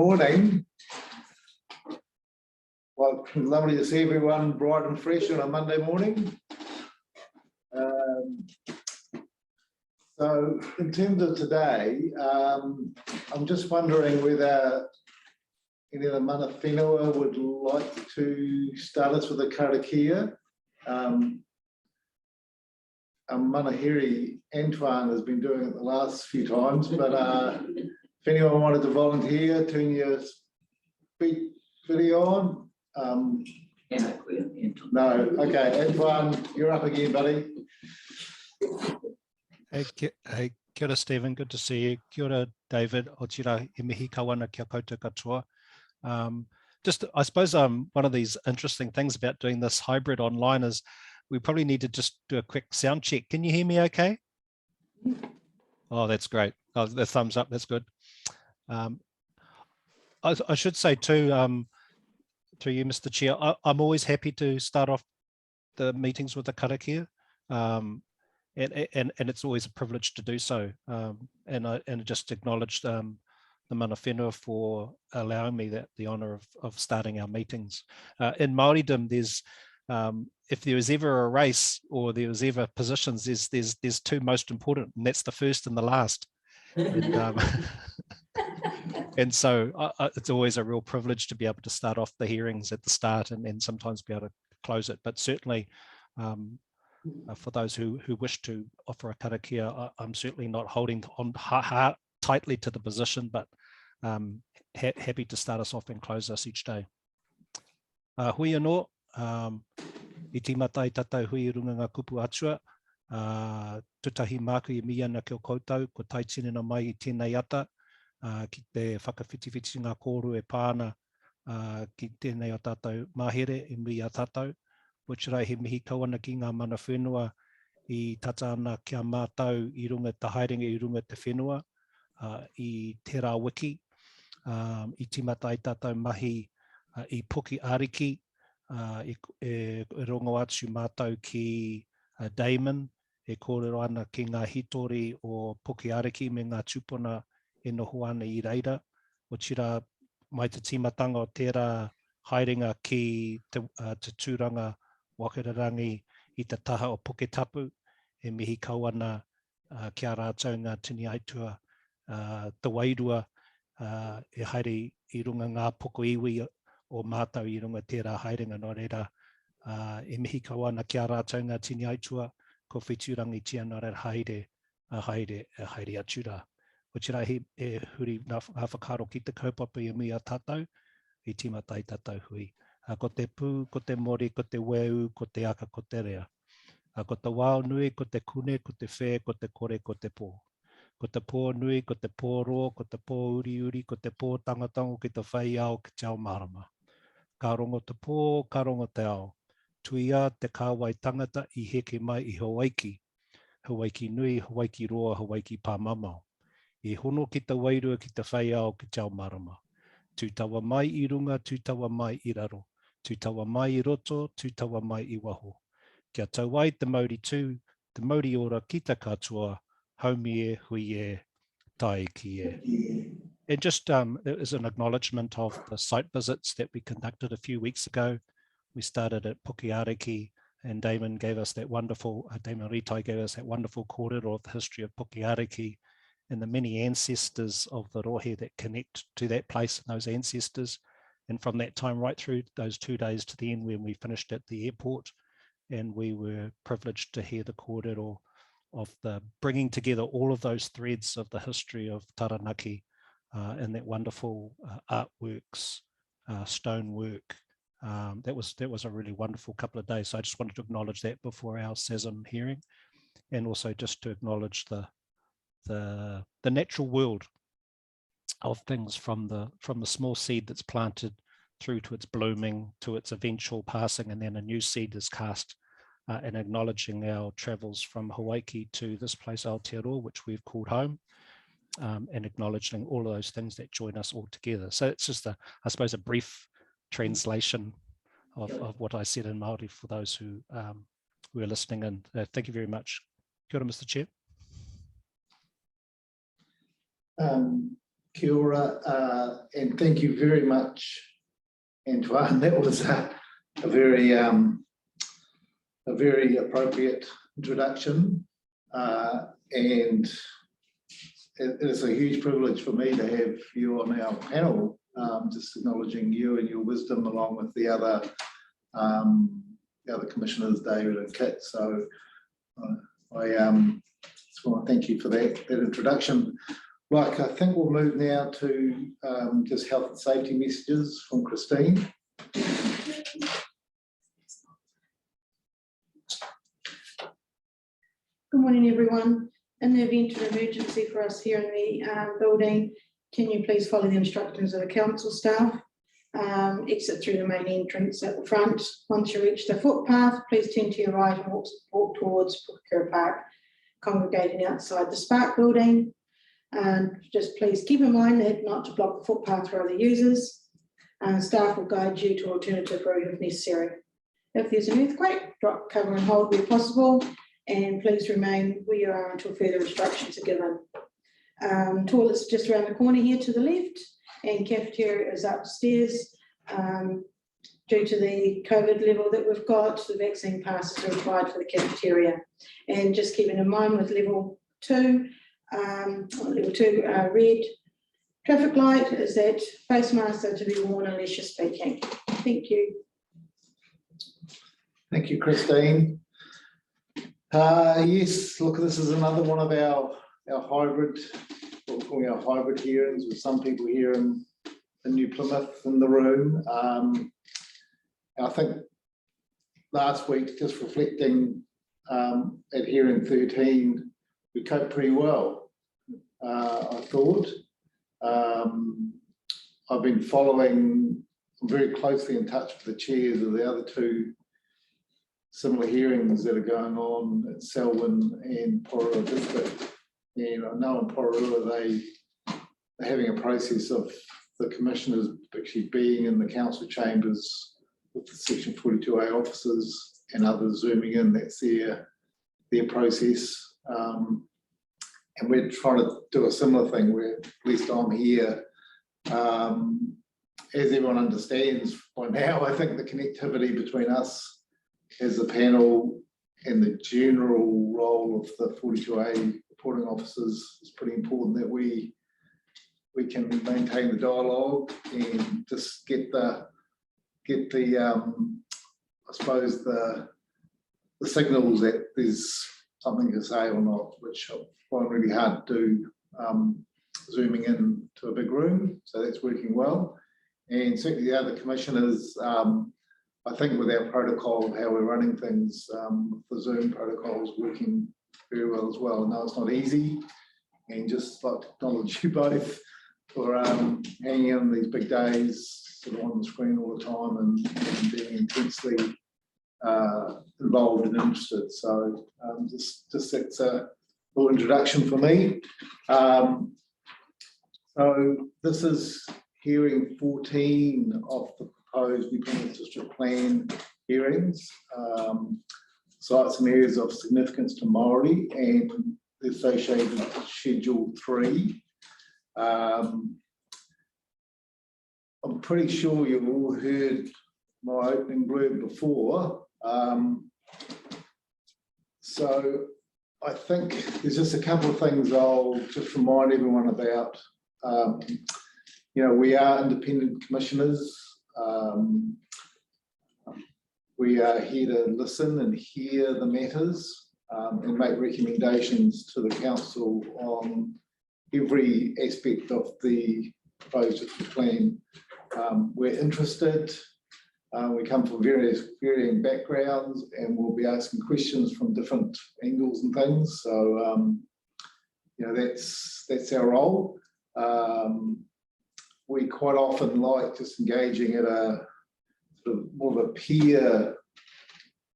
Morning. Well, lovely to see everyone bright and fresh on a Monday morning. So in terms of today, I'm just wondering whether any of the mana whenua would like to start us with a karakia. Manahiri Antoine has been doing it the last few times, but if anyone wanted to volunteer, turn your speak video on. No, okay, Antoine, you're up again, buddy. Hey, kia ora, Stephen, good to see you. Kia ora, David, o tira e mihi kawana kia koutou katoa. Just, I suppose one of these interesting things about doing this hybrid online is we probably need to just do a quick sound check. Can you hear me okay? Oh, that's great. Oh, the thumbs up, that's good. I should say too, to you, Mr. Chair, I'm always happy to start off the meetings with a karakia. And it's always a privilege to do so. And just acknowledge the mana whenua for allowing me the honour of starting our meetings. In Māoridom, there's if there was ever a race or there was ever positions, there's two most important, and that's the first and the last. And so it's always a real privilege to be able to start off the hearings at the start and sometimes be able to close it. But certainly for those who wish to offer a karakia, I'm certainly not holding on tightly to the position, but happy to start us off and close us each day. Hui anō, I tīmata i tātou hui runga ngā kupu atua, tutahi māku i mi ana ki o koutou, ko taitinena mai i tēnei ata, ki te whakawhitiwhiti ngā kōru e pāna ki tēnei o tātou mahere i mi a tātou. Wichirai he mihi kawana ki ngā mana whenua i tata ana kia mātau i runga te haerenga i runga te whenua, i tērā wiki, i tīmata i tātou mahi i Puki Ariki, e rongo atu mātau ki Damon, e kōrero ana ki ngā hitori o Puki Ariki me ngā tūpuna e noho ana i reira. O tira mai te tīmatanga o tērā haerenga ki te tūranga Wakararangi i te taha o Puketapu, e mihi kawana kia rātou ngā tini aitua te wairua e haere i runga ngā poko iwi o mātau i runga tērā haerenga no reira. E mihi kawana kia rātou ngā tini aitua ko whiturangi tia no reira haere atura. O tira he huri ngā whakaro ki te kaupapa i mi a tātou, i tīmata i tātou hui. Ko te pū, ko te mori, ko te weu, ko te aka, ko te rea. Ko te wao nui, ko te kune, ko te whē, ko te kore, ko te pō. Ko te pō nui, ko te pō roa, ko te pō uri uri, ko te pō tangatango ki te whai ao ki te ao marama. Ka rongo te pō, ka rongo te ao. Tuia te kāwai tangata i heke mai i Hawaiki. Hawaiki nui, Hawaiki roa, Hawaiki pāmamau. I hono ki te wairua ki te whai ao ki te ao marama. Tūtawa mai i runga, tūtawa mai i raro. Tūtawa mai i roto, tūtawa mai i waho. Kia tau ai te Māori tū, te Māori ora ki te katoa, haumi e, hui e, tai ki e. And just as an acknowledgement of the site visits that we conducted a few weeks ago. We started at Puki Ariki and Damon gave us that wonderful, Damon Ritai gave us that wonderful kōrero of the history of Puki Ariki and the many ancestors of the rohe that connect to that place and those ancestors. And from that time right through those 2 days to the end when we finished at the airport, and we were privileged to hear the kōrero of the bringing together all of those threads of the history of Taranaki and that wonderful artworks, stonework. That was a really wonderful couple of days. So I just wanted to acknowledge that before our SASM hearing, and also just to acknowledge the natural world of things from the small seed that's planted through to its blooming, to its eventual passing, and then a new seed is cast, and acknowledging our travels from Hawaii to this place, Aotearoa, which we've called home, and acknowledging all of those things that join us all together. So it's just, I suppose, a brief translation of what I said in Māori for those who are listening in. Thank you very much. Kia ora, Mr. Chair. Kia ora, and thank you very much, Antoine. That was a very appropriate introduction, and it is a huge privilege for me to have you on our panel, just acknowledging you and your wisdom along with the other commissioners, David and Kit. So I just want to thank you for that introduction. Right, I think we'll move now to just health and safety messages from Christine. Good morning, everyone. In the event of emergency for us here in the building, can you please follow the instructions of the council staff? Exit through the main entrance at the front. Once you reach the footpath, please turn to your right and walk towards Puhakura Park, congregating outside the Spark building. And just please keep in mind that not to block the footpath for other users. Staff will guide you to alternative route if necessary. If there's an earthquake, drop, cover and hold where possible, and please remain where you are until further instructions are given. Toilets just around the corner here to the left, and cafeteria is upstairs. Due to the COVID level that we've got, the vaccine passes are required for the cafeteria. And just keeping in mind with level 2, red traffic light is that face masks are to be worn unless you're speaking. Thank you. Thank you, Christine. Yes, look, this is another one of our hybrid, what we're calling our hybrid hearings, with some people here in New Plymouth in the room. I think last week, just reflecting at hearing 13, we coped pretty well, I thought. I've been following very closely in touch with the chairs of the other 2 similar hearings that are going on at Selwyn and Porora District. And I know in Porora they're having a process of the commissioners actually being in the council chambers with the Section 42A officers and others zooming in. That's their process. And we're trying to do a similar thing where at least I'm here. As everyone understands by now, I think the connectivity between us as a panel and the general role of the 42A reporting officers is pretty important, that we can maintain the dialogue and just get the I suppose the signals that there's something to say or not, which I find really hard to do zooming in to a big room. So that's working well. And certainly the other commissioners, I think with our protocol of how we're running things, the Zoom protocol is working very well as well. I know it's not easy, and just like to acknowledge you both for hanging in these big days, sort of on the screen all the time and being intensely involved and interested. So just that's a little introduction for me. So this is hearing 14 of the proposed New Plymouth District Plan hearings. Sites and areas of significance to Māori and the associated Schedule 3. I'm pretty sure you've all heard my opening blurb before. So I think there's just a couple of things I'll just remind everyone about. You know, we are independent commissioners. We are here to listen and hear the matters and make recommendations to the council on every aspect of the proposed plan. We're interested. We come from varying backgrounds, and we'll be asking questions from different angles and things. So, you know, that's our role. We quite often like just engaging at a sort of more of a peer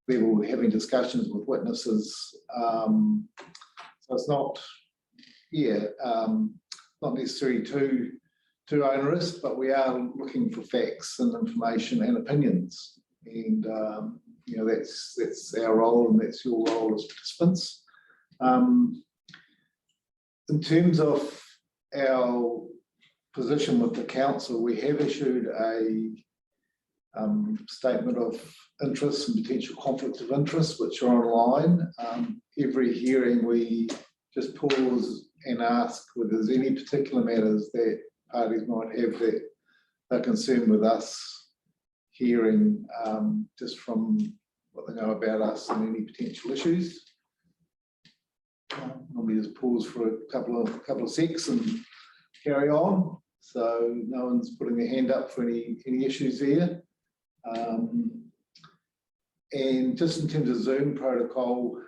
level, having discussions with witnesses. So it's not, not necessarily too onerous, but we are looking for facts and information and opinions, and you know, that's our role, and that's your role as participants. In terms of our position with the council, we have issued a statement of interest and potential conflict of interest, which are online. Every hearing, we just pause and ask whether there's any particular matters that parties might have that they're concerned with us hearing, just from what they know about us and any potential issues. Normally just pause for a couple of secs and carry on. So no one's putting their hand up for any issues there. And just in terms of Zoom protocol,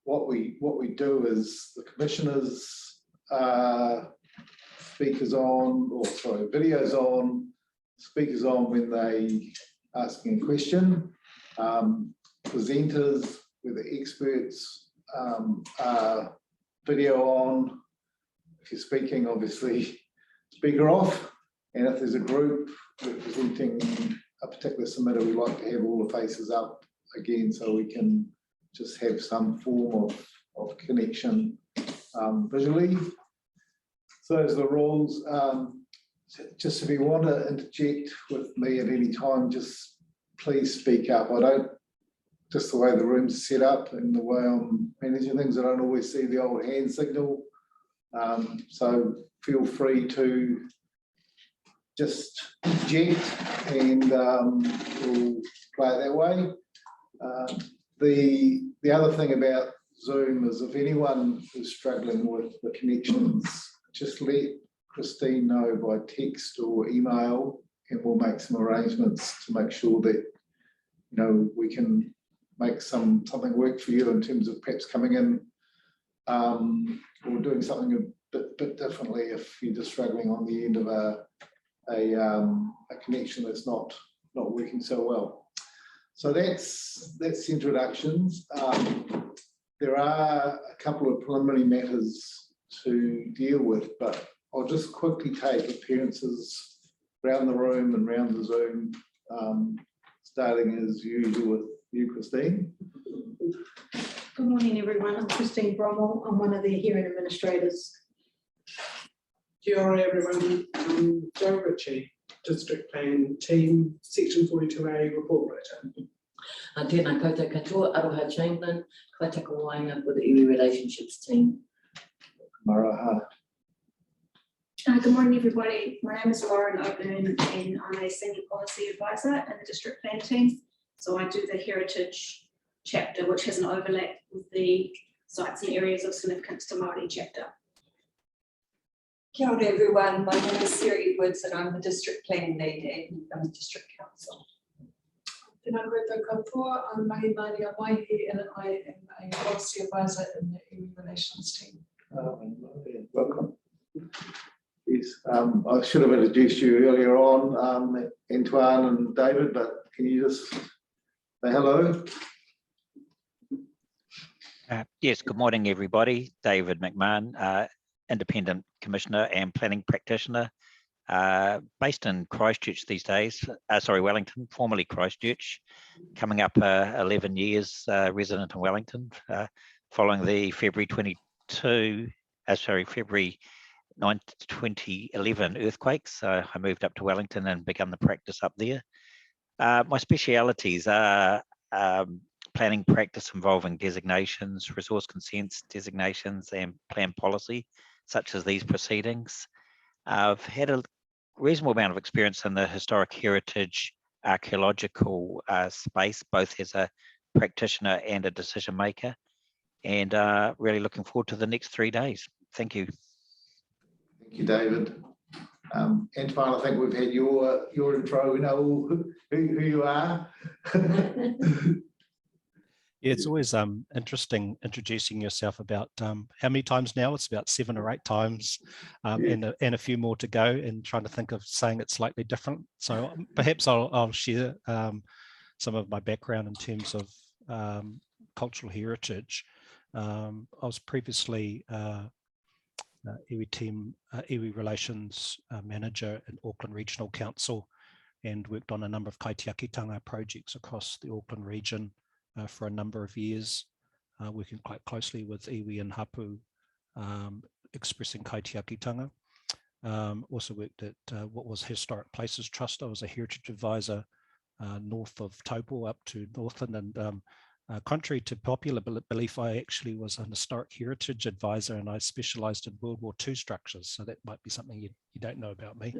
what we do is the commissioners speakers on, or sorry, videos on, speakers on when they asking a question. Presenters, whether experts, are video on. If you're speaking, obviously speaker off. And if there's a group representing a particular submitter, we like to have all the faces up again so we can just have some form of connection visually. So those are the rules. Just if you want to interject with me at any time, just please speak up. I don't, just the way the room's set up and the way I'm managing things, I don't always see the old hand signal. So feel free to just interject and we'll play it that way. The other thing about Zoom is if anyone is struggling with the connections, just let Christine know by text or email, and we'll make some arrangements to make sure that we can make something work for you in terms of perhaps coming in or doing something a bit differently if you're just struggling on the end of a connection that's not working so well. So that's introductions. There are a couple of preliminary matters to deal with, but I'll just quickly take appearances around the room and around the Zoom, starting as usual with you, Christine. Good morning, everyone. I'm Christine Brommel. I'm one of the hearing administrators. Kia ora everyone, I'm Joe Ritchie, District Plan Team, Section 42A Report Writer. Tēnā koutou katoa, Aroha Chamberlain, kaitaka wainga with the iwi Relationships Team. Maraha. Good morning, everybody. My name is Lauren O'Byrne and I'm a Senior Policy Advisor in the District Plan Team. So I do the Heritage chapter, which has an overlap with the Sites and Areas of Significance to Māori chapter. Kia ora everyone, my name is Sarah Edwards and I'm the District Plan Lead at the District Council. Tēnā koutou katoa, I'm Mahi Maria Waihi and I am a Policy Advisor in the iwi Relations Team. Welcome. Yes, I should have introduced you earlier on, Antoine and David, but can you just say hello? Yes, good morning, everybody. David McMahon, Independent Commissioner and Planning Practitioner, based in Christchurch these days. Wellington, formerly Christchurch, coming up 11 years resident in Wellington, following the February 9th, 2011 earthquakes. So I moved up to Wellington and began the practice up there. My specialities are planning practice involving designations, resource consents, designations, and plan policy, such as these proceedings. I've had a reasonable amount of experience in the historic heritage archaeological space, both as a practitioner and a decision maker, and really looking forward to the next 3 days. Thank you. Thank you, David. Antoine, I think we've had your intro. We know who you are. Yeah, it's always interesting introducing yourself about how many times now? It's about 7 or 8 times, and a few more to go, and trying to think of saying it slightly different. So perhaps I'll share some of my background in terms of cultural heritage. I was previously iwi Relations Manager in Auckland Regional Council, and worked on a number of kaitiakitanga projects across the Auckland region for a number of years, working quite closely with iwi and hapu, expressing kaitiakitanga. Also worked at what was Historic Places Trust. I was a heritage advisor north of Taupo up to Northland, and contrary to popular belief, I actually was an historic heritage advisor, and I specialised in World War II structures. So that might be something you don't know about me.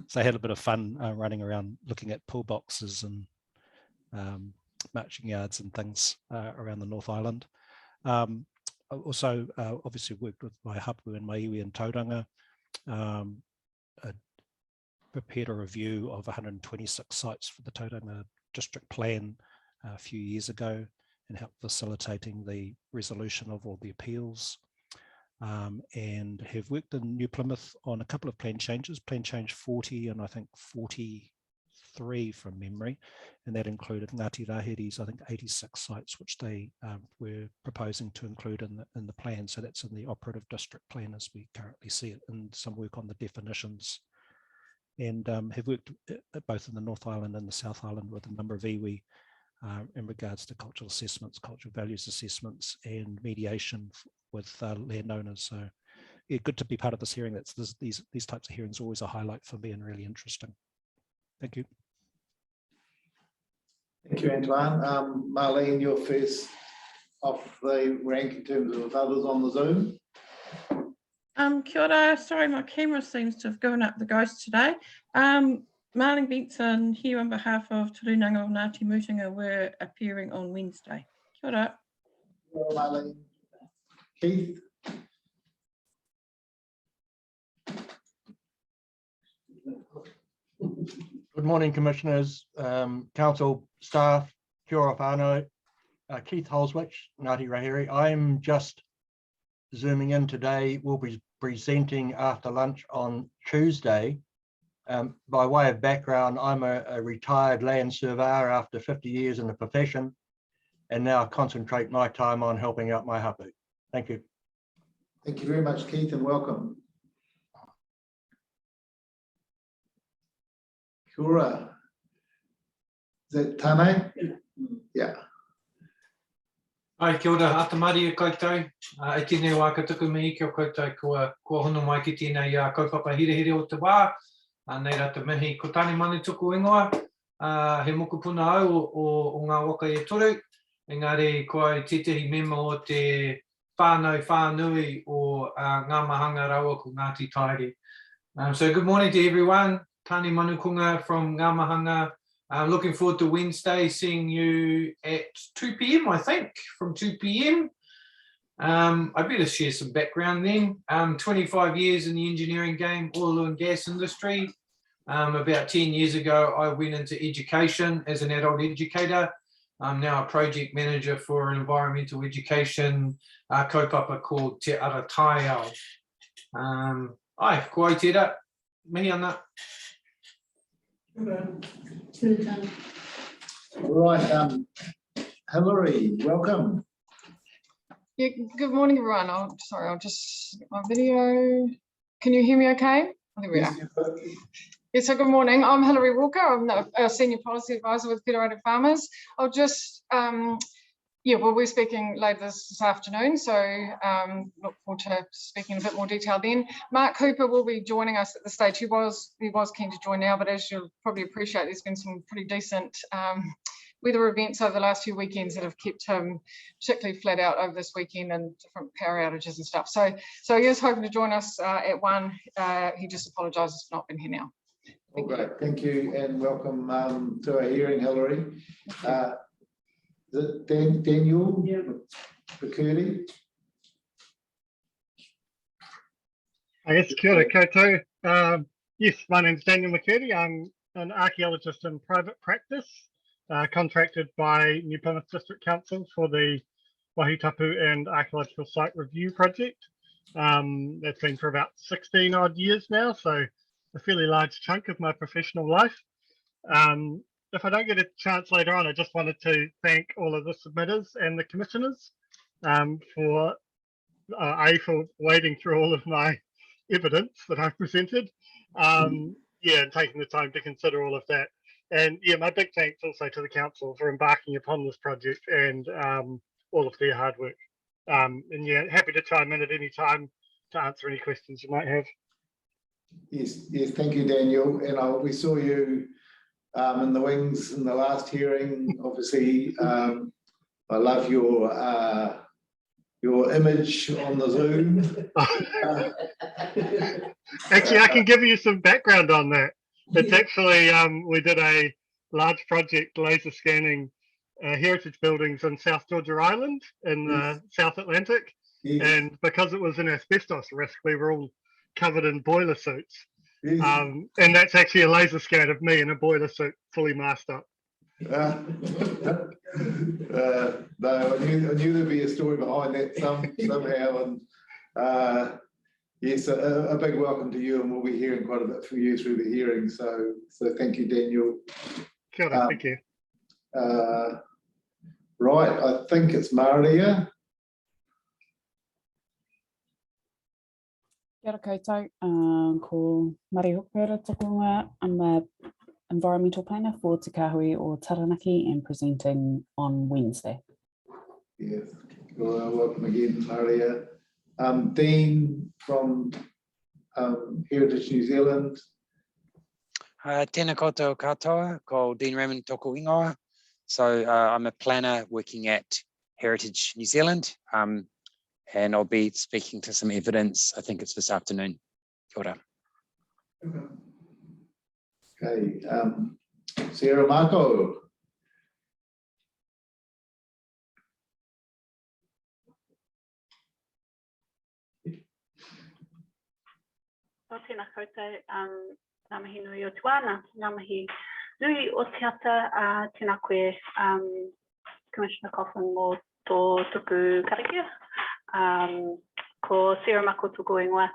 So I had a bit of fun running around looking at pillboxes and marching yards and things around the North Island. I also obviously worked with my hapu and my iwi and tauranga, prepared a review of 126 sites for the Tauranga district plan a few years ago and helped facilitating the resolution of all the appeals. And have worked in New Plymouth on a couple of plan changes, plan change 40 and I think 43 from memory, and that included Ngāti Rahiri's, I think 86 sites, which they were proposing to include in the plan. So that's in the operative district plan as we currently see it, and some work on the definitions. And have worked both in the North Island and the South Island with a number of iwi in regards to cultural assessments, cultural values assessments, and mediation with landowners. So yeah, good to be part of this hearing. These types of hearings are always a highlight for me and really interesting. Thank you. Thank you, Antoine. Marlene, you're first off the rank in terms of others on the Zoom. Kia ora. Sorry, my camera seems to have given up the ghost today. Marlene Benson here on behalf of Turunanga o Ngāti Mutunga. We're appearing on Wednesday. Kia ora. Well, Marlene. Keith. Good morning, Commissioners, Council staff, kia ora whānau. Keith Holswich, Ngāti Rahiri. I'm just zooming in today. We'll be presenting after lunch on Tuesday. By way of background, I'm a retired land surveyor after 50 years in the profession, and now concentrate my time on helping out my hapu. Thank you. Thank you very much, Keith, and welcome. Kia ora. Is that Tane? Yeah. Ai, kia ora, atamari e koutou. E tēnei wā katuku mihi kia koutou kua hono mai ki tēnei kaupapa hirehere o te wā. Nei rata mihi, ko tāne manu tuku ingoa. He moku puna au o ngā waka e toru. Engari, ko ai tētahi mema o te whānui o ngā mahanga rawa ko Ngāti Tairi. So good morning to everyone. Tāne manukunga from Ngā Mahanga. I'm looking forward to Wednesday, seeing you at 2 p.m, I think, from 2 p.m. I better share some background then. 25 years in the engineering game, oil and gas industry. About 10 years ago, I went into education as an adult educator. I'm now a project manager for an environmental education kaupapa called Te Ara Taiao. Ai, ko ai tērā, mihi ana. All right, Hillary, welcome. Yeah, good morning, everyone. I'll just get my video. Can you hear me okay? I think we are. Yes, so good morning. I'm Hillary Walker. I'm a Senior Policy Advisor with Federated Farmers. I'll just, we're speaking later this afternoon, so look forward to speaking in a bit more detail then. Mark Cooper will be joining us at this stage. He was keen to join now, but as you'll probably appreciate, there's been some pretty decent weather events over the last few weekends that have kept him particularly flat out over this weekend and different power outages and stuff. So he is hoping to join us at 1. He just apologises for not being here now. Oh, great, thank you, and welcome to our hearing, Hillary. Daniel McCurdy. Yes, kia ora koutou. Yes, my name's Daniel McCurdy. I'm an archaeologist in private practice, contracted by New Plymouth District Council for the Wahitapu and Archaeological Site Review Project. That's been for about 16 odd years now, so a fairly large chunk of my professional life. If I don't get a chance later on, I just wanted to thank all of the submitters and the commissioners for wading through all of my evidence that I've presented. And taking the time to consider all of that. And my big thanks also to the council for embarking upon this project and all of their hard work. And yeah, happy to chime in at any time to answer any questions you might have. Yes, thank you, Daniel. And we saw you in the wings in the last hearing. Obviously, I love your image on the Zoom. Actually, I can give you some background on that. It's actually, we did a large project laser scanning heritage buildings in South Georgia Island in the South Atlantic. Yes. And because it was an asbestos risk, we were all covered in boiler suits. Yes. And that's actually a laser scan of me in a boiler suit, fully masked up. No, I knew there'd be a story behind that somehow. And yes, a big welcome to you, and we'll be hearing quite a bit from you through the hearing. So thank you, Daniel. Kia ora, thank you. Right, I think it's Maria. Kia ora koutou, ko Mari Hokupera tokunga. I'm a environmental planner for Te Kahui o Taranaki and presenting on Wednesday. Yes, well, welcome again, Maria. Dean from Heritage New Zealand. Tēnā koutou katoa, ko Dean Raymond tōku ingoa. So I'm a planner working at Heritage New Zealand, and I'll be speaking to some evidence. I think it's this afternoon. Kia ora. Okay, Sarah Marco. Tēnā koutou, ngā mihi nui o tuana, ngā mihi nui o te ata, tēnā koe, Commissioner Coughlin mō tō tuku karakia, ko Sarah Mako tōku ingoa.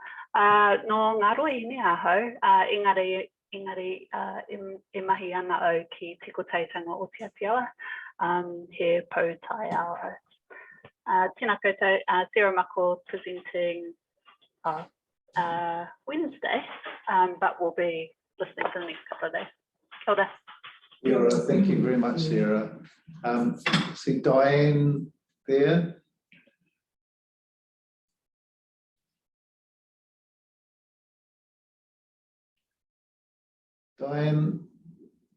No ngā roi ne ahau, engari e mahi ana au ki tiko teitanga o te atiawa, he pou tai ao. Tēnā koutou, Sarah Mako presenting Wednesday, but we'll be listening for the next couple of days. Hilda. Yeah, thank you very much, Sarah. See Diane there. Diane,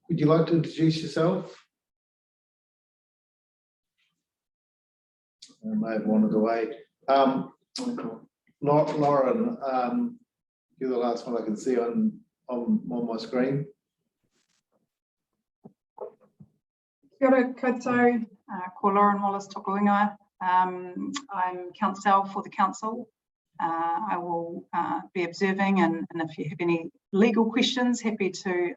would you like to introduce yourself? I may have wandered away. Lauren, you're the last one I can see on my screen. Kia ora koutou, ko Lauren Wallace tōku ingoa. I'm counsel for the council. I will be observing, and if you have any legal questions, happy to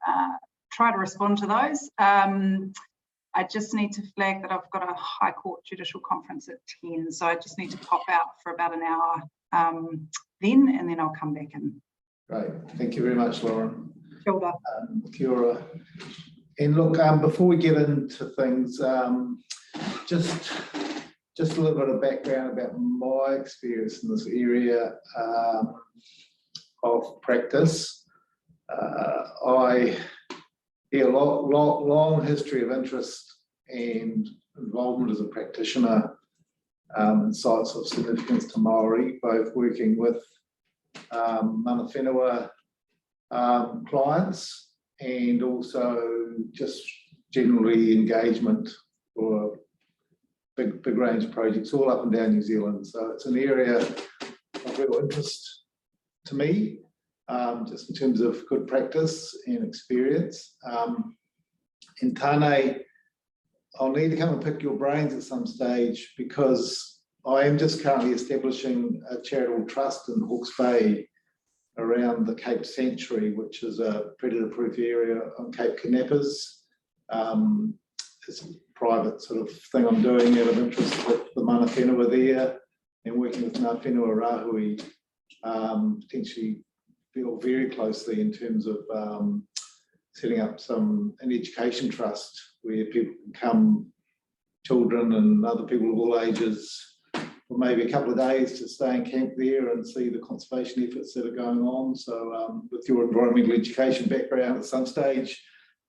try to respond to those. I just need to flag that I've got a High Court Judicial Conference at 10, so I just need to pop out for about an hour then, and then I'll come back in. Great, thank you very much, Lauren. Kia ora. Kia ora. And look, before we get into things, just a little bit of background about my experience in this area of practice. I have a long history of interest and involvement as a practitioner in sites of significance to Māori, both working with mana whenua clients and also just generally engagement for big range of projects all up and down New Zealand. So it's an area of real interest to me, just in terms of good practice and experience. In Tāne, I'll need to come and pick your brains at some stage, because I am just currently establishing a charitable trust in Hawke's Bay around the Cape Sanctuary, which is a predator-proof area on Cape Kanapas. It's a private sort of thing I'm doing out of interest with the mana whenua there, and working with Ngā Whenua Rāhui, potentially feel very closely in terms of setting up an education trust where people can come, children and other people of all ages, for maybe a couple of days to stay in camp there and see the conservation efforts that are going on. So with your environmental education background at some stage,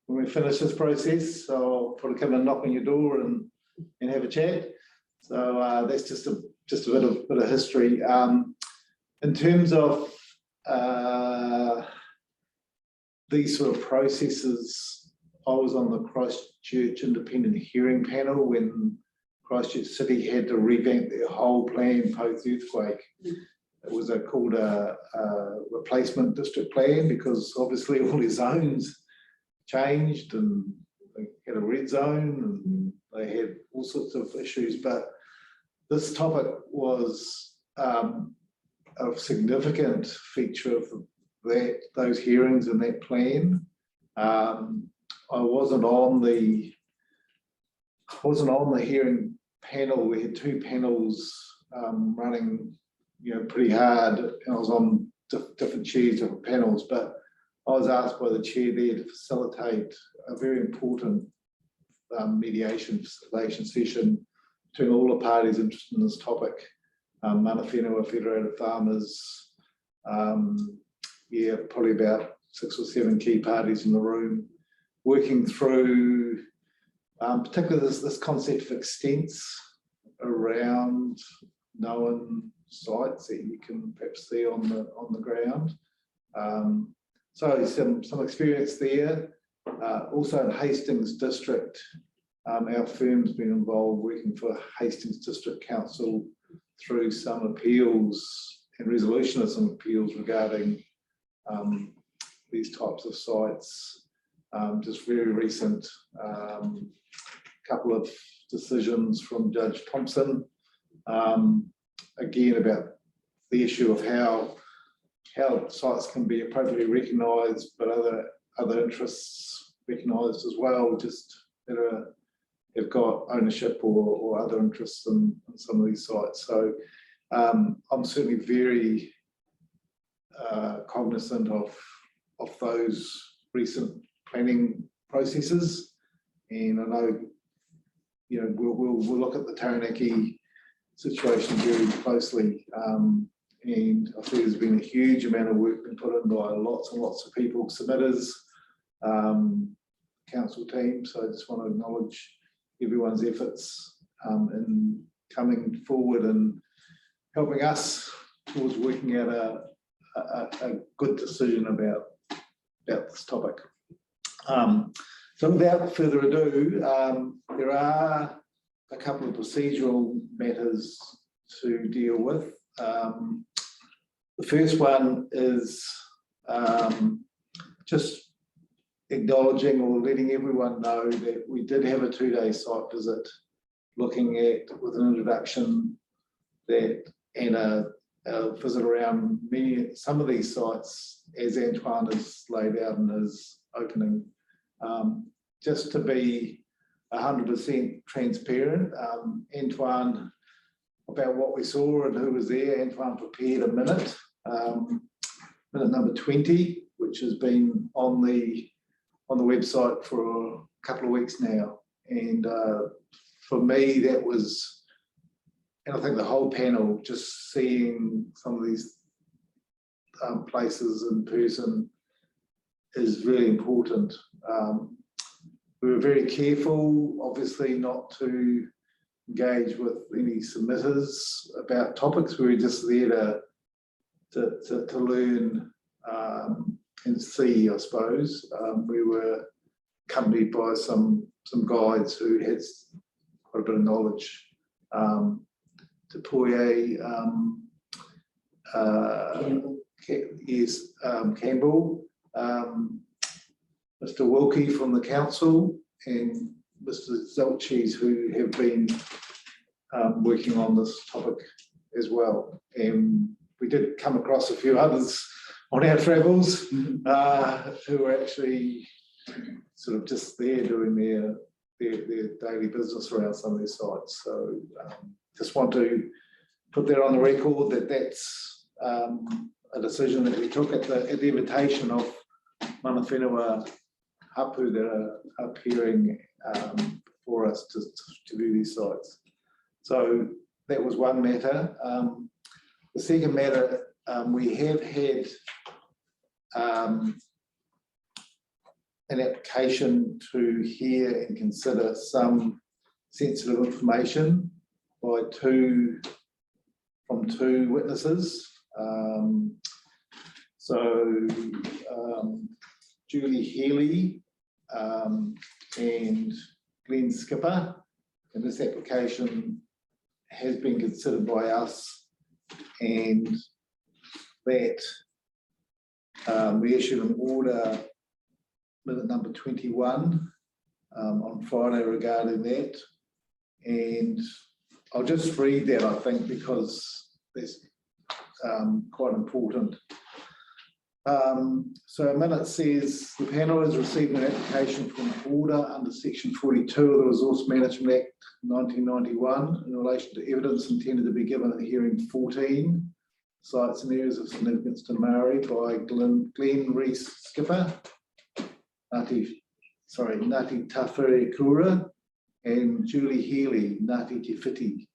when we finish this process, so I'll probably come and knock on your door and have a chat. So that's just a just a bit of history. In terms of these sort of processes, I was on the Christchurch Independent Hearing Panel when Christchurch City had to revamp their whole plan post-earthquake. It was called a replacement district plan because obviously all their zones changed and they had a red zone and they had all sorts of issues. But this topic was a significant feature of those hearings and that plan. I wasn't on the hearing panel. We had two panels running, pretty hard. And I was on different chairs, different panels, but I was asked by the chair there to facilitate a very important mediation facilitation session between all the parties interested in this topic. Mana Whenua, Federated Farmers, probably about 6 or 7 key parties in the room, working through particularly this concept of extents around known sites that you can perhaps see on the ground. So some experience there. Also in Hastings District, our firm's been involved working for Hastings District Council through some appeals and resolution of some appeals regarding these types of sites. Just very recent couple of decisions from Judge Thompson, again about the issue of how sites can be appropriately recognised, but other interests recognised as well, just that have got ownership or other interests in some of these sites. So I'm certainly very cognizant of those recent planning processes, and I know we'll look at the Taranaki situation very closely, and I think there's been a huge amount of work been put in by lots and lots of people, submitters, council team. So I just want to acknowledge everyone's efforts in coming forward and helping us towards working out a good decision about this topic. So without further ado, there are a couple of procedural matters to deal with. The first one is just acknowledging or letting everyone know that we did have a 2-day site visit looking at, with an introduction and a visit around some of these sites as Antoine has laid out in his opening. Just to be 100% transparent, Antoine, about what we saw and who was there, Antoine prepared a minute number 20, which has been on the website for a couple of weeks now. And for me, that was, and I think the whole panel, just seeing some of these places in person is really important. We were very careful, obviously, not to engage with any submitters about topics. We were just there to learn and see, I suppose. We were accompanied by some guides who had quite a bit of knowledge. Te Poye, Campbell, Mr. Wilkie from the council, and Mr. Zelchis, who have been working on this topic as well. And we did come across a few others on our travels who were actually sort of just there doing their daily business around some of these sites. So just want to put that on the record that that's a decision that we took at the invitation of Mana Whenua Hapu that are appearing for us to view these sites. So that was one matter. The second matter, we have had an application to hear and consider some sensitive information by 2 from 2 witnesses. Julie Healy and Glenn Skipper, and this application has been considered by us, and that we issued an order minute number 21 on Friday regarding that, and I'll just read that, I think, because it's quite important. So a minute says, the panel has received an application for an order under section 42 of the Resource Management Act 1991 in relation to evidence intended to be given at hearing 14, sites and areas of significance to Maori, by Glenn Reese Skipper, Ngāti Tawhiri Kura, and Julie Healy, Ngāti Te Whiti.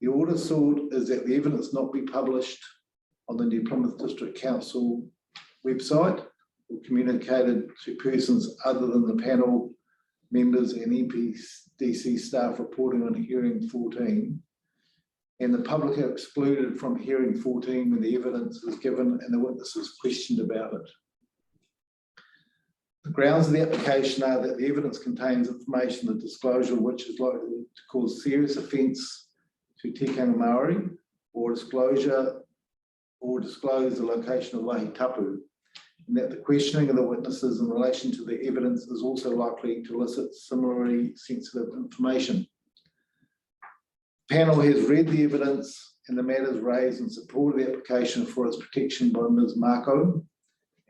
The order sought is that the evidence not be published on the New Plymouth District Council website or communicated to persons other than the panel members and NPDC staff reporting on hearing 14, and the public are excluded from hearing 14 when the evidence is given and the witness is questioned about it. The grounds of the application are that the evidence contains information, the disclosure which is likely to cause serious offence to tikanga Māori, or disclose the location of Waihi Tapu, and that the questioning of the witnesses in relation to the evidence is also likely to elicit similarly sensitive information. The panel has read the evidence and the matters raised in support of the application for its protection by Ms. Mako,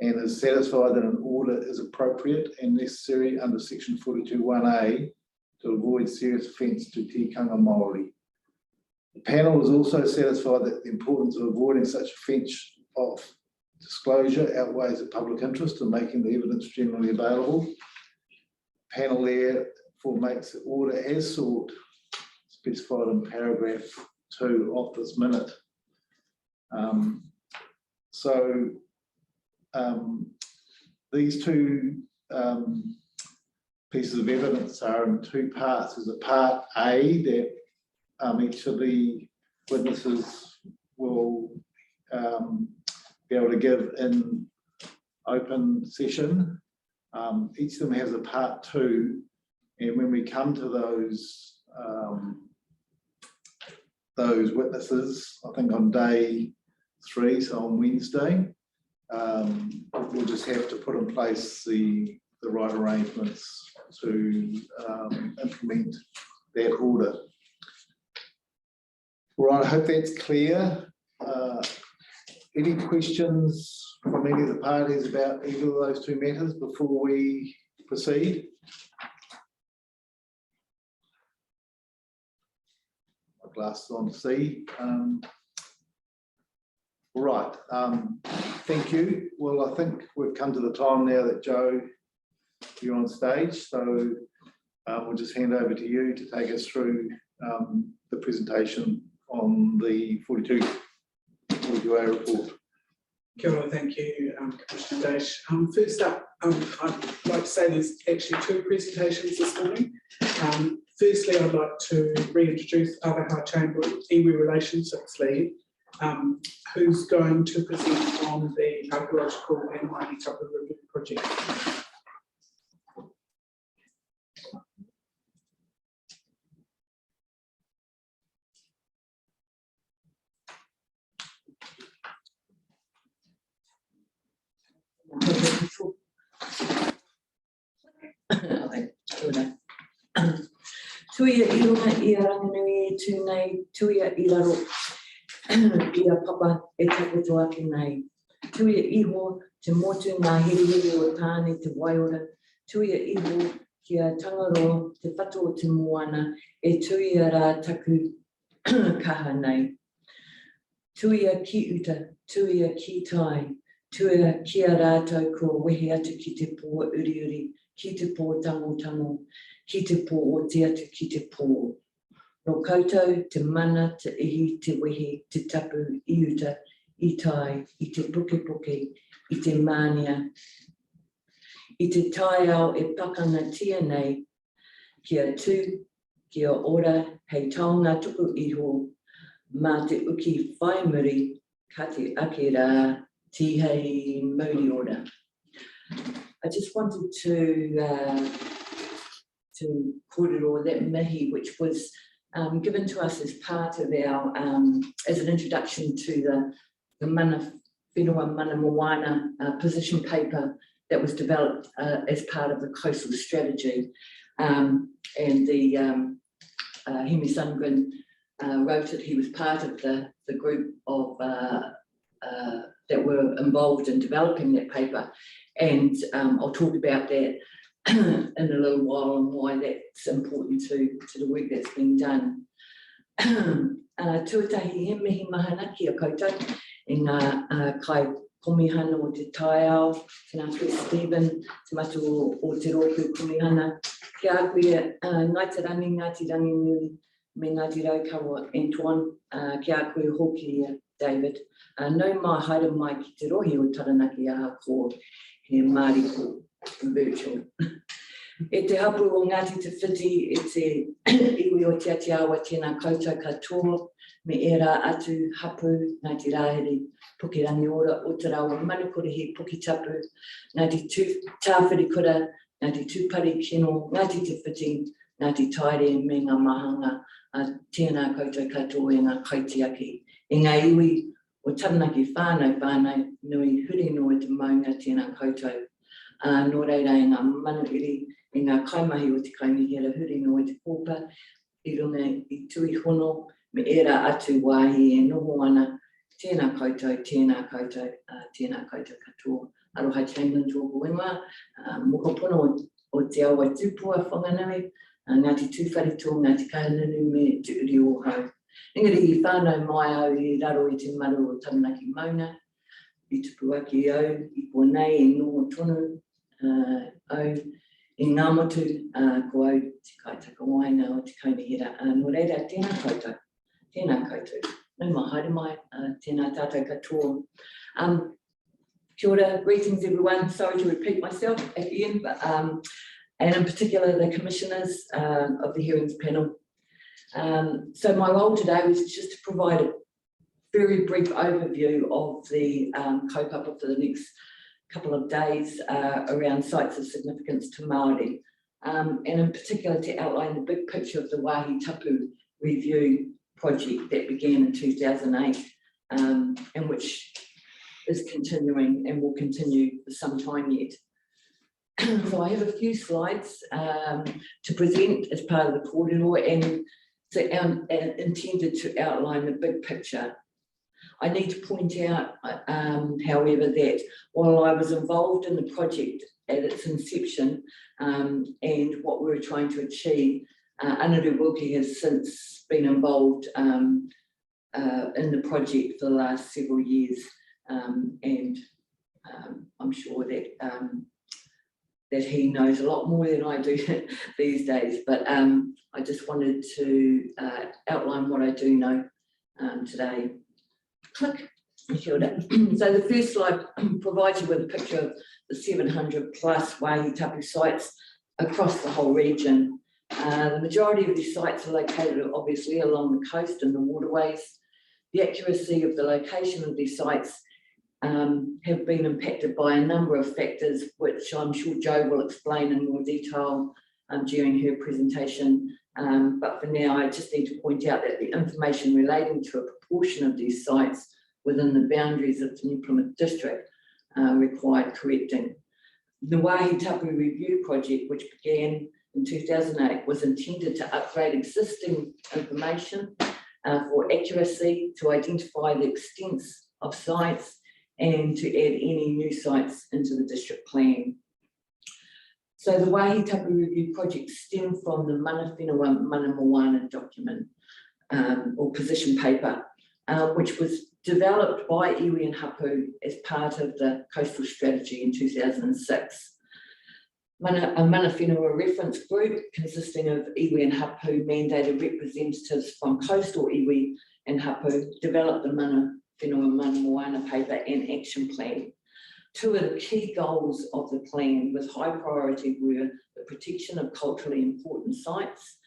and is satisfied that an order is appropriate and necessary under section 42(1)(a) to avoid serious offence to tikanga Māori. The panel is also satisfied that the importance of avoiding such offence of disclosure outweighs the public interest in making the evidence generally available. The panel therefore makes the order as sought, specified in paragraph 2 of this minute. These 2 pieces of evidence are in 2 parts. There's a part A that each of the witnesses will be able to give in open session. Each of them has a part 2, and when we come to those witnesses, I think on day 3, so on Wednesday, we'll just have to put in place the right arrangements to implement that order. All right, I hope that's clear. Any questions from any of the parties about either of those 2 matters before we proceed? My glasses on to see. All right, thank you. Well, I think we've come to the time now that Joe, you're on stage, so we'll just hand over to you to take us through the presentation on the 42A report. Kia ora, thank you, Commissioner Dash. First up, I'd like to say there's actually 2 presentations this morning. Firstly, I'd like to reintroduce Awaha Chamber Iwi Relationships Lead, who's going to present on the archaeological and Waihi Tapu Review project. Tuia I runga I ranganui e tūnei, tuia I raro I a papa e takoto ake nei. Tuia iho te motu ngā hiri o tāne te waiora, tuia iho kia tangaroa te whatu o te moana e tuia rā taku kaha nei. Tuia ki uta, tuia ki tai, tuia kia rātou kua wehe atu ki te pō uri uri, ki te pō tango tango, ki te pō o te atu ki te pō. No koutou, te mana, te ihi, te wehe, te tapu, I uta, I tai, I te puke puke, I te mānia. I te tai ao e pakanga tia nei, kia tū, kia ora, hei taonga tuku iho, mā te uki whaimuri ka te ake rā tihei mauri ora. I just wanted to kōrero that mihi, which was given to us as part of our, as an introduction to the Mana Whenua Mana Moana position paper that was developed as part of the coastal strategy. And the Hemi Sundgren wrote it. He was part of the group of that were involved in developing that paper. And I'll talk about that in a little while and why that's important to the work that's been done. Tuatahi he mihi mahana ki a koutou, i ngā kai komihana o te taiao, tēnā koe Stephen, te matu o te roku komihana, ki a koe Ngāti Rangi Nui, me Ngāti Raukawa Antoine, ki a koe hoki David. Nau mai haere mai ki te rohi o Taranaki a ko he Māori ko virtual. E te hapu o Ngāti Te Whiti, e te iwi o te atiawa tēnā koutou katoa, me era atu hapu Ngāti Rahiri, Pukerangi ora o te rawa manukore he Puki Tapu, Ngāti Tāwhiri Kura, Ngāti Tūpari Kino, Ngāti Te Whiti, Ngāti Taire me ngā mahanga, tēnā koutou katoa e ngā kaitiaki. E ngā iwi o Taranaki whānau nui huri no e te maunga tēnā koutou. Nō reira e ngā manuiri, e ngā kaimahi o te kaimihira huri no e te pōpa, I runga I tui hono, me era atu wāhi e noho ana, tēnā koutou katoa. Aroha Chamberlain tōku ingoa, mokopono o te awa tūpua whanganui, Ngāti Tūwharito, Ngāti Kahanunu me te uri o hau. Engari I whānau mai au I raro I te maru o Taranaki Mauna, I tupu aki au, I konei e noho tonu au, I ngā motu ko au te kaitaka waina o te kaimihira. Nō reira, tēnā koutou. Nau mai haere mai, tēnā tātou katoa. Kia ora, greetings everyone. Sorry to repeat myself at the end, but, and in particular the commissioners of the hearings panel. So my role today was just to provide a very brief overview of the kaupapa for the next couple of days around sites of significance to Māori, and in particular to outline the big picture of the Wāhi Tapu review project that began in 2008 and which is continuing and will continue for some time yet. So I have a few slides to present as part of the kōrero and intended to outline the big picture. I need to point out, however, that while I was involved in the project at its inception and what we were trying to achieve, Anuru Wilkie has since been involved in the project for the last several years, and I'm sure that that he knows a lot more than I do these days. But I just wanted to outline what I do know today. Click. So the first slide provides you with a picture of the 700 plus Wāhi Tapu sites across the whole region. The majority of these sites are located obviously along the coast and the waterways. The accuracy of the location of these sites have been impacted by a number of factors, which I'm sure Jo will explain in more detail during her presentation. But for now, I just need to point out that the information relating to a proportion of these sites within the boundaries of the New Plymouth district required correcting. The Wāhi Tapu Review project, which began in 2008, was intended to upgrade existing information for accuracy, to identify the extents of sites, and to add any new sites into the district plan. So the Wāhi Tapu Review project stemmed from the Mana Whenua Mana Moana document or position paper, which was developed by iwi and Hapu as part of the coastal strategy in 2006. A Mana Whenua reference group consisting of iwi and Hapu mandated representatives from coastal iwi and Hapu developed the Mana Whenua Mana Moana paper and action plan. Two of the key goals of the plan with high priority were the protection of culturally important sites,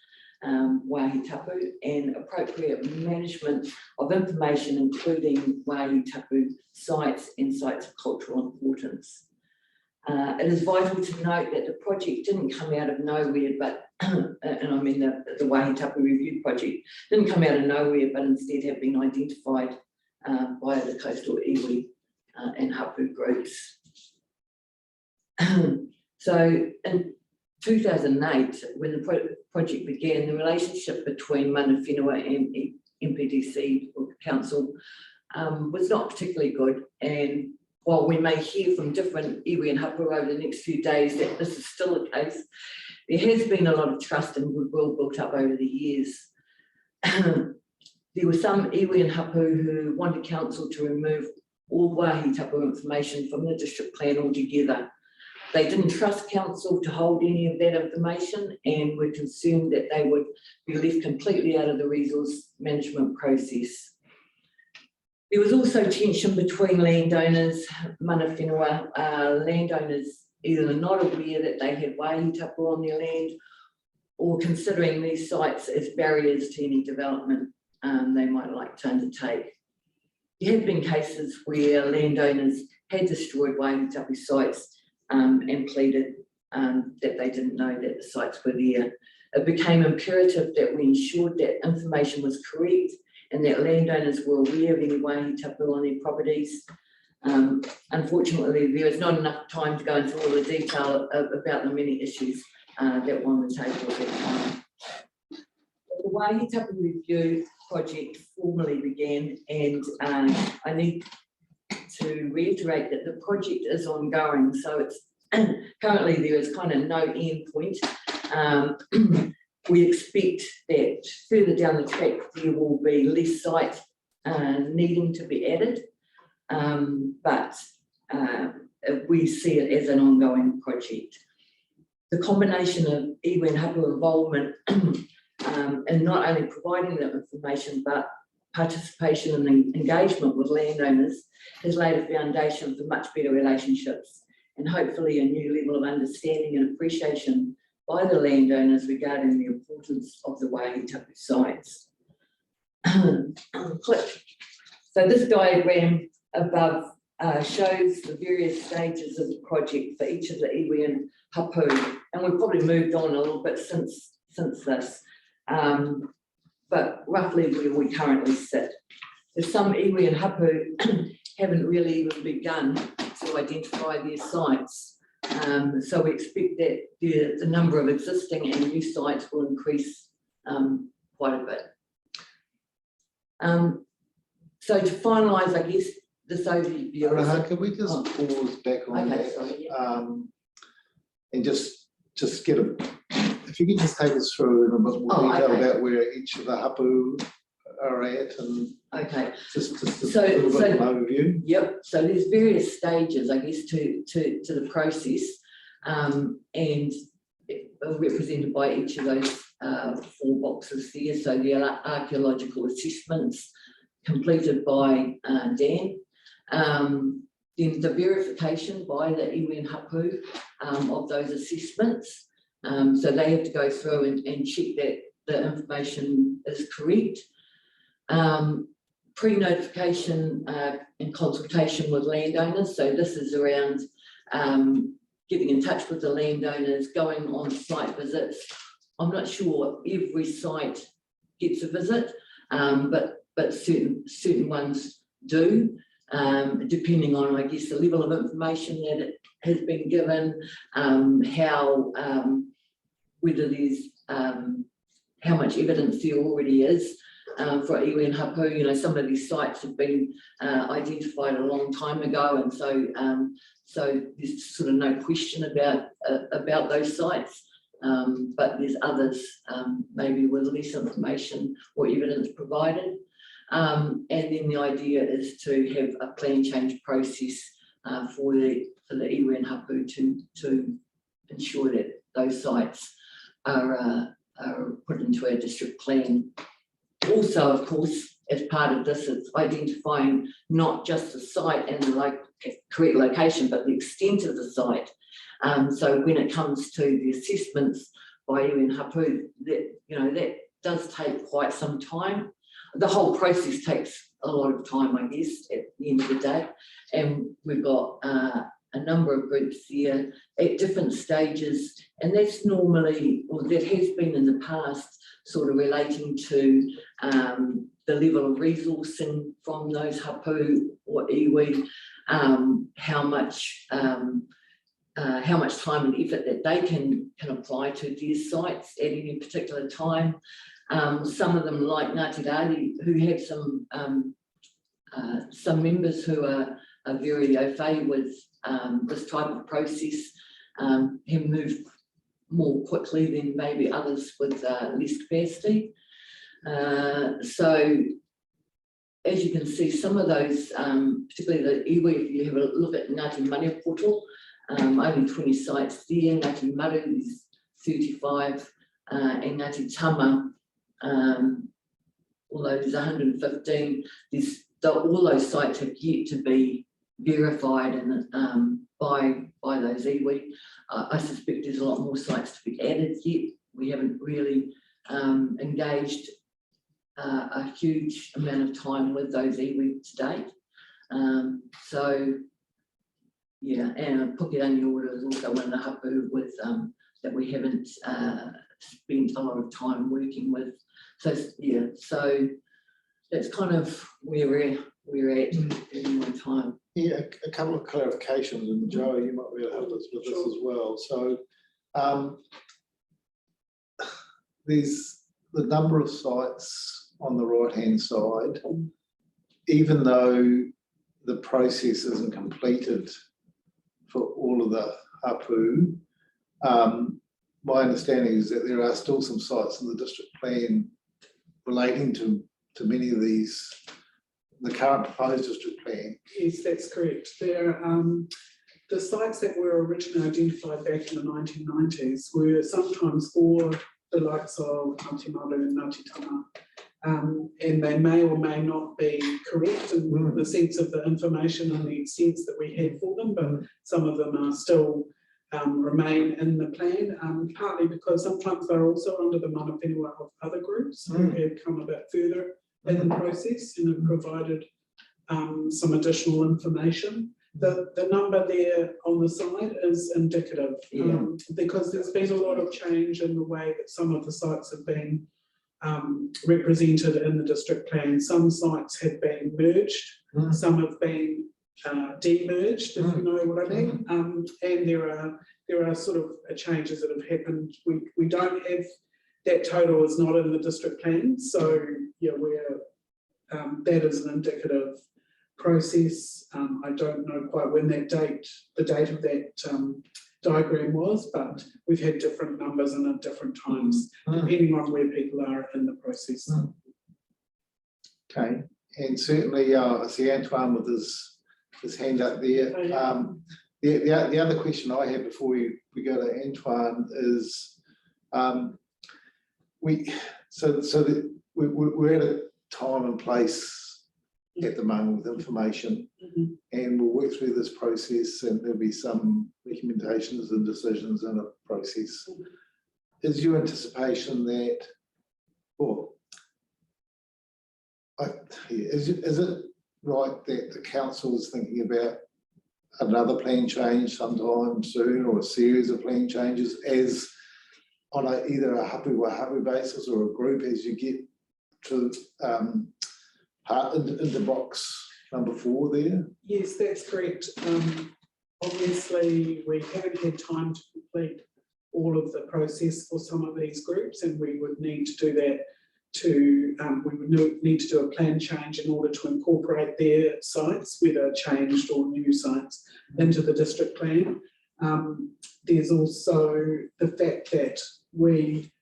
wāhi tapu and appropriate management of information, including wāhi tapu sites and sites of cultural importance. It is vital to note that the project didn't come out of nowhere, but, and I mean the Wāhi Tapu Review project didn't come out of nowhere, but instead have been identified by the coastal iwi and hapu groups. So in 2008, when the project began, the relationship between Mana Whenua and MPDC or Council was not particularly good, and while we may hear from different iwi and hapu over the next few days that this is still the case, there has been a lot of trust and goodwill built up over the years. There were some iwi and hapu who wanted council to remove all wāhi tapu information from the district plan altogether. They didn't trust council to hold any of that information and were concerned that they would be left completely out of the resource management process. There was also tension between landowners, Mana Whenua, landowners either not aware that they had wāhi tapu on their land or considering these sites as barriers to any development they might like to undertake. There have been cases where landowners had destroyed wāhi tapu sites and pleaded that they didn't know that the sites were there. It became imperative that we ensured that information was correct and that landowners were aware of any wāhi tapu on their properties. Unfortunately, there is not enough time to go into all the detail about the many issues that were on the table at that time. The Wāhi Tapu Review project formally began, and I need to reiterate that the project is ongoing, so it's currently there is kind of no end point. We expect that further down the track there will be less sites needing to be added, but we see it as an ongoing project. The combination of iwi and hapu involvement in not only providing that information but participation and engagement with landowners has laid a foundation for much better relationships and hopefully a new level of understanding and appreciation by the landowners regarding the importance of the wāhi tapu sites. Click. So this diagram above shows the various stages of the project for each of the iwi and hapu, and we've probably moved on a little bit since this, but roughly where we currently sit. There's some iwi and hapu haven't really even begun to identify their sites. So we expect that the number of existing and new sites will increase quite a bit. So to finalise, I guess, this overview. Araha, can we just pause back on that? Sorry, yeah. And just get a, if you could just take us through in a bit more detail about where each of the hapu are at and just a little bit of an overview. Yep, so there's various stages, I guess, to the process, and represented by each of those 4 boxes there. So the archaeological assessments completed by Dan, then the verification by the iwi and hapu of those assessments. So they have to go through and check that the information is correct. Pre-notification and consultation with landowners. So this is around getting in touch with the landowners, going on site visits. I'm not sure every site gets a visit, but certain ones do, depending on, I guess, the level of information that it has been given, how, whether there's, how much evidence there already is for iwi and hapu. You know, some of these sites have been identified a long time ago, and so there's sort of no question about those sites. But there's others maybe with less information or evidence provided. And then the idea is to have a plan change process for the iwi and hapu to ensure that those sites are put into our district plan. Also, of course, as part of this, it's identifying not just the site and the correct location, but the extent of the site. So when it comes to the assessments, Waiu and Hapu, that, you know, that does take quite some time. The whole process takes a lot of time, I guess, at the end of the day. And we've got a number of groups there at different stages, and that's normally, or that has been in the past, sort of relating to the level of resourcing from those hapu or iwi, how much time and effort that they can apply to their sites at any particular time. Some of them, like Ngāti Rāhui, who have some members who are very au fait with this type of process, have moved more quickly than maybe others with less capacity. So as you can see, some of those, particularly the iwi, if you have a look at Ngāti Mania portal, only 20 sites there. Ngāti Maru is 35, and Ngāti Tama, although there's 115, all those sites have yet to be verified and by those iwi. I suspect there's a lot more sites to be added yet. We haven't really engaged a huge amount of time with those iwi to date. So yeah, and Pukerangi Order is also one of the hapu with that we haven't spent a lot of time working with. So yeah, so that's kind of where we're at in my time. Yeah, a couple of clarifications, and Joe, you might be able to help us with this as well. So there's the number of sites on the right-hand side, even though the process isn't completed for all of the hapu. My understanding is that there are still some sites in the district plan relating to many of these, the current proposed district plan. Yes, that's correct. There, the sites that were originally identified back in the 1990s were sometimes for the likes of Ngāti Maru and Ngāti Tama, and they may or may not be correct in the sense of the information and the extents that we had for them, but some of them are still remain in the plan, partly because sometimes they're also under the mana whenua of other groups who have come a bit further in the process and have provided some additional information. The number there on the side is indicative, because there's been a lot of change in the way that some of the sites have been represented in the district plan. Some sites have been merged, some have been demerged, if you know what I mean, and there are sort of changes that have happened. We don't have that total is not in the district plan, so yeah, we're that is an indicative process. I don't know quite when that the date of that diagram was, but we've had different numbers and at different times, depending on where people are in the process. Okay, and certainly I see Antoine with his hand up there. The other question I have before we go to Antoine is, we're at a time and place at the moment with information, and we'll work through this process, and there'll be some recommendations and decisions in a process. Is your anticipation that, or is it right that the council is thinking about another plan change sometime soon, or a series of plan changes as on either a hapu basis or a group as you get to into box number 4 there? Yes, that's correct. Obviously, we haven't had time to complete all of the process for some of these groups, and we would need to do that we would need to do a plan change in order to incorporate their sites, whether changed or new sites, into the district plan. There's also the fact that we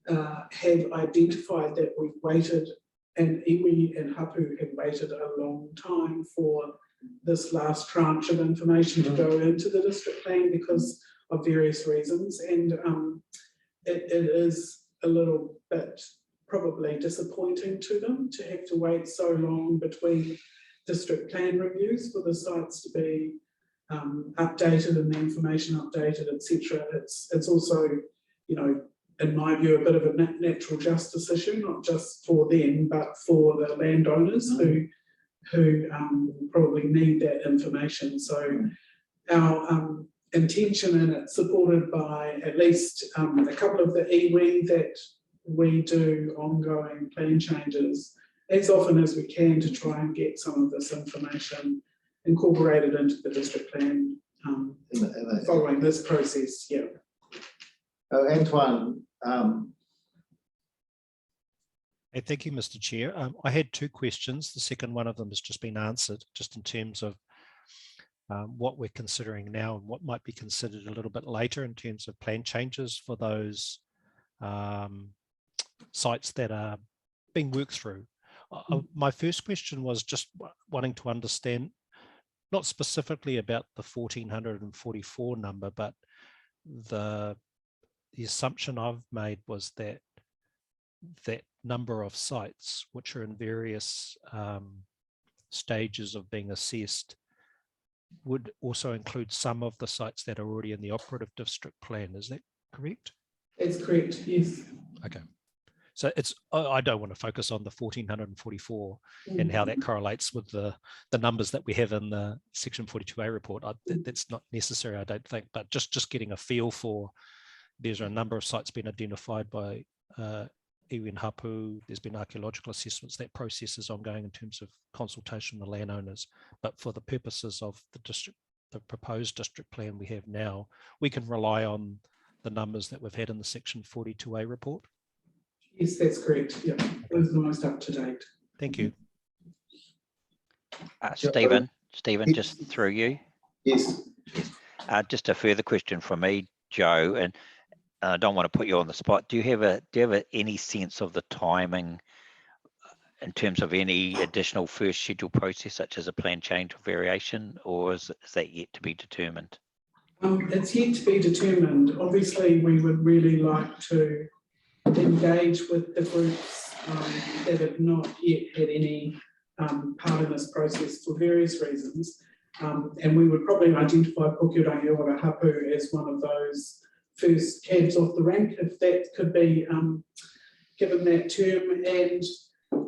have identified that we've waited, and iwi and hapu have waited a long time for this last tranche of information to go into the district plan because of various reasons, and it is a little bit probably disappointing to them to have to wait so long between district plan reviews for the sites to be updated and the information updated, etc. It's also, you know, in my view, a bit of a natural justice issue, not just for them, but for the landowners who probably need that information. So our intention, and it's supported by at least a couple of the iwi that we do ongoing plan changes as often as we can to try and get some of this information incorporated into the district plan following this process. Yeah. Antoine. Hey, thank you, Mr. Chair. I had two questions. The second one of them has just been answered, just in terms of what we're considering now and what might be considered a little bit later in terms of plan changes for those sites that are being worked through. My first question was just wanting to understand, not specifically about the 1444 number, but the assumption I've made was that that number of sites which are in various stages of being assessed would also include some of the sites that are already in the operative district plan. Is that correct? That's correct, yes. Okay. So it's, I don't want to focus on the 1444 and how that correlates with the numbers that we have in the section 42A report. That's not necessary, I don't think, but just getting a feel for, there's a number of sites being identified by iwi and hapu. There's been archaeological assessments. That process is ongoing in terms of consultation with the landowners. But for the purposes of the district, the proposed district plan we have now, we can rely on the numbers that we've had in the section 42A report. Yes, that's correct. Yeah, those are the most up to date. Thank you. Stephen, just through you. Yes. Just a further question from me, Joe, and I don't want to put you on the spot. Do you have any sense of the timing in terms of any additional first schedule process, such as a plan change or variation, or is that yet to be determined? It's yet to be determined. Obviously, we would really like to engage with the groups that have not yet had any part in this process for various reasons. And we would probably identify Pukerangi Ora Hapu as one of those first cabs off the rank, if that could be given that term.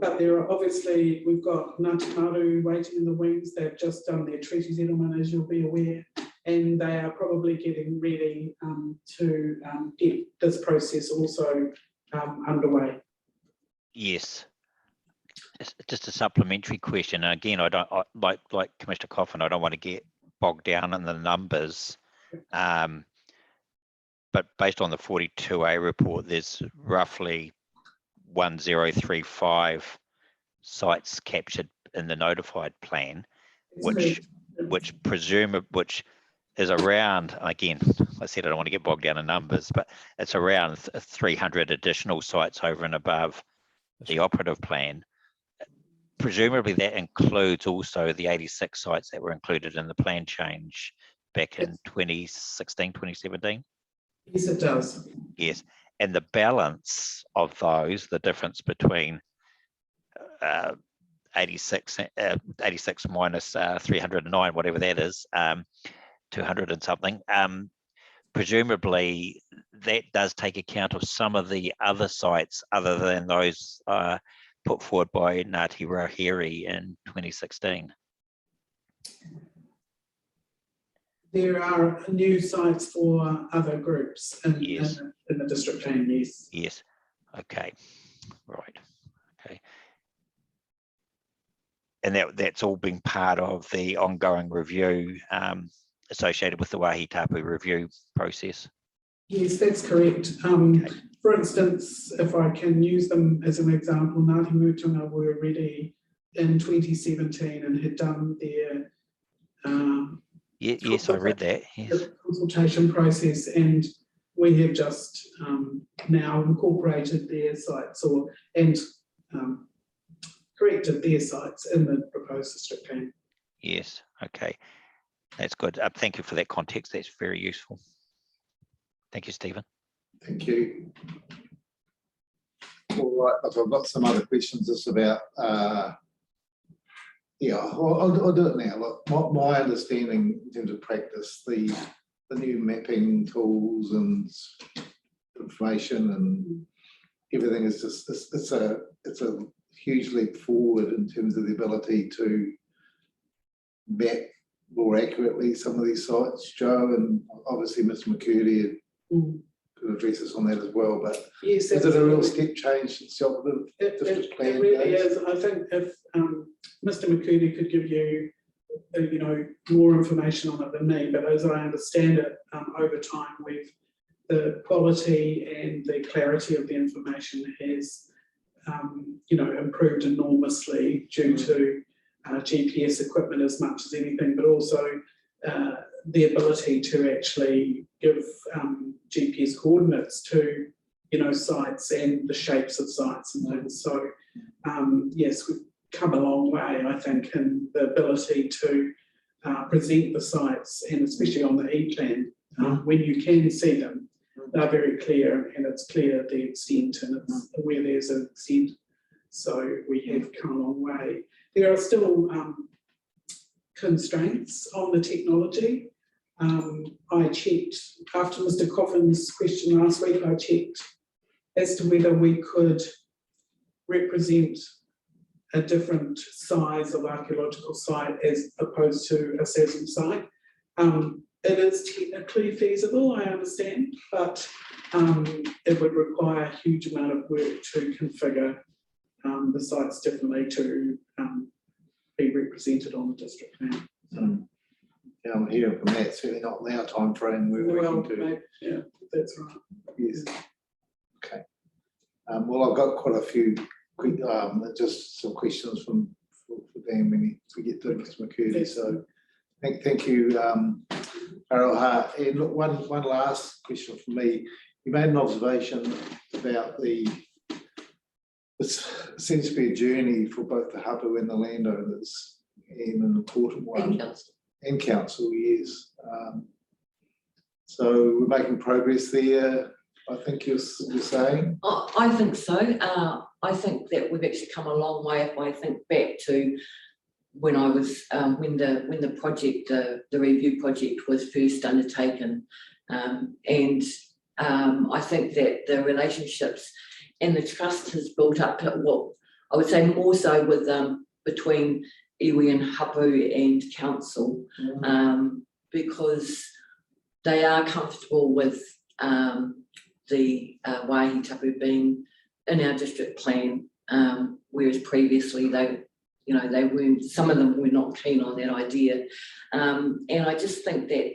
But there are obviously, we've got Ngāti Maru waiting in the wings. They've just done their treaty settlement, as you'll be aware, and they are probably getting ready to get this process also underway. Yes. Just a supplementary question. And again, like Commissioner Coffin, I don't want to get bogged down in the numbers. But based on the 42A report, there's roughly 1035 sites captured in the notified plan, which is around, again, I said I don't want to get bogged down in numbers, but it's around 300 additional sites over and above the operative plan. Presumably that includes also the 86 sites that were included in the plan change back in 2016, 2017? Yes, it does. Yes, and the balance of those, the difference between 86 minus 309, whatever that is, 200 and something, presumably that does take account of some of the other sites other than those put forward by Ngāti Rahiri in 2016. There are new sites for other groups in the district plan, yes. Yes, okay, right, okay. And that's all been part of the ongoing review associated with the Wāhi Tapu review process? Yes, that's correct. For instance, if I can use them as an example, Ngāti Mutunga were ready in 2017 and had done their yes, I read that. Yes. Consultation process, and we have just now incorporated their sites and corrected their sites in the proposed district plan. Yes, okay, that's good. Thank you for that context. That's very useful. Thank you, Stephen. Thank you. All right, I've got some other questions just about, yeah, I'll do it now. Look, my understanding in terms of practice, the new mapping tools and information and everything is just, it's a huge leap forward in terms of the ability to map more accurately some of these sites, Joe, and obviously Mr. McCurdy could address us on that as well, but Yes, is it a real absolutely. step change since the operative district plan It really days? is. I think if Mr. McCurdy could give you, you know, more information on it than me, but as I understand it, over time, the quality and the clarity of the information has, you know, improved enormously due to GPS equipment as much as anything, but also the ability to actually give GPS coordinates to, you know, sites and the shapes of sites and things. So yes, we've come a long way, I think, in the ability to present the sites, and especially on the E-plan, when you can see them, they're very clear, and it's clear the extent and it's where there's an extent. So we have come a long way. There are still constraints on the technology. I checked after Mr. Coffin's question last week, I checked as to whether we could represent a different size of archaeological site as opposed to a certain site. It is technically feasible, I understand, but it would require a huge amount of work to configure the sites differently to be represented on the district plan. So, Yeah, I'm hearing from that, certainly not in our time frame we're well, working to. maybe, yeah, that's right. Yes. Okay. Well, I've got quite a few quick, just some questions for Dan when we get to Mr. McCurdy. So thank you, Aroha. And look, one last question from me. You made an observation about it's seems to be a journey for both the hapu and the landowners, and an important one. And council, yes. So we're making progress there, I think you're saying? I think so. I think that we've actually come a long way if I think back to when I was, when the project, the review project was first undertaken. And I think that the relationships and the trust has built up, well, I would say more so with between iwi and hapu and council, because they are comfortable with the waihi tapu being in our district plan, whereas previously they weren't, some of them were not keen on that idea. And I just think that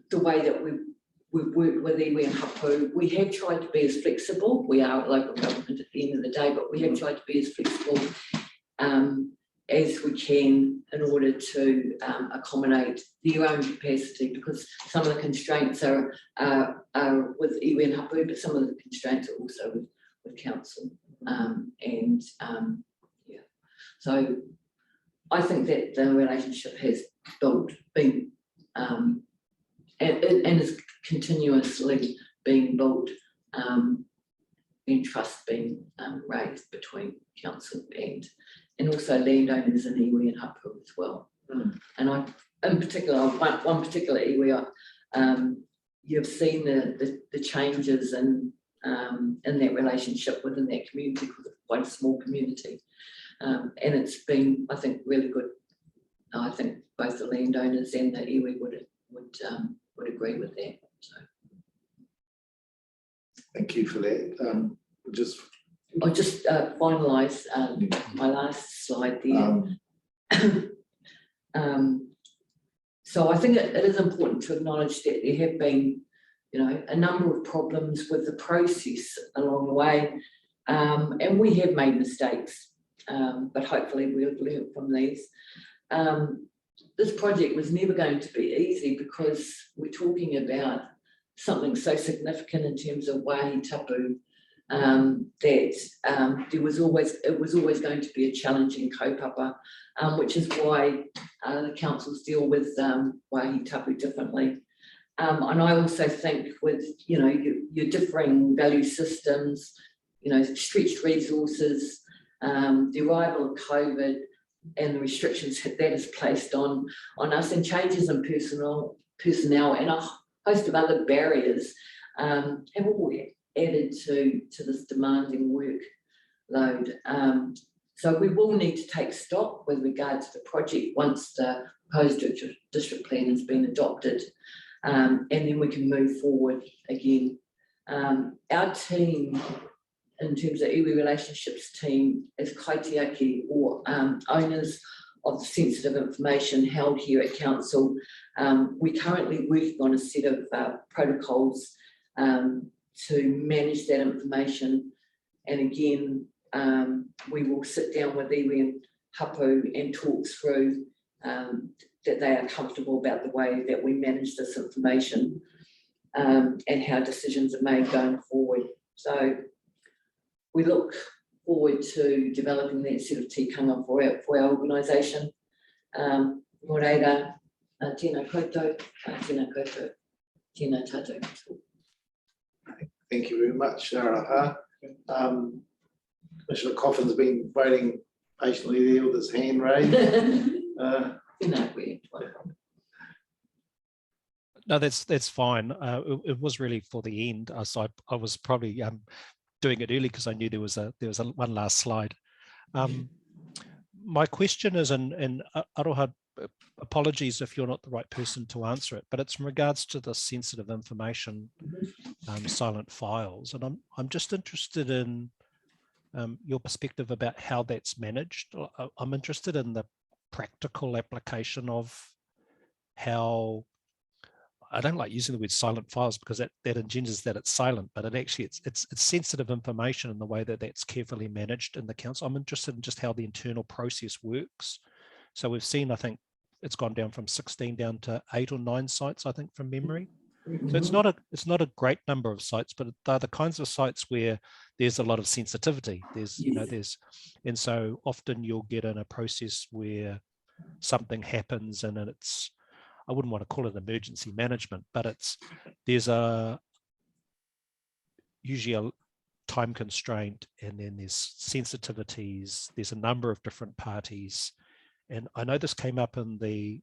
the way that we've worked with iwi and hapu, we have tried to be as flexible. We are a local government at the end of the day, but we have tried to be as flexible as we can in order to accommodate their own capacity, because some of the constraints are with iwi and hapu, but some of the constraints are also with council. Yeah, so I think that the relationship has been and is continuously being built, and trust being raised between council and also landowners in iwi and hapu as well. And I, in particular, one particular iwi, you've seen the changes in that relationship within that community, because it's quite a small community, and it's been, I think, really good. I think both the landowners and the iwi would agree with that. So. Thank you for that. I'll just finalise my last slide there. So I think it is important to acknowledge that there have been, a number of problems with the process along the way, and we have made mistakes, but hopefully we'll learn from these. This project was never going to be easy, because we're talking about something so significant in terms of waihi tapu, that it was always going to be a challenging kaupapa, which is why the councils deal with waihi tapu differently. And I also think with your differing value systems, stretched resources, the arrival of COVID, and the restrictions that is placed on us, and changes in personnel and a host of other barriers, have all added to this demanding workload. So we will need to take stock with regard to the project once the proposed district plan has been adopted, and then we can move forward again. Our team, in terms of iwi relationships team, is kaitiaki, or owners of the sensitive information held here at council. We're currently working on a set of protocols to manage that information, and again we will sit down with iwi and hapu and talk through that they are comfortable about the way that we manage this information, and how decisions are made going forward. So we look forward to developing that set of tikanga for our organisation. Mō reira, tēnā koutou, tēnā koutou, tēnā tātou. Thank you very much, Araha. Commissioner Coffin's been waiting patiently there with his hand raised. No, that's fine. It was really for the end, so I was probably doing it early because I knew there was one last slide. My question is, and Aroha, apologies if you're not the right person to answer it, but it's in regards to the sensitive information, silent files, and I'm just interested in your perspective about how that's managed. I'm interested in the practical application of how, I don't like using the word silent files because that engenders that it's silent, but it's sensitive information in the way that that's carefully managed in the council. I'm interested in just how the internal process works. So we've seen, I think it's gone down from 16 down to 8 or 9 sites, I think, from memory. So it's not a great number of sites, but they're the kinds of sites where there's a lot of sensitivity. And so often you'll get in a process where something happens and it's, I wouldn't want to call it emergency management, but there's usually a time constraint, and then there's sensitivities, there's a number of different parties. And I know this came up in the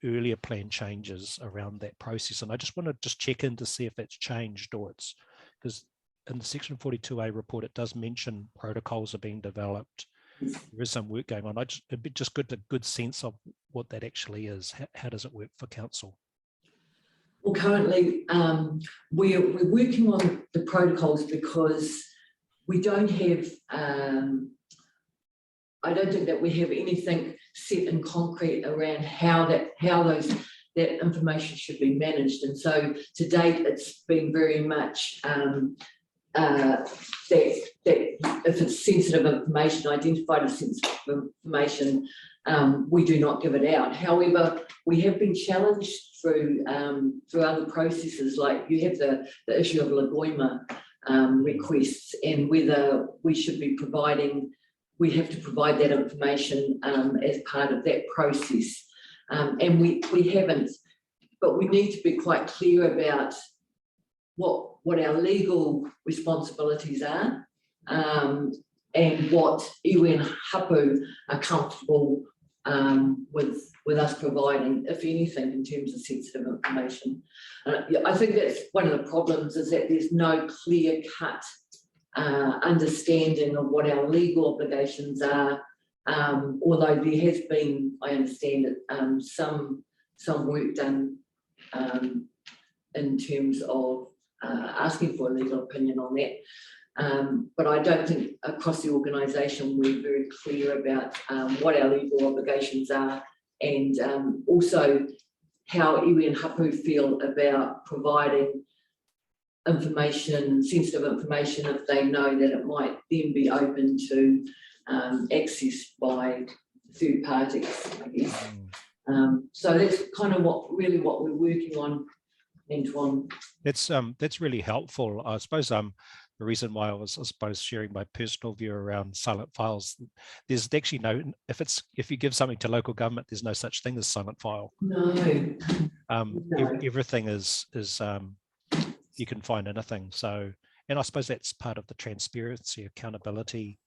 earlier plan changes around that process, and I just want to check in to see if that's changed, or it's, because in the Section 42A report, it does mention protocols are being developed. There is some work going on. It'd be just good, a good sense of what that actually is. How does it work for council? Well, currently we're working on the protocols because we don't have, I don't think that we have anything set in concrete around how that information should be managed. And so to date, it's been very much that if it's sensitive information, identified as sensitive information, we do not give it out. However, we have been challenged through other processes, like you have the issue of Lagoima requests, and whether we should be providing, we have to provide that information as part of that process. And we haven't, but we need to be quite clear about what our legal responsibilities are, and what iwi and hapu are comfortable with us providing, if anything, in terms of sensitive information. I think that's one of the problems, is that there's no clear-cut understanding of what our legal obligations are, although there has been, I understand it, some work done in terms of asking for a legal opinion on that. But I don't think across the organisation we're very clear about what our legal obligations are, and also how iwi and hapu feel about providing information, sensitive information, if they know that it might then be open to access by third parties, I guess. So that's kind of what we're working on, Antoine. That's really helpful. I suppose the reason why I was, I suppose, sharing my personal view around silent files, there's actually no, if you give something to local government, there's no such thing as silent file. No. Everything is you can find anything. So, and I suppose that's part of the transparency, accountability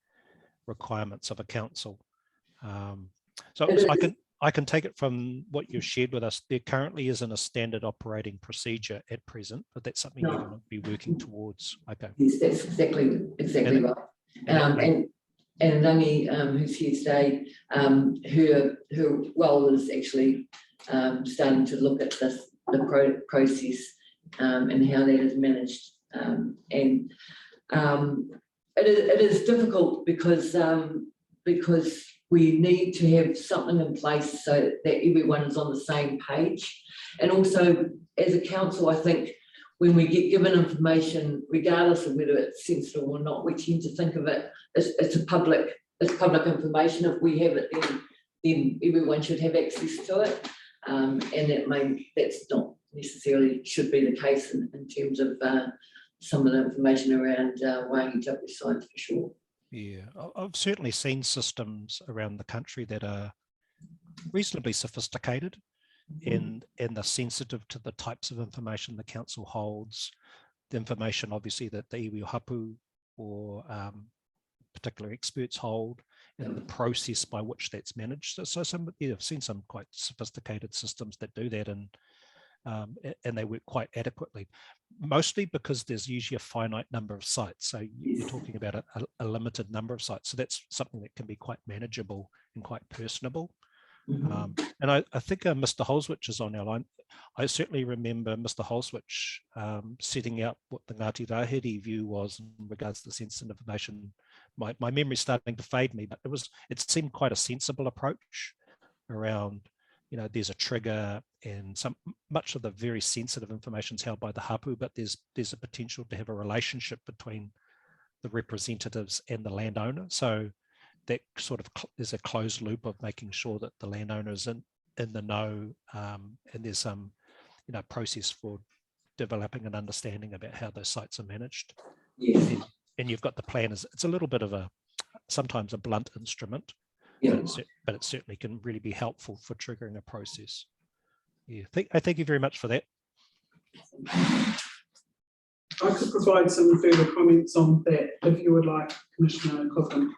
requirements of a council. So I can, I can take it from what you've shared with us. There currently isn't a standard operating procedure at present, but that's something you're going to be working towards. Okay. Yes, that's exactly right. And Rangi, who's here today, her role is actually starting to look at the process and how that is managed. It is difficult because we need to have something in place so that everyone is on the same page. And also, as a council, I think when we get given information, regardless of whether it's sensitive or not, we tend to think of it as it's public information. If we have it, then everyone should have access to it. And that's not necessarily should be the case in terms of some of the information around Wāngi Tapu sites for sure. Yeah, I've certainly seen systems around the country that are reasonably sophisticated and they're sensitive to the types of information the council holds, the information obviously that the iwi o hapu or particular experts hold, and the process by which that's managed. So I've seen some quite sophisticated systems that do that, and they work quite adequately, mostly because there's usually a finite number of sites. So you're talking about a limited number of sites. So that's something that can be quite manageable and quite personable. And I think Mr. Holswich is on our line. I certainly remember Mr. Holswich setting out what the Ngāti Rahiri view was in regards to sensitive information. My memory's starting to fade me, but it seemed quite a sensible approach around, there's a trigger and much of the very sensitive information is held by the hapu, but there's a potential to have a relationship between the representatives and the landowner. So that sort of there's a closed loop of making sure that the landowner is in the know, and there's some process for developing an understanding about how those sites are managed. Yes. And you've got the plan. It's a little bit of sometimes a blunt instrument, but it certainly can really be helpful for triggering a process. Yeah, I thank you very much for that. I could provide some further comments on that if you would like, Commissioner Coughlin.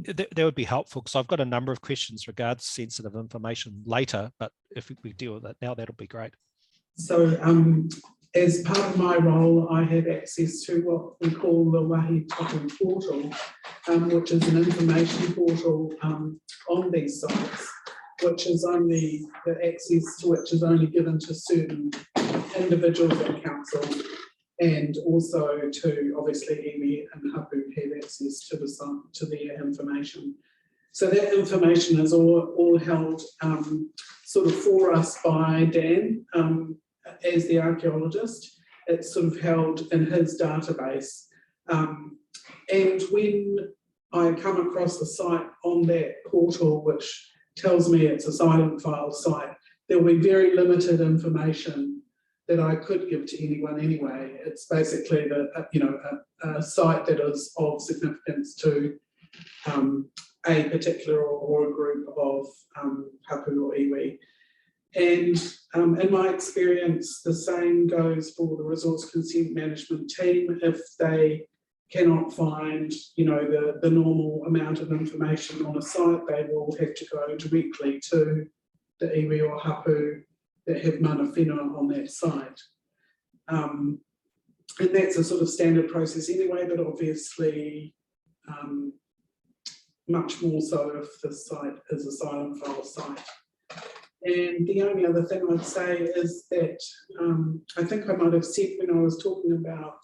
That would be helpful because I've got a number of questions regards sensitive information later, but if we deal with that now, that'll be great. So as part of my role, I have access to what we call the Wāhi Tapu portal, which is an information portal on these sites, which is only the access to which is only given to certain individuals in council, and also to obviously iwi and hapu have access to their information. So that information is all held sort of for us by Dan as the archaeologist. It's sort of held in his database. And when I come across a site on that portal which tells me it's a silent file site, there will be very limited information that I could give to anyone anyway. It's basically a site that is of significance to a particular or a group of hapu or iwi. And in my experience, the same goes for the resource consent management team. If they cannot find, the normal amount of information on a site, they will have to go directly to the iwi or hapu that have mana whenua on that site. And that's a sort of standard process anyway, but obviously much more so if the site is a silent file site. And the only other thing I'd say is that I think I might have said when I was talking about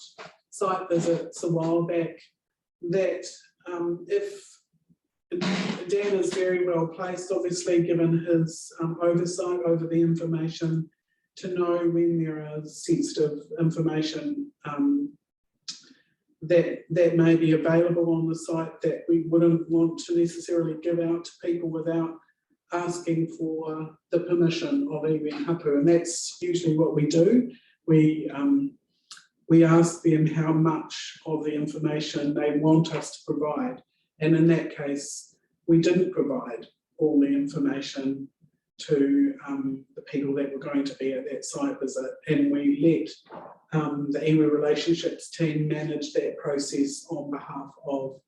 site visits a while back that if Dan is very well placed, obviously, given his oversight over the information, to know when there is sensitive information that may be available on the site that we wouldn't want to necessarily give out to people without asking for the permission of iwi and hapu. And that's usually what we do. We ask them how much of the information they want us to provide. And in that case, we didn't provide all the information to the people that were going to be at that site visit. And we let the iwi relationships team manage that process on behalf of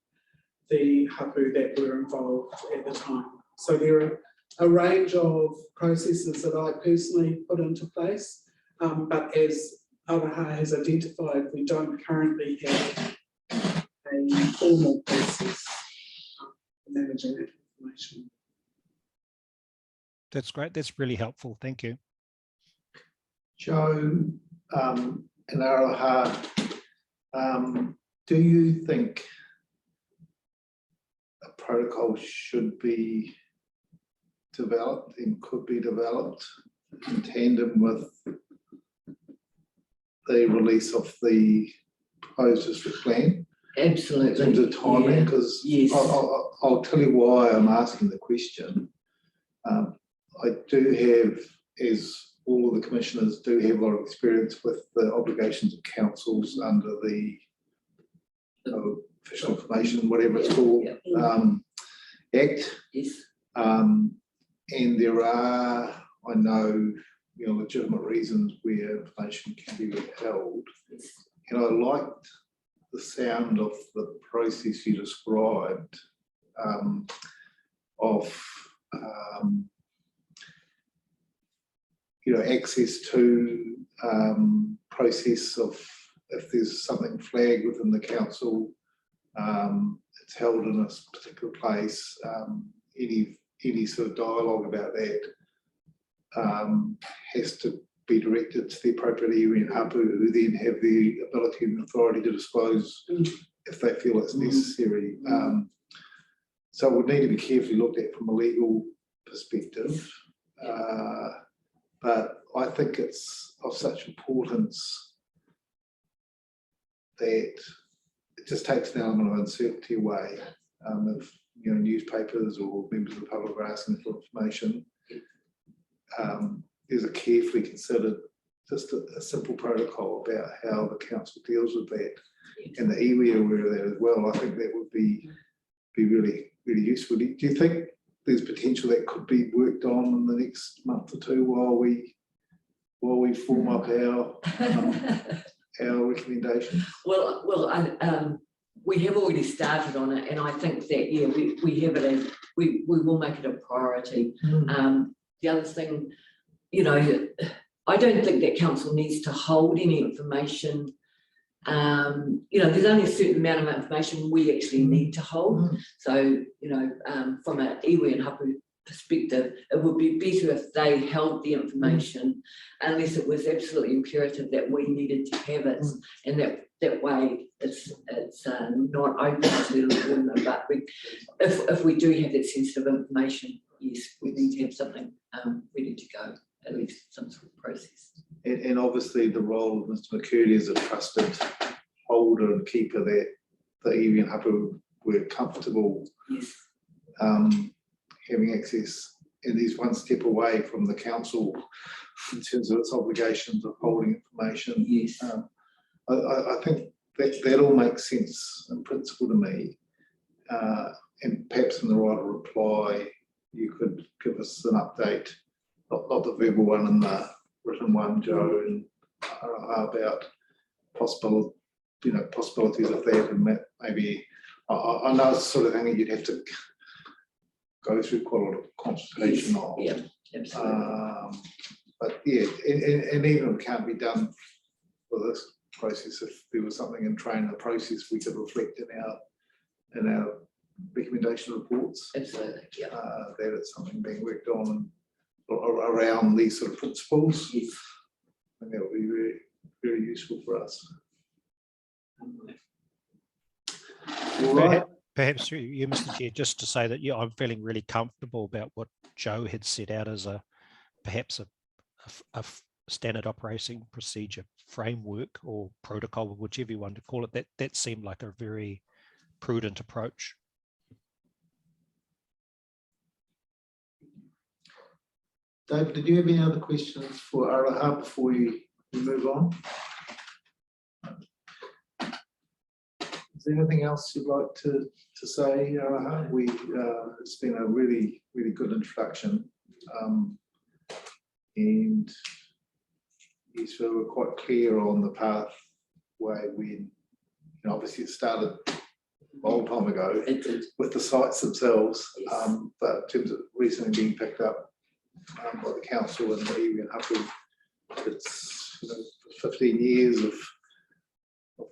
the hapu that were involved at the time. So there are a range of processes that I personally put into place. But as Awaha has identified, we don't currently have a formal process for managing that information. That's great. That's really helpful. Thank you. Joe, in Aroha, do you think a protocol should be developed and could be developed in tandem with the release of the proposed district plan? Absolutely. In terms of timing, Yeah. because Yes. I'll tell you why I'm asking the question. I do have, as all of the commissioners do have a lot of experience with the obligations of councils under the official information, whatever it's called, Act. Yes. And there are, I know, legitimate reasons where information can be withheld. And I liked the sound of the process you described of access to process of, if there's something flagged within the council, it's held in a particular place, any sort of dialogue about that has to be directed to the appropriate area in Hapu, who then have the ability and authority to disclose if they feel it's necessary. So it would need to be carefully looked at from a legal perspective. But I think it's of such importance that it just takes an element of uncertainty away. If newspapers or members of the public are asking for information, there's a carefully considered, just a simple protocol about how the council deals with that, and the iwi are aware of that as well. I think that would be really, really useful. Do you think there's potential that could be worked on in the next month or two while we form up our recommendations? Well, we have already started on it, and I think that we have it as we will make it a priority. The other thing, I don't think that council needs to hold any information. There's only a certain amount of information we actually need to hold. So, from an iwi and Hapu perspective, it would be better if they held the information, unless it was absolutely imperative that we needed to have it, and that way it's not open to the rumor. But if we do have that sensitive information, yes, we need to have something ready to go, at least some sort of process. And obviously the role of Mr. McCurdy as a trusted holder and keeper, that the iwi and Hapu were comfortable having access, and he's one step away from the council in terms of its obligations of holding information. Yes. I think that all makes sense in principle to me, and perhaps in the right reply you could give us an update, not the verbal one and the written one, Joe, and about possibilities of that, and maybe I know it's the sort of thing that you'd have to go through quite a lot of consultation on. Yeah, absolutely. But yeah, and even if it can't be done for this process, if there was something in train in the process we could reflect in our recommendation reports. Absolutely, yeah. That it's something being worked on around these sort of principles. Yes. And that would be very, very useful for us. All right. Perhaps you, Mr. Chair, just to say that I'm feeling really comfortable about what Joe had set out as perhaps a standard operating procedure framework or protocol, whichever you want to call it. That seemed like a very prudent approach. David, did you have any other questions for Aroha before we move on? Is there anything else you'd like to say, Aroha? It's been a really, really good introduction. And yes, we were quite clear on the pathway when, obviously it started a long time ago with the sites themselves, but in terms of recently being picked up by the council and the iwi and hapu, it's 15 years of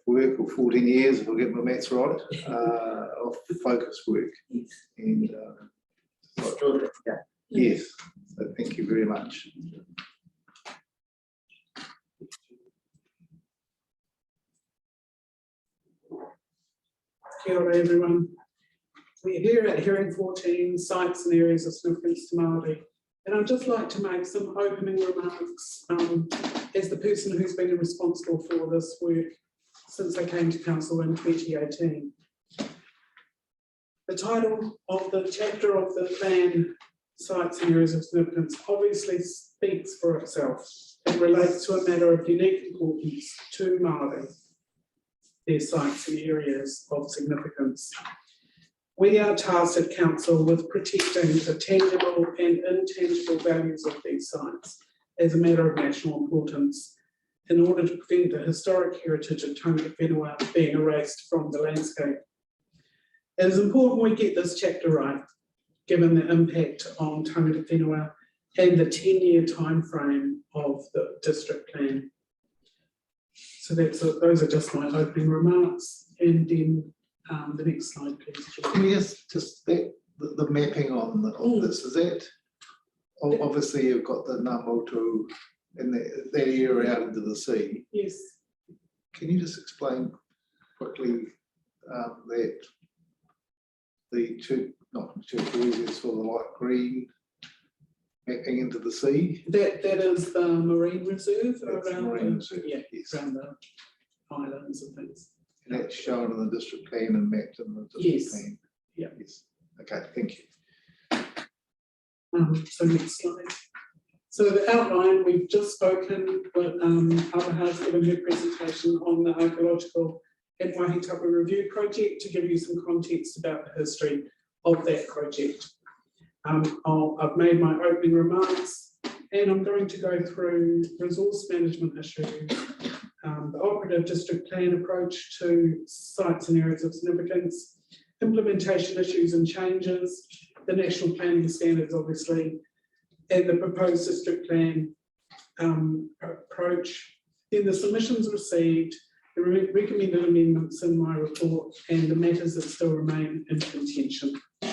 work, or 14 years if I get my maths right, of focus work. And yes, so thank you very much. Kia ora everyone. We're here at hearing 14, sites and areas of significance to Māori. And I'd just like to make some opening remarks as the person who's been responsible for this work since I came to council in 2018. The title of the chapter of the plan, Sites and Areas of Significance, obviously speaks for itself. It relates to a matter of unique importance to Māori, their sites and areas of significance. We are tasked at council with protecting the tangible and intangible values of these sites as a matter of national importance in order to prevent the historic heritage of Tangata Whenua being erased from the landscape. It is important we get this chapter right, given the impact on Tangata Whenua and the 10-year time frame of the district plan. So those are just my opening remarks, and then the next slide, please. Can you just the mapping on this, is that, obviously you've got the Ngāmotu in that area out into the sea. Yes. Can you just explain quickly that the turquoise is for the light green mapping into the sea? That is the marine reserve around marine reserve, yes, around the islands and things. And that's shown in the district plan and mapped in the district plan. Yeah. Yes. Okay, thank you. So next slide. So the outline, we've just spoken with Awaha's given her presentation on the archaeological and Wahitapu Review project to give you some context about the history of that project. I've made my opening remarks and I'm going to go through resource management issues, the operative district plan approach to sites and areas of significance, implementation issues and changes, the national planning standards obviously, and the proposed district plan approach, then the submissions received, the recommended amendments in my report, and the matters that still remain in contention. So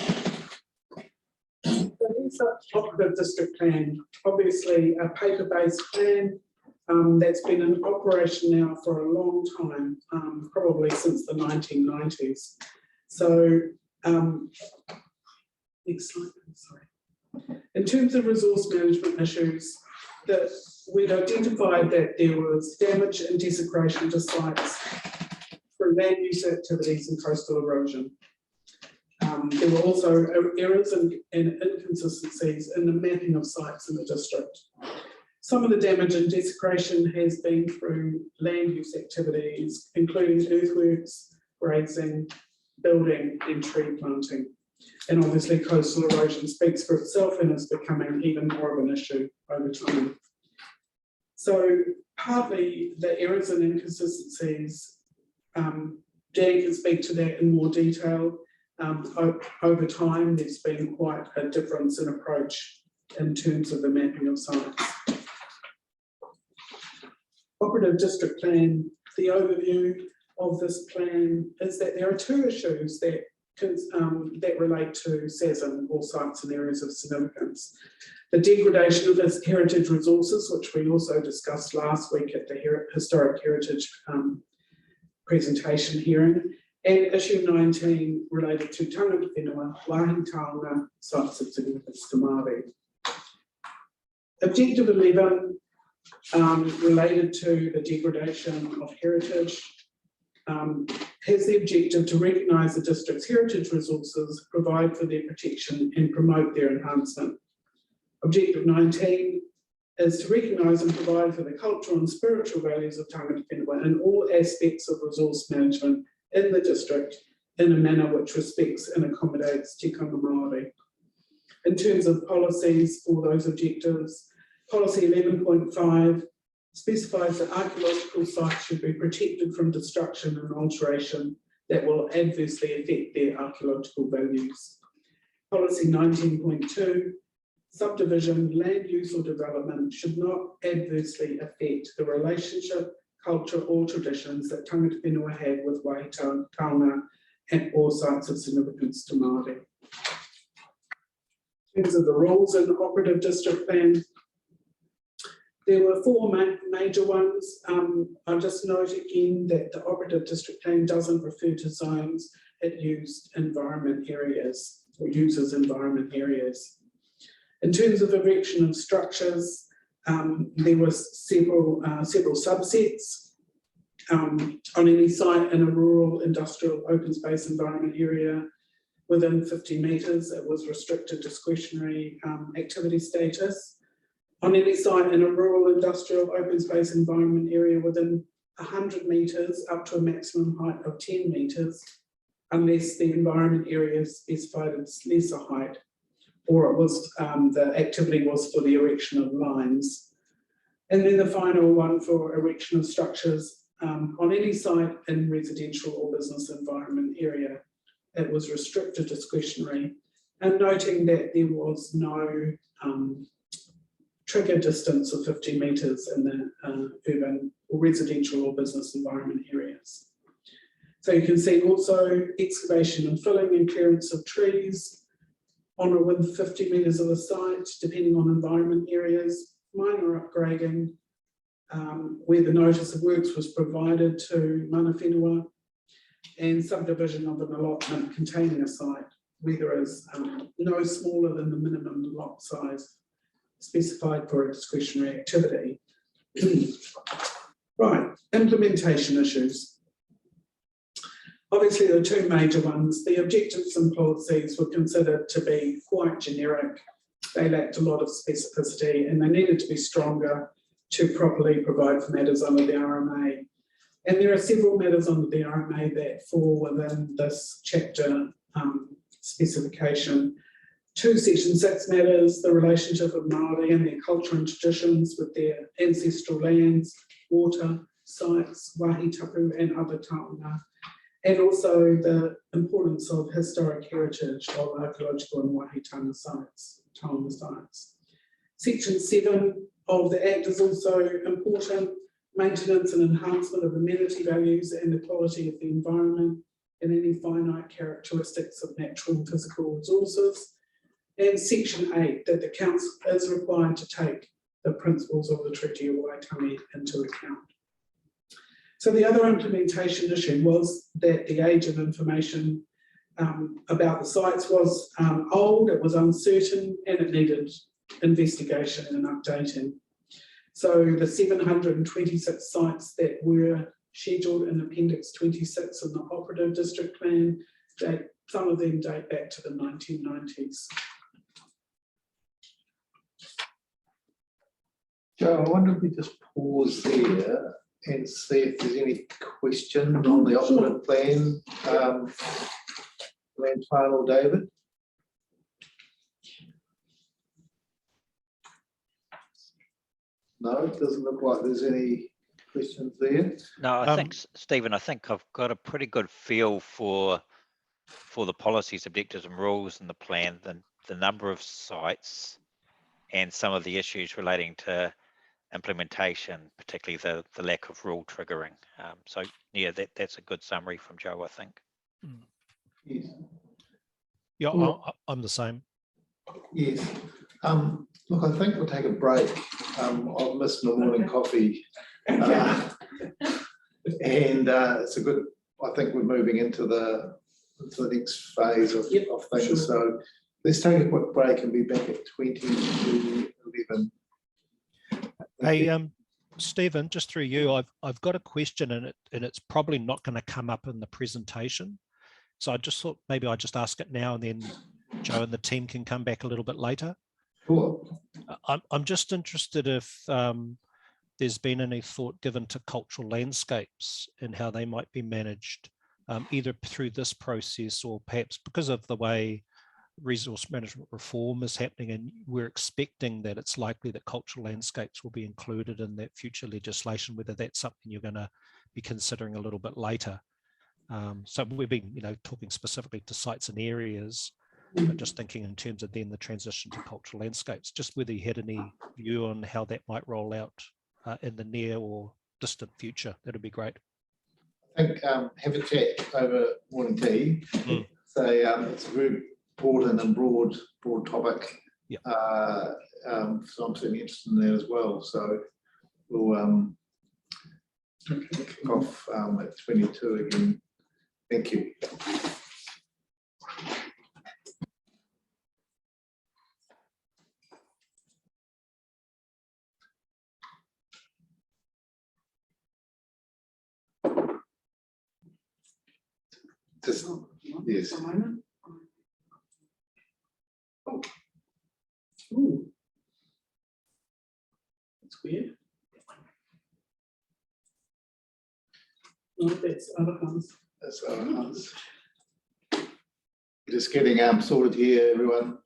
here's the operative district plan, obviously a paper-based plan that's been in operation now for a long time, probably since the 1990s. So, next slide, sorry. In terms of resource management issues, that we'd identified that there was damage and desecration to sites through land use activities and coastal erosion. There were also errors and inconsistencies in the mapping of sites in the district. Some of the damage and desecration has been through land use activities, including earthworks, grazing, building and tree planting. And obviously coastal erosion speaks for itself and is becoming even more of an issue over time. So partly the errors and inconsistencies, Dan can speak to that in more detail. Over time, there's been quite a difference in approach in terms of the mapping of sites. Operative district plan, the overview of this plan is that there are two issues that relate to SASM, or sites and areas of significance. The degradation of its heritage resources, which we also discussed last week at the Historic Heritage presentation hearing, and issue 19 related to Tangata Whenua, Wāhi Taonga, sites of significance to Māori. Objective 11 related to the degradation of heritage, has the objective to recognise the district's heritage resources, provide for their protection and promote their enhancement. Objective 19 is to recognise and provide for the cultural and spiritual values of Tangata Whenua in all aspects of resource management in the district in a manner which respects and accommodates tikanga Māori. In terms of policies for those objectives, policy 11.5 specifies that archaeological sites should be protected from destruction and alteration that will adversely affect their archaeological values. Policy 19.2, subdivision, land use or development should not adversely affect the relationship, culture or traditions that Tangata Whenua had with Waihi Taonga and or sites of significance to Māori. In terms of the rules in the operative district plan, there were four major ones. I'll just note again that the operative district plan doesn't refer to zones, it used environment areas or uses environment areas. In terms of erection of structures, there was several subsets. On any site in a rural industrial open space environment area within 50 metres, it was restricted discretionary activity status. On any site in a rural industrial open space environment area within 100 metres up to a maximum height of 10 metres, unless the environment area specified its lesser height, or it was the activity was for the erection of lines. And then the final one for erection of structures on any site in residential or business environment area, it was restricted discretionary, and noting that there was no trigger distance of 50 metres in the urban or residential or business environment areas. So you can see also excavation and filling and clearance of trees on or within 50 metres of the site, depending on environment areas, minor upgrading, where the notice of works was provided to mana whenua, and subdivision of an allotment containing a site where there is no smaller than the minimum lot size specified for a discretionary activity. Right, implementation issues. Obviously, the two major ones, the objectives and policies were considered to be quite generic. They lacked a lot of specificity and they needed to be stronger to properly provide for matters under the RMA. And there are several matters under the RMA that fall within this chapter specification. Two Section 6 matters, the relationship of Māori and their culture and traditions with their ancestral lands, water, sites, wāhi tapu and other taonga, and also the importance of historic heritage of archaeological and wāhi taonga sites. Section 7 of the Act is also important, maintenance and enhancement of amenity values and the quality of the environment and any finite characteristics of natural and physical resources. And Section 8, that the Council is required to take the principles of the Treaty of Waitangi into account. So the other implementation issue was that the age of information about the sites was old, it was uncertain, and it needed investigation and updating. So the 726 sites that were scheduled in Appendix 26 of the Operative District Plan, some of them date back to the 1990s. Joe, I wonder if we just pause there and see if there's any question on the operative plan. Land final, David. No, it doesn't look like there's any questions there. No, I think, Stephen, I think I've got a pretty good feel for the policies, objectives and rules in the plan, the number of sites and some of the issues relating to implementation, particularly the lack of rule triggering. So yeah, that's a good summary from Joe, I think. Yes. Yeah, I'm the same. Yes. Look, I think we'll take a break. I've missed my morning coffee. And it's a good, I think we're moving into the next phase of things. Sure. So let's take a quick break and be back at 20 to 11. Hey, Stephen, just through you, I've got a question and it's probably not going to come up in the presentation. So I just thought maybe I just ask it now and then Joe and the team can come back a little bit later. Sure. I'm just interested if there's been any thought given to cultural landscapes and how they might be managed, either through this process or perhaps because of the way resource management reform is happening, and we're expecting that it's likely that cultural landscapes will be included in that future legislation, whether that's something you're going to be considering a little bit later. So we've been, talking specifically to sites and areas, but just thinking in terms of then the transition to cultural landscapes, just whether you had any view on how that might roll out in the near or distant future, that'd be great. I think have a chat over morning tea. So it's a very important and broad topic. Yeah. So I'm certainly interested in that as well. So we'll kick off at 22 again. Thank you. Just, yes. Ooh. That's weird. No, that's other hands. That's other hands. Just getting sorted here, everyone.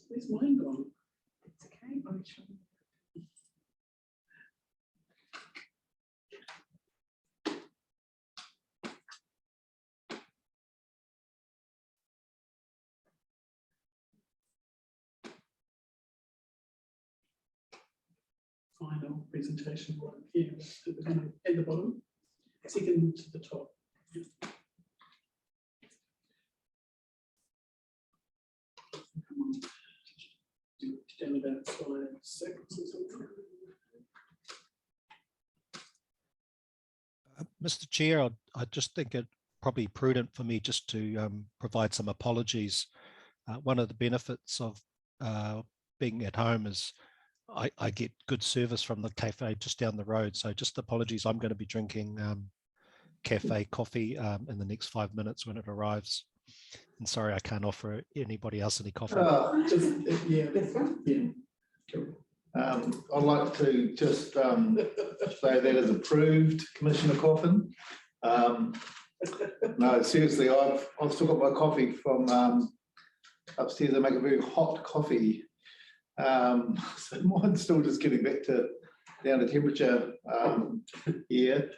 Where's mine gone? It's okay. I'm sure. Final presentation right here at the bottom, second to the top. Down about slide 6 or something. Mr. Chair, I just think it probably prudent for me just to provide some apologies. One of the benefits of being at home is I get good service from the cafe just down the road. So just apologies, I'm going to be drinking cafe coffee in the next 5 minutes when it arrives. And sorry, I can't offer anybody else any coffee. I'd like to just say that is approved, Commissioner Coffin. No, seriously, I've still got my coffee from upstairs. I make a very hot coffee. So mine's still just getting back down to temperature here.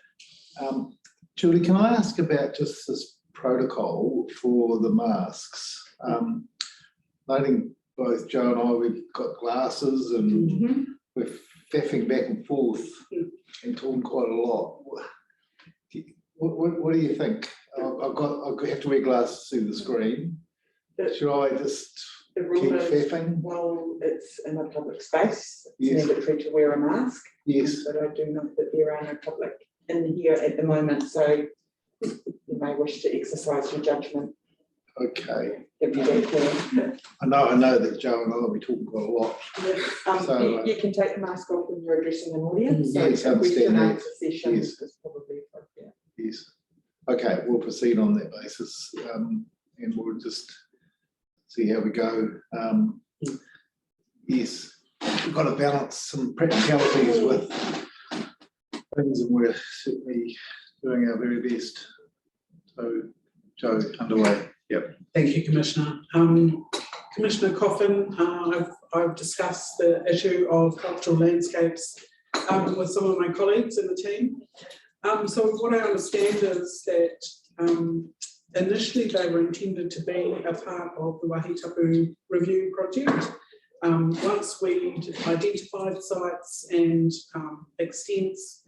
Julie, can I ask about just this protocol for the masks? Noting both Joe and I, we've got glasses and we're faffing back and forth and talking quite a lot. What do you think? I have to wear glasses to see the screen. Should I just The keep rule is, faffing? well, it's in a public space, it's Yes. mandatory to wear a mask. Yes. But I do note that there are no public in here at the moment, so you may wish to exercise your judgment. Okay. If you don't care. I know that Joe and I will be talking quite a lot. So, You can take the mask off when you're addressing an audience, so Yes, I a question understand and that. answer session Yes. is probably appropriate. yes. Okay, we'll proceed on that basis, and we'll just see how we go. Yes, we've got to balance some practicalities with things, and we're certainly doing our very best. So, Joe, underway. Yep. Thank you, Commissioner. Commissioner Coffin, I've discussed the issue of cultural landscapes with some of my colleagues in the team. So what I understand is that initially they were intended to be a part of the Wahitapu review project. Once we identified sites and extents,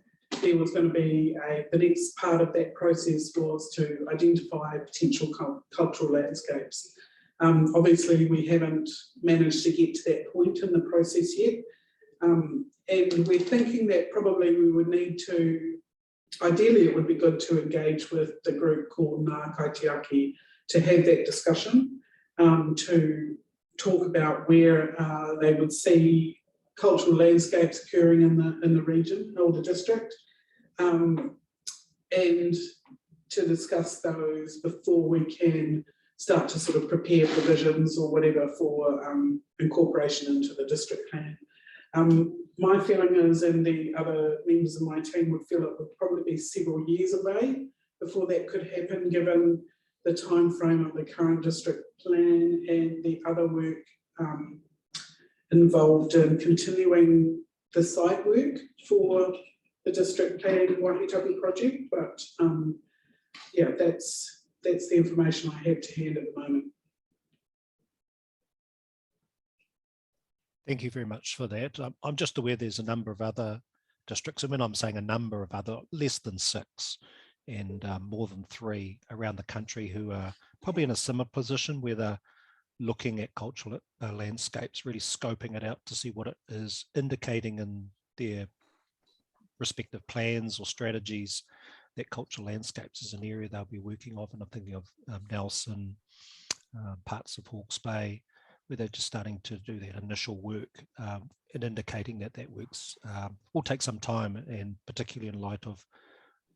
there was going to be the next part of that process was to identify potential cultural landscapes. Obviously, we haven't managed to get to that point in the process yet. And we're thinking that probably we would need to, ideally it would be good to engage with the group called Ngā Kaitiaki to have that discussion, to talk about where they would see cultural landscapes occurring in the region or the district, and to discuss those before we can start to sort of prepare provisions or whatever for incorporation into the district plan. My feeling is, and the other members of my team would feel, it would probably be several years away before that could happen, given the time frame of the current district plan and the other work involved in continuing the site work for the district plan Wahitapu project. But yeah, that's the information I have to hand at the moment. Thank you very much for that. I'm just aware there's a number of other districts, and when I'm saying a number of other, less than 6 and more than 3 around the country who are probably in a similar position where they're looking at cultural landscapes, really scoping it out to see what it is indicating in their respective plans or strategies that cultural landscapes is an area they'll be working of. And I'm thinking of Nelson, parts of Hawke's Bay, where they're just starting to do that initial work and indicating that that works will take some time, and particularly in light of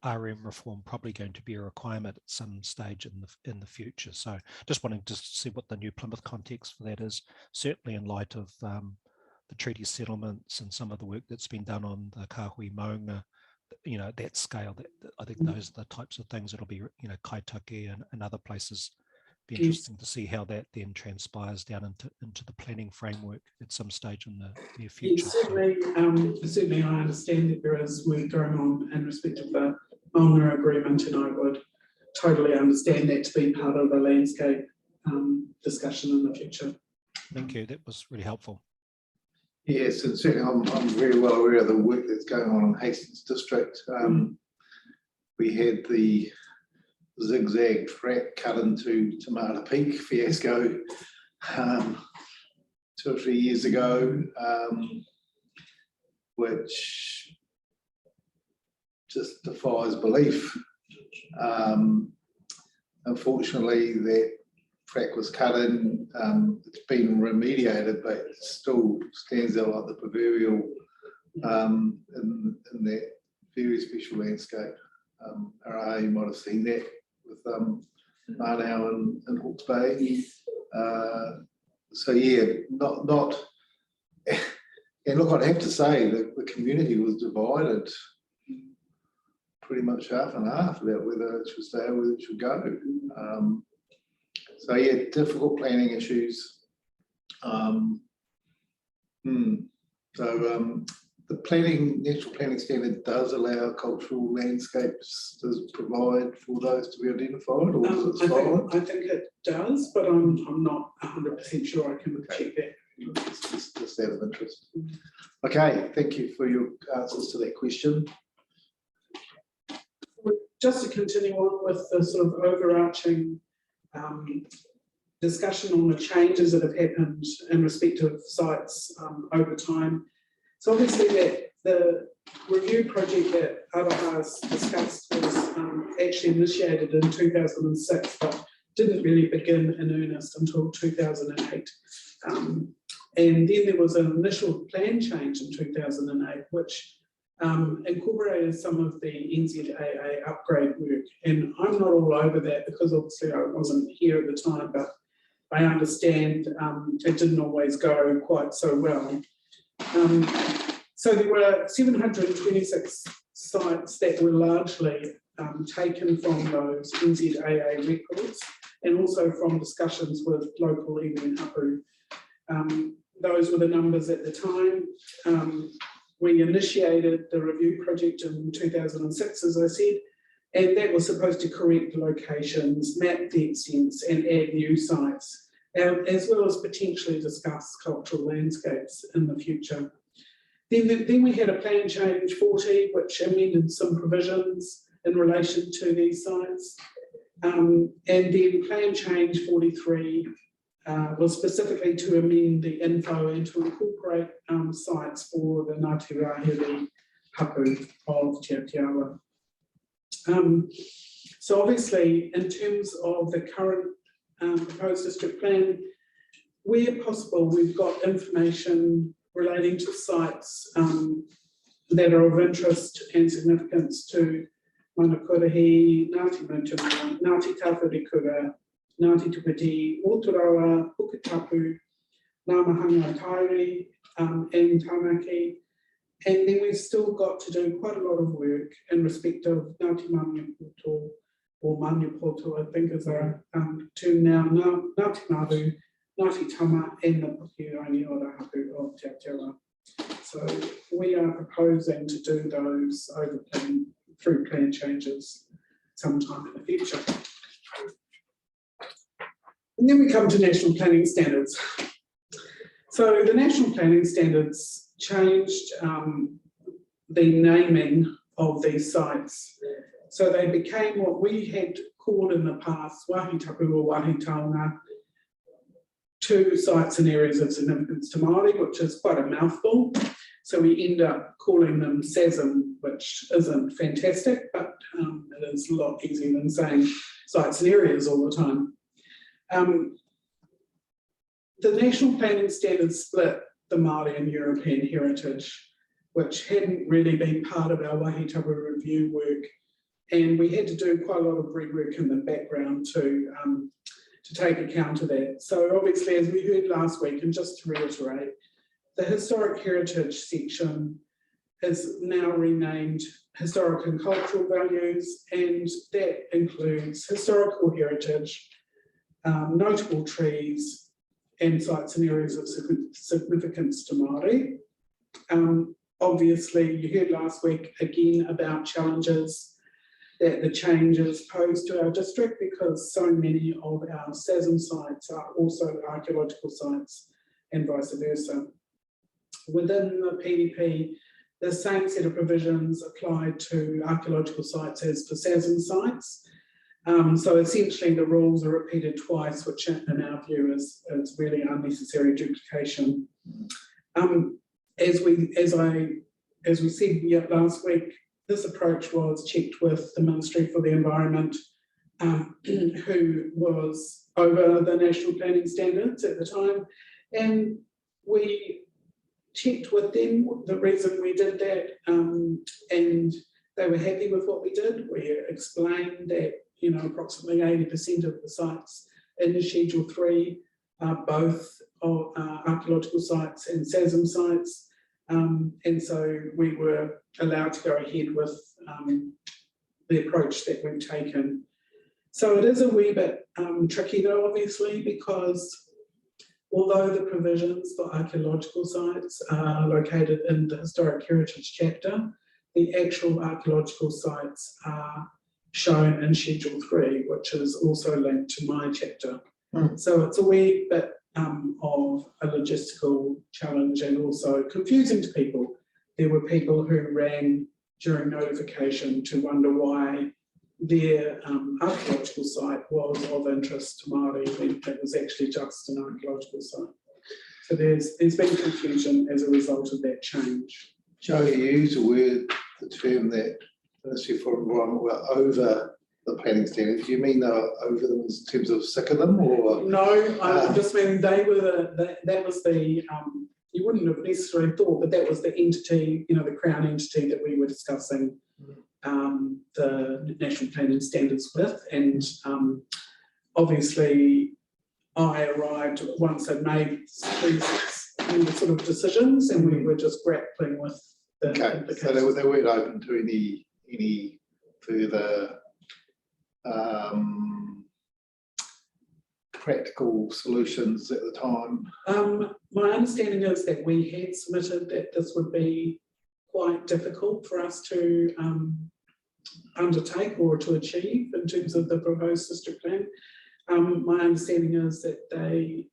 RM reform probably going to be a requirement at some stage in the future. So just wanting to see what the New Plymouth context for that is, certainly in light of the treaty settlements and some of the work that's been done on the Kahui Maunga, you know, that scale. That I think those are the types of things that'll be, you know, Kaitaki and other places. Be interesting to see how that then transpires down into the planning framework at some stage in the near future. Yes, certainly I understand that there is work going on in respect of the Maunga agreement, and I would totally understand that to be part of the landscape discussion in the future. Thank you, that was really helpful. Yes, and certainly I'm very well aware of the work that's going on in Hastings District. We had the zigzag track cut into Tomato Peak fiasco 2 or 3 years ago, which just defies belief. Unfortunately, that track was cut in. It's been remediated, but it still stands out like the proverbial in that very special landscape. You might have seen that with Marnau and Hawke's Bay. So yeah, not and look, I'd have to say that the community was divided pretty much half and half about whether it should stay or whether it should go. So yeah, difficult planning issues. The natural planning standard does allow cultural landscapes to provide for those to be identified, or is it silent? I think it does, but I'm not 100% sure I can check that. Just out of interest. Okay, thank you for your answers to that question. Just to continue on with the sort of overarching discussion on the changes that have happened in respect of sites over time. So obviously that the review project that Awaha's discussed was actually initiated in 2006, but didn't really begin in earnest until 2008. And then there was an initial plan change in 2008, which incorporated some of the NZAA upgrade work. And I'm not all over that because obviously I wasn't here at the time, but I understand it didn't always go quite so well. So there were 726 sites that were largely taken from those NZAA records, and also from discussions with local iwi and hapu. Those were the numbers at the time. We initiated the review project in 2006, as I said, and that was supposed to correct the locations, map the extents, and add new sites, as well as potentially discuss cultural landscapes in the future. Then we had a plan change 40, which amended some provisions in relation to these sites. And then plan change 43 was specifically to amend the info and to incorporate sites for the Ngāti Rahiri hapu of Te Atiawa. So obviously, in terms of the current proposed district plan, where possible, we've got information relating to sites that are of interest and significance to Manakurahi, Ngāti Mutunga, Ngāti Tāwhirikura, Ngāti Tupiti, Otoroa, Puketapu, Ngāmahanga Tairi, and Tāmaki. And then we've still got to do quite a lot of work in respect of Ngāti Maniapoto, or Maniapoto, I think is our term now, Ngāti Maru, Ngāti Tama, and the Pukerangi o the hapu of Te Aotearoa. So we are proposing to do those through plan changes. sometime in the future. And then we come to national planning standards. So the national planning standards changed the naming of these sites. So they became what we had called in the past Wāhi Tapu or Wāhi Taonga, 2 sites and areas of significance to Māori, which is quite a mouthful. So we end up calling them SASM, which isn't fantastic, but it is a lot easier than saying sites and areas all the time. The national planning standards split the Māori and European heritage, which hadn't really been part of our Wāhi Tapu review work. And we had to do quite a lot of rework in the background to take account of that. So obviously, as we heard last week, and just to reiterate, the historic heritage section is now renamed historic and cultural values, and that includes historical heritage, notable trees, and sites and areas of significance to Māori. Obviously, you heard last week again about challenges that the changes pose to our district, because so many of our SASM sites are also archaeological sites and vice versa. Within the PDP, the same set of provisions apply to archaeological sites as for SASM sites. So essentially the rules are repeated twice, which in our view is really unnecessary duplication. As we said last week, this approach was checked with the Ministry for the Environment, who was over the national planning standards at the time, and we checked with them the reason we did that, and they were happy with what we did. We explained that approximately 80% of the sites in Schedule 3 are both archaeological sites and SASM sites. And so we were allowed to go ahead with the approach that we've taken. So it is a wee bit tricky though, obviously, because although the provisions for archaeological sites are located in the Historic Heritage chapter, the actual archaeological sites are shown in Schedule 3, which is also linked to my chapter. So it's a wee bit of a logistical challenge and also confusing to people. There were people who rang during notification to wonder why their archaeological site was of interest to Māori when it was actually just an archaeological site. So there's been confusion as a result of that change. Joe, you used the term that the Ministry for Environment were over the planning standards. Do you mean they were over them in terms of sick of them, or? No, I just mean they were that was the, you wouldn't have necessarily thought, but that was the entity, the Crown entity that we were discussing the national planning standards with. And obviously I arrived once I'd made these sort of decisions, and we were just grappling with the implications. So they weren't open to any further practical solutions at the time? My understanding is that we had submitted that this would be quite difficult for us to undertake or to achieve in terms of the proposed district plan. My understanding is that they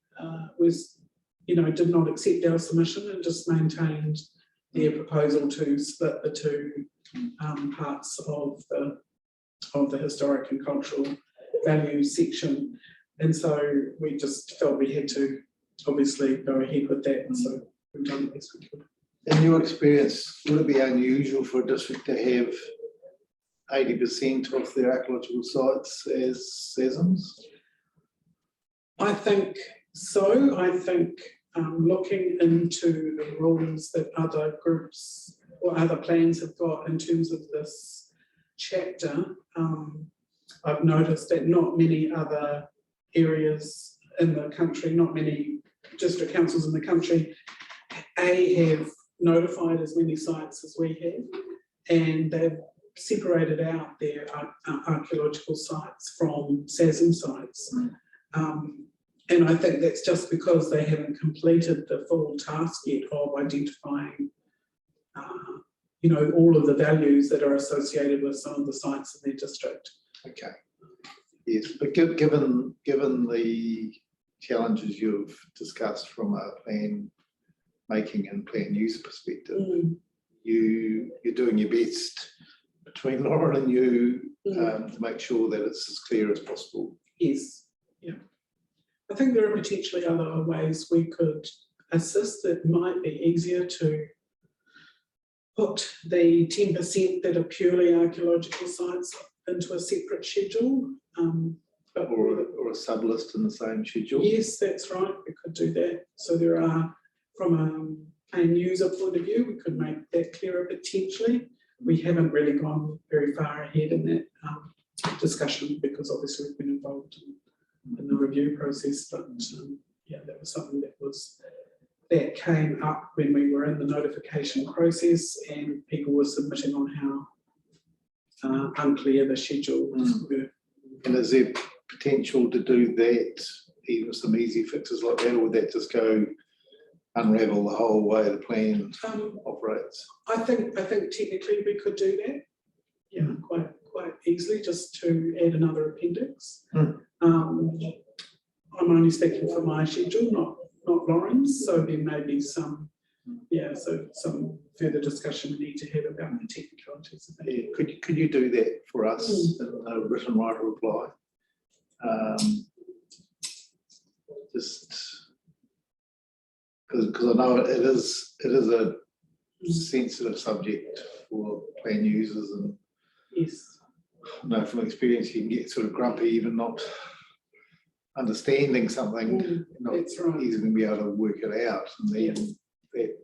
did not accept our submission and just maintained their proposal to split the two parts of the historic and cultural values section. And so we just felt we had to obviously go ahead with that. And so we've done the best we could. In your experience, would it be unusual for a district to have 80% of their archaeological sites as SASMs? I think so. I think looking into the rules that other groups or other plans have got in terms of this chapter, I've noticed that not many other areas in the country, not many district councils in the country, have notified as many sites as we have, and they've separated out their archaeological sites from SASM sites. And I think that's just because they haven't completed the full task yet of identifying all of the values that are associated with some of the sites in their district. Okay. Yes, but given the challenges you've discussed from a plan making and plan use perspective, you're doing your best between Lauren and you to make sure that it's as clear as possible. Yes, yeah. I think there are potentially other ways we could assist. It might be easier to put the 10% that are purely archaeological sites into a separate schedule. Or a sub-list in the same schedule. Yes, that's right, we could do that. So there are, from a plan user point of view, we could make that clearer potentially. We haven't really gone very far ahead in that discussion because obviously we've been involved in the review process, but yeah, that was something that came up when we were in the notification process and people were submitting on how unclear the schedules were. And is there potential to do that, even some easy fixes like that, or would that just go unravel the whole way the plan operates? I think technically we could do that, yeah, quite easily, just to add another appendix. I'm only speaking for my schedule, not Lauren's, so there may be some further discussion we need to have about the technicalities of that. Yeah, could you do that for us in a written right of reply? Just because I know it is a sensitive subject for plan users, and yes, I know from experience you can get sort of grumpy even not understanding something, not easily going to be able to work it out, and then that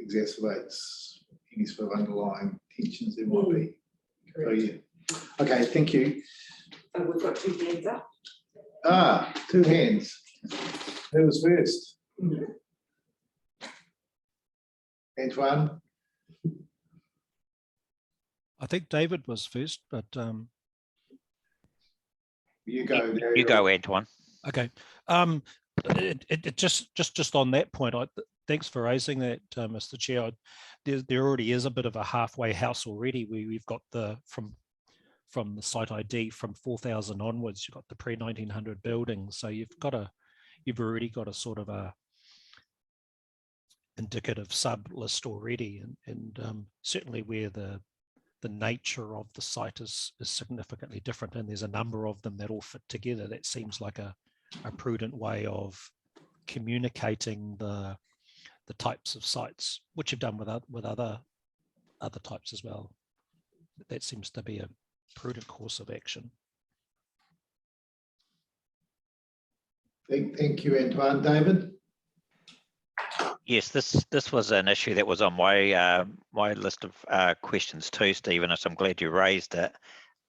exacerbates any sort of underlying tensions there might be. So, yeah. Okay, thank you. We've got 2 hands up. Ah, 2 hands. Who was first? Antoine? I think David was first, but you go. You go, Antoine. Okay. Just on that point, thanks for raising that, Mr. Chair. There already is a bit of a halfway house already. We've got from the site ID from 4,000 onwards. You've got the pre-1900 buildings, so you've already got a sort of a indicative sub list already, and certainly where the nature of the site is significantly different, and there's a number of them that all fit together. That seems like a prudent way of communicating the types of sites, which you've done with other types as well. That seems to be a prudent course of action. Thank you, Antoine. David? Yes, this was an issue that was on my my list of questions too, Stephen, so I'm glad you raised it.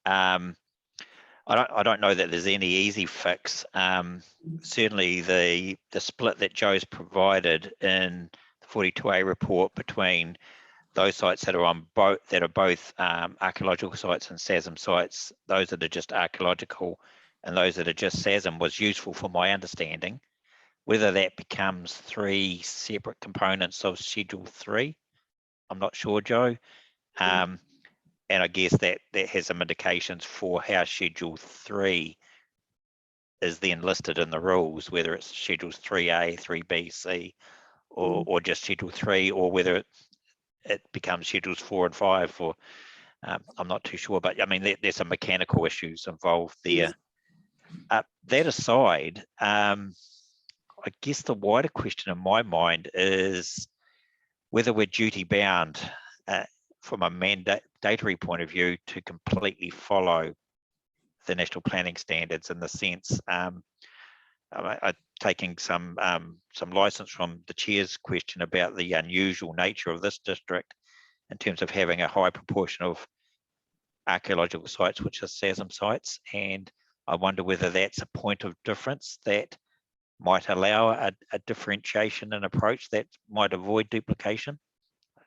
I don't know that there's any easy fix. Certainly the split that Joe's provided in the 42A report between those sites that are on both archaeological sites and SASM sites, those that are just archaeological and those that are just SASM, was useful for my understanding. Whether that becomes 3 separate components of Schedule 3, I'm not sure, Joe. And I guess that has some indications for how Schedule 3 is then listed in the rules, whether it's Schedules 3A, 3B, C, or just Schedule 3, or whether it becomes Schedules 4 and 5. For I'm not too sure, but I mean, there's some mechanical issues involved there. That aside, I guess the wider question in my mind is whether we're duty bound from a mandatory point of view to completely follow the national planning standards, in the sense, I'm taking some license from the chair's question about the unusual nature of this district in terms of having a high proportion of archaeological sites, which are SASM sites, and I wonder whether that's a point of difference that might allow a differentiation in approach that might avoid duplication.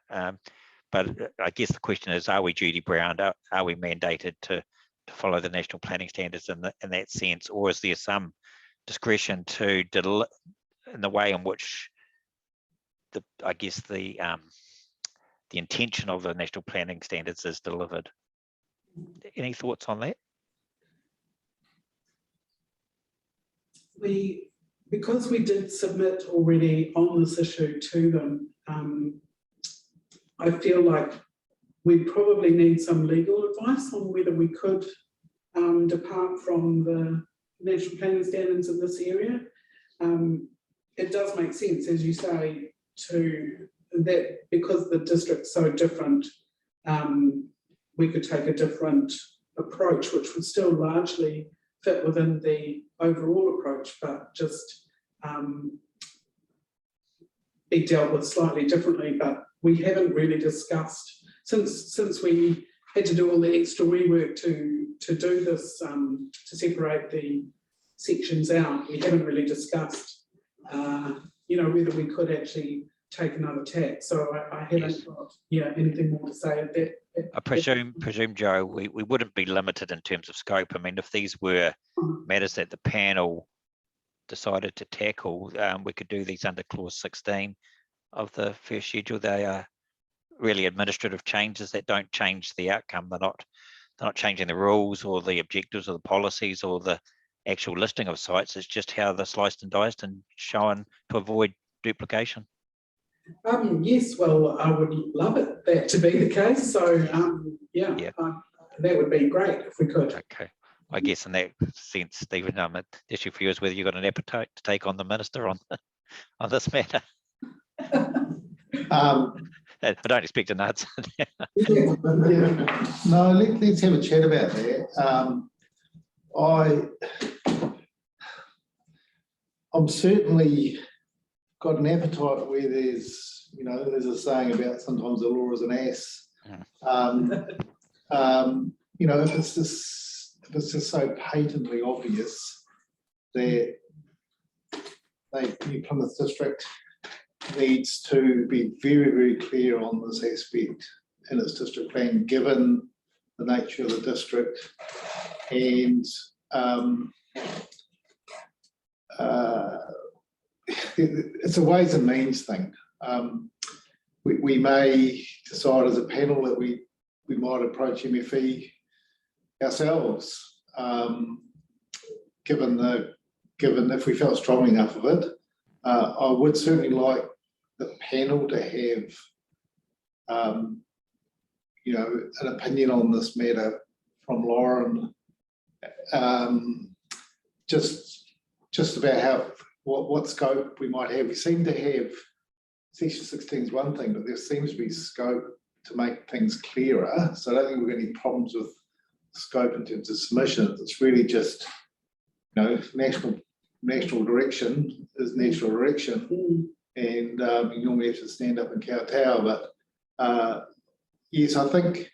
But I guess the question is, are we duty bound? Are we mandated to follow the national planning standards in that sense, or is there some discretion in the way in which the intention of the national planning standards is delivered? Any thoughts on that? because we did submit already on this issue to them, I feel like we probably need some legal advice on whether we could depart from the national planning standards in this area. It does make sense, as you say, to that because the district's so different, we could take a different approach, which would still largely fit within the overall approach, but just be dealt with slightly differently. But we haven't really discussed, since we had to do all the extra rework to do this, to separate the sections out, we haven't really discussed, whether we could actually take another tack. So I haven't got anything more to say at that. I presume, Joe, we wouldn't be limited in terms of scope. I mean, if these were matters that the panel decided to tackle, we could do these under clause 16 of the first schedule. They are really administrative changes that don't change the outcome. They're not changing the rules or the objectives or the policies or the actual listing of sites. It's just how they're sliced and diced and shown to avoid duplication. Yes, well, I would love that to be the case. So, that would be great if we could. Okay. I guess in that sense, Stephen, the issue for you is whether you've got an appetite to take on the minister on this matter. I don't expect an answer. No, let's have a chat about that. I'm certainly got an appetite where there's a saying about sometimes the law is an ass. If it's just so patently obvious that New Plymouth District needs to be very, very clear on this aspect in its district plan, given the nature of the district, and it's a ways and means thing. We may decide as a panel that we might approach MFE ourselves, given if we felt strongly enough of it. I would certainly like the panel to have an opinion on this matter from Lauren, just about what scope we might have. We seem to have, section 16 is one thing, but there seems to be scope to make things clearer. So I don't think we've got any problems with scope in terms of submissions. It's really just, national direction is national direction, and you normally have to stand up and kowtow. But yes, I think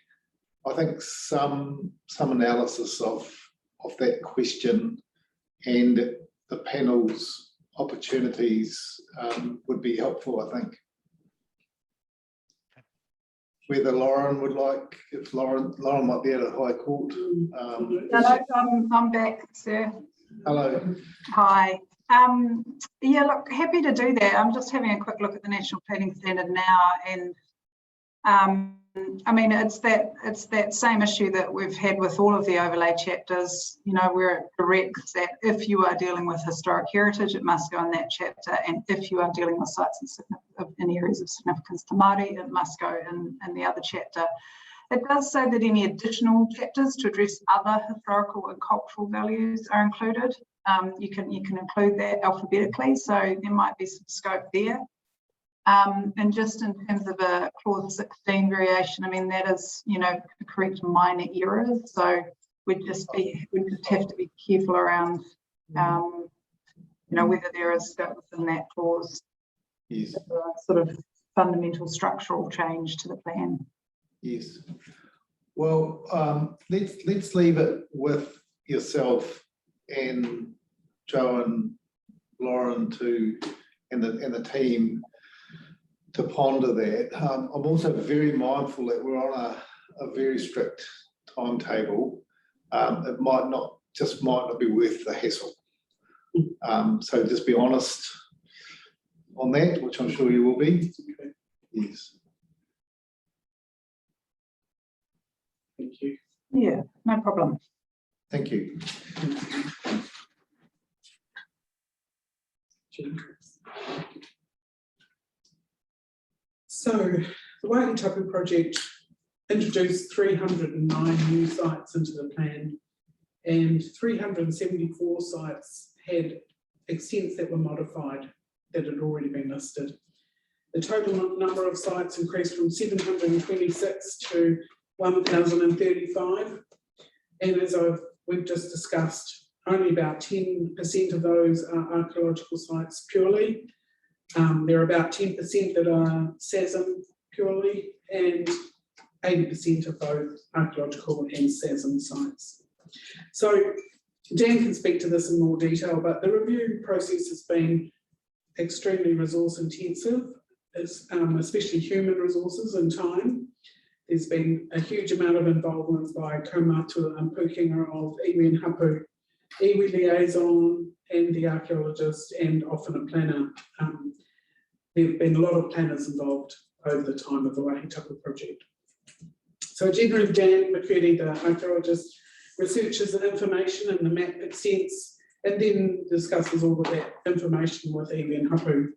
some analysis of that question and the panel's opportunities would be helpful, I think. Whether Lauren would like, if Lauren might be at a high court. Hello, I'm back, sir. Hello. Hi. Yeah, look, happy to do that. I'm just having a quick look at the National Planning Standard now, and I mean, it's that same issue that we've had with all of the overlay chapters, where it directs that if you are dealing with historic heritage, it must go in that chapter, and if you are dealing with sites in areas of significance to Māori, it must go in the other chapter. It does say that any additional chapters to address other historical and cultural values are included. You can include that alphabetically, so there might be some scope there. And just in terms of a clause 16 variation, I mean, that is, correct minor errors. So we'd just have to be careful around, whether there is scope within that clause. Yes. Sort of fundamental structural change to the plan. Yes. Well, let's leave it with yourself and Joe and Lauren and the team to ponder that. I'm also very mindful that we're on a very strict timetable. It might not be worth the hassle. So just be honest on that, which I'm sure you will be. Yes. Thank you. Yeah, no problem. Thank you. So the Waihi Tapu project introduced 309 new sites into the plan, and 374 sites had extents that were modified that had already been listed. The total number of sites increased from 726 to 1,035. And as we've just discussed, only about 10% of those are archaeological sites purely. There are about 10% that are SASM purely, and 80% of both archaeological and SASM sites. So Dan can speak to this in more detail, but the review process has been extremely resource intensive, especially human resources and time. There's been a huge amount of involvement by kaumātua and pukenga of iwi and hapu, iwi liaison and the archaeologist, and often a planner. There have been a lot of planners involved over the time of the Waihi Tapu project. So generally Dan McCurdy, the archaeologist, researches the information and the map extents, and then discusses all of that information with iwi and hapu.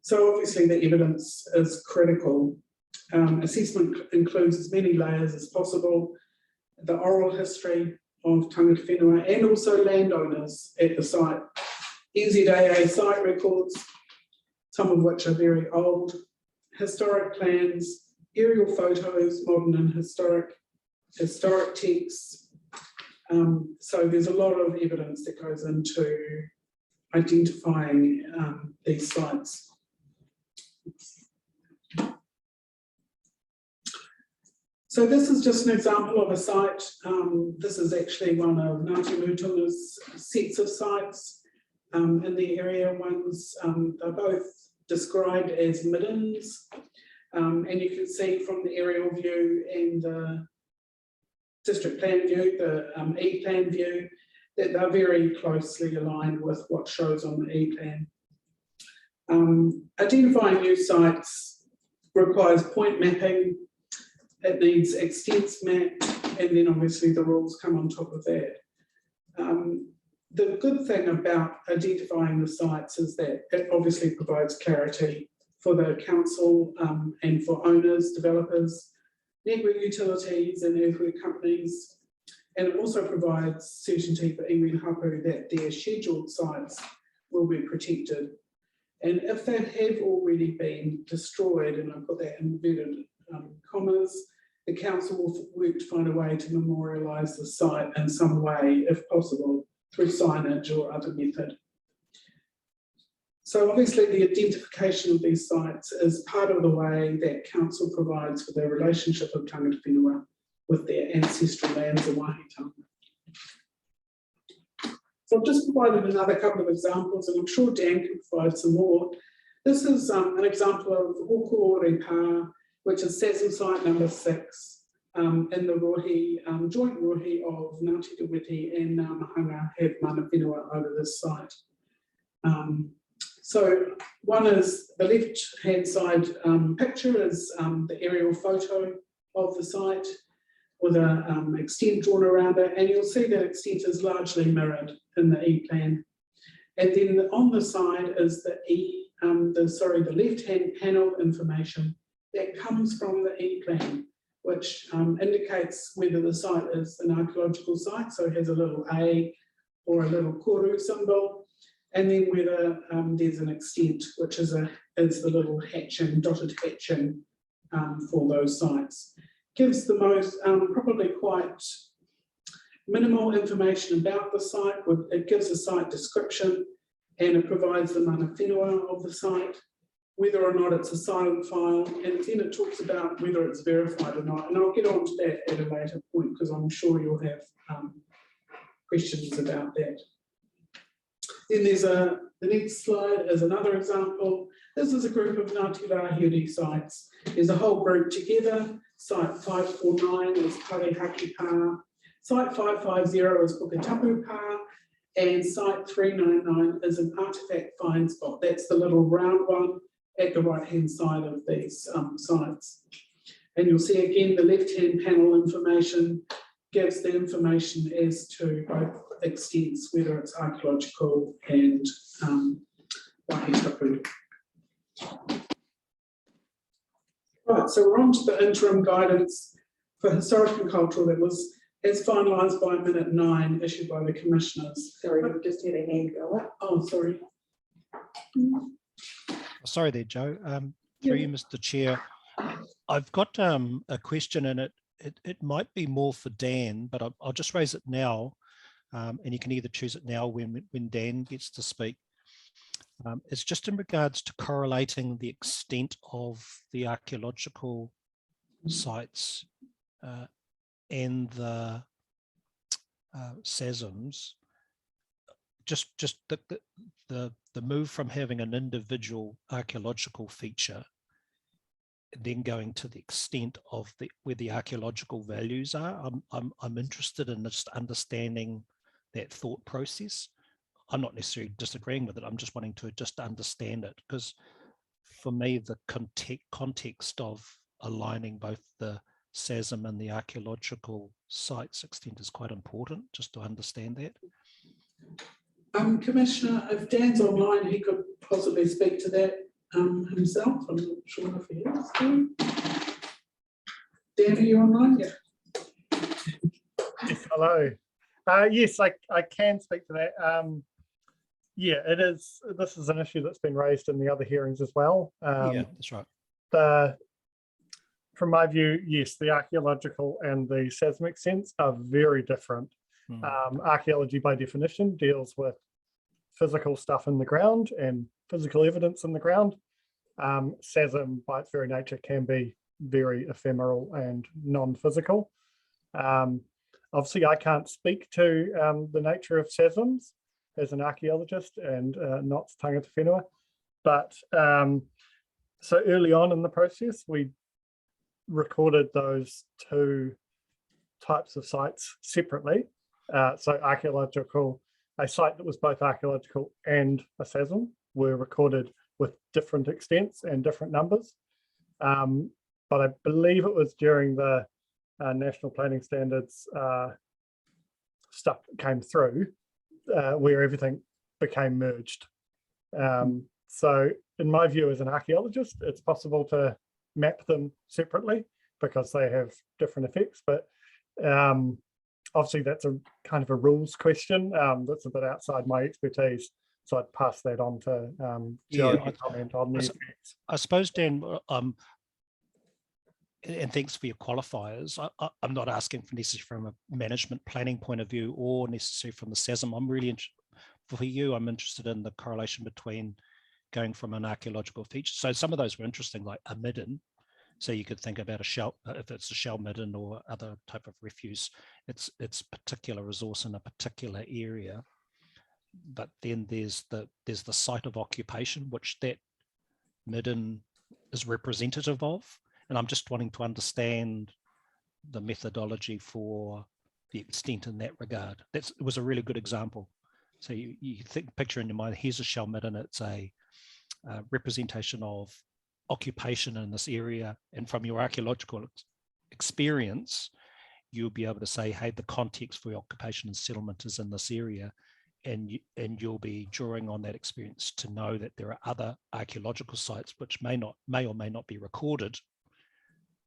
So obviously the evidence is critical. Assessment includes as many layers as possible, the oral history of tangata whenua and also landowners at the site, NZAA site records, some of which are very old, historic plans, aerial photos, modern and historic texts. So there's a lot of evidence that goes into identifying these sites. So this is just an example of a site. This is actually one of Ngāti Mutunga's sets of sites in the area. They're both described as middens, and you can see from the aerial view and the district plan view, the E-plan view, that they're very closely aligned with what shows on the E-plan. Identifying new sites requires point mapping. It needs extents mapped, and then obviously the rules come on top of that. The good thing about identifying the sites is that it obviously provides clarity for the council and for owners, developers, network utilities and earthwork companies, and it also provides certainty for iwi and hapu that their scheduled sites will be protected. And if they have already been destroyed, and I put that in inverted commas, the council will work to find a way to memorialise the site in some way, if possible, through signage or other method. So obviously the identification of these sites is part of the way that council provides for the relationship of tangata whenua with their ancestral lands in Wāhi. So I've just provided another couple of examples, and I'm sure Dan can provide some more. This is an example of Hokore Pā, which is SASM site number 6 in the rohi, joint rohi of Ngāti Te Witi and Ngā Mahanga have mana whenua over this site. So one is the left-hand side picture is the aerial photo of the site with an extent drawn around it, and you'll see that extent is largely mirrored in the E-plan. And then on the side is the the left-hand panel information that comes from the E-plan, which indicates whether the site is an archaeological site, so it has a little A or a little koru symbol, and then whether there's an extent, which is the little hatching, dotted hatching for those sites. Gives the most, probably quite minimal information about the site. It gives a site description, and it provides the mana whenua of the site, whether or not it's a silent file, and then it talks about whether it's verified or not. And I'll get on to that at a later point, because I'm sure you'll have questions about that. Then there's the next slide is another example. This is a group of Ngāti Rāhere sites. There's a whole group together. Site 549 is Parehaki Pā. Site 550 is Puketapu Pā. And site 399 is an artifact find spot. That's the little round one at the right-hand side of these sites. And you'll see again the left-hand panel information gives the information as to both extents, whether it's archaeological and Waihi Tapu. Right, so we're on to the interim guidance for historic and cultural that was as finalised by minute 9 issued by the commissioners. Sorry, we've just had a hand go up. Oh, sorry. Sorry there, Joe. Through you, Mr. Chair. I've got a question, and it might be more for Dan, but I'll just raise it now, and you can either choose it now when Dan gets to speak. It's just in regards to correlating the extent of the archaeological sites and the SASMs. Just the move from having an individual archaeological feature and then going to the extent of where the archaeological values are. I'm interested in just understanding that thought process. I'm not necessarily disagreeing with it. I'm just wanting to just understand it, because for me, the context of aligning both the SASM and the archaeological sites extent is quite important, just to understand that. Commissioner, if Dan's online, he could possibly speak to that himself. I'm not sure if he is. Dan, are you online? Yeah. Yes, hello. Yes, I can speak to that. Yeah, it is. This is an issue that's been raised in the other hearings as well. Yeah, that's right. From my view, yes, the archaeological and the seismic sense are very different. Archaeology, by definition, deals with physical stuff in the ground and physical evidence in the ground. SASM, by its very nature, can be very ephemeral and non-physical. Obviously, I can't speak to the nature of SASMs as an archaeologist and not tangata whenua, but so early on in the process, we recorded those two types of sites separately. So archaeological, a site that was both archaeological and a SASM were recorded with different extents and different numbers. But I believe it was during the National Planning Standards stuff that came through where everything became merged. So in my view as an archaeologist, it's possible to map them separately because they have different effects, but obviously that's a kind of a rules question that's a bit outside my expertise. So I'd pass that on to Joe to comment on the effects. I suppose, Dan, and thanks for your qualifiers. I'm not asking for necessarily from a management planning point of view or necessarily from the SASM. I'm really for you, I'm interested in the correlation between going from an archaeological feature. So some of those were interesting, like a midden. So you could think about a shell, if it's a shell midden or other type of refuse, it's particular resource in a particular area. But then there's the site of occupation, which that midden is representative of. And I'm just wanting to understand the methodology for the extent in that regard. It was a really good example. So you picture in your mind, here's a shell midden, it's a representation of occupation in this area. And from your archaeological experience, you'll be able to say, hey, the context for occupation and settlement is in this area. And you'll be drawing on that experience to know that there are other archaeological sites which may or may not be recorded,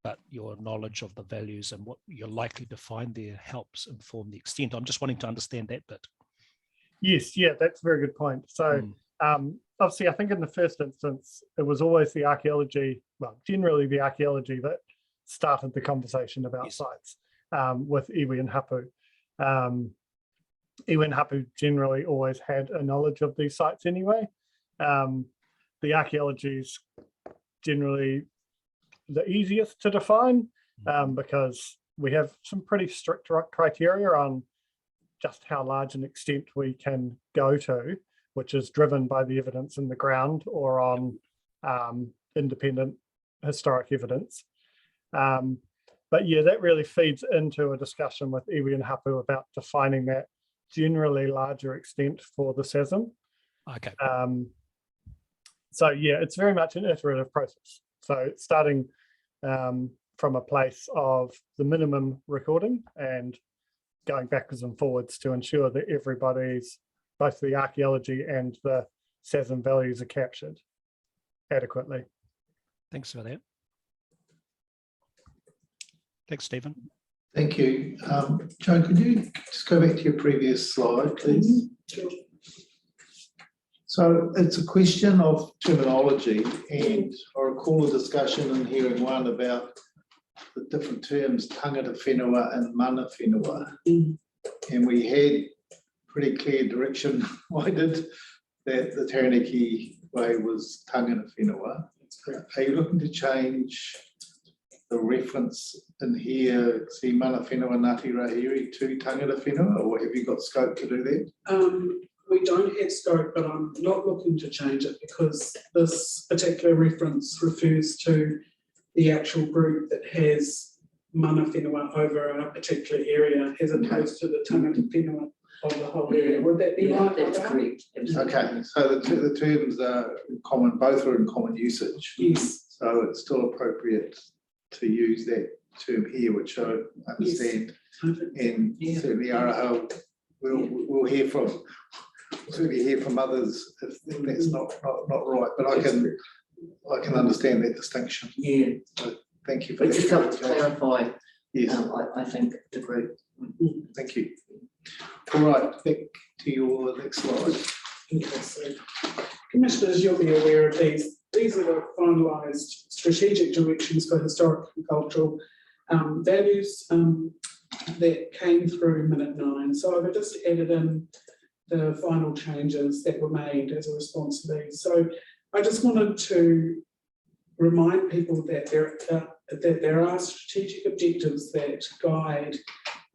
but your knowledge of the values and what you're likely to find there helps inform the extent. I'm just wanting to understand that bit. Yes, yeah, that's a very good point. So obviously, I think in the first instance, it was always the archaeology, well, generally the archaeology that started the conversation about sites with iwi and hapu. Iwi and hapu generally always had a knowledge of these sites anyway. The archaeology is generally the easiest to define because we have some pretty strict criteria on just how large an extent we can go to, which is driven by the evidence in the ground or on independent historic evidence. But yeah, that really feeds into a discussion with iwi and hapu about defining that generally larger extent for the SASM. Okay. So yeah, it's very much an iterative process. So starting from a place of the minimum recording and going backwards and forwards to ensure that everybody's, both the archaeology and the SASM values are captured adequately. Thanks for that. Thanks, Stephen. Thank you. Joe, could you just go back to your previous slide, please? Sure. So it's a question of terminology, and I recall a discussion in hearing one about the different terms, tangata whenua and mana whenua. And we had pretty clear direction I did that the Taranaki way was tangata whenua. Are you looking to change the reference in here, see mana whenua Ngāti Rahiri to tangata whenua, or have you got scope to do that? We don't have scope, but I'm not looking to change it because this particular reference refers to the actual group that has mana whenua over a particular area as opposed to the tangata whenua of the whole area. Would that be right? That's correct. Okay, so the terms are in common, both are in common usage. Yes. So it's still appropriate to use that term here, which I understand. Yes. And certainly Araha, we'll hear from. We'll certainly hear from others if that's not right, but I can understand that distinction. Yeah. So thank you for But that. just help to clarify, Yes. I think the group. Thank you. All right, back to your next slide. Okay, so Commissioners, you'll be aware of these. These are the finalised strategic directions for historic and cultural values that came through Minute 9. So I've just added in the final changes that were made as a response to these. So I just wanted to remind people that there are strategic objectives that guide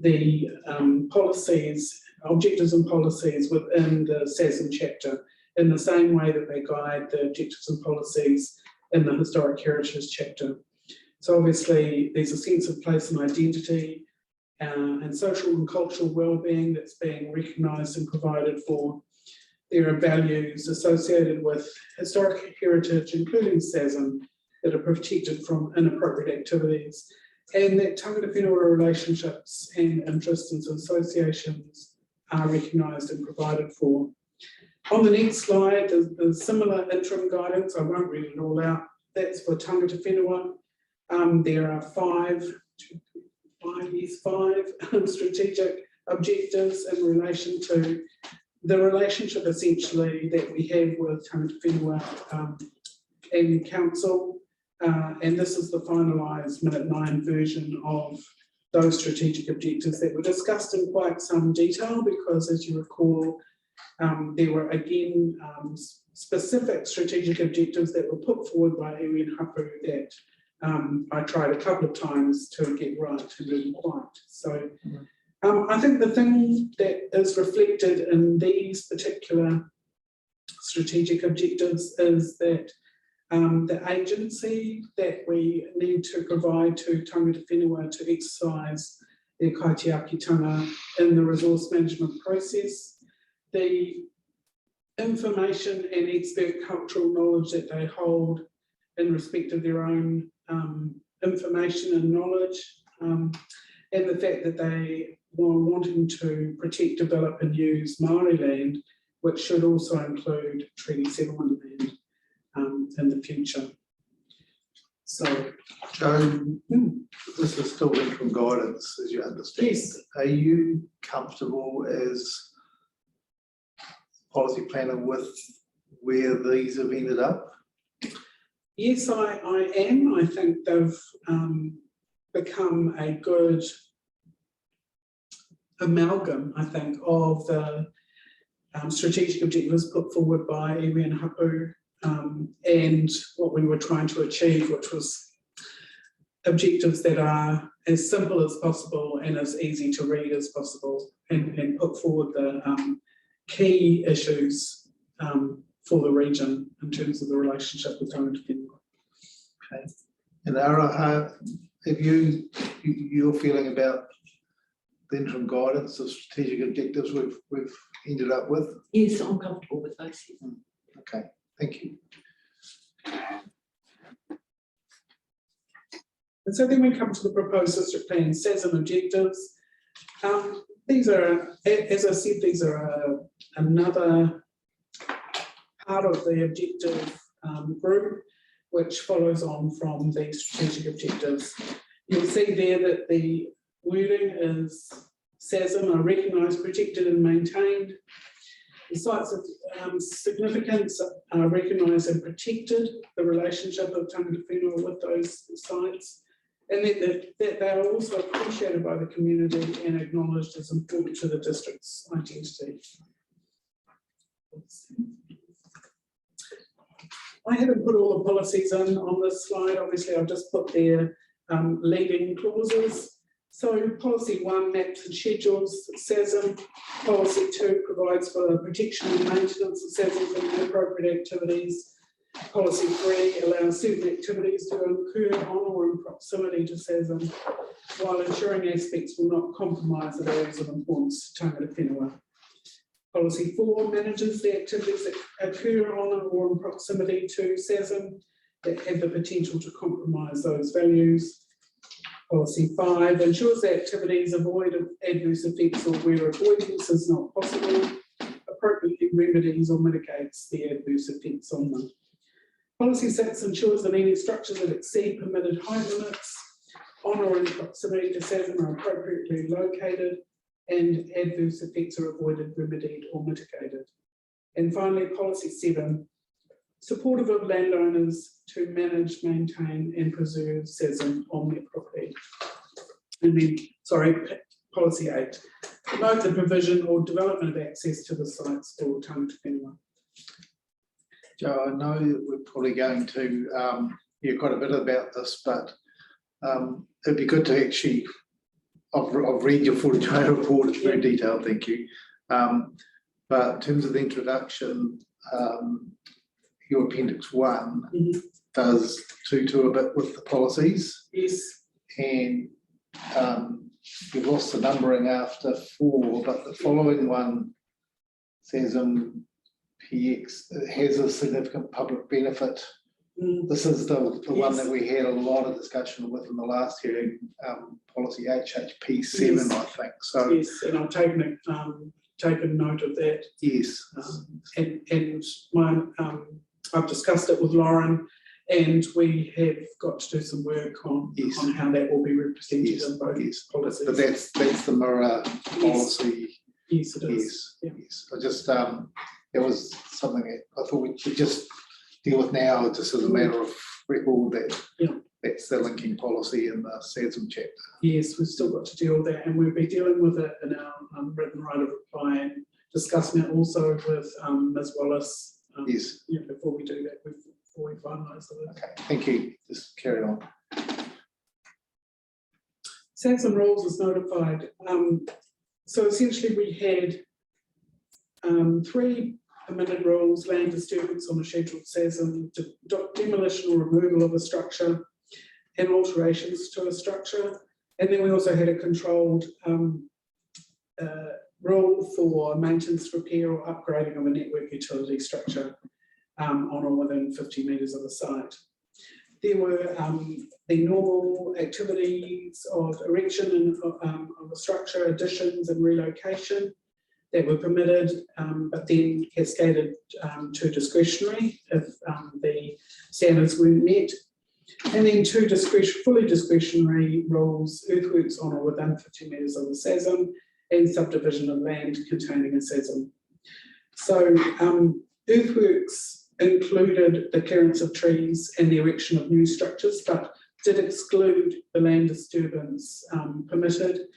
the policies, objectives and policies within the SASM chapter in the same way that they guide the objectives and policies in the historic heritage chapter. So obviously there's a sense of place and identity and social and cultural well-being that's being recognised and provided for. There are values associated with historic heritage, including SASM, that are protected from inappropriate activities, and that tangata whenua relationships and interests and associations are recognised and provided for. On the next slide, there's similar interim guidance. I won't read it all out. That's for tangata whenua. There are five strategic objectives in relation to the relationship essentially that we have with tangata whenua and council. And this is the finalised Minute 9 version of those strategic objectives that were discussed in quite some detail because, as you recall, there were again specific strategic objectives that were put forward by iwi and Hapu that I tried a couple of times to get right and didn't quite. So I think the thing that is reflected in these particular strategic objectives is that the agency that we need to provide to tangata whenua to exercise their kaitiakitanga in the resource management process, the information and expert cultural knowledge that they hold in respect of their own information and knowledge, and the fact that they were wanting to protect, develop and use Māori land, which should also include treaty settlement land in the future. So, Joe, this is still interim guidance, as you understand. Yes. Are you comfortable as policy planner with where these have ended up? yes, I am. I think they've become a good amalgam, I think, of the strategic objectives put forward by iwi and Hapu and what we were trying to achieve, which was objectives that are as simple as possible and as easy to read as possible, and put forward the key issues for the region in terms of the relationship with tangata whenua. Okay. And Araha, have your feeling about the interim guidance of strategic objectives we've ended up with? Yes, I'm comfortable with those. Okay, thank you. And so then we come to the proposed district plan SASM objectives. These are, as I said, these are another part of the objective group, which follows on from the strategic objectives. You'll see there that the wording is SASM are recognised, protected and maintained. The sites of significance are recognised and protected, the relationship of tangata whenua with those sites, and that they are also appreciated by the community and acknowledged as important to the district's identity. I haven't put all the policies in on this slide. Obviously, I've just put their leading clauses. So policy 1 maps and schedules SASM. Policy 2 provides for the protection and maintenance of SASM from inappropriate activities. Policy 3 allows certain activities to occur on or in proximity to SASM, while ensuring aspects will not compromise the areas of importance to tangata whenua. Policy 4 manages the activities that occur on or in proximity to SASM that have the potential to compromise those values. Policy 5 ensures that activities avoid adverse effects or where avoidance is not possible, appropriately remedies or mitigates the adverse effects on them. Policy 6 ensures that any structures that exceed permitted height limits on or in proximity to SASM are appropriately located and adverse effects are avoided, remedied or mitigated. And finally, policy 7, supportive of landowners to manage, maintain and preserve SASM on their property. And then, policy 8, promote the provision or development of access to the sites for tangata whenua. Joe, I know that we're probably going to hear quite a bit about this, but it'd be good to actually, I've read your 42A report, it's very detailed, thank you. But in terms of the introduction, your appendix 1 does to a bit with the policies. Yes. And you've lost the numbering after 4, but the following one says PX has a significant public benefit. This is the one that we had a lot of discussion with in the last hearing, policy HHP7, I think. So yes, and I've taken note of that. Yes. And I've discussed it with Lauren, and we have got to do some work on how that will be represented in both policies. But that's the mirror policy. Yes, it is. Yes. I just it was something that I thought we should just deal with now, just as a matter of record that that's the linking policy in the SASM chapter. Yes, we've still got to deal with that, and we'll be dealing with it in our written right of reply and discussing it also with Ms. Wallace. Yes. Before we do that, before we finalise it. Okay, thank you. Just carry on. SASM rules is notified. So essentially we had 3 permitted rules: land disturbance on a scheduled SASM, demolition or removal of a structure, and alterations to a structure. And then we also had a controlled rule for maintenance, repair or upgrading of a network utility structure on or within 50 metres of the site. There were the normal activities of erection and of a structure, additions and relocation that were permitted, but then cascaded to discretionary if the standards weren't met. And then 2 fully discretionary rules: earthworks on or within 50 metres of the SASM, and subdivision of land containing a SASM. So earthworks included the clearance of trees and the erection of new structures, but did exclude the land disturbance permitted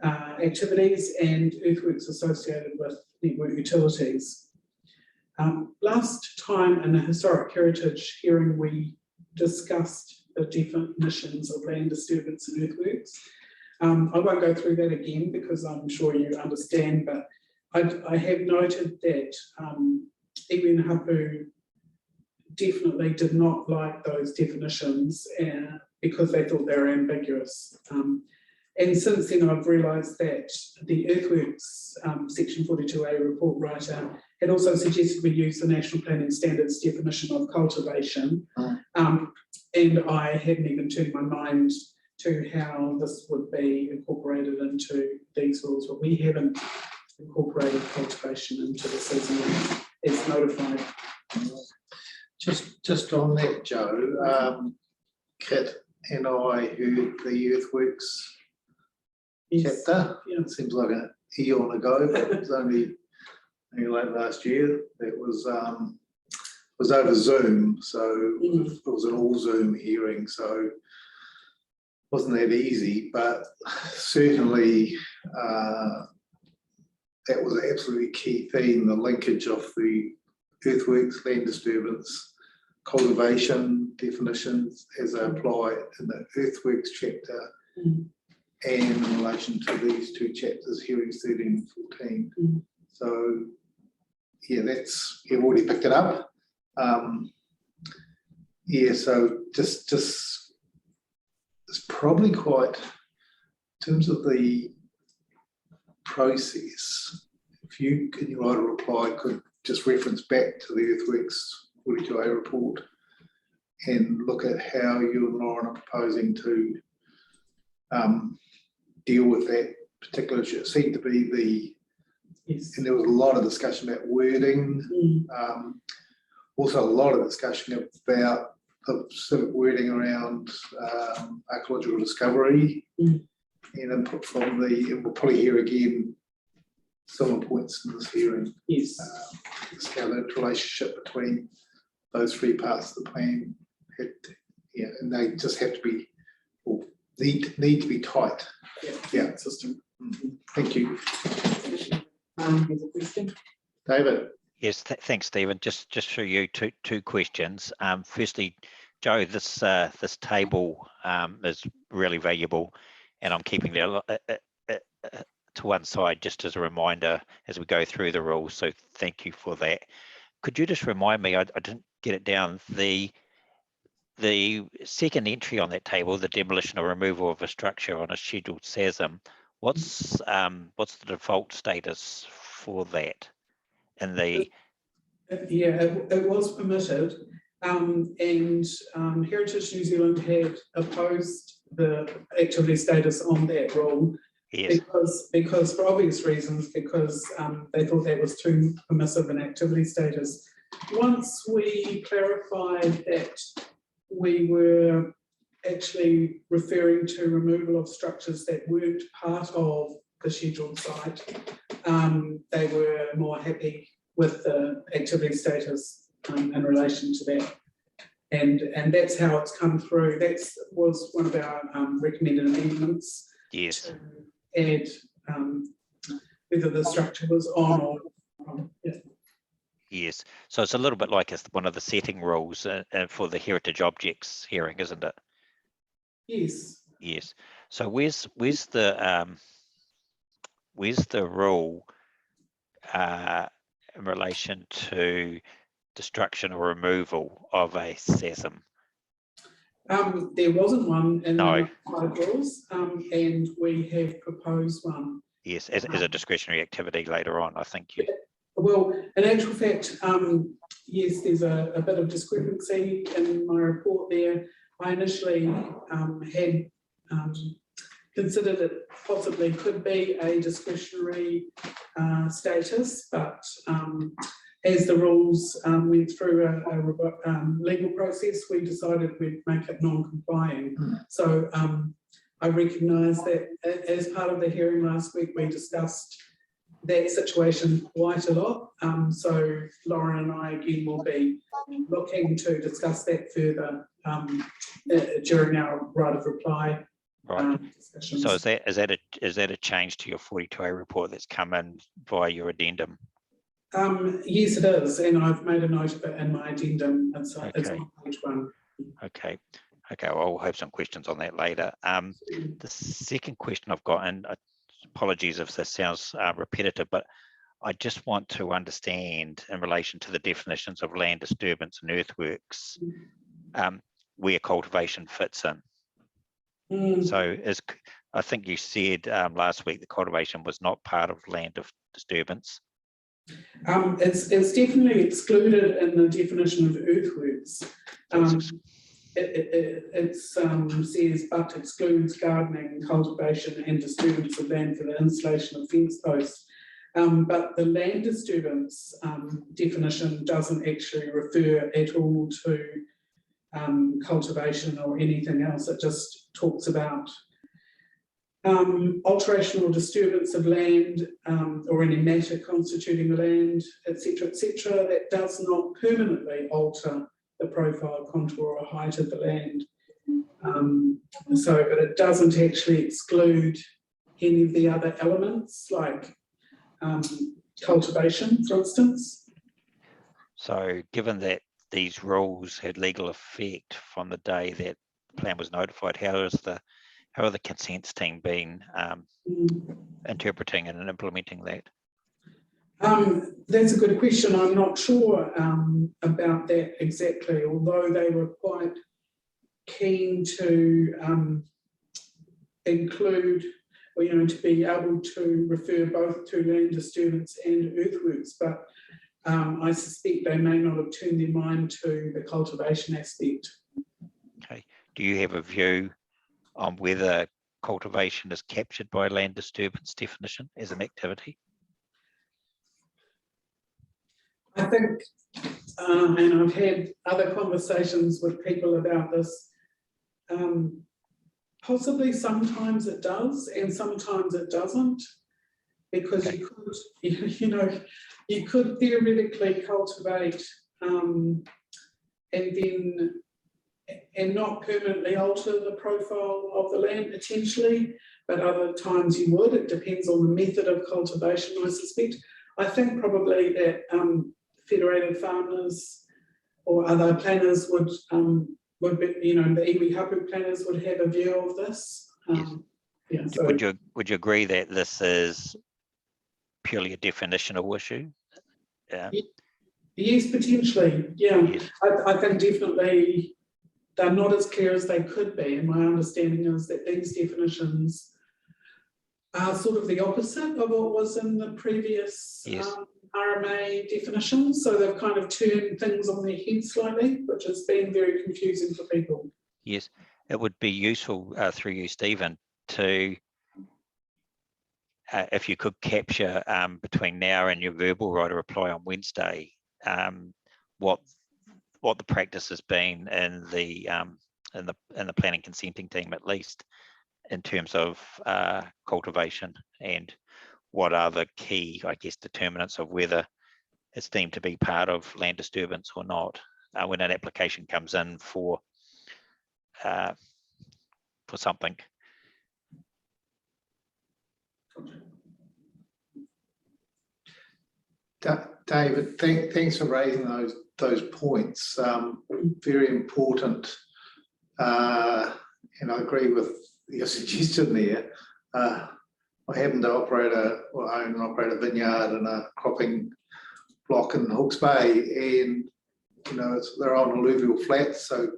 activities and earthworks associated with network utilities. Last time in the historic heritage hearing, we discussed the definitions of land disturbance and earthworks. I won't go through that again because I'm sure you understand, but I have noted that Iwi and Hapu definitely did not like those definitions because they thought they were ambiguous. And since then, I've realised that the earthworks section 42A report writer had also suggested we use the National Planning Standards definition of cultivation. And I hadn't even turned my mind to how this would be incorporated into these rules, but we haven't incorporated cultivation into the SASM as notified. Just on that, Joe, Kit and I heard the earthworks chapter. It seems like an eon ago, but it was only late last year. It was over Zoom, so it was an all Zoom hearing, so wasn't that easy, but certainly that was an absolutely key theme, the linkage of the earthworks, land disturbance, cultivation definitions as they apply in the earthworks chapter and in relation to these two chapters, hearings 13 and 14. So yeah, you've already picked it up. Yeah, so just it's probably quite, in terms of the process, if you, in your write a reply, could just reference back to the earthworks 42A report and look at how you and Lauren are proposing to deal with that particular issue. It seemed to be and there was a lot of discussion about wording, also a lot of discussion about the specific wording around archaeological discovery and input from and we'll probably hear again similar points in this hearing. Yes. How that relationship between those three parts of the plan and they just have to be, or need to be tight. Yeah. System. Thank you. There's a question. David. Yes, thanks, Stephen. Just for you, two questions. Firstly, Joe, this table is really valuable, and I'm keeping that to one side just as a reminder as we go through the rules. So thank you for that. Could you just remind me? I didn't get it down. The second entry on that table, the demolition or removal of a structure on a scheduled SASM. What's the default status for that? And it was permitted, and Heritage New Zealand had opposed the activity status on that rule. Yes. Because for obvious reasons, because they thought that was too permissive an activity status. Once we clarified that we were actually referring to removal of structures that weren't part of the scheduled site, they were more happy with the activity status in relation to that. And that's how it's come through. That was one of our recommended amendments. Yes. To add whether the structure was on or off. Yes. So it's a little bit like one of the setting rules for the heritage objects hearing, isn't it? Yes. Yes. So where's the rule in relation to destruction or removal of a SASM? There wasn't one in the rules, and we have proposed one. Yes, as a discretionary activity later on, I think. Well, in actual fact, yes, there's a bit of discrepancy in my report there. I initially had considered it possibly could be a discretionary status, but as the rules went through a legal process, we decided we'd make it non-compliant. So I recognise that as part of the hearing last week, we discussed that situation quite a lot. So Lauren and I again will be looking to discuss that further during our right of reply. Right. So is that a change to your 42A report that's come in via your addendum? Yes, it is, and I've made a note of it in my addendum. It's on page 1. Okay. Okay, well, I'll have some questions on that later. The second question I've got, and apologies if this sounds repetitive, but I just want to understand in relation to the definitions of land disturbance and earthworks, where cultivation fits in. So I think you said last week that cultivation was not part of land of disturbance. It's definitely excluded in the definition of earthworks. It says, but excludes gardening, cultivation and disturbance of land for the installation of fence posts. But the land disturbance definition doesn't actually refer at all to cultivation or anything else. It just talks about alteration or disturbance of land or any matter constituting the land, etc., that does not permanently alter the profile, contour, or height of the land. But it doesn't actually exclude any of the other elements, like cultivation, for instance. So given that these rules had legal effect from the day that the plan was notified, how are the consents team been interpreting and implementing that? That's a good question. I'm not sure about that exactly, although they were quite keen to include, or to be able to refer both to land disturbance and earthworks, but I suspect they may not have turned their mind to the cultivation aspect. Okay. Do you have a view on whether cultivation is captured by land disturbance definition as an activity? I think, and I've had other conversations with people about this, possibly sometimes it does and sometimes it doesn't, because you could theoretically cultivate and not permanently alter the profile of the land potentially, but other times you would. It depends on the method of cultivation, I suspect. I think probably that federated farmers or other planners would be, the iwi hapu planners would have a view of this. Yes. So would you agree that this is purely a definitional issue? Yes, potentially. Yeah, yes. I think definitely they're not as clear as they could be, and my understanding is that these definitions are sort of the opposite of what was in the previous RMA definitions. So they've kind of turned things on their head slightly, which has been very confusing for people. Yes, it would be useful through you, Stephen, to if you could capture between now and your verbal right of reply on Wednesday, what the practice has been in the planning consenting team, at least in terms of cultivation, and what are the key, I guess, determinants of whether it's deemed to be part of land disturbance or not when an application comes in for something. David, thanks for raising those points. Very important, and I agree with your suggestion there. I happen to own and operate a vineyard and a cropping block in Hawke's Bay, and they're on alluvial flats, so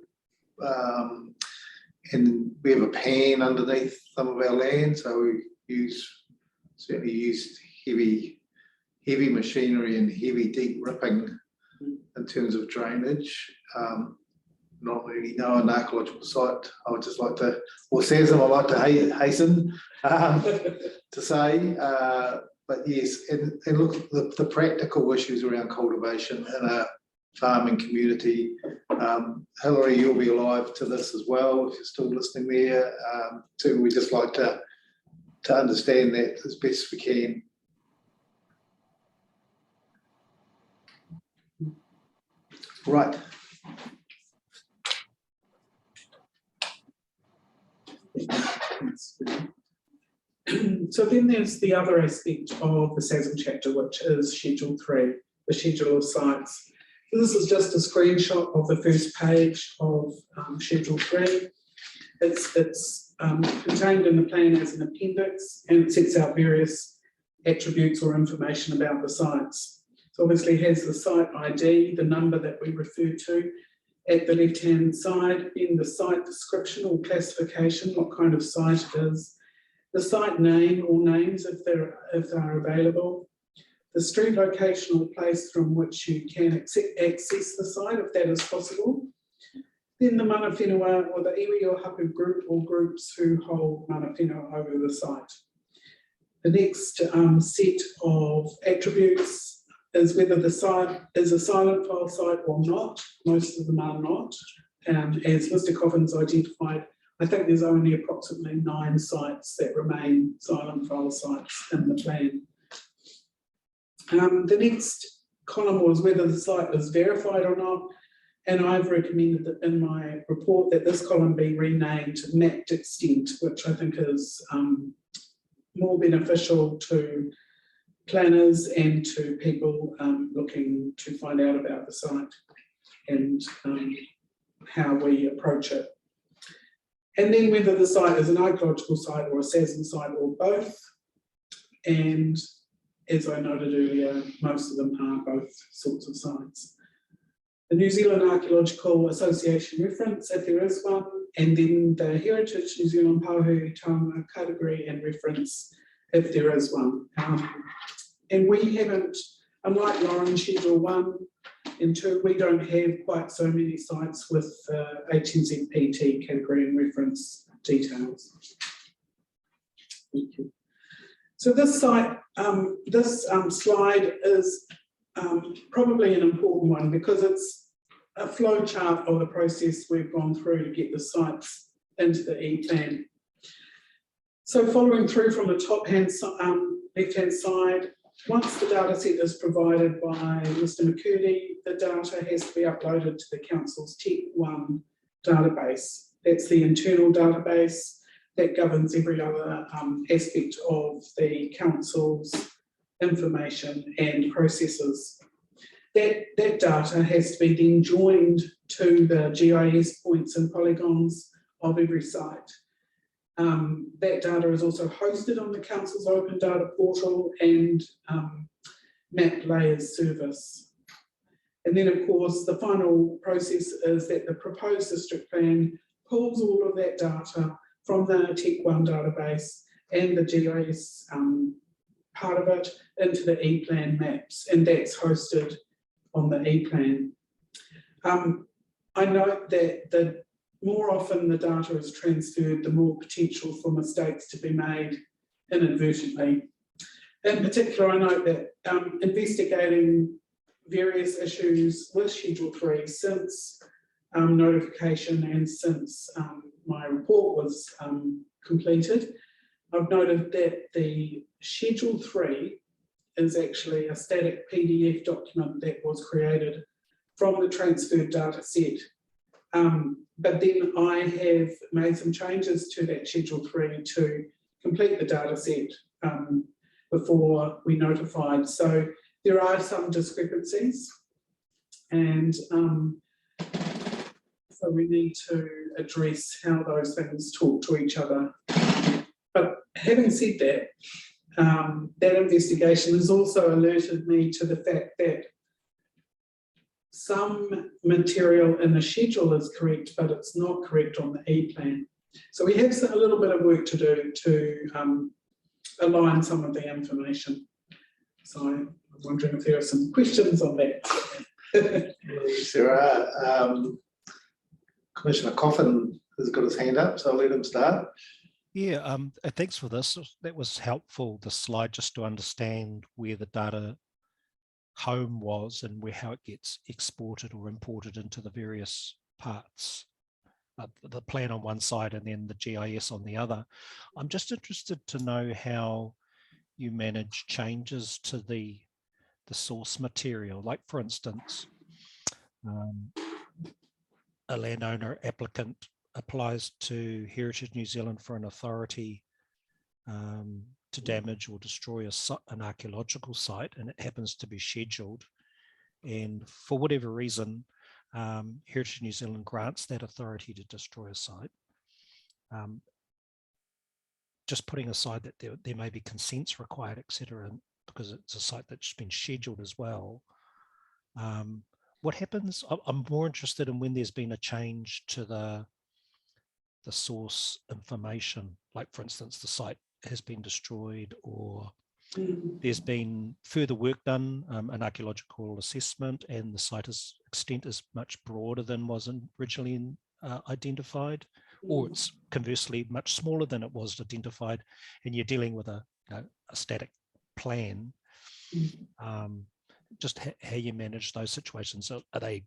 and we have a pan underneath some of our land, so we certainly use heavy machinery and heavy deep ripping in terms of drainage. Not really know an archaeological site. I would just like to, or SASM, I'd like to hasten to say, but yes, and look, the practical issues around cultivation in a farming community. Hilary, you'll be alive to this as well if you're still listening there. So we just like to understand that as best we can. Right. So then there's the other aspect of the SASM chapter, which is Schedule 3, the schedule of sites. So this is just a screenshot of the first page of Schedule 3. It's contained in the plan as an appendix, and it sets out various attributes or information about the sites. So obviously it has the site ID, the number that we refer to at the left-hand side, in the site description or classification, what kind of site it is, the site name or names if they're available, the street location or place from which you can access the site if that is possible, then the mana whenua or the iwi or hapu group or groups who hold mana whenua over the site. The next set of attributes is whether the site is a silent file site or not. Most of them are not. As Mr. Coffin's identified, I think there's only approximately 9 sites that remain silent file sites in the plan. The next column was whether the site was verified or not, and I've recommended that in my report that this column be renamed mapped extent, which I think is more beneficial to planners and to people looking to find out about the site and how we approach it. And then whether the site is an archaeological site or a SASM site or both. And as I noted earlier, most of them are both sorts of sites. The New Zealand Archaeological Association reference, if there is one, and then the Heritage New Zealand Pāhuri-taonga category and reference, if there is one. And we haven't, unlike Lauren, Schedule 1 and 2, we don't have quite so many sites with HNZPT category and reference details. Thank you. So this site, slide is probably an important one because it's a flow chart of the process we've gone through to get the sites into the E-plan. So following through from the left-hand side, once the data set is provided by Mr. McCurdy, the data has to be uploaded to the Council's TEC1 database. That's the internal database that governs every other aspect of the Council's information and processes. That data has to be then joined to the GIS points and polygons of every site. That data is also hosted on the Council's Open Data Portal and Map Layers service. And then, of course, the final process is that the proposed district plan pulls all of that data from the TEC1 database and the GIS part of it into the E-plan maps, and that's hosted on the E-plan. I note that the more often the data is transferred, the more potential for mistakes to be made inadvertently. In particular, I note that investigating various issues with Schedule 3 since notification and since my report was completed, I've noted that the Schedule 3 is actually a static PDF document that was created from the transferred data set. But then I have made some changes to that Schedule 3 to complete the data set before we notified. So there are some discrepancies, and so we need to address how those things talk to each other. But having said that, that investigation has also alerted me to the fact that some material in the schedule is correct, but it's not correct on the E-plan. So we have a little bit of work to do to align some of the information. So I'm wondering if there are some questions on that. Yes, there are. Commissioner Coffin has got his hand up, so I'll let him start. Yeah, thanks for this. That was helpful, the slide, just to understand where the data home was and how it gets exported or imported into the various parts. The plan on one side and then the GIS on the other. I'm just interested to know how you manage changes to the source material. Like, for instance, a landowner applicant applies to Heritage New Zealand for an authority to damage or destroy an archaeological site, and it happens to be scheduled. And for whatever reason, Heritage New Zealand grants that authority to destroy a site. Just putting aside that there may be consents required, etc., because it's a site that's been scheduled as well. What happens? I'm more interested in when there's been a change to the source information, like, for instance, the site has been destroyed, or there's been further work done, an archaeological assessment, and the site extent is much broader than was originally identified, or it's conversely much smaller than it was identified, and you're dealing with a a static plan, just how you manage those situations. Are they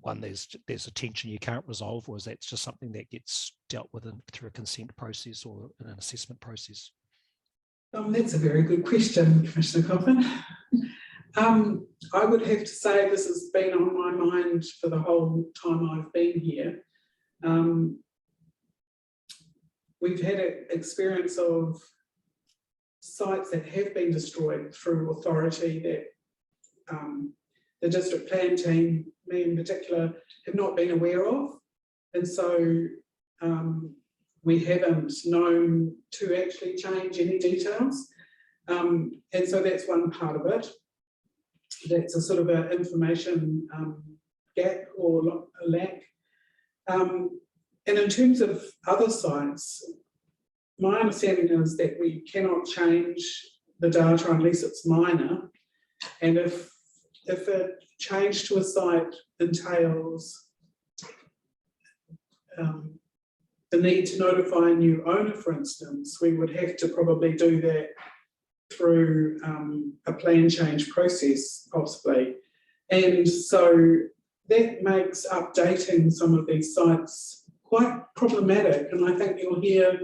one, there's a tension you can't resolve, or is that just something that gets dealt with through a consent process or an assessment process? That's a very good question, Commissioner Coffin. I would have to say this has been on my mind for the whole time I've been here. We've had an experience of sites that have been destroyed through authority that the district plan team, me in particular, have not been aware of. And so we haven't known to actually change any details. And so that's one part of it. That's a sort of an information gap or a lack. And in terms of other sites, my understanding is that we cannot change the data unless it's minor. And if a change to a site entails the need to notify a new owner, for instance, we would have to probably do that through a plan change process, possibly. And so that makes updating some of these sites quite problematic. And I think you'll hear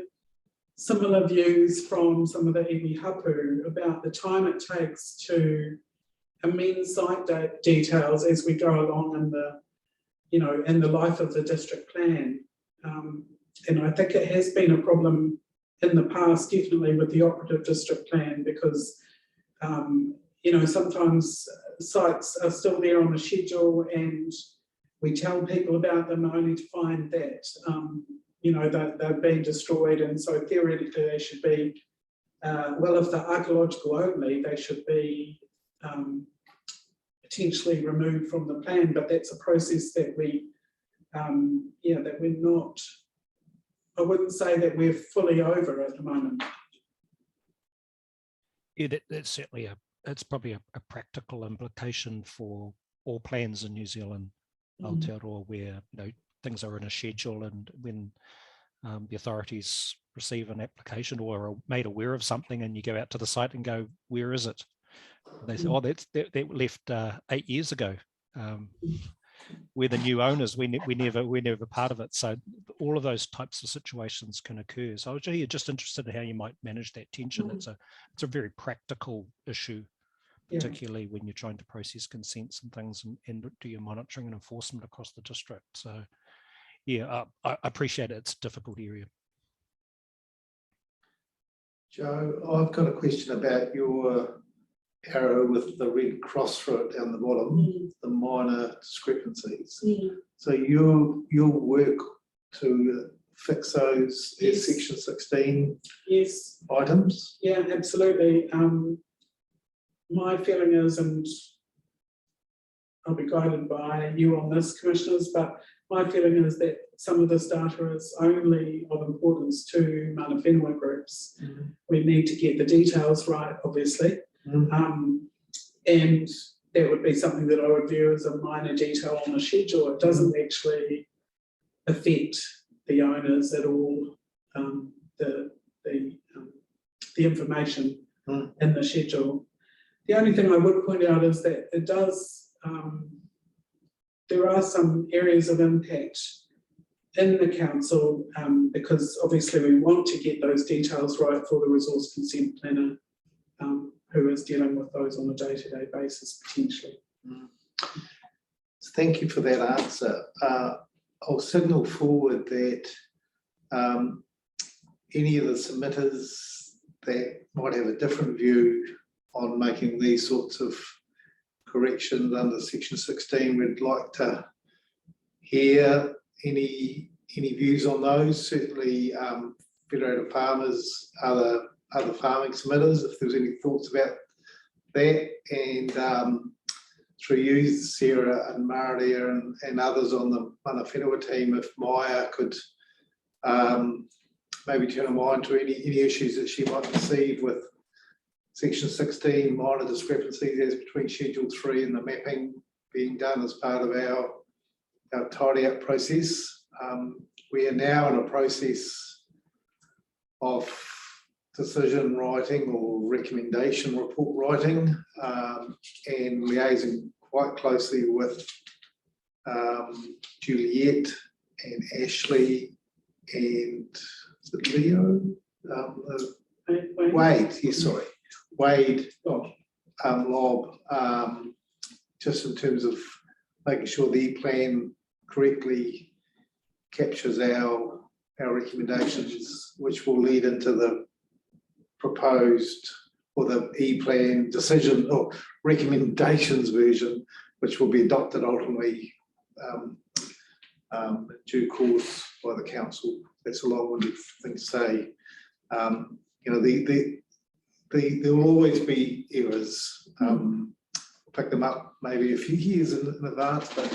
similar views from some of the iwi hapu about the time it takes to amend site details as we go along in the, in the life of the district plan. And I think it has been a problem in the past, definitely with the operative district plan, because sometimes sites are still there on the schedule and we tell people about them only to find that they've been destroyed, and so theoretically they should be, well, if they're archaeological only, they should be potentially removed from the plan, but that's a process that that we're not, I wouldn't say that we're fully over at the moment. Yeah, that's certainly it's probably a practical implication for all plans in New Zealand, Aotearoa, where things are in a schedule, and when the authorities receive an application or are made aware of something, and you go out to the site and go, where is it? And they say, oh, that left 8 years ago. We're the new owners. We're never part of it. So all of those types of situations can occur. So I was just interested in how you might manage that tension. It's a very practical issue, particularly when you're trying to process consents and things and do your monitoring and enforcement across the district. So yeah, I appreciate it. It's a difficult area. Joe, I've got a question about your arrow with the red cross through it down the bottom, the minor discrepancies. So you'll work to fix those as section 16 items? Yeah, absolutely. My feeling is, and I'll be guided by you on this, commissioners, but my feeling is that some of this data is only of importance to mana whenua groups. We need to get the details right, obviously. And that would be something that I would view as a minor detail on the schedule. It doesn't actually affect the owners at all, the information in the schedule. The only thing I would point out is that it does, there are some areas of impact in the council, because obviously we want to get those details right for the resource consent planner, who is dealing with those on a day-to-day basis potentially. So thank you for that answer. I'll signal forward that any of the submitters that might have a different view on making these sorts of corrections under section 16, we'd like to hear any views on those. Certainly Federated Farmers, other farming submitters, if there's any thoughts about that, and through you, Sarah and Maria and others on the mana whenua team, if Maya could maybe turn her mind to any issues that she might perceive with section 16, minor discrepancies as between schedule 3 and the mapping being done as part of our tidy up process. We are now in a process of decision writing or recommendation report writing, and liaising quite closely with Juliet and Ashley and is it Leo? Wade, yes, sorry, Wade, Lob, just in terms of making sure the E-plan correctly captures our recommendations, which will lead into the proposed or the E-plan decision or recommendations version, which will be adopted ultimately in due course by the council. That's a long-winded thing to say. You know, there will always be errors. We'll pick them up maybe a few years in advance, but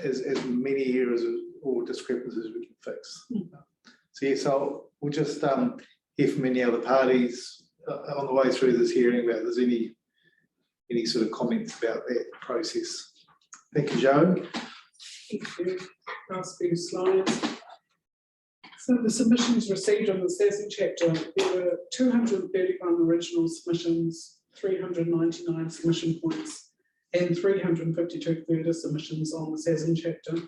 as many errors or discrepancies we can fix. So yes, we'll just hear from any other parties on the way through this hearing about if there's any sort of comments about that process. Thank you, Joe. Thank you. Last few slides. So the submissions received on the SASM chapter, there were 231 original submissions, 399 submission points, and 352 further submissions on the SASM chapter.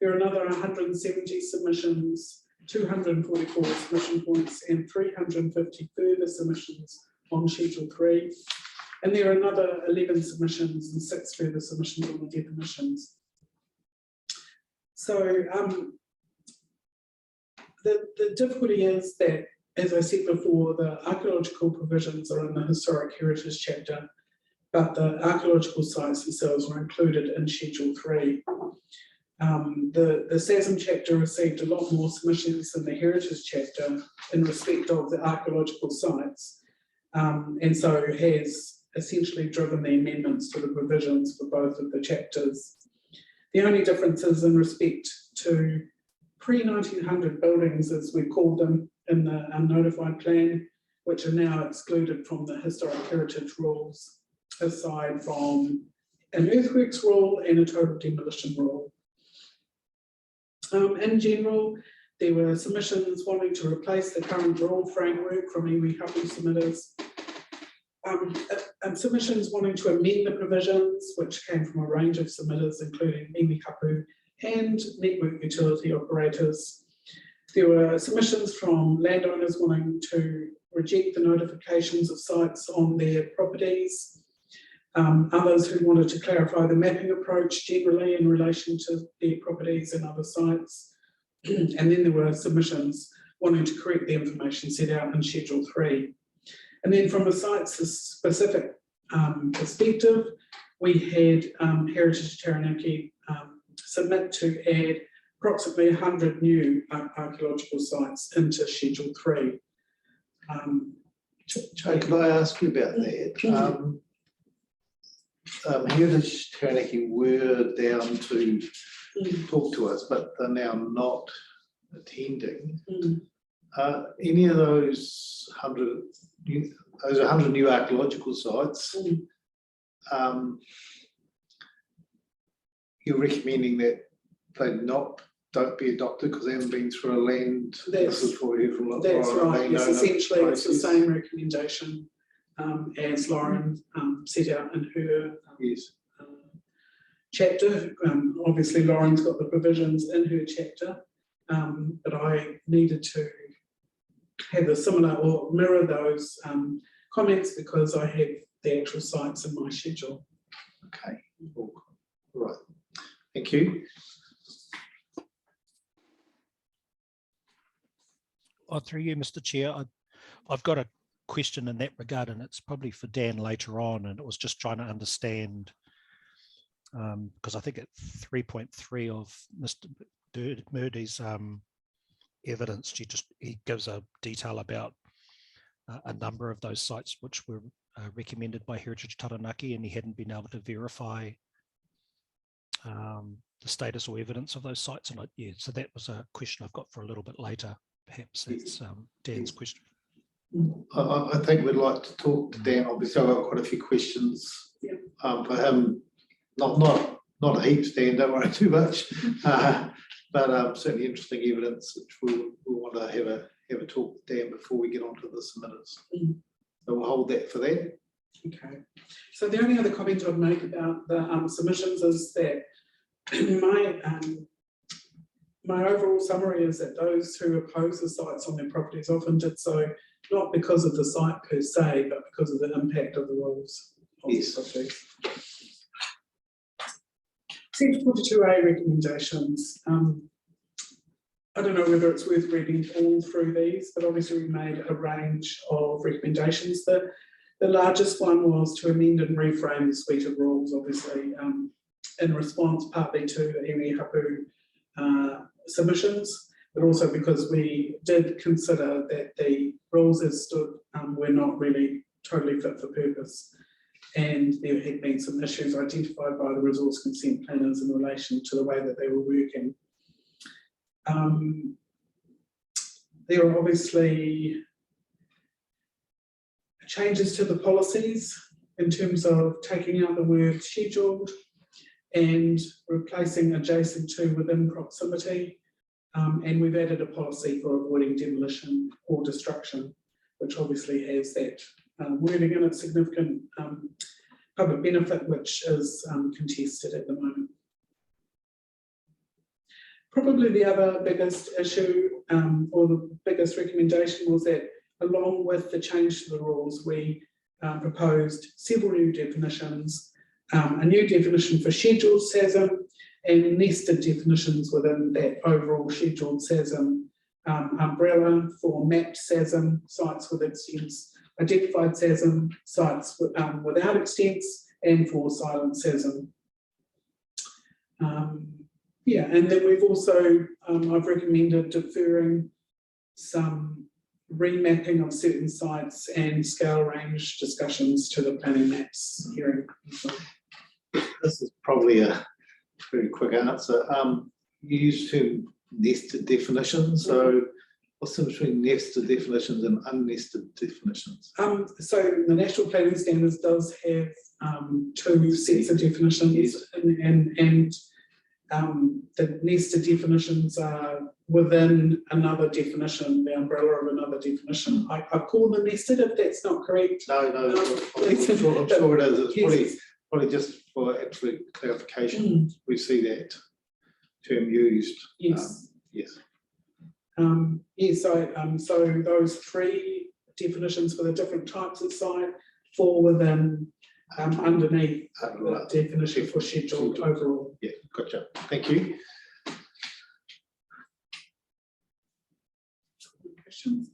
There are another 170 submissions, 244 submission points, and 350 further submissions on Schedule 3. And there are another 11 submissions and 6 further submissions on the definitions. So the difficulty is that, as I said before, the archaeological provisions are in the Historic Heritage chapter, but the archaeological sites themselves are included in Schedule 3. The SASM chapter received a lot more submissions than the Heritage chapter in respect of the archaeological sites, and so has essentially driven the amendments to the provisions for both of the chapters. The only difference is in respect to pre-1900 buildings, as we called them in the unnotified plan, which are now excluded from the historic heritage rules, aside from an earthworks rule and a total demolition rule. In general, there were submissions wanting to replace the current rule framework from iwi hapu submitters, submissions wanting to amend the provisions, which came from a range of submitters, including iwi hapu and network utility operators. There were submissions from landowners wanting to reject the notifications of sites on their properties, others who wanted to clarify the mapping approach generally in relation to their properties and other sites. And then there were submissions wanting to correct the information set out in Schedule 3. And then from a site-specific perspective, we had Heritage Taranaki submit to add approximately 100 new archaeological sites into Schedule 3. Joe, can I ask you about that? Heritage Taranaki were down to talk to us, but they're now not attending. Any of those 100 new archaeological sites, you're recommending that they don't be adopted because they haven't been through a land. That's right. Yes, essentially it's the same recommendation as Lauren set out in her chapter. Obviously, Lauren's got the provisions in her chapter, but I needed to have a similar or mirror those comments because I have the actual sites in my schedule. Okay, all right. Thank you. Through you, Mr. Chair, I've got a question in that regard, and it's probably for Dan later on, and it was just trying to understand, because I think at 3.3 of Mr. Murdy's evidence, he gives a detail about a number of those sites which were recommended by Heritage Taranaki, and he hadn't been able to verify the status or evidence of those sites. And so that was a question I've got for a little bit later. Perhaps that's Dan's question. I think we'd like to talk to Dan. Obviously, I've got quite a few questions for him. Not a heap, Dan, don't worry too much. But certainly interesting evidence which we'll want to have have a talk with Dan before we get onto the submitters. Mm. So we'll hold that for then. Okay, so the only other comment I'd make about the submissions is that my overall summary is that those who oppose the sites on their properties often did so not because of the site per se, but because of the impact of the rules. Yes. Section 42A recommendations. I don't know whether it's worth reading all through these, but obviously we made a range of recommendations. The largest one was to amend and reframe the suite of rules, obviously, in response partly to the iwi hapu submissions, but also because we did consider that the rules as stood were not really totally fit for purpose. And there had been some issues identified by the resource consent planners in relation to the way that they were working. There are obviously changes to the policies in terms of taking out the word scheduled and replacing adjacent to within proximity. And we've added a policy for avoiding demolition or destruction, which obviously has that wording in it, significant public benefit, which is contested at the moment. Probably the other biggest issue or the biggest recommendation was that along with the change to the rules, we proposed several new definitions, a new definition for scheduled SASM and nested definitions within that overall scheduled SASM umbrella for mapped SASM sites with extents, identified SASM sites without extents, and for silent SASM. Yeah, and then we've also, I've recommended deferring some remapping of certain sites and scale range discussions to the planning maps hearing. This is probably a very quick answer. You used to nested definitions. So what's the difference between nested definitions and unnested definitions? So the National Planning Standards does have two sets of definitions, and the nested definitions are within another definition, the umbrella of another definition. I call them nested if that's not correct. No, I'm sure it is. It's probably just for absolute clarification. We see that term used. Yes. Yes. Yes, so those three definitions for the different types of site fall within underneath the definition for scheduled overall. Yeah, gotcha. Thank you. Questions?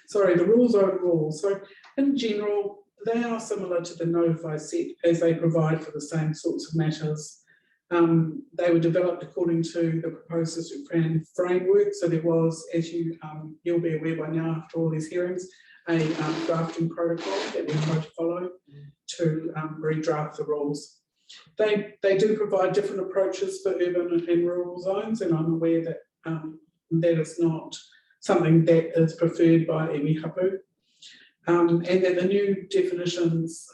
Sorry, the rules overall. So in general, they are similar to the notify set as they provide for the same sorts of matters. They were developed according to the proposed district plan framework. So there was, as you'll be aware by now after all these hearings, a drafting protocol that we tried to follow to redraft the rules. They do provide different approaches for urban and rural zones, and I'm aware that that is not something that is preferred by iwi hapu. And that the new definitions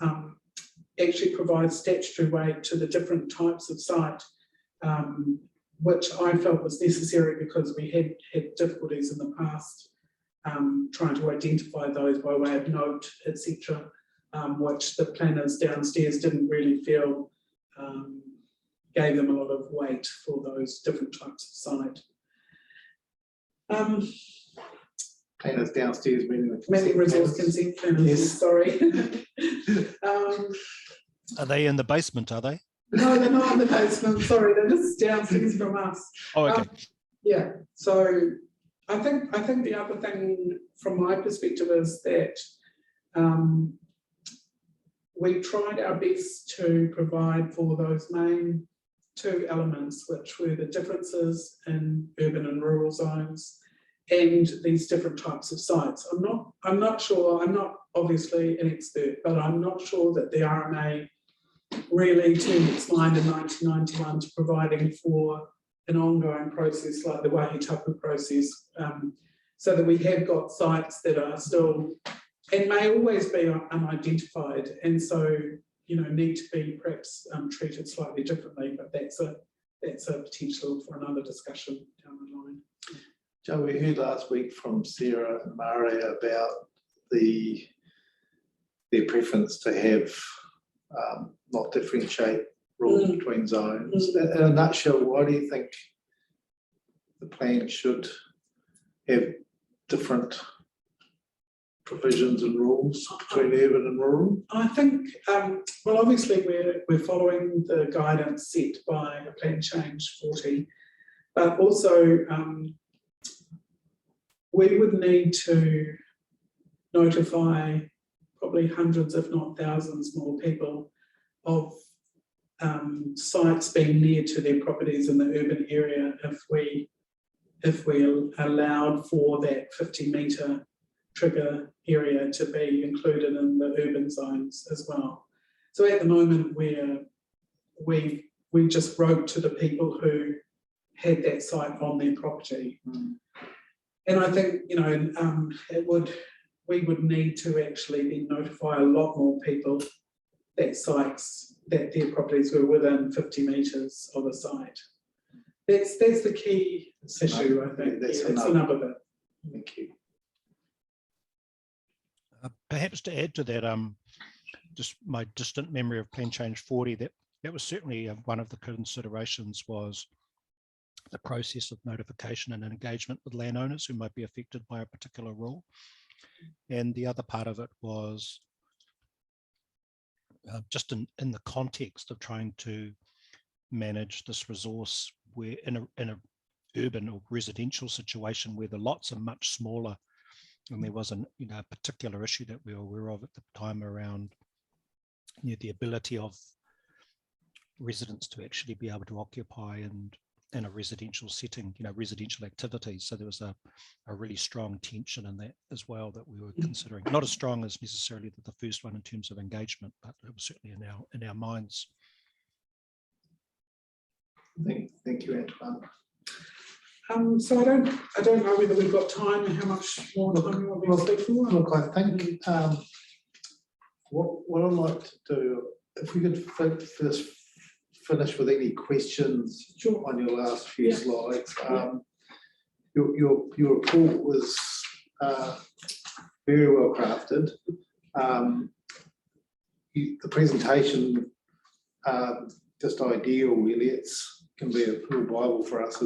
actually provide statutory weight to the different types of site, which I felt was necessary because we had difficulties in the past trying to identify those by way of note, etc., which the planners downstairs didn't really feel gave them a lot of weight for those different types of site. Planners downstairs, meaning resource consent planners. Yes. Sorry. Are they in the basement? Are they? No, they're not in the basement. Sorry, they're just downstairs from us. Oh, okay. Yeah. So I think the other thing from my perspective is that we tried our best to provide for those main two elements, which were the differences in urban and rural zones and these different types of sites. I'm not sure, I'm not obviously an expert, but I'm not sure that the RMA really turned its mind in 1991 to providing for an ongoing process like the Waihi Tapu process, so that we have got sites that are still and may always be unidentified, and so need to be perhaps treated slightly differently. But that's a potential for another discussion down the line. Joe, we heard last week from Sarah and Mare about their preference to have not differentiate rules between zones. In a nutshell, why do you think the plan should have different provisions and rules between urban and rural? I think, well, obviously we're following the guidance set by Plan Change 40, but also we would need to notify probably hundreds, if not thousands more people of sites being near to their properties in the urban area if we allowed for that 50-metre trigger area to be included in the urban zones as well. So at the moment we just wrote to the people who had that site on their property. And I think, you know, we would need to actually then notify a lot more people that their properties were within 50 metres of a site. That's the key issue, I think. That's it's another bit. Thank you. Perhaps to add to that, just my distant memory of Plan Change 40, that was certainly one of the considerations was the process of notification and engagement with landowners who might be affected by a particular rule. And the other part of it was just in the context of trying to manage this resource where in a urban or residential situation where the lots are much smaller, and there was a particular issue that we were aware of at the time around the ability of residents to actually be able to occupy in a residential setting, residential activities. So there was a really strong tension in that as well that we were considering. Not as strong as necessarily the first one in terms of engagement, but it was certainly in our minds. Thank you, Antoine. So I don't know whether we've got time and how much more time you want me to speak for. Look, I think what I'd like to do, if we could first finish with any questions on your last few slides. Your report was very well crafted. The presentation, just ideal really. It can be a little Bible for us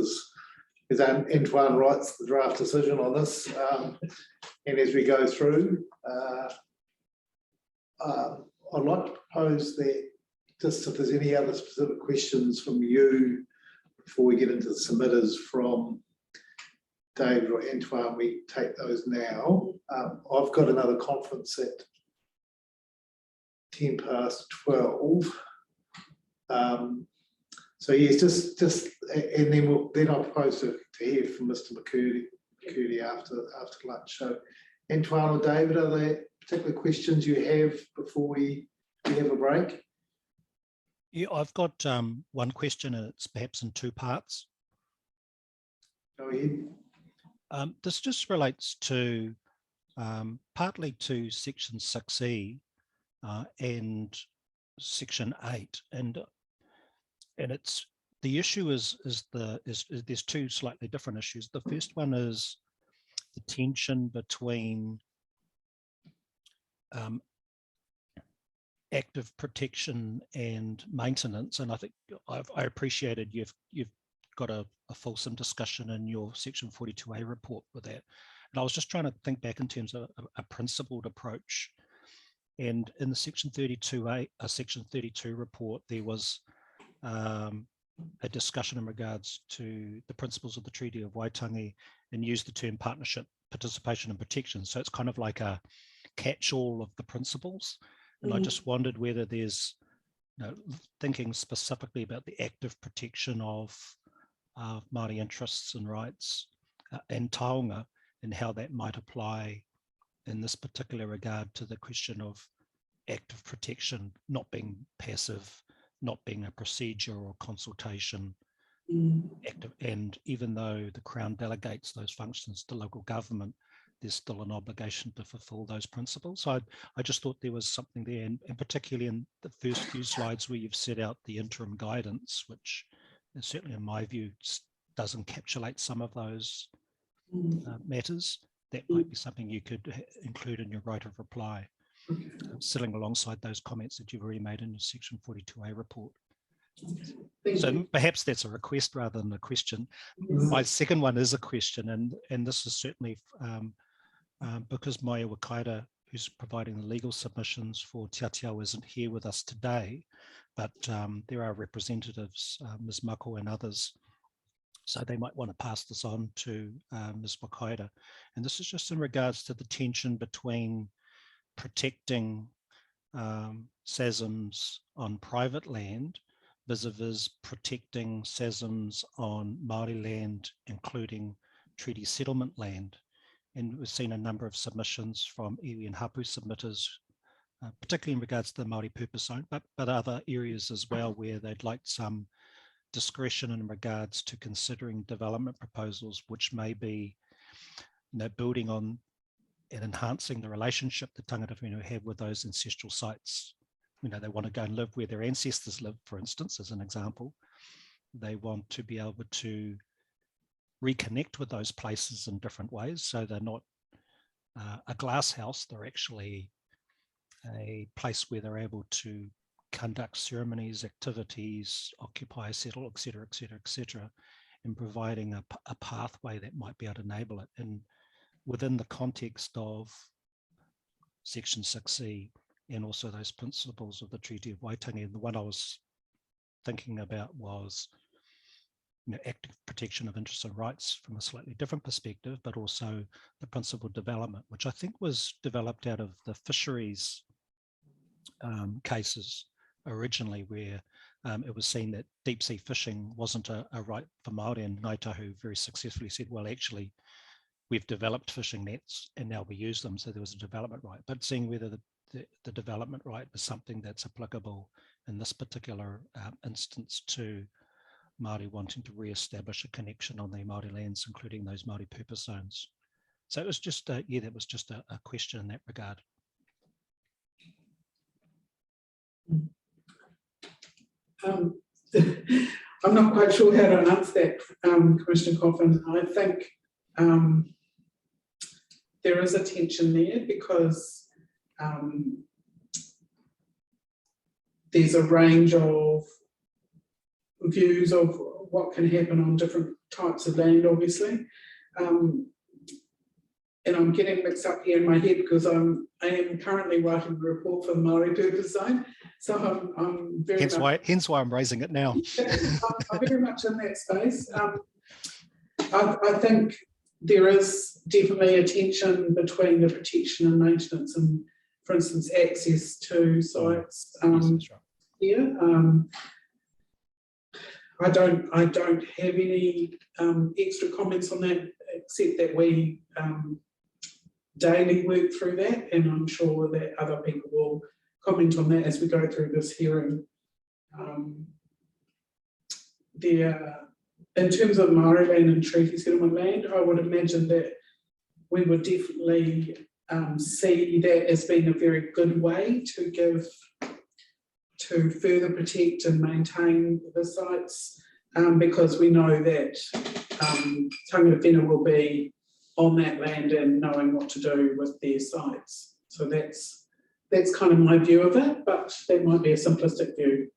as Antoine writes the draft decision on this, and as we go through, I'd like to propose that just if there's any other specific questions from you before we get into the submitters from David or Antoine, we take those now. I've got another conference at 12:10. So yes, just and then I'll propose to hear from Mr. McCurdy after lunch. So Antoine or David, are there particular questions you have before we have a break? Yeah, I've got one question, and it's perhaps in two parts. Go ahead. This just relates to partly to Section 6E and Section 8, and it's the issue is there's two slightly different issues. The first one is the tension between active protection and maintenance, and I think I appreciated you've got a fulsome discussion in your Section 42A report with that. And I was just trying to think back in terms of a principled approach. And in the Section 32A, Section 32 report, there was a discussion in regards to the principles of the Treaty of Waitangi and used the term partnership, participation and protection. So it's kind of like a catch-all of the principles. And I just wondered whether there's, thinking specifically about the active protection of Māori interests and rights and taonga, and how that might apply in this particular regard to the question of active protection, not being passive, not being a procedure or consultation, active. And even though the Crown delegates those functions to local government, there's still an obligation to fulfill those principles. So I just thought there was something there, and particularly in the first few slides where you've set out the interim guidance, which certainly in my view does encapsulate some of those matters, that might be something you could include in your right of reply, sitting alongside those comments that you've already made in your section 42A report. So perhaps that's a request rather than a question. My second one is a question, and this is certainly because Maya Wakaira, who's providing the legal submissions for Te Atiao, isn't here with us today, but there are representatives, Ms. Mako and others, so they might want to pass this on to Ms. Wakaira. And this is just in regards to the tension between protecting SASMs on private land vis-a-vis protecting SASMs on Māori land, including treaty settlement land. And we've seen a number of submissions from iwi and hapu submitters, particularly in regards to the Māori purpose zone, but other areas as well where they'd like some discretion in regards to considering development proposals, which may be, building on and enhancing the relationship the tangata whenua have with those ancestral sites. They want to go and live where their ancestors lived, for instance, as an example. They want to be able to reconnect with those places in different ways. So they're not a glass house, they're actually a place where they're able to conduct ceremonies, activities, occupy, settle, et cetera, and providing a pathway that might be able to enable it. And within the context of Section 6E and also those principles of the Treaty of Waitangi. And the one I was thinking about was active protection of interests and rights from a slightly different perspective, but also the principle of development, which I think was developed out of the fisheries cases originally, where it was seen that deep sea fishing wasn't a right for Māori, and Ngāi Tahu very successfully said, well, actually, we've developed fishing nets and now we use them, so there was a development right. But seeing whether the development right was something that's applicable in this particular instance to Māori wanting to re-establish a connection on their Māori lands, including those Māori purpose zones. So it was just, that was just a question in that regard. I'm not quite sure how to answer that, Commissioner Coffin. I think there is a tension there because there's a range of views of what can happen on different types of land, obviously. And I'm getting mixed up here in my head because I am currently writing a report for the Māori purpose zone. So I'm very hence why I'm raising it now. I'm very much in that space. I think there is definitely a tension between the protection and maintenance and, for instance, access to sites here. I don't have any extra comments on that, except that we daily work through that, and I'm sure that other people will comment on that as we go through this hearing. In terms of Māori land and treaty settlement land, I would imagine that we would definitely see that as being a very good way to further protect and maintain the sites, because we know that tangata whenua will be on that land and knowing what to do with their sites. So that's kind of my view of it, but that might be a simplistic view.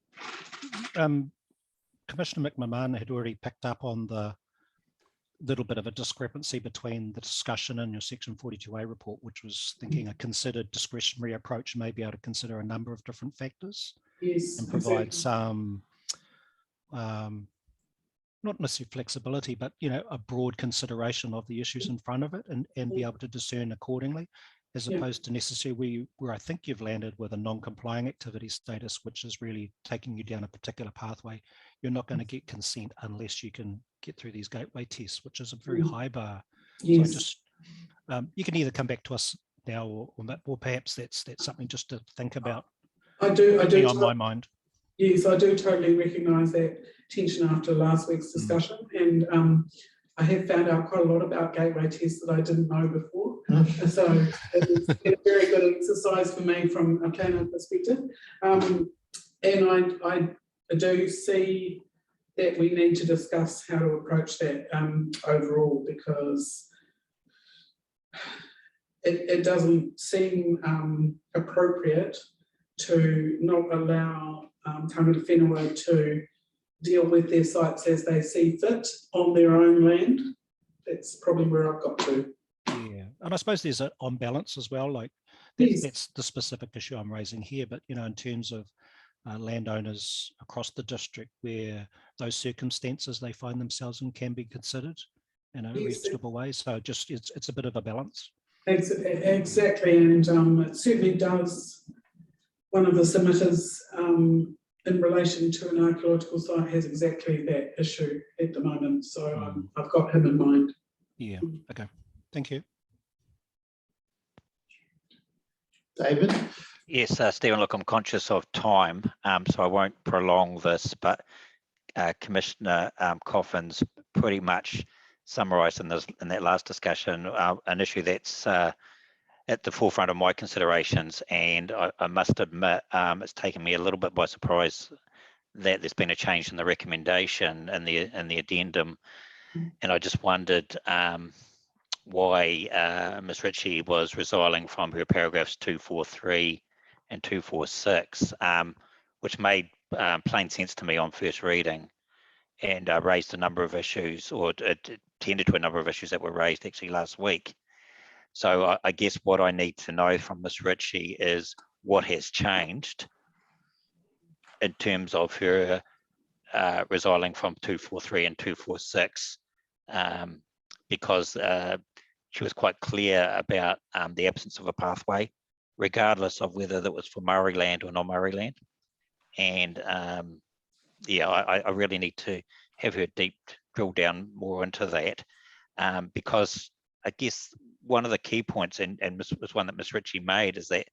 Commissioner McMahon had already picked up on the little bit of a discrepancy between the discussion in your Section 42A report, which was thinking a considered discretionary approach may be able to consider a number of different factors, yes, and provide some, not necessarily flexibility, but a broad consideration of the issues in front of it, and be able to discern accordingly, as opposed to necessarily where I think you've landed with a non-complying activity status, which is really taking you down a particular pathway. You're not going to get consent unless you can get through these gateway tests, which is a very high bar. Yes. So just you can either come back to us now, or perhaps that's something just to think about. I do on my mind. Yes, I do totally recognise that tension after last week's discussion, and I have found out quite a lot about gateway tests that I didn't know before. So it's been a very good exercise for me from a planner perspective. And I do see that we need to discuss how to approach that overall, because it doesn't seem appropriate to not allow tangata whenua to deal with their sites as they see fit on their own land. That's probably where I've got to. Yeah, and I suppose there's an on balance as well, like Yes. that's the specific issue I'm raising here, but you know, in terms of landowners across the district where those circumstances they find themselves in can be considered in a Yes. reasonable way. So just it's a bit of a balance. Exactly, and it certainly does. One of the submitters in relation to an archaeological site has exactly that issue at the moment. So I've got him in mind. Yeah, okay, thank you. David? Yes, Stephen, look, I'm conscious of time, so I won't prolong this, but Commissioner Coffin's pretty much summarised in that last discussion an issue that's at the forefront of my considerations, and I must admit it's taken me a little bit by surprise that there's been a change in the recommendation and the addendum, and I just wondered why Ms. Ritchie was resigning from her paragraphs 243 and 246, which made plain sense to me on first reading, and raised a number of issues, or tended to a number of issues that were raised actually last week. So I guess what I need to know from Ms. Ritchie is what has changed in terms of her resigning from 243 and 246, because she was quite clear about the absence of a pathway, regardless of whether that was for Maori land or non-Maori land. And yeah, I really need to have her deep drill down more into that, because I guess one of the key points, and was one that Ms. Ritchie made, is that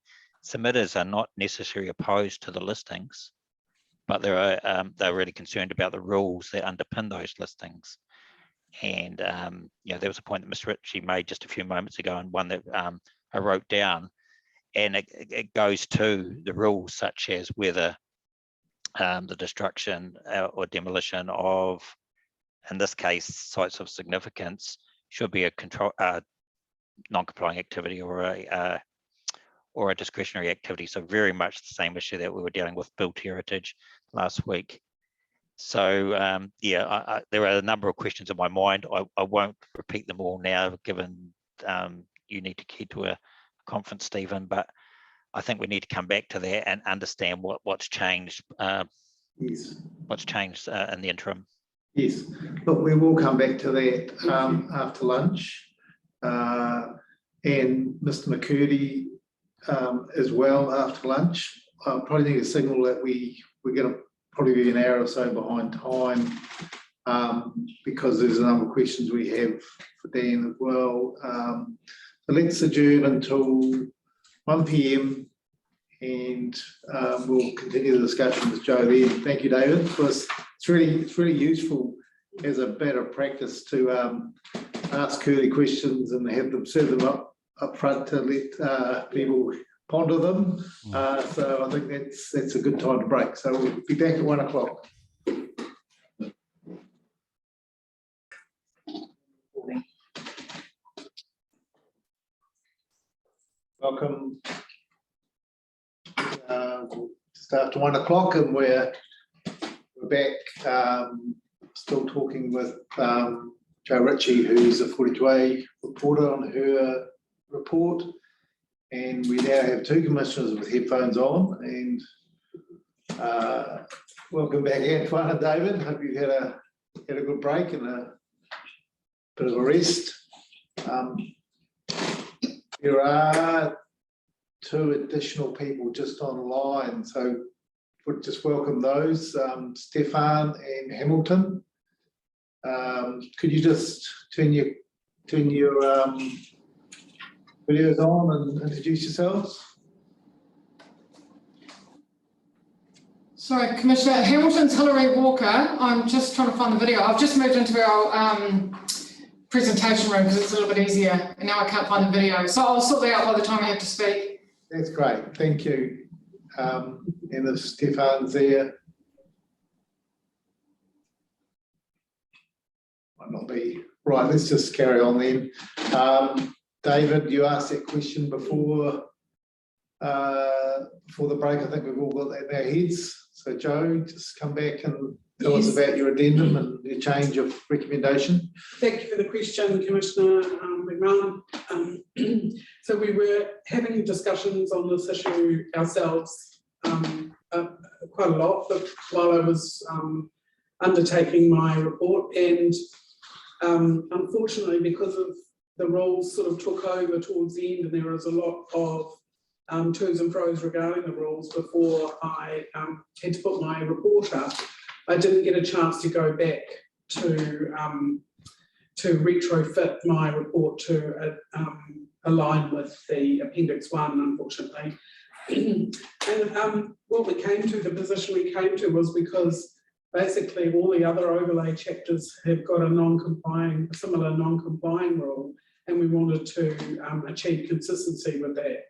submitters are not necessarily opposed to the listings, but they're really concerned about the rules that underpin those listings. And you know, there was a point that Ms. Ritchie made just a few moments ago, and one that I wrote down, and it goes to the rules such as whether the destruction or demolition of, in this case, sites of significance should be a non-complying activity or a discretionary activity. So very much the same issue that we were dealing with built heritage last week. So yeah, there are a number of questions in my mind. I won't repeat them all now, given you need to head to a conference, Stephen, but I think we need to come back to that and understand what's changed. Yes. What's changed in the interim. Yes, but we will come back to that after lunch. And Mr. McCurdy as well after lunch. I probably need a signal that we're going to probably be an hour or so behind time, because there's a number of questions we have for Dan as well. So let's adjourn until 1 p.m. and we'll continue the discussion with Joe then. Thank you, David. It's really useful as a better practice to ask curly questions and have them serve them up front to let people ponder them. So I think that's a good time to break. So we'll be back at 1 o'clock. Welcome. Just after 1 o'clock, and we're back. Still talking with Joe Ritchie, who's a 42A reporter on her report, and we now have two commissioners with headphones on. And welcome back, Antoine and David. Hope you've had a good break and a bit of a rest. There are two additional people just online, so would just welcome those, Stefan and Hamilton. Could you just turn your videos on and introduce yourselves? Sorry, Commissioner, Hamilton's Hilary Walker. I'm just trying to find the video. I've just moved into our presentation room because it's a little bit easier, and now I can't find the video. So I'll sort that out by the time I have to speak. That's great, thank you. And if Stefan's there, might not be. Right, let's just carry on then. David, you asked that question before the break. I think we've all got that in our heads. So Joe, just come back and tell us about your addendum and your change of recommendation. Thank you for the question, Commissioner McMahon. So we were having discussions on this issue ourselves quite a lot, but while I was undertaking my report, and unfortunately, because of the rules sort of took over towards the end, and there was a lot of to's and fro's regarding the rules before I had to put my report up. I didn't get a chance to go back to retrofit my report to align with the Appendix 1, unfortunately. And what we came to, the position we came to, was because basically all the other overlay chapters have got a similar non-complying rule, and we wanted to achieve consistency with that.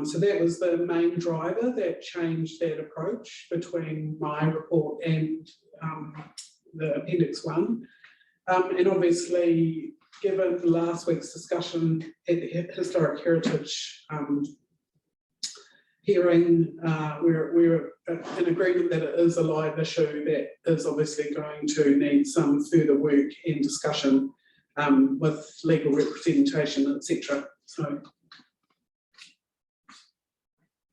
So that was the main driver that changed that approach between my report and the Appendix 1. And obviously, given last week's discussion at the Historic Heritage hearing, we're in agreement that it is a live issue that is obviously going to need some further work and discussion with legal representation, etc. So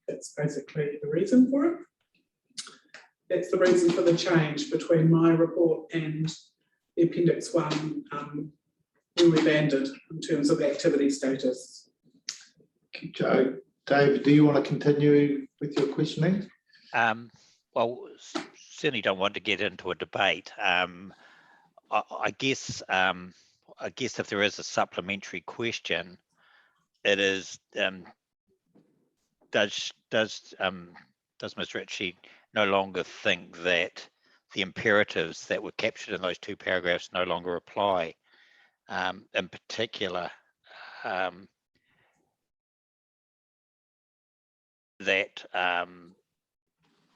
that's basically the reason for it. That's the reason for the change between my report and the Appendix 1 where we landed in terms of activity status. Thank you, Joe. David, do you want to continue with your questioning? Well, certainly don't want to get into a debate. I guess if there is a supplementary question, it is does Ms. Ritchie no longer think that the imperatives that were captured in those two paragraphs no longer apply? In particular, that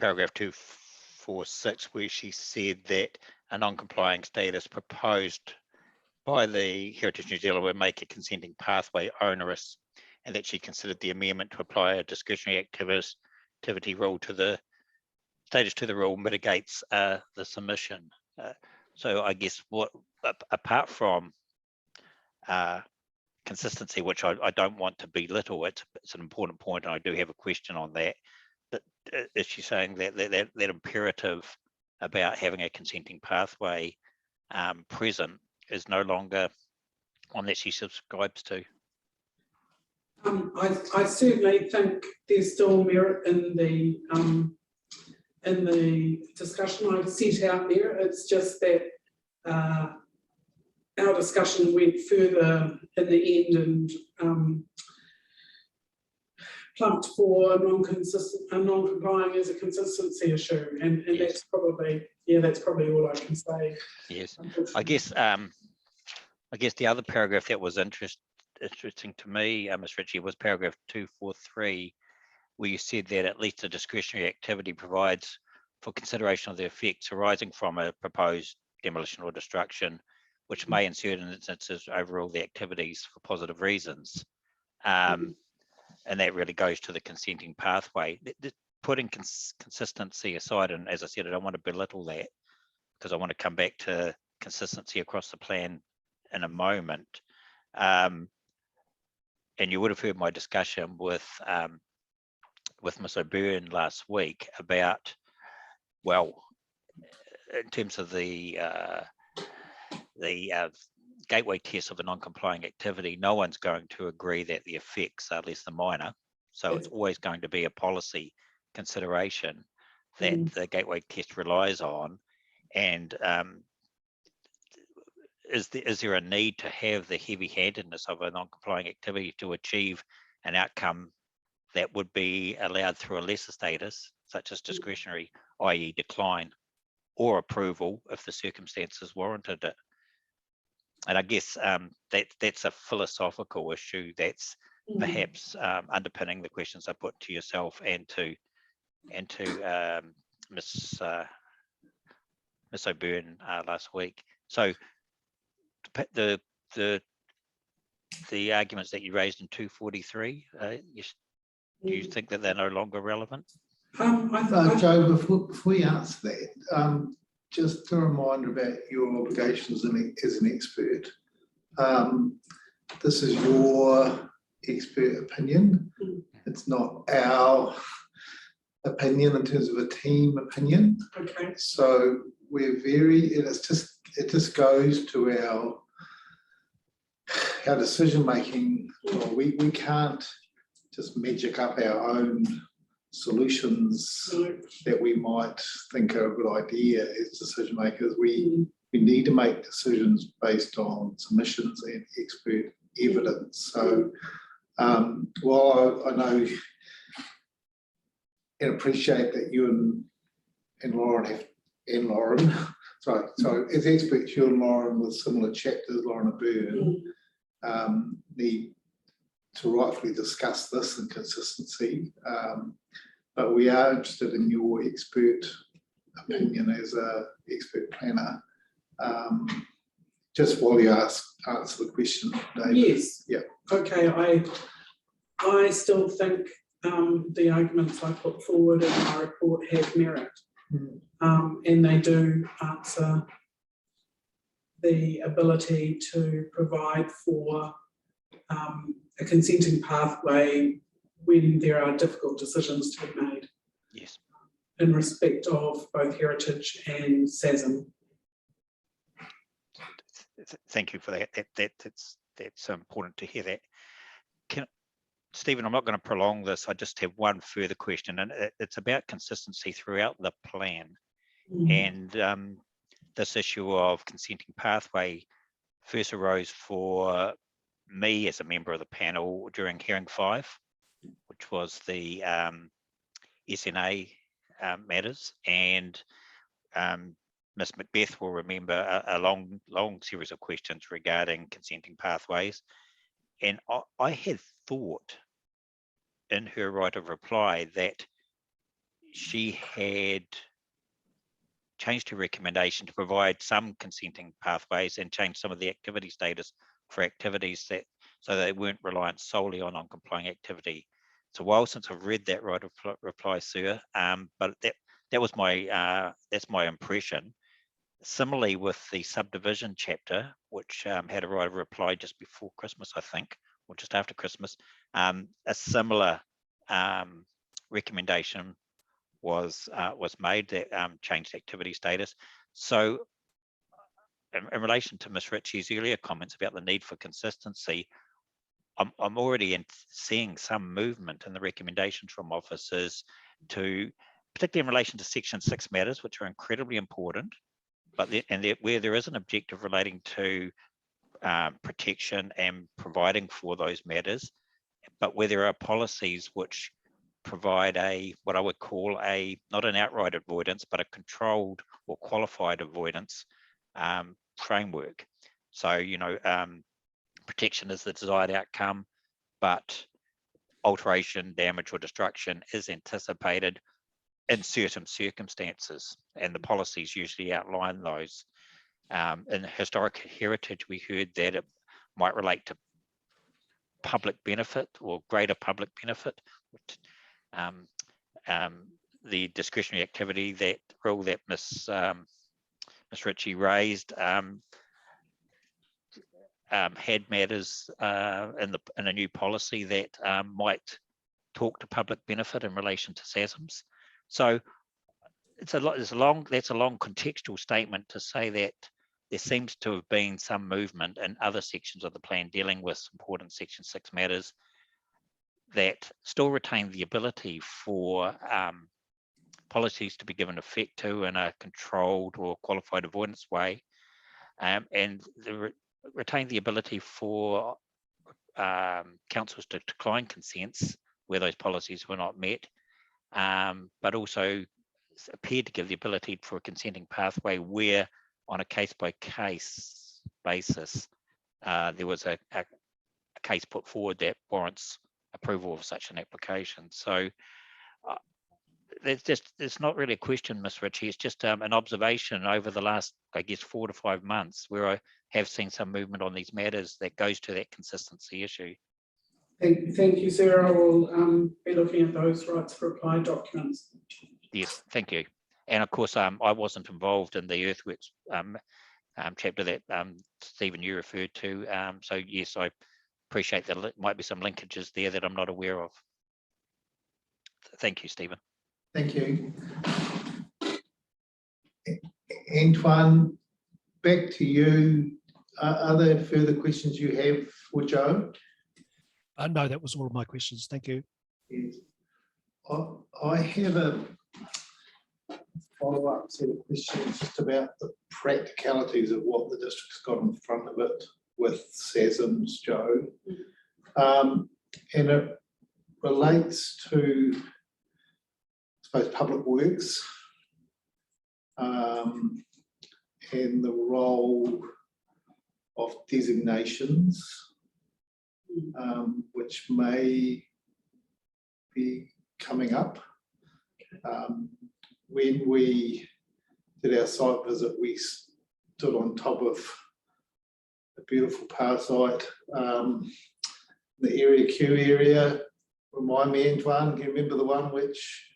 paragraph 246, where she said that a non-complying status proposed by the Heritage New Zealand would make a consenting pathway onerous, and that she considered the amendment to apply a discretionary activity rule to the status to the rule mitigates the submission. So I guess what, apart from consistency, which I don't want to belittle, it's an important point, and I do have a question on that. But is she saying that imperative about having a consenting pathway present is no longer one that she subscribes to? I certainly think there's still merit in the discussion I've set out there. It's just that our discussion went further in the end and plumped for non-complying as a consistency issue, and yes. that's probably all I can say. Yes, I guess the other paragraph that was interesting to me, Ms. Ritchie, was paragraph 243, where you said that at least a discretionary activity provides for consideration of the effects arising from a proposed demolition or destruction, which may in certain instances overrule the activities for positive reasons. And that really goes to the consenting pathway. Putting consistency aside, and as I said, I don't want to belittle that, because I want to come back to consistency across the plan in a moment. And you would have heard my discussion with Ms. O'Byrne last week about, well, in terms of the gateway test of a non-complying activity, no one's going to agree that the effects are less than minor. So it's always going to be a policy consideration that the gateway test relies on. And is there a need to have the heavy-handedness of a non-complying activity to achieve an outcome that would be allowed through a lesser status, such as discretionary, i.e. decline, or approval if the circumstances warranted it? And I guess that's a philosophical issue that's perhaps underpinning the questions I put to yourself and to Miss O'Byrne last week. So the the arguments that you raised in 243, do you think that they're no longer relevant? Joe, before you answer that, just a reminder about your obligations as an expert. This is your expert opinion. It's not our opinion in terms of a team opinion. Okay. So we're it just goes to our decision making. Well, we can't just magic up our own solutions that we might think are a good idea as decision makers. We need to make decisions based on submissions and expert evidence. So while I know and appreciate that you and Lauren sorry, as experts, you and Lauren with similar chapters, Lauren and Byrne, need to rightfully discuss this and consistency. But we are interested in your expert opinion as an expert planner. Just while you answer the question, David. Yes. Yeah. Okay. I still think the arguments I put forward in my report have merit, and they do answer the ability to provide for a consenting pathway when there are difficult decisions to be made. Yes. In respect of both heritage and SASM. Thank you for that. That's important to hear that. Stephen, I'm not going to prolong this. I just have one further question, and it's about consistency throughout the plan. And this issue of consenting pathway first arose for me as a member of the panel during hearing 5, which was the SNA matters, and Ms. Macbeth will remember a long series of questions regarding consenting pathways. And I had thought in her right of reply that she had changed her recommendation to provide some consenting pathways and change some of the activity status for activities so they weren't reliant solely on non-complying activity. It's a while since I've read that right of reply, sir, but that was that's my impression. Similarly, with the subdivision chapter, which had a right of reply just before Christmas, I think, or just after Christmas, a similar recommendation was made that changed activity status. So, in relation to Ms. Ritchie's earlier comments about the need for consistency, I'm already seeing some movement in the recommendations from officers to, particularly in relation to Section 6 matters, which are incredibly important, but where there is an objective relating to protection and providing for those matters, but where there are policies which provide what I would call not an outright avoidance, but a controlled or qualified avoidance framework. So, protection is the desired outcome, but alteration, damage, or destruction is anticipated in certain circumstances, and the policies usually outline those. In historic heritage, we heard that it might relate to public benefit or greater public benefit. The discretionary activity, that rule that Ms. Ritchie raised, had matters in a new policy that might talk to public benefit in relation to SASMs. So that's a long contextual statement to say that there seems to have been some movement in other sections of the plan dealing with important Section 6 matters that still retain the ability for policies to be given effect to in a controlled or qualified avoidance way, and retain the ability for councils to decline consents where those policies were not met, but also appeared to give the ability for a consenting pathway where, on a case-by-case basis, there was a case put forward that warrants approval of such an application. So it's not really a question, Ms. Ritchie, it's just an observation over the last, I guess, 4 to 5 months where I have seen some movement on these matters that goes to that consistency issue. Thank you, Sarah. I will be looking at those rights for reply documents. Yes, thank you. And of course, I wasn't involved in the earthworks chapter that Stephen, you referred to. So yes, I appreciate that there might be some linkages there that I'm not aware of. Thank you, Stephen. Thank you. Antoine, back to you. Are there further questions you have for Joe? No, that was all of my questions. Thank you. Yes. I have a follow-up set of questions just about the practicalities of what the district's got in front of it with SASMs, Joe. And it relates to, I suppose, public works and the role of designations, which may be coming up. When we did our site visit, we stood on top of a beautiful power site, the Area Q area. Remind me, Antoine, can you remember the one which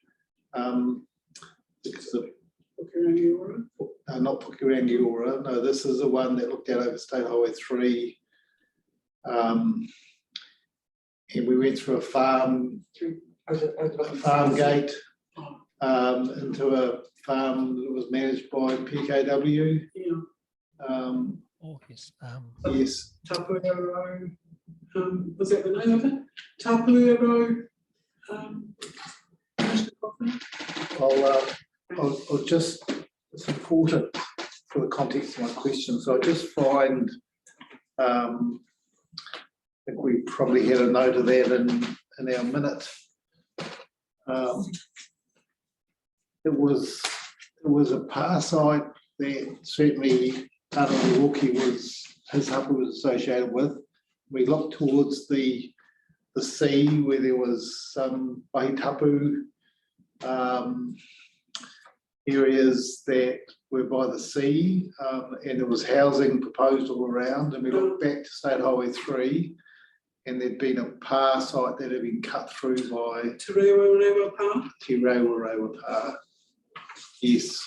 not Pukerangi-Ora, no, this is the one that looked out over State Highway 3. And we went through a farm gate into a farm that was managed by PKW. Oh, yes. Yes. Tapuero, was that the name of it? Tapuero. I'll just, it's important for the context of my question. So I just find, I think we probably had a note of that in our minute. It was a power site that certainly Tarangi was, his hub was associated with. We looked towards the sea where there was some Waitapu areas that were by the sea, and there was housing proposed all around, and we looked back to State Highway 3 and there'd been a power site that had been cut through by Te Rewa Power. Te Rewa Power. Yes.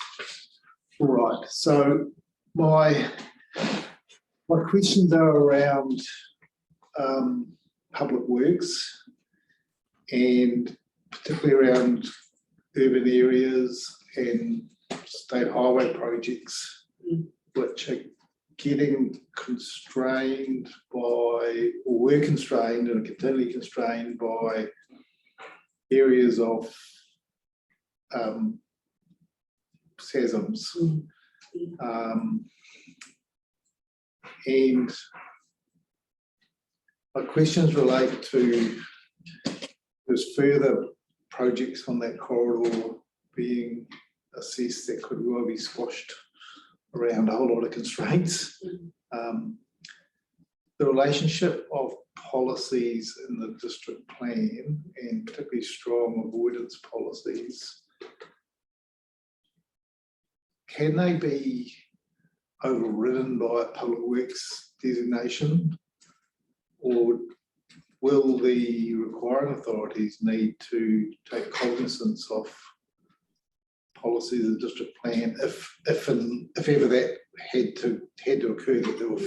All right. So my questions are around public works and particularly around urban areas and state highway projects, which are getting constrained by, or were constrained and are continually constrained by areas of SASMs. And my questions relate to there's further projects on that corridor being assessed that could well be squashed around a whole lot of constraints. The relationship of policies in the district plan, and particularly strong avoidance policies, can they be overridden by a public works designation, or will the requiring authorities need to take cognizance of policies of the district plan if ever that had to occur, that there were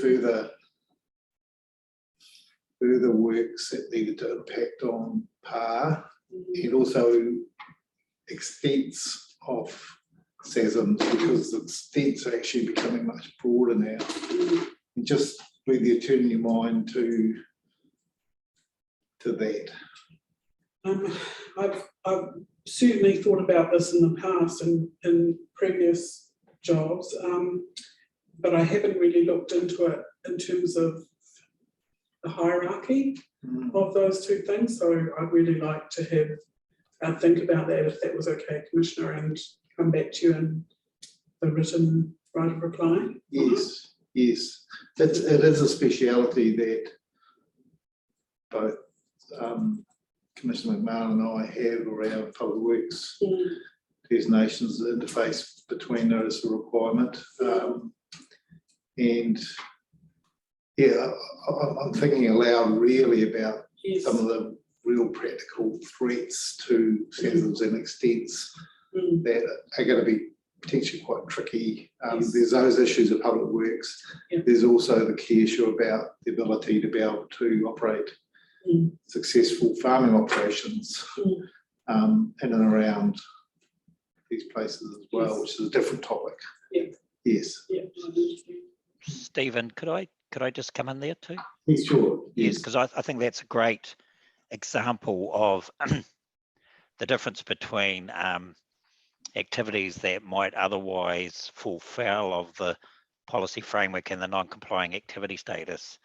further works that needed to impact on PAR, and also extents of SASMs, because the extents are actually becoming much broader now. And just whether you turn your mind to that. I've certainly thought about this in the past and in previous jobs, but I haven't really looked into it in terms of the hierarchy of those two things. So I'd really like to have think about that, if that was okay, Commissioner, and come back to you in the written right of reply. Yes, yes. It is a speciality that both Commissioner McMahon and I have around public works designations, the interface between notice of requirement and Yeah, I'm thinking aloud really about some of the real practical threats to SESMs and extents that are going to be potentially quite tricky. There's those issues of public works. There's also the key issue about the ability to be able to operate successful farming operations in and around these places as well, which is a different topic. Yes. Stephen, could I just come in there too? Yes, sure. Yes, because I think that's a great example of the difference between activities that might otherwise fall foul of the policy framework and the non-complying activity status.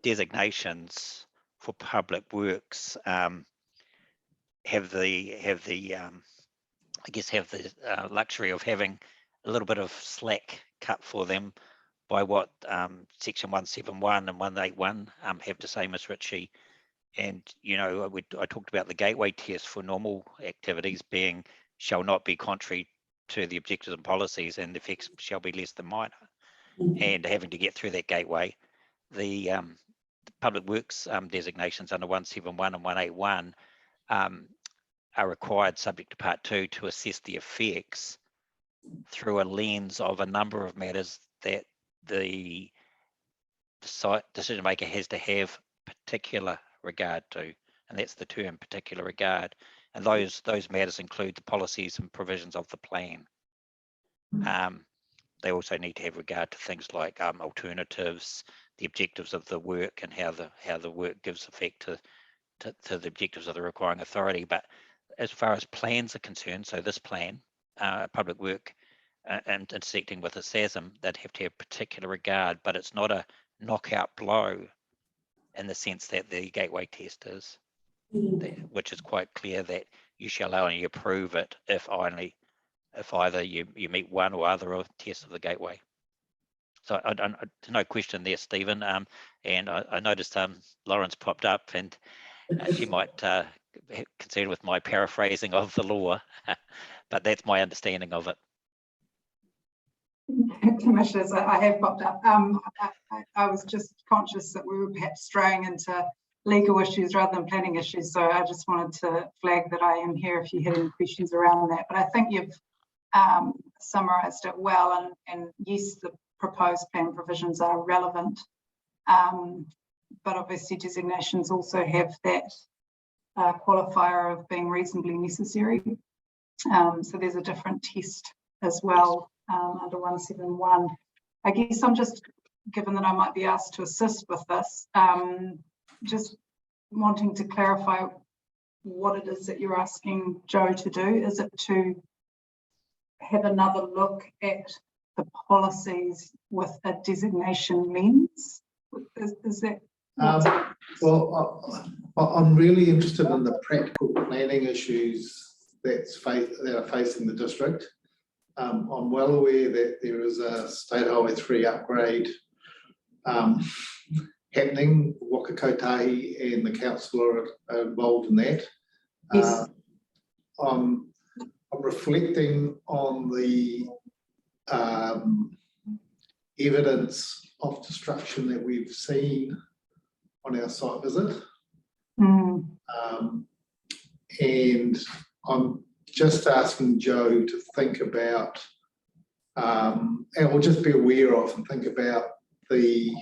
Designations for public works have the luxury of having a little bit of slack cut for them by what section 171 and 181 have to say, Ms. Ritchie. And, you know, I talked about the gateway test for normal activities being shall not be contrary to the objectives and policies, and the effects shall be less than minor. And having to get through that gateway, the public works designations under 171 and 181 are required, subject to part 2, to assess the effects through a lens of a number of matters that the decision maker has to have particular regard to, and that's the term particular regard. And those matters include the policies and provisions of the plan. They also need to have regard to things like alternatives, the objectives of the work, and how the work gives effect to the objectives of the requiring authority. But as far as plans are concerned, so this plan, public work, and intersecting with a SASM, they'd have to have particular regard, but it's not a knockout blow in the sense that the gateway test is, which is quite clear that you shall only approve it if either you meet one or other of tests of the gateway. So no question there, Stephen. And I noticed Lauren's popped up, and she might concern with my paraphrasing of the law, but that's my understanding of it. Commissioners, I have popped up. I was just conscious that we were perhaps straying into legal issues rather than planning issues. So I just wanted to flag that I am here if you had any questions around that. But I think you've summarised it well. And yes, the proposed plan provisions are relevant. But obviously designations also have that qualifier of being reasonably necessary. So there's a different test as well. Under 171. I guess I'm just, given that I might be asked to assist with this, just wanting to clarify what it is that you're asking Joe to do. Is it to have another look at the policies with a designation lens? Is that? Well, I'm really interested in the practical planning issues that are facing the district. I'm well aware that there is a State Highway 3 upgrade happening. Waka Kotahi and the council are involved in that. Yes. I'm reflecting on the evidence of destruction that we've seen on our site visit. And I'm just asking Joe to think about, and we'll just be aware of and think about the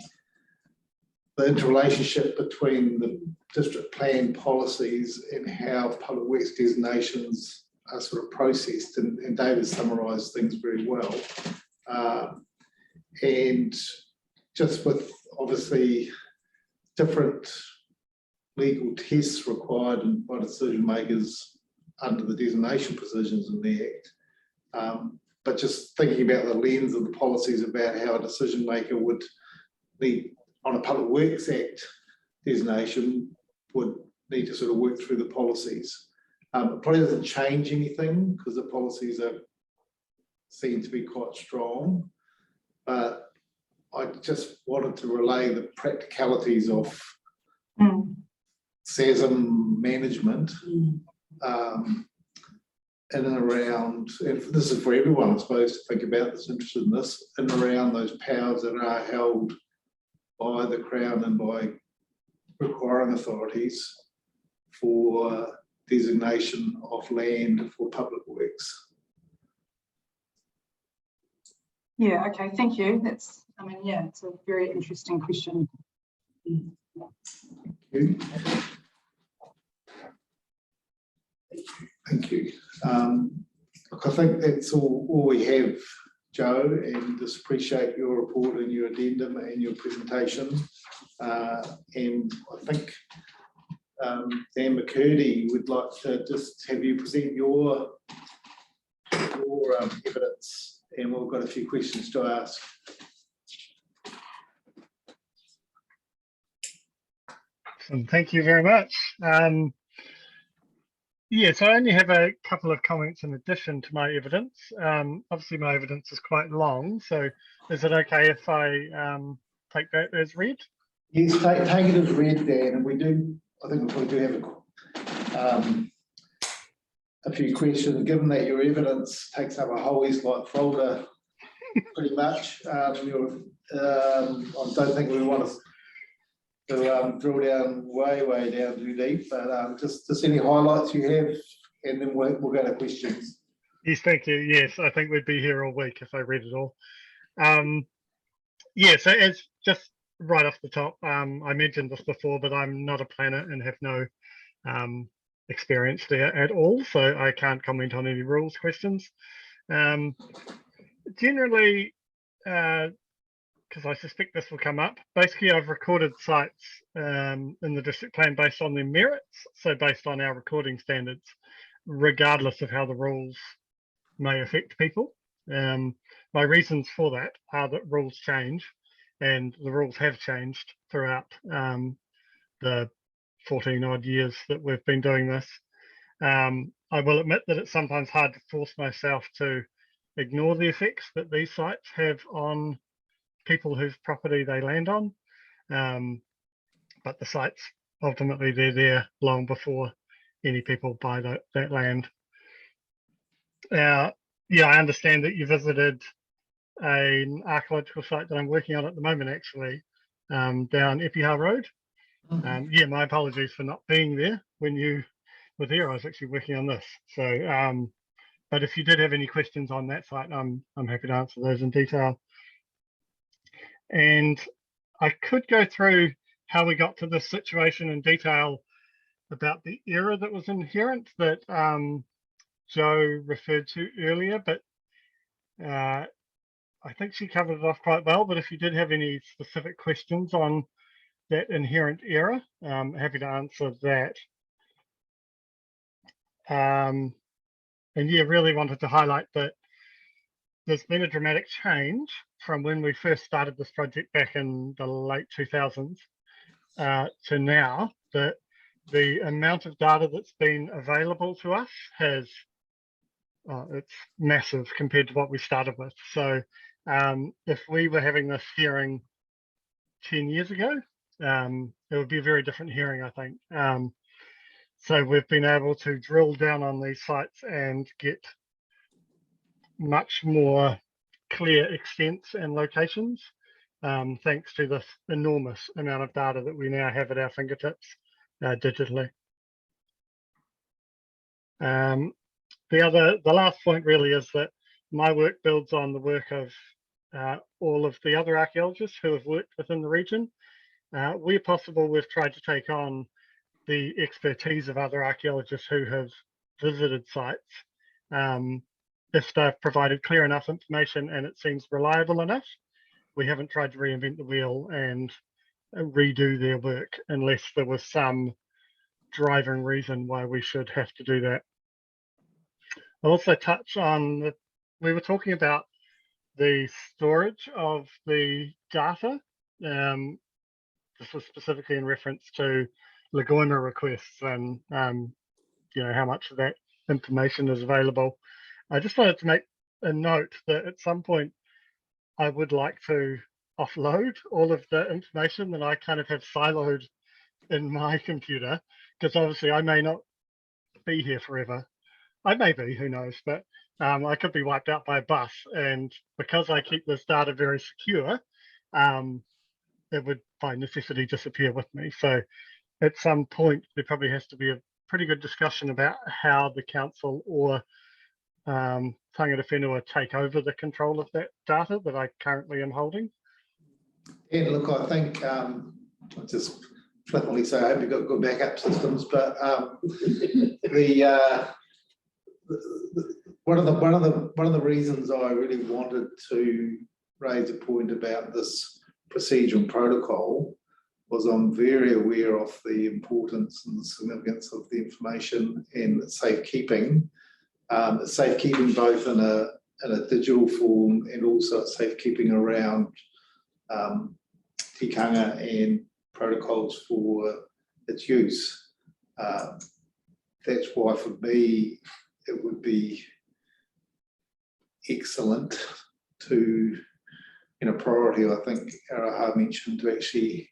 interrelationship between the district plan policies and how public works designations are sort of processed. And David summarised things very well. And just with obviously different legal tests required by decision makers under the designation provisions in the Act, but just thinking about the lens of the policies about how a decision maker would need on a Public Works Act designation would need to sort of work through the policies. It probably doesn't change anything because the policies are seen to be quite strong, but I just wanted to relay the practicalities of SASM management in and around, and this is for everyone, I suppose, to think about that's interested in this, in and around those powers that are held by the Crown and by requiring authorities for designation of land for public works? Yeah, okay, thank you. That's, I mean, yeah, it's a very interesting question. Thank you. Look, I think that's all we have, Joe, and just appreciate your report and your addendum and your presentation. And I think Dan McCurdy would like to just have you present your evidence, and we've got a few questions to ask. Thank you very much. Yes, I only have a couple of comments in addition to my evidence. Obviously, my evidence is quite long, so is it okay if I take that as read? Yes, take it as read, Dan, and we do. I think we probably do have a few questions. Given that your evidence takes up a whole Eastlite folder, pretty much, I don't think we want to drill down way down too deep, but just any highlights you have, and then we'll go to questions. Yes, thank you. Yes, I think we'd be here all week if I read it all. Yeah, so as just right off the top, I mentioned this before, but I'm not a planner and have no experience there at all, so I can't comment on any rules questions. Generally, because I suspect this will come up, basically I've recorded sites in the district plan based on their merits, so based on our recording standards, regardless of how the rules may affect people. My reasons for that are that rules change, and the rules have changed throughout the 14 odd years that we've been doing this. I will admit that it's sometimes hard to force myself to ignore the effects that these sites have on people whose property they land on, but the sites, ultimately they're there long before any people buy that land. Yeah, I understand that you visited an archaeological site that I'm working on at the moment, actually, down Epiha Road. Yeah, my apologies for not being there when you were there. I was actually working on this. So, but if you did have any questions on that site, I'm happy to answer those in detail. And I could go through how we got to this situation in detail about the error that was inherent that Joe referred to earlier, but I think she covered it off quite well. But if you did have any specific questions on that inherent error, I'm happy to answer that. And yeah, really wanted to highlight that there's been a dramatic change from when we first started this project back in the late 2000s to now, that the amount of data that's been available to us has, it's massive compared to what we started with. So if we were having this hearing 10 years ago, it would be a very different hearing, I think. So we've been able to drill down on these sites and get much more clear extents and locations, thanks to this enormous amount of data that we now have at our fingertips digitally. The last point really is that my work builds on the work of all of the other archaeologists who have worked within the region. Where possible, we've tried to take on the expertise of other archaeologists who have visited sites. If they've provided clear enough information and it seems reliable enough, we haven't tried to reinvent the wheel and redo their work unless there was some driving reason why we should have to do that. I'll also touch on we were talking about the storage of the data. This was specifically in reference to Lagoima requests and you know, how much of that information is available. I just wanted to make a note that at some point I would like to offload all of the information that I kind of have siloed in my computer, because obviously I may not be here forever. I may be, who knows, but I could be wiped out by a bus. And because I keep this data very secure, it would by necessity disappear with me. So at some point, there probably has to be a pretty good discussion about how the council or tangata whenua take over the control of that data that I currently am holding. And look, I think I'll just flippantly say I hope you've got good backup systems, but one of the reasons I really wanted to raise a point about this procedure and protocol was I'm very aware of the importance and the significance of the information and safekeeping. Safekeeping both in a digital form and also safekeeping around tikanga and protocols for its use. That's why for me it would be excellent to, in a priority, I think Araha mentioned, to actually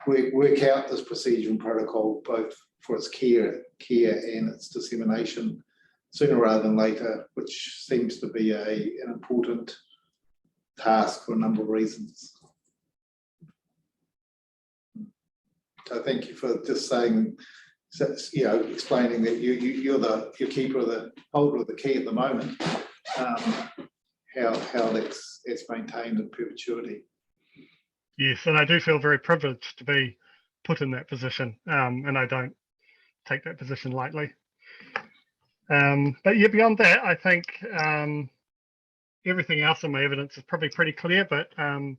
work out this procedure and protocol both for its care and its dissemination sooner rather than later, which seems to be an important task for a number of reasons. So thank you for just saying, explaining that you're keeper of the holder of the key at the moment, how it's maintained in perpetuity. Yes, and I do feel very privileged to be put in that position, and I don't take that position lightly. But yeah, beyond that, I think everything else in my evidence is probably pretty clear, but I'm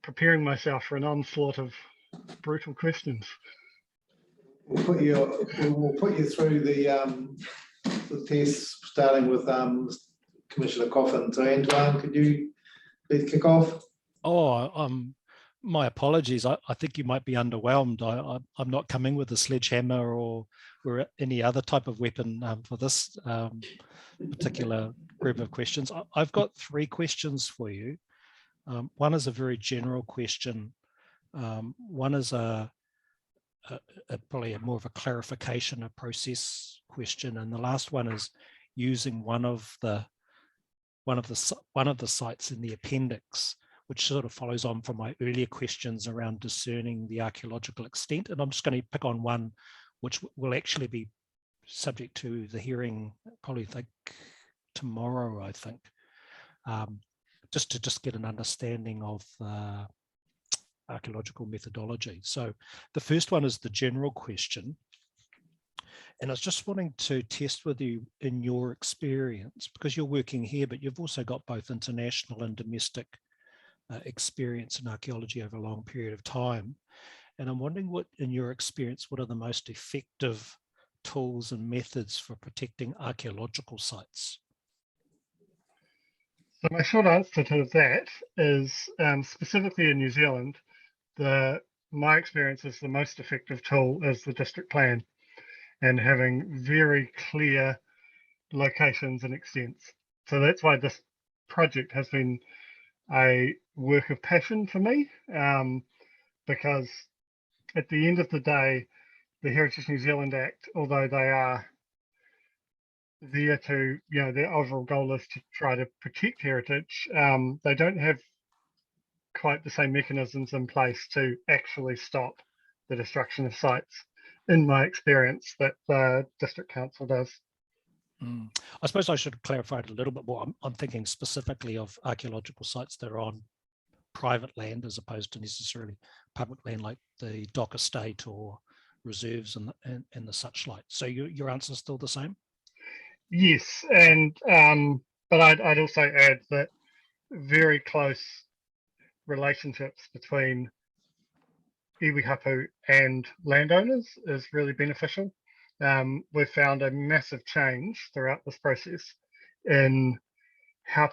preparing myself for an onslaught of brutal questions. We'll put you through the test, starting with Commissioner Coffin. So Antoine, could you please kick off? Oh, my apologies. I think you might be underwhelmed. I'm not coming with a sledgehammer or any other type of weapon for this particular group of questions. I've got 3 questions for you. One is a very general question. One is probably more of a clarification, a process question, and the last one is using one of the sites in the appendix, which sort of follows on from my earlier questions around discerning the archaeological extent. And I'm just going to pick on one which will actually be subject to the hearing probably tomorrow, I think, just to get an understanding of archaeological methodology. So the first one is the general question. And I was just wanting to test with you in your experience, because you're working here, but you've also got both international and domestic experience in archaeology over a long period of time. And I'm wondering what, in your experience, what are the most effective tools and methods for protecting archaeological sites? So my short answer to that is specifically in New Zealand, my experience is the most effective tool is the district plan and having very clear locations and extents. So that's why this project has been a work of passion for me, because at the end of the day, the Heritage New Zealand Act, although they are there to, their overall goal is to try to protect heritage, they don't have quite the same mechanisms in place to actually stop the destruction of sites, in my experience, that the District Council does. I suppose I should clarify it a little bit more. I'm thinking specifically of archaeological sites that are on private land as opposed to necessarily public land like the Dock Estate or reserves and the such like. So your answer is still the same? Yes, and but I'd also add that very close relationships between iwi hapu and landowners is really beneficial. We've found a massive change throughout this process in how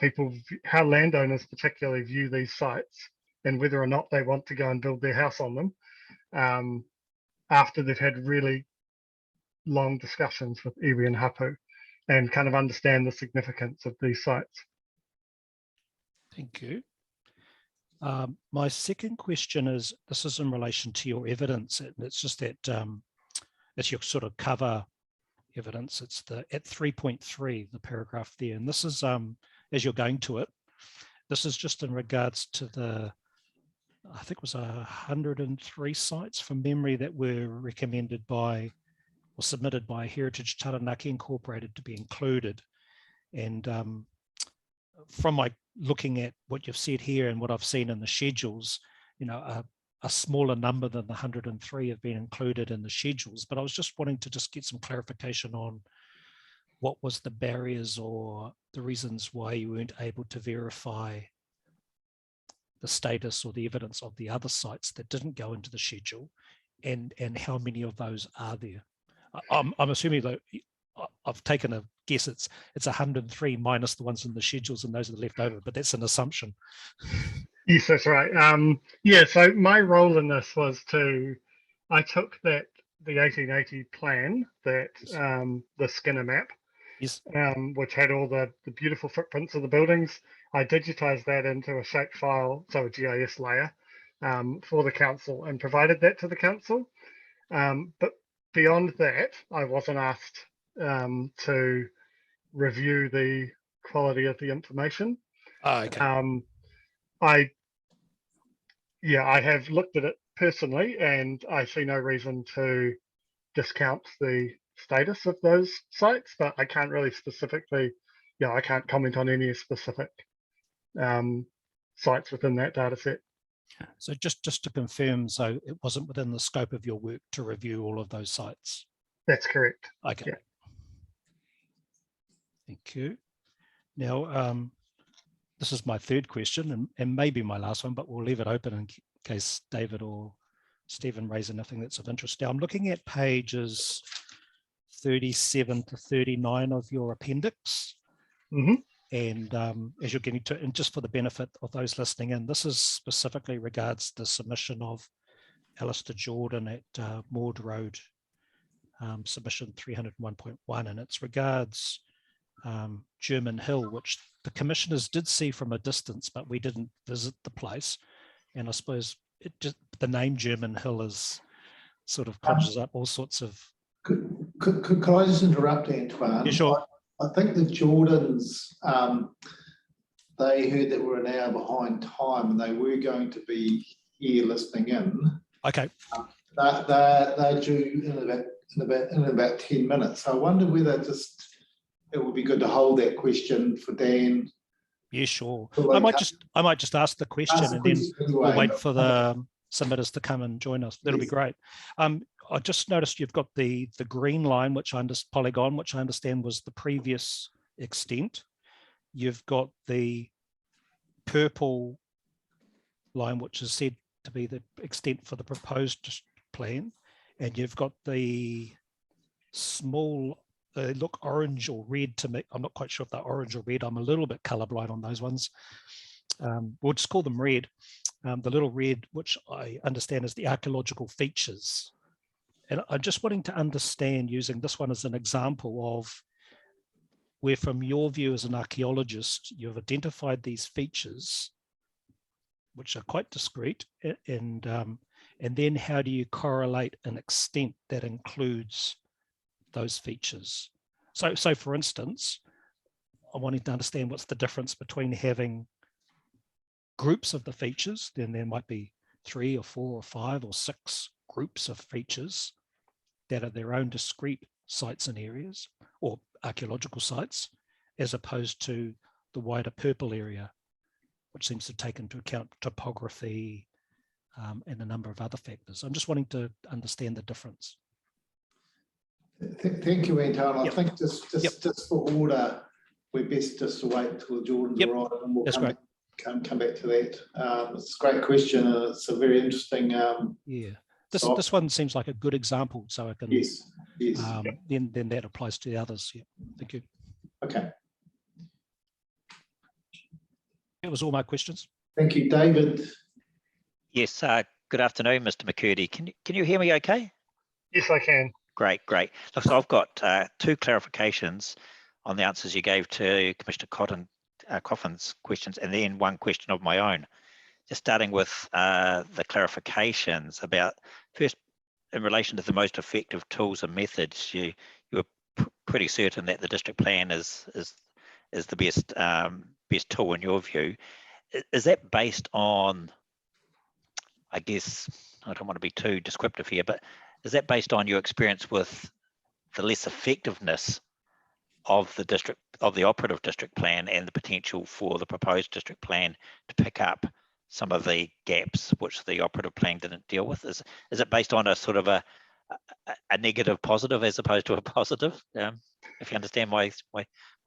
landowners particularly view these sites and whether or not they want to go and build their house on them after they've had really long discussions with iwi and hapu and kind of understand the significance of these sites. Thank you. My second question is, this is in relation to your evidence, and it's just that as your sort of cover evidence, it's at 3.3, the paragraph there, and this is, as you're going to it, this is just in regards to the I think it was 103 sites from memory that were recommended by or submitted by Heritage Taranaki Incorporated to be included. And from my looking at what you've said here and what I've seen in the schedules, you know, a smaller number than the 103 have been included in the schedules, but I was just wanting to just get some clarification on what was the barriers or the reasons why you weren't able to verify the status or the evidence of the other sites that didn't go into the schedule, and how many of those are there? I'm assuming that I've taken a guess it's 103 minus the ones in the schedules, and those are left over, but that's an assumption. Yes, that's right. Yeah, so my role in this was I took the 1880 plan, that the Skinner map, yes, which had all the beautiful footprints of the buildings. I digitized that into a shape file, so a GIS layer, for the council, and provided that to the council. But beyond that, I wasn't asked to review the quality of the information. Okay. I have looked at it personally, and I see no reason to discount the status of those sites, but I can't really specifically, I can't comment on any specific sites within that data set. So just to confirm, so it wasn't within the scope of your work to review all of those sites? That's correct. Okay. Yeah. Thank you. Now, this is my third question, and maybe my last one, but we'll leave it open in case David or Stephen raise anything that's of interest. Now, I'm looking at pages 37 to 39 of your appendix. Mm-hmm. And as you're getting to, and just for the benefit of those listening in, this is specifically regards the submission of Alistair Jordan at Maud Road, submission 301.1, and it's regards German Hill, which the commissioners did see from a distance, but we didn't visit the place. And I suppose the name German Hill is sort of conjures up all sorts of. Could I just interrupt, Antoine? Yeah, sure. I think the Jordans, they heard that we're an hour behind time, and they were going to be here listening in. Okay. They're due in about 10 minutes. I wonder whether it would be good to hold that question for Dan. Yeah, sure. I might just ask the question, and then we'll wait for the submitters to come and join us. That'll be great. I just noticed you've got the green line, polygon, which I understand was the previous extent. You've got the purple line, which is said to be the extent for the proposed plan, and you've got the small. They look orange or red to me. I'm not quite sure if they're orange or red. I'm a little bit colorblind on those ones. We'll just call them red. The little red, which I understand is the archaeological features. And I'm just wanting to understand, using this one as an example of where, from your view as an archaeologist, you've identified these features, which are quite discrete, and then how do you correlate an extent that includes those features? So for instance, I'm wanting to understand what's the difference between having groups of the features, then there might be 3 or 4 or 5 or 6 groups of features that are their own discrete sites and areas, or archaeological sites, as opposed to the wider purple area, which seems to take into account topography and a number of other factors. I'm just wanting to understand the difference. Thank you, Anton. I think just for order, we're best just to wait until the Jordans arrive, and we'll come back to that. It's a great question, and it's a very interesting. This one seems like a good example, so I can. Yes. Then that applies to the others. Yeah. Thank you. Okay. That was all my questions. Thank you, David. Yes. Good afternoon, Mr. McCurdy. Can you hear me okay? Yes, I can. Great. Look, so I've got 2 clarifications on the answers you gave to Commissioner Coffin's questions, and then 1 question of my own. Just starting with the clarifications about, first, in relation to the most effective tools and methods, you were pretty certain that the district plan is the best tool in your view. Is that based on I guess, I don't want to be too descriptive here, but is that based on your experience with the less effectiveness of the district, of the operative district plan, and the potential for the proposed district plan to pick up some of the gaps which the operative plan didn't deal with? Is it based on a sort of a negative positive as opposed to a positive? If you understand my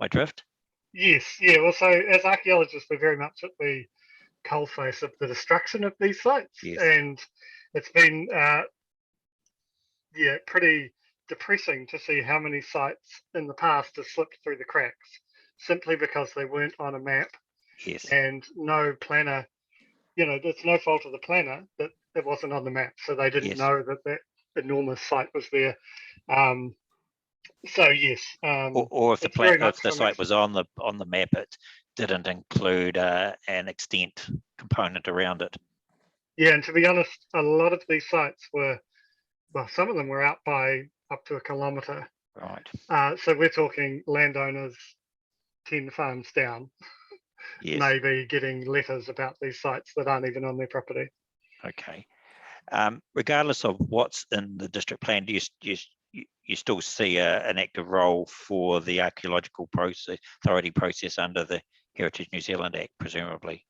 drift. Yes, yeah. Well, so as archaeologists, we're very much at the coalface of the destruction of these sites, Yes. and it's been pretty depressing to see how many sites in the past have slipped through the cracks simply because they weren't on a map. Yes. And no planner, it's no fault of the planner that it wasn't on the map, so they didn't Yes. know that enormous site was there. So yes. Or if it's very much the a site mix. was on the map, it didn't include an extent component around it. Yeah, and to be honest, a lot of these sites were, well, some of them were out by up to 1 kilometre. Right. So we're talking landowners 10 farms down, Yes. maybe getting letters about these sites that aren't even on their property. Okay. Regardless of what's in the district plan, do you still see an active role for the archaeological authority process under the Heritage New Zealand Act, presumably?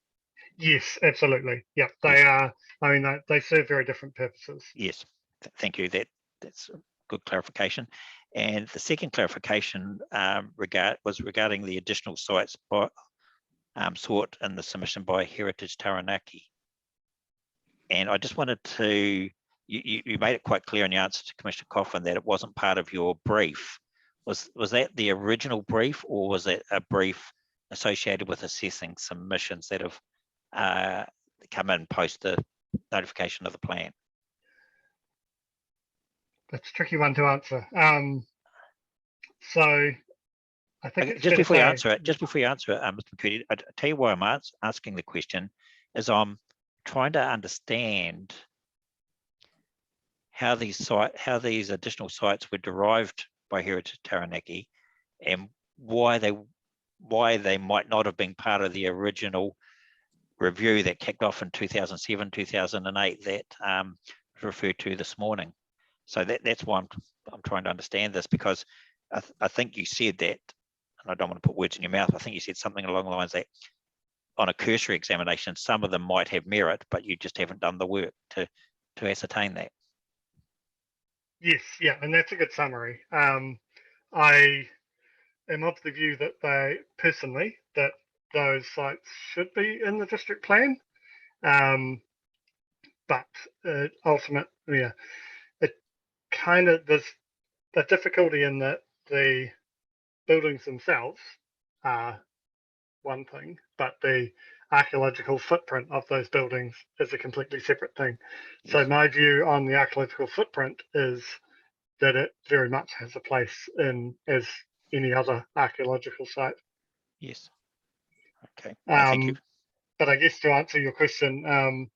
Yes, absolutely. Yeah, they are. I mean, they serve very different purposes. Yes, thank you. That's a good clarification. And the second clarification was regarding the additional sites sought in the submission by Heritage Taranaki. And I just wanted to, you made it quite clear in your answer to Commissioner Coffin that it wasn't part of your brief. Was that the original brief, or was it a brief associated with assessing submissions that have come in post the notification of the plan? That's a tricky one to answer. So I think it's just before you answer it, Mr. McCurdy, I'll tell you why I'm asking the question is I'm trying to understand how these additional sites were derived by Heritage Taranaki, and why they might not have been part of the original review that kicked off in 2007, 2008 that was referred to this morning. So that's why I'm trying to understand this, because I think you said that, and I don't want to put words in your mouth, I think you said something along the lines that on a cursory examination, some of them might have merit, but you just haven't done the work to ascertain that. Yes, yeah, and that's a good summary. I am of the view that those sites should be in the district plan, but ultimately, yeah, it kind of, there's a difficulty in that the buildings themselves are one thing, but the archaeological footprint of those buildings is a completely separate thing. Yes. So my view on the archaeological footprint is that it very much has a place as any other archaeological site. Yes. Okay. Thank you. But I guess to answer your question,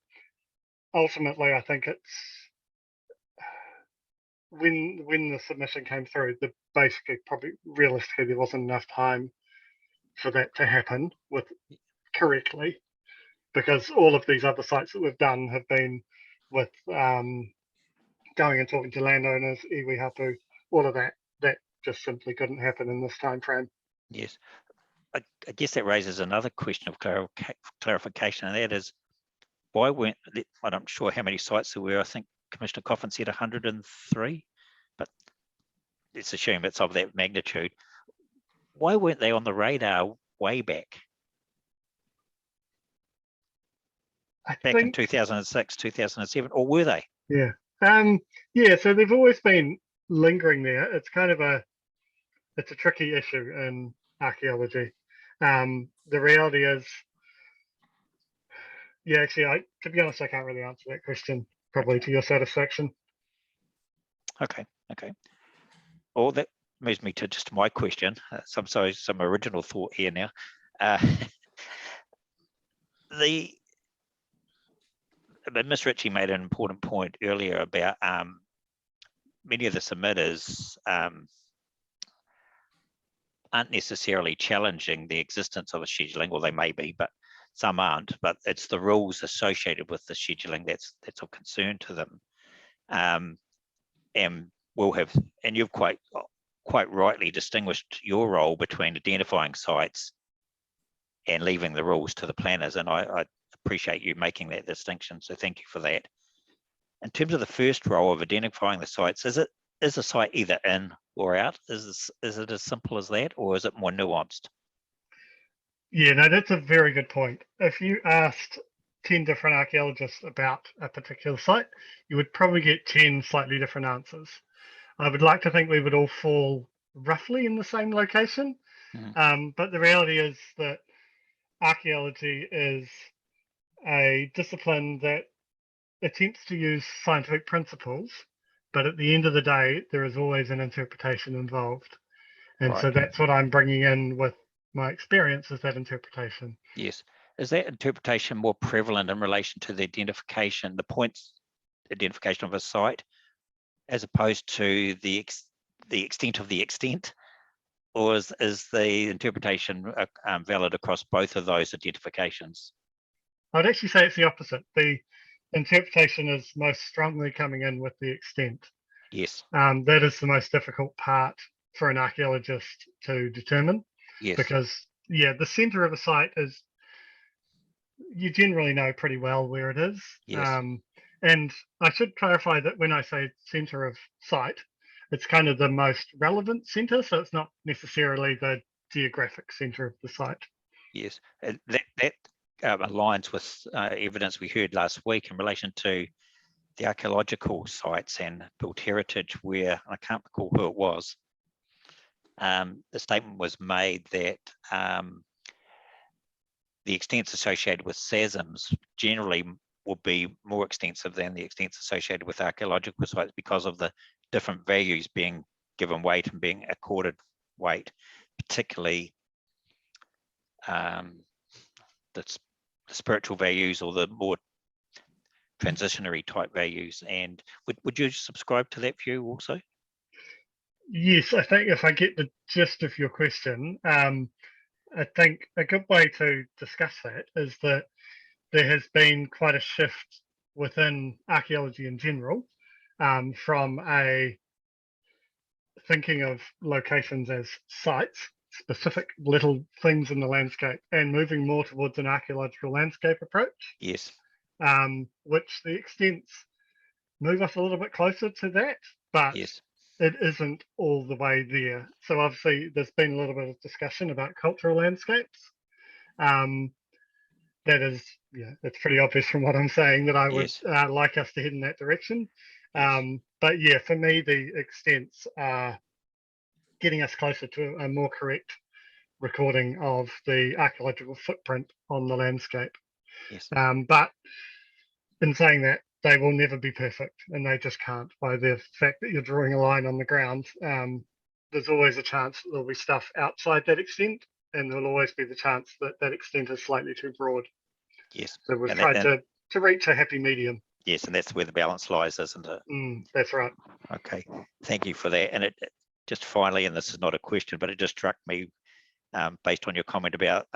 ultimately, I think it's when the submission came through, basically probably realistically there wasn't enough time for that to happen correctly, because all of these other sites that we've done have been with going and talking to landowners, iwi hapu, all of that just simply couldn't happen in this time frame. Yes, I guess that raises another question of clarification, and that is, why weren't, I'm not sure how many sites there were, I think Commissioner Coffin said 103, but let's assume it's of that magnitude. Why weren't they on the radar way back? In 2006, 2007, or were they? Yeah. Yeah, so they've always been lingering there. It's kind of a tricky issue in archaeology. The reality is, yeah, actually, to be honest, I can't really answer that question probably to your satisfaction. Okay. Well, that moves me to just my question. Some original thought here now. Ms. Ritchie made an important point earlier about many of the submitters aren't necessarily challenging the existence of a scheduling, or they may be, but some aren't, but it's the rules associated with the scheduling that's of concern to them. And we'll have, and you've quite rightly distinguished your role between identifying sites and leaving the rules to the planners, and I appreciate you making that distinction, so thank you for that. In terms of the first role of identifying the sites, is a site either in or out? Is it as simple as that, or is it more nuanced? Yeah, no, that's a very good point. If you asked 10 different archaeologists about a particular site, you would probably get 10 slightly different answers. I would like to think we would all fall roughly in the same location, but the reality is that archaeology is a discipline that attempts to use scientific principles, but at the end of the day, there is always an interpretation involved. And so that's what I'm bringing in with my experience, is that interpretation. Yes. Is that interpretation more prevalent in relation to the identification, the points identification of a site, as opposed to the extent of the extent? Or is the interpretation valid across both of those identifications? I'd actually say it's the opposite. The interpretation is most strongly coming in with the extent. Yes. That is the most difficult part for an archaeologist to determine. Yes. Because, yeah, the center of a site is, you generally know pretty well where it is. Yes. And I should clarify that when I say center of site, it's kind of the most relevant center, so it's not necessarily the geographic center of the site. Yes, that aligns with evidence we heard last week in relation to the archaeological sites and built heritage, where I can't recall who it was. The statement was made that the extents associated with SASMs generally will be more extensive than the extents associated with archaeological sites, because of the different values being given weight and being accorded weight, particularly the spiritual values or the more transitionary type values. And would you subscribe to that view also? Yes, I think if I get the gist of your question, I think a good way to discuss that is that there has been quite a shift within archaeology in general, from a thinking of locations as sites, specific little things in the landscape, and moving more towards an archaeological landscape approach. Yes. Which the extents move us a little bit closer to that, but yes, it isn't all the way there. So obviously there's been a little bit of discussion about cultural landscapes. That is, yeah, it's pretty obvious from what I'm saying that I would like us to head in that direction. But yeah, for me, the extents are getting us closer to a more correct recording of the archaeological footprint on the landscape. Yes. But in saying that, they will never be perfect, and they just can't, by the fact that you're drawing a line on the ground. There's always a chance that there'll be stuff outside that extent, and there'll always be the chance that that extent is slightly too broad. Yes. So we've tried to reach a happy medium. Yes, and that's where the balance lies, isn't it? That's right. Okay, thank you for that. And it just finally, and this is not a question, but it just struck me based on your comment about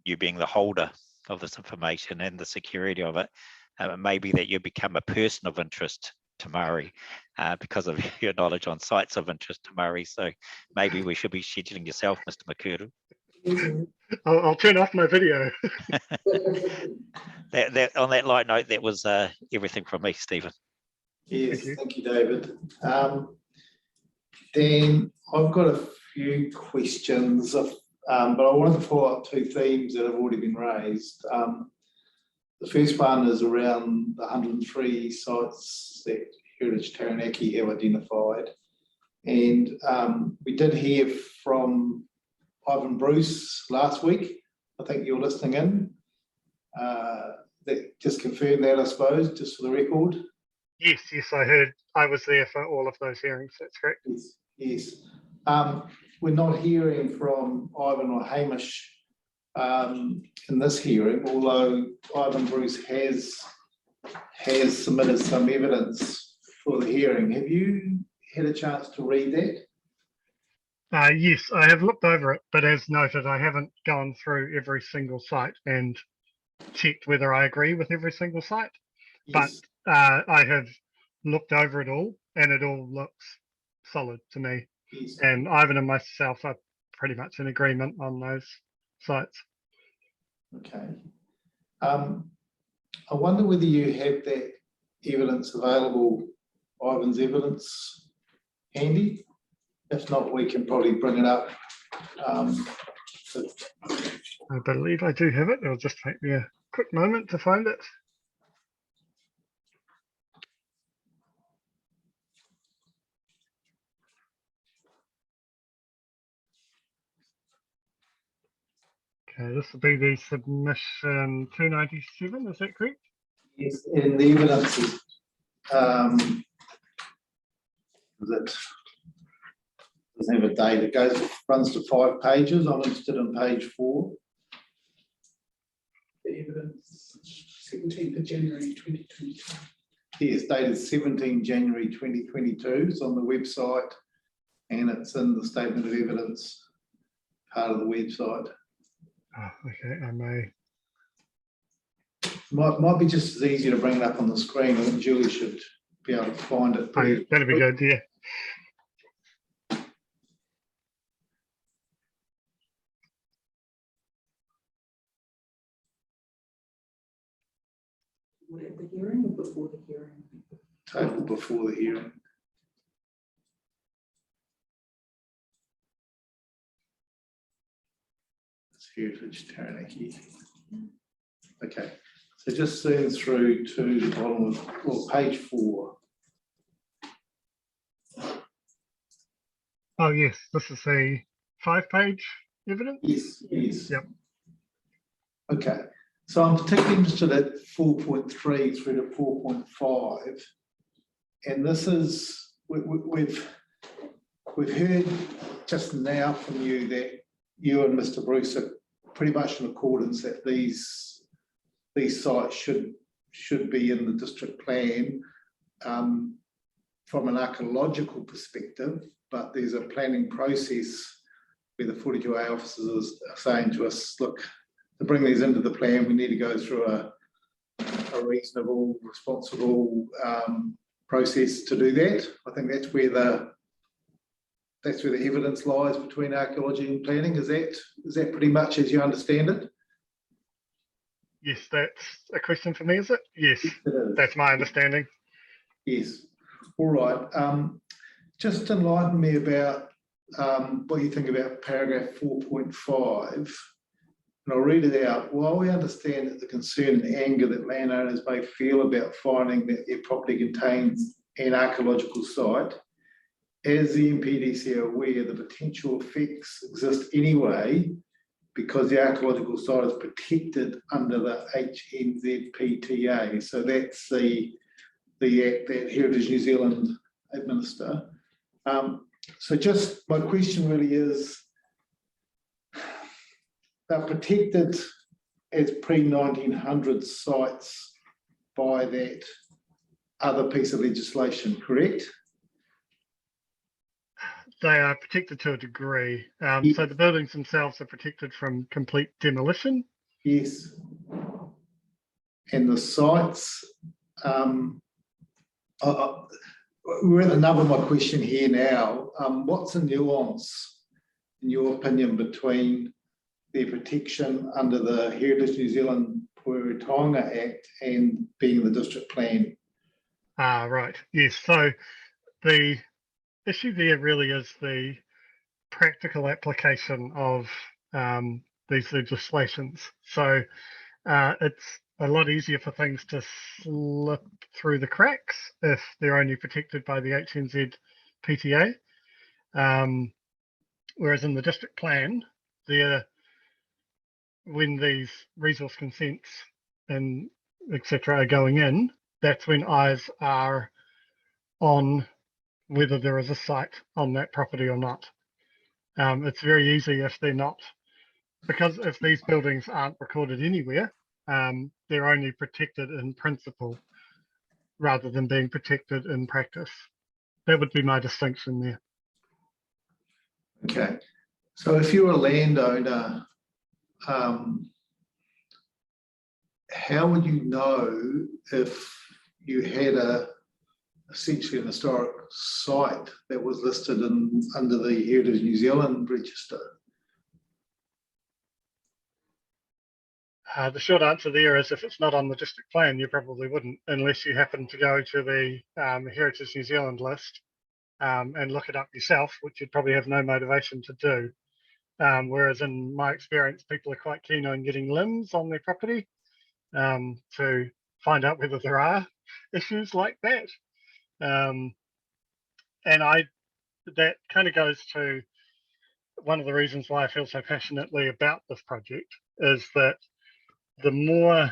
you being the holder of this information and the security of it, maybe that you become a person of interest to Maori because of your knowledge on sites of interest to Maori. So maybe we should be scheduling yourself, Mr. Makuru. I'll turn off my video. On that light note, that was everything from me, Stephen. Yes, thank you, David. Dan, I've got a few questions, but I wanted to follow up two themes that have already been raised. The first one is around the 103 sites that Heritage Taranaki have identified. And we did hear from Ivan Bruce last week. I think you're listening in. That just confirm that, I suppose, just for the record. Yes, I heard. I was there for all of those hearings. That's correct. Yes. We're not hearing from Ivan or Hamish in this hearing, although Ivan Bruce has submitted some evidence for the hearing. Have you had a chance to read that? Yes, I have looked over it, but as noted, I haven't gone through every single site and checked whether I agree with every single site, Yes. but I have looked over it all and it all looks solid to me. Yes. And Ivan and myself are pretty much in agreement on those sites. Okay. I wonder whether you have that evidence available, Ivan's evidence handy. If not, we can probably bring it up. I believe I do have it. It'll just take me a quick moment to find it. Okay, this will be the submission 297, is that correct? Yes, and the evidence is that doesn't have a date. It runs to 5 pages. I'm interested in page 4. The evidence, 17th of January 2022. Yes, dated 17 January 2022. It's on the website and it's in the statement of evidence part of the website. Oh, okay, I may. Might be just as easy to bring it up on the screen. I think Julie should be able to find it. Oh, that'd be good, yeah. At the hearing or before the hearing? Table before the hearing. It's Heritage Taranaki. Okay, so just zoom through to the bottom of, well, page 4. Oh, yes, this is a 5-page evidence? Yes, yes. Yep. Okay, so I'm particularly interested at 4.3 through to 4.5. And this is, we've heard just now from you that you and Mr. Bruce are pretty much in accordance that these sites should be in the district plan from an archaeological perspective, but there's a planning process where the 42A officers are saying to us, look, to bring these into the plan, we need to go through a reasonable, responsible process to do that. I think that's where the evidence lies between archaeology and planning. Is that pretty much as you understand it? Yes, that's a question for me, is it? Yes, that's my understanding. Yes. All right. Just enlighten me about what you think about paragraph 4.5. And I'll read it out. While we understand that the concern and anger that landowners may feel about finding that their property contains an archaeological site, as the NPDC are aware, the potential effects exist anyway because the archaeological site is protected under the HNZPTA. So that's the act that Heritage New Zealand administer. So just my question really is, they're protected as pre-1900 sites by that other piece of legislation, correct? They are protected to a degree. Yes. So the buildings themselves are protected from complete demolition. Yes. And the sites, we're at the nub of my question here now. What's the nuance, in your opinion, between their protection under the Heritage New Zealand Puretonga Act and being the district plan? Right, yes. So the issue there really is the practical application of these legislations. So it's a lot easier for things to slip through the cracks if they're only protected by the HNZ PTA. Whereas in the district plan, when these resource consents and etc. are going in, that's when eyes are on whether there is a site on that property or not. It's very easy if they're not, because if these buildings aren't recorded anywhere, they're only protected in principle rather than being protected in practice. That would be my distinction there. Okay, so if you're a landowner how would you know if you had essentially an historic site that was listed under the Heritage New Zealand register? The short answer there is if it's not on the district plan, you probably wouldn't, unless you happen to go to the Heritage New Zealand list and look it up yourself, which you'd probably have no motivation to do. Whereas in my experience, people are quite keen on getting limbs on their property to find out whether there are issues like that. And that kind of goes to one of the reasons why I feel so passionately about this project, is that the more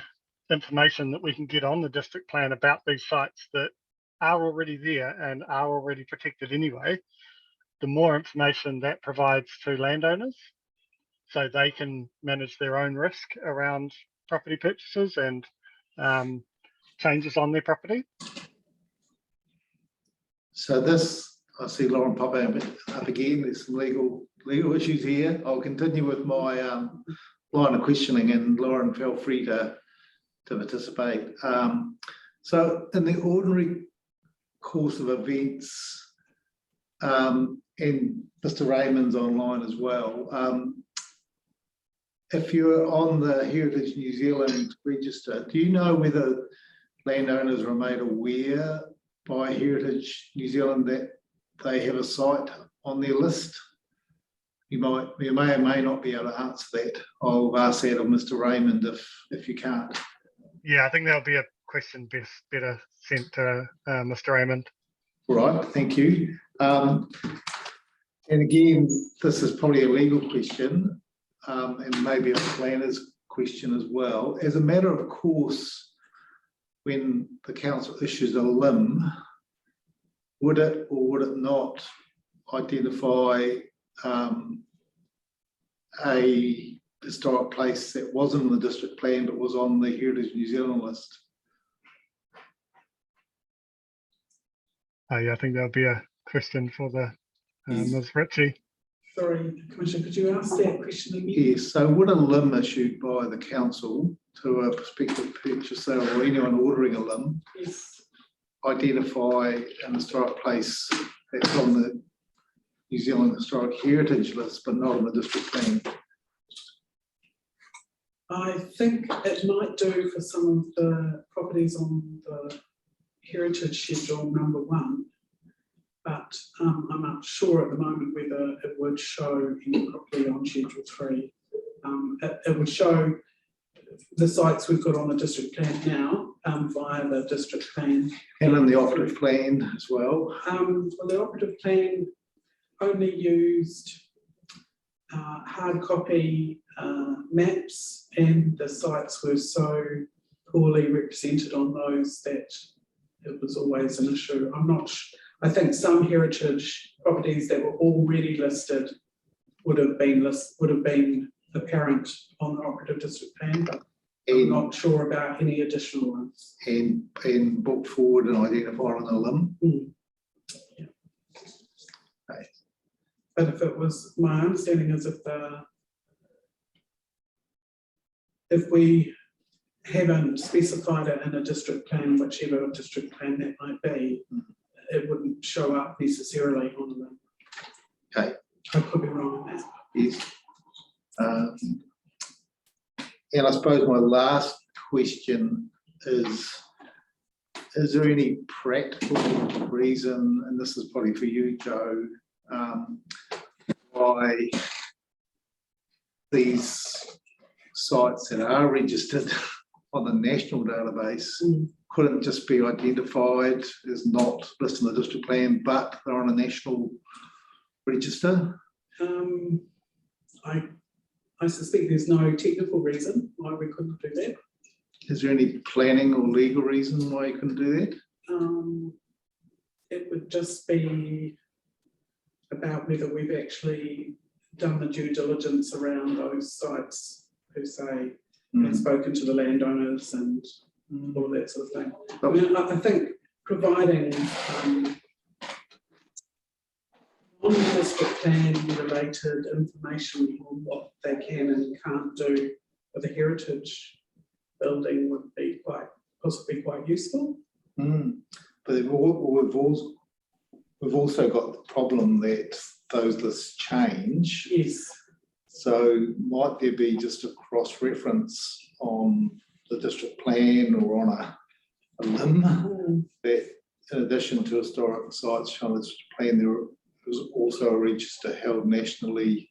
information that we can get on the district plan about these sites that are already there and are already protected anyway, the more information that provides to landowners, so they can manage their own risk around property purchases and changes on their property. So this, I see Lauren popping up again. There's some legal issues here. I'll continue with my line of questioning, and Lauren, feel free to participate. So in the ordinary course of events, and Mr. Raymond's online as well, if you're on the Heritage New Zealand register, do you know whether landowners are made aware by Heritage New Zealand that they have a site on their list? You may or may not be able to answer that. I'll ask that of Mr. Raymond if you can't. Yeah, I think that'll be a question better sent to Mr. Raymond. All right, thank you. And again, this is probably a legal question, and maybe a planner's question as well. As a matter of course, when the council issues a limb, would it or would it not identify a historic place that wasn't in the district plan but was on the Heritage New Zealand list? Yeah, I think that'll be a question for the Ms. Ritchie. Sorry, Commissioner, could you ask that question again? Yes, so would a limb issued by the council to a prospective purchaser or anyone ordering a limb identify an historic place that's on the New Zealand Historic Heritage list but not on the district plan? I think it might do for some of the properties on the Heritage Schedule number 1, but I'm not sure at the moment whether it would show any property on Schedule 3. It would show the sites we've got on the district plan now via the district plan. And in the operative plan as well? Well, the operative plan only used hard copy maps, and the sites were so poorly represented on those that it was always an issue. I think some heritage properties that were already listed would have been apparent on the operative district plan, but I'm not sure about any additional ones. And brought forward and identified on the limb? Yeah. Okay. But if it was, my understanding is if we haven't specified it in a district plan, whichever district plan that might be, it wouldn't show up necessarily on the limb. Okay. I could be wrong on that. Yes. And I suppose my last question is there any practical reason, and this is probably for you, Joe, why these sites that are registered on the national database couldn't just be identified as not listed in the district plan, but they're on a national register? I suspect there's no technical reason why we couldn't do that. Is there any planning or legal reason why you couldn't do that? It would just be about whether we've actually done the due diligence around those sites per se, and spoken to the landowners and all of that sort of thing. I mean, I think providing non-district plan related information on what they can and can't do with the heritage building would be possibly quite useful. But we've also got the problem that those lists change. Yes. So might there be just a cross-reference on the district plan or on a limb that in addition to historic sites on the district plan, there is also a register held nationally,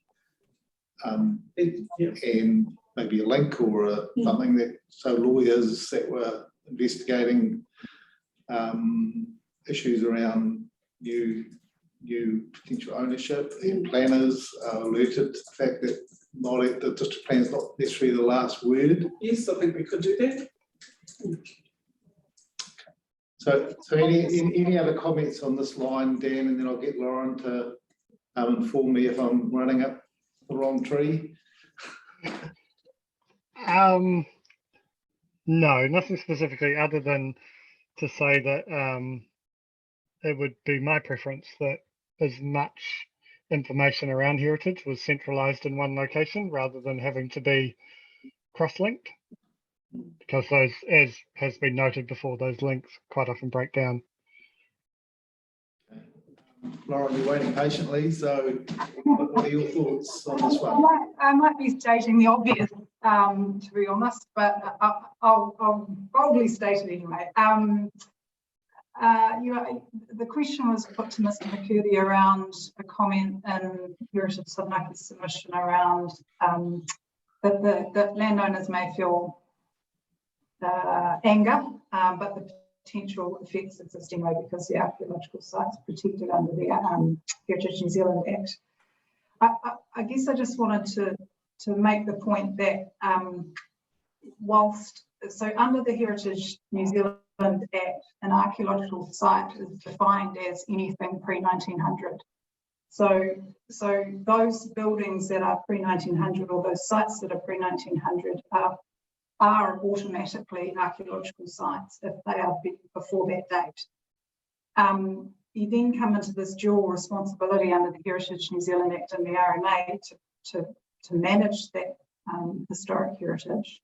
and maybe a link or something that, so lawyers that were investigating issues around new potential ownership and planners are alerted to the fact that the district plan is not necessarily the last word. Yes, I think we could do that. So any other comments on this line, Dan, and then I'll get Lauren to inform me if I'm running up the wrong tree. No, nothing specifically other than to say that it would be my preference that as much information around heritage was centralized in one location rather than having to be cross-linked, because those, as has been noted before, those links quite often break down. Lauren, you're waiting patiently, so what are your thoughts on this one? I might be stating the obvious, to be honest, but I'll boldly state it anyway. You know, the question was put to Mr. McCurdy around a comment in Heritage Savanaki's submission around that landowners may feel anger, but the potential effects existing way because the archaeological site's protected under the Heritage New Zealand Act. I guess I just wanted to make the point that so under the Heritage New Zealand Act, an archaeological site is defined as anything pre-1900. So those buildings that are pre-1900 or those sites that are pre-1900 are automatically archaeological sites if they are before that date. You then come into this dual responsibility under the Heritage New Zealand Act and the RMA to manage that historic heritage.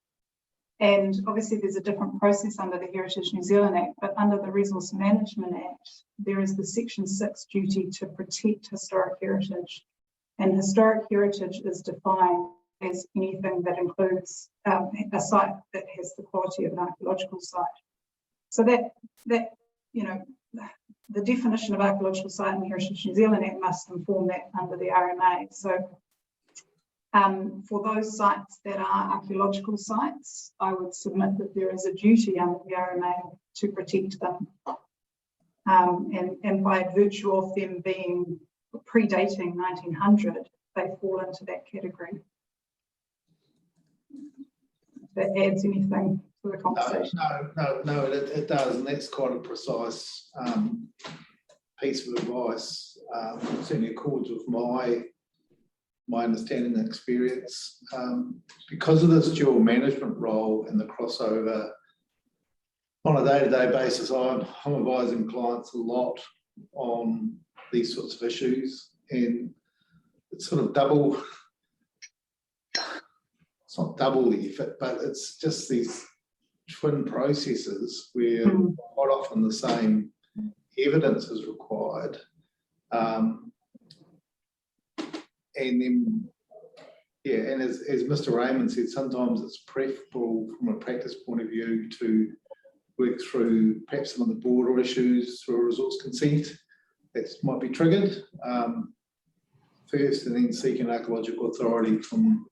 And obviously there's a different process under the Heritage New Zealand Act, but under the Resource Management Act, there is the Section 6 duty to protect historic heritage. And historic heritage is defined as anything that includes a site that has the quality of an archaeological site. So that you know, the definition of archaeological site in the Heritage New Zealand Act must inform that under the RMA. So for those sites that are archaeological sites, I would submit that there is a duty under the RMA to protect them. And by virtue of them being predating 1900, they fall into that category. If that adds anything to the conversation. No, it does, and that's quite a precise piece of advice. Certainly accords with my understanding and experience. Because of this dual management role and the crossover, on a day-to-day basis, I'm advising clients a lot on these sorts of issues, and it's sort of double, it's not double the effort, but it's just these twin processes where quite often the same evidence is required. And then, yeah, and as Mr. Raymond said, sometimes it's preferable from a practice point of view to work through perhaps some of the border issues through a resource consent that might be triggered first, and then seek an archaeological authority from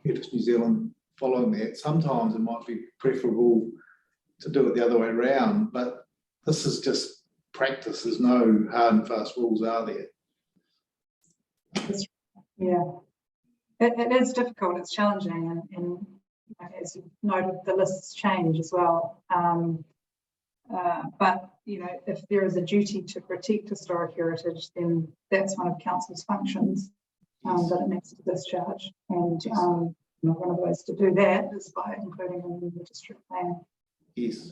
Heritage New Zealand following that. Sometimes it might be preferable to do it the other way around, but this is just practice. There's no hard and fast rules, are there? Yeah, it is difficult, it's challenging, and as you noted, the lists change as well. But you know, if there is a duty to protect historic heritage, then that's one of council's functions that it needs to discharge. And you know, one of the ways to do that is by including them in the district plan. Yes.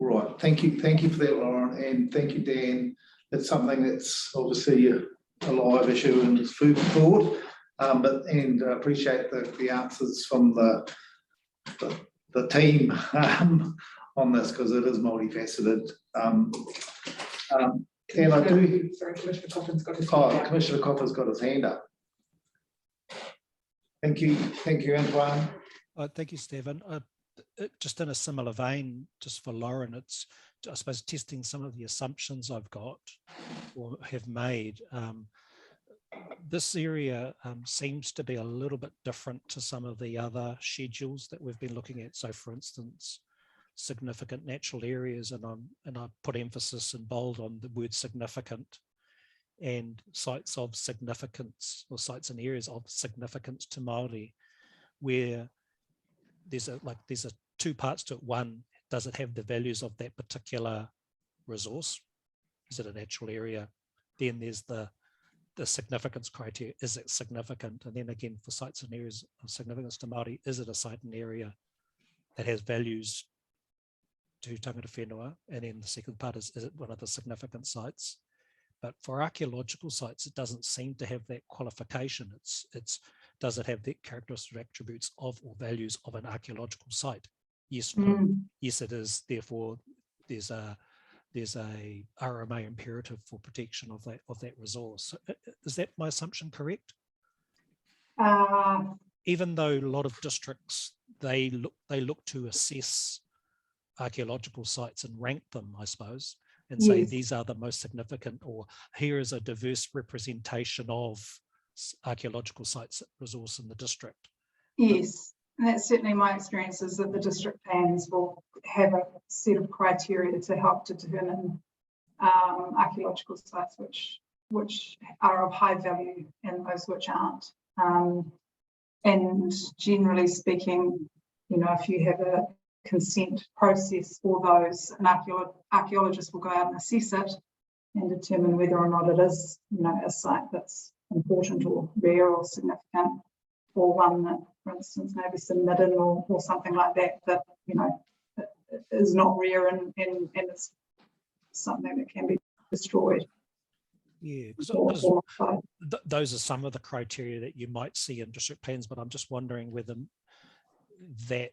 All right. Thank you for that, Lauren, and thank you, Dan. It's something that's obviously a live issue and it's food for thought. And I appreciate the answers from the team on this, because it is multifaceted. And I do. Sorry, Commissioner Coffin's got his. Commissioner Coffin's got his hand up. Thank you, Antoine. Thank you, Stephen. Just in a similar vein, just for Lauren, it's, I suppose, testing some of the assumptions I've got or have made. This area seems to be a little bit different to some of the other schedules that we've been looking at. So, for instance, significant natural areas, and I put emphasis in bold on the word significant, and sites of significance, or sites and areas of significance to Māori, where there's a two parts to it. One, does it have the values of that particular resource? Is it a natural area? Then there's the significance criteria. Is it significant? And then again, for sites and areas of significance to Māori, is it a site and area that has values to tangata whenua? And then the second part is it one of the significant sites? But for archaeological sites, it doesn't seem to have that qualification. It's does it have the characteristic attributes of or values of an archaeological site? Yes, no. Yes, it is. Therefore, there's a RMA imperative for protection of that resource. Is that my assumption correct? Even though a lot of districts they look to assess archaeological sites and rank them, I suppose, and say these are the most significant, or here is a diverse representation of archaeological sites resource in the district. Yes, and that's certainly my experience, is that the district plans will have a set of criteria to help determine archaeological sites which are of high value and those which aren't. And generally speaking, you know, if you have a consent process for those, an archaeologist will go out and assess it and determine whether or not it is, you know, a site that's important or rare or significant, or one that, for instance, maybe submitted or something like that, you know, is not rare and is something that can be destroyed. Yeah, those are some of the criteria that you might see in district plans, but I'm just wondering whether that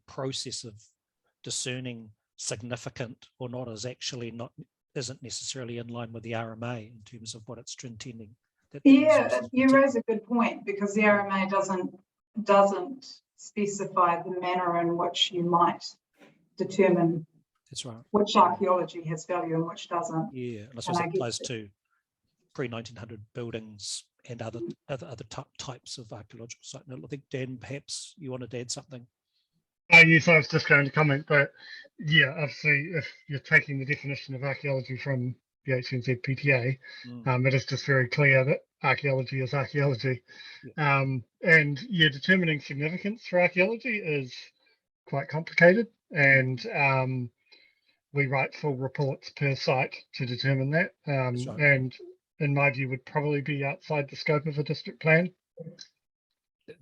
process of discerning significant or not is actually isn't necessarily in line with the RMA in terms of what it's intending. Yeah, you raise a good point, because the RMA doesn't specify the manner in which you might determine that's right which archaeology has value and which doesn't. Yeah, and I suppose it applies to pre-1900 buildings and other types of archaeological sites. I think, Dan, perhaps you wanted to add something. Yes, I was just going to comment, but yeah, obviously, if you're taking the definition of archaeology from the HNZ PTA, it is just very clear that archaeology is archaeology. Yeah. And yeah, determining significance for archaeology is quite complicated, and we write full reports per site to determine that. Right. And in my view, would probably be outside the scope of a district plan.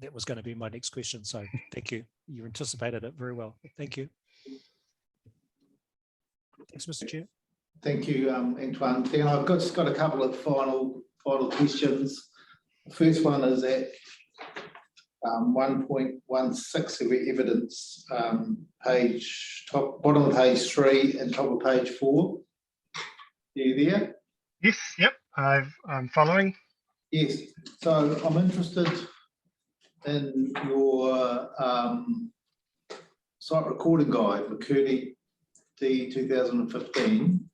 That was going to be my next question, so thank you. You anticipated it very well. Thank you. Thanks, Mr. Chair. Thank you, Antoine. Dan, I've just got a couple of final questions. The first one is at 1.16 of the evidence, bottom of page 3 and top of page 4. Are you there? Yes, yep, I'm following. Yes, so I'm interested in your site recording guide, McCurdy D 2015.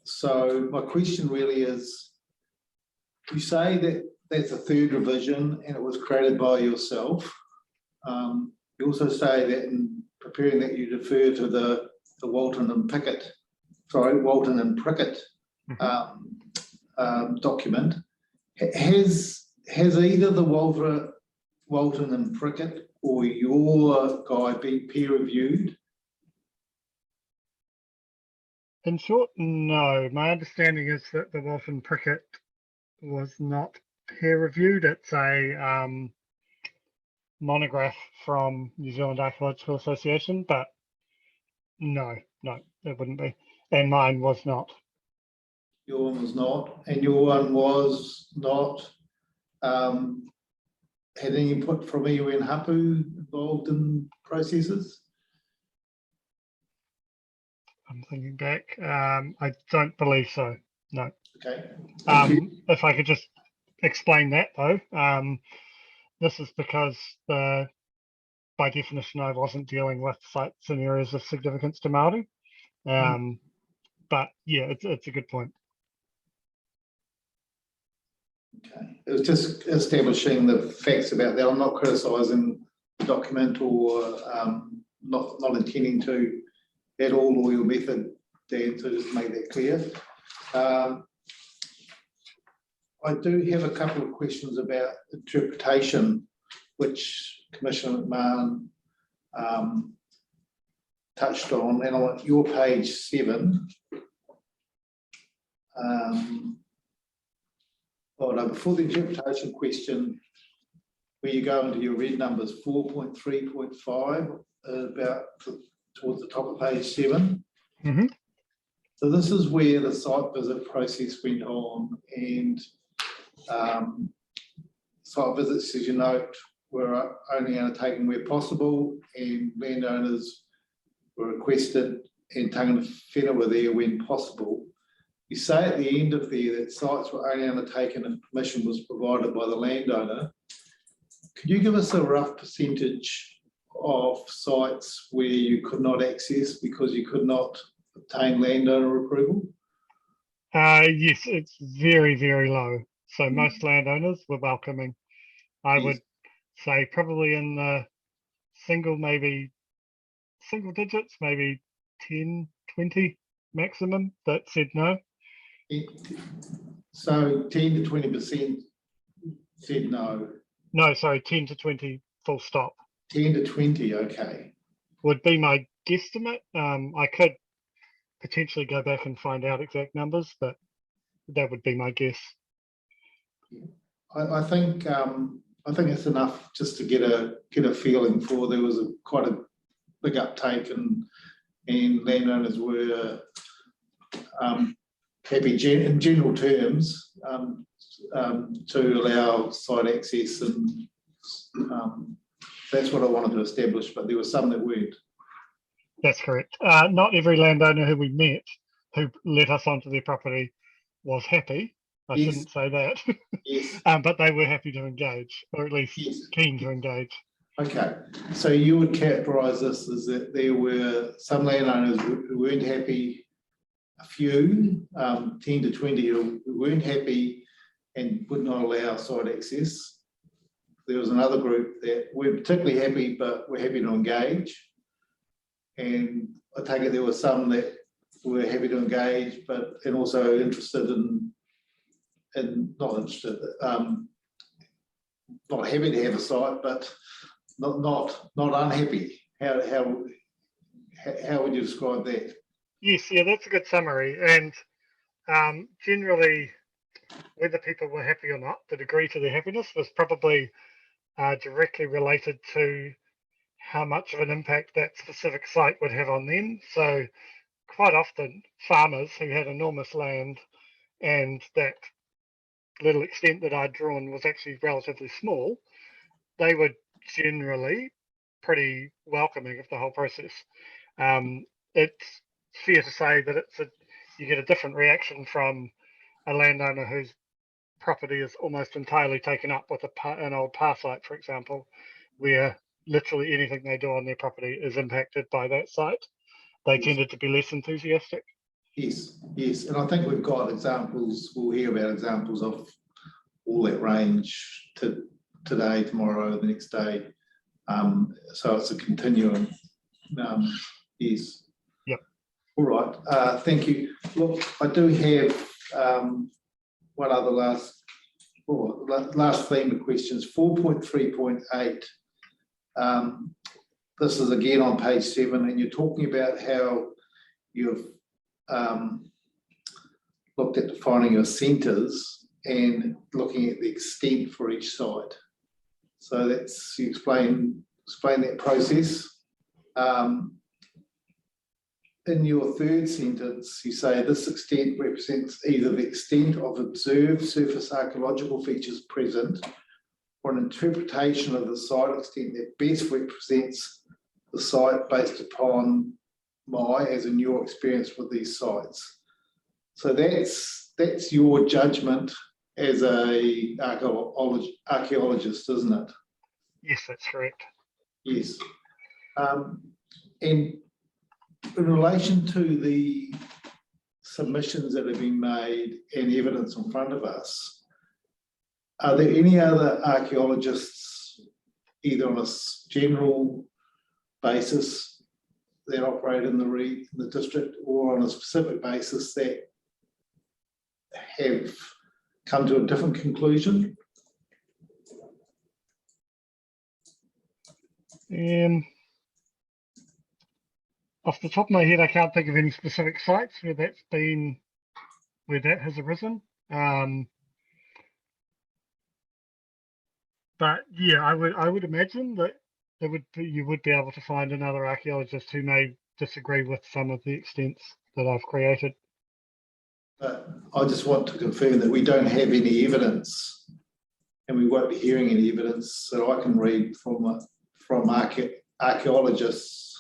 So my question really is, you say that that's a third revision and it was created by yourself. You also say that in preparing that you defer to the Walton and Prickett document. Has either the Walton and Prickett or your guide been peer reviewed? In short, no. My understanding is that the Walton Prickett was not peer reviewed. It's a monograph from New Zealand Archaeological Association, but no, it wouldn't be. And mine was not. Your one was not, and your one was not, had any input from iwi and Hapu involved in processes? I'm thinking back. I don't believe so. No. Okay. If I could just explain that though, this is because by definition I wasn't dealing with sites in areas of significance to Māori. But yeah, it's a good point. Okay. It was just establishing the facts about that. I'm not criticising the document or not intending to at all, or your method, Dan, to just make that clear. I do have a couple of questions about interpretation, which Commissioner McMahon touched on, and on your page 7. Before the interpretation question, where you go into your red numbers, 4.3.5, about towards the top of page 7. So this is where the site visit process went on, and site visits, as you note, were only undertaken where possible, and landowners were requested and tangata whenua were there when possible. You say at the end of there that sites were only undertaken if permission was provided by the landowner. Could you give us a rough percentage of sites where you could not access because you could not obtain landowner approval? Yes, it's very, very low. So most landowners were welcoming. I would say probably in the single digits, maybe 10, 20 maximum that said no. So 10 to 20% said no. No, sorry, 10 to 20 full stop. 10 to 20, okay. Would be my guesstimate. I could potentially go back and find out exact numbers, but that would be my guess. I think it's enough just to get a feeling for. There was quite a big uptake, and landowners were happy in general terms to allow site access, and that's what I wanted to establish. But there were some that weren't. That's correct. Not every landowner who we met who let us onto their property was happy. I shouldn't say that. Yes. But they were happy to engage, or at least keen to engage. Okay, so you would characterise this as that there were some landowners who weren't happy, a few, 10 to 20 who weren't happy and would not allow site access. There was another group that weren't particularly happy, but were happy to engage. And I take it there were some that were happy to engage, and also interested in not interested, not happy to have a site, but not unhappy. How would you describe that? Yes, yeah, that's a good summary. And generally, whether people were happy or not, the degree to their happiness was probably directly related to how much of an impact that specific site would have on them. So quite often farmers who had enormous land, and that little extent that I'd drawn was actually relatively small, they were generally pretty welcoming of the whole process. It's fair to say that you get a different reaction from a landowner whose property is almost entirely taken up with an old par site, for example, where literally anything they do on their property is impacted by that site. They tended to be less enthusiastic. Yes, and I think we've got examples, we'll hear about examples of all that range today, tomorrow, the next day. So it's a continuum. Yes. Yep. All right, thank you. Look, I do have one other last theme of questions, 4.3.8. This is again on page 7, and you're talking about how you've looked at defining your centres and looking at the extent for each site. So that's, you explain that process. in your third sentence, you say this extent represents either the extent of observed surface archaeological features present or an interpretation of the site extent that best represents the site based upon my, as in your experience with these sites. So that's your judgment as a archaeologist, isn't it? Yes, that's correct. Yes. And in relation to the submissions that have been made and evidence in front of us, are there any other archaeologists, either on a general basis that operate in the district, or on a specific basis that have come to a different conclusion? Off the top of my head, I can't think of any specific sites where that has arisen. But yeah, I would imagine that you would be able to find another archaeologist who may disagree with some of the extents that I've created. But I just want to confirm that we don't have any evidence, and we won't be hearing any evidence, so I can read from archaeologists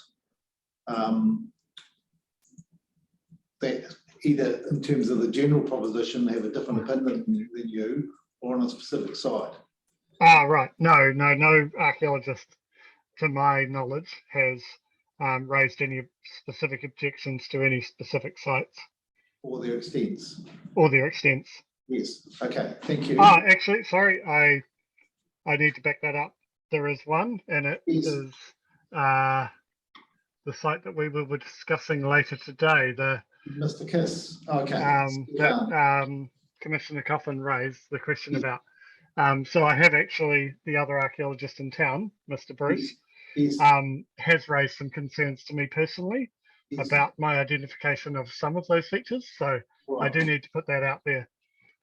that either in terms of the general proposition have a different opinion than you, or on a specific site. Ah, right. No archaeologist, to my knowledge, has raised any specific objections to any specific sites. Or their extents. Or their extents. Yes. Okay. Thank you. Actually, sorry, I need to back that up. There is one, and it is the site that we were discussing later today. The Mr. Kiss. Okay. That Commissioner Coffin raised the question about. So I have actually the other archaeologist in town, Mr. Bruce, has raised some concerns to me personally about my identification of some of those features. So I do need to put that out there.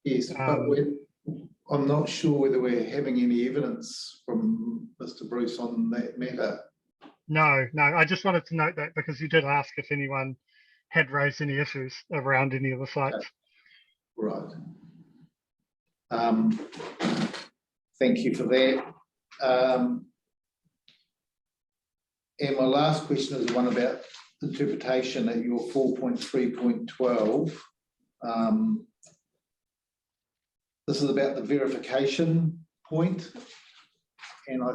Yes, but I'm not sure whether we're having any evidence from Mr. Bruce on that matter. No, I just wanted to note that because you did ask if anyone had raised any issues around any of the sites. Right. Thank you for that. And my last question is one about interpretation at your 4.3.12. This is about the verification point. And I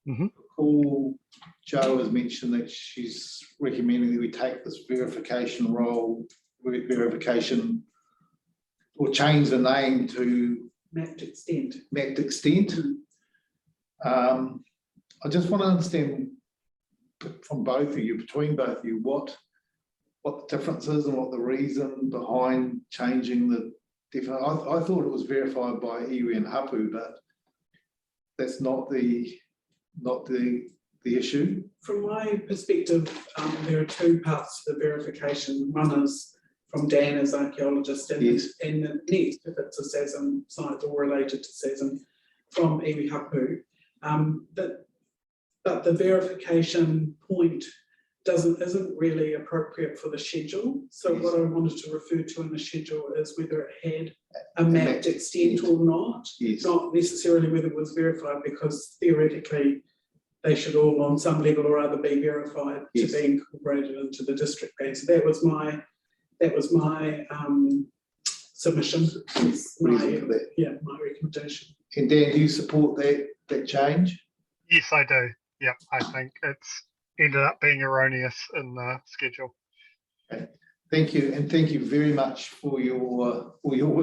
recall Jo has mentioned that she's recommending that we take this verification role, or change the name to mapped extent. Mapped extent. I just want to understand from both of you, between both of you, what the difference is and what the reason behind changing the definition. I thought it was verified by iwi and hapu, but that's not the issue. From my perspective, there are two parts to the verification. One is from Dan as archaeologist, and, and the next, if it's a SASM site or related to SASM, from iwi hapu. But the verification point isn't really appropriate for the schedule. So what I wanted to refer to in the schedule is whether it had a mapped extent or not, not necessarily whether it was verified, because theoretically they should all on some level or other be verified to be incorporated into the district plan. So that was my submission. My recommendation. And Dan, do you support that change? Yes, I do. Yeah, I think it's ended up being erroneous in the schedule. Okay. Thank you, and thank you very much for your work, for your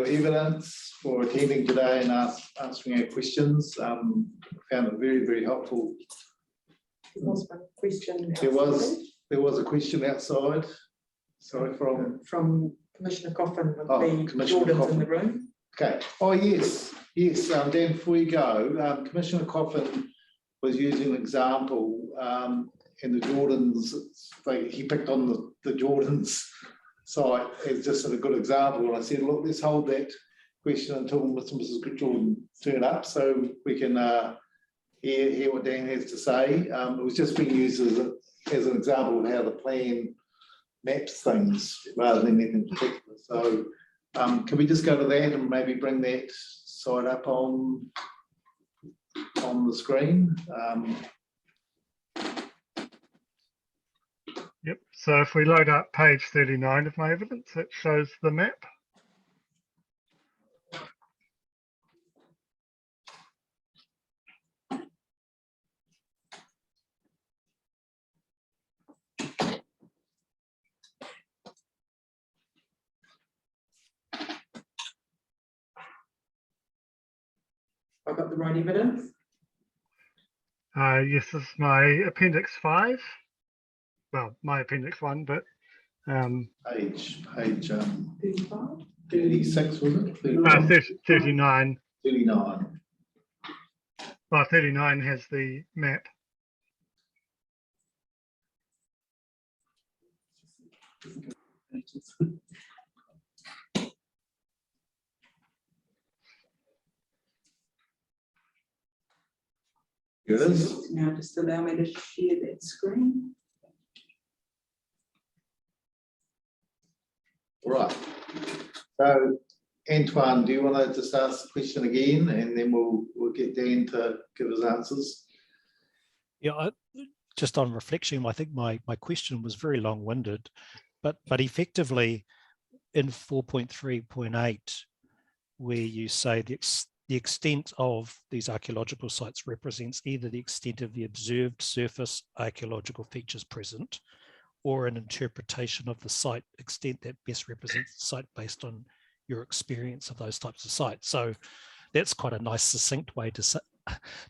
evidence, for attending today and answering our questions. Found it very, very helpful. There was one question. There was a question outside. Sorry, from Commissioner Coffin with the Jordans in the room. Okay. Oh yes. Dan, before you go, Commissioner Coffin was using an example in the Jordans. He picked on the Jordans site as just a good example, and I said, look, let's hold that question until Mr. and Mrs. Jordan turn up, so we can hear what Dan has to say. It was just being used as as an example of how the plan maps things rather than anything particular. So can we just go to that and maybe bring that site up on the screen? Yep, so if we load up page 39 of my evidence, it shows the map. I've got the right evidence. Yes, this is my appendix 5. Well, my appendix 1, but Page 35? 36, was it? 39. 39. 39. Well, 39 has the map. Here it is. Now just allow me to share that screen. Right. So Antoine, do you want to just ask the question again, and then we'll get Dan to give us answers? Yeah, just on reflection, I think my question was very long-winded, but effectively in 4.3.8, where you say the extent of these archaeological sites represents either the extent of the observed surface archaeological features present, or an interpretation of the site extent that best represents the site based on your experience of those types of sites. So that's quite a nice succinct way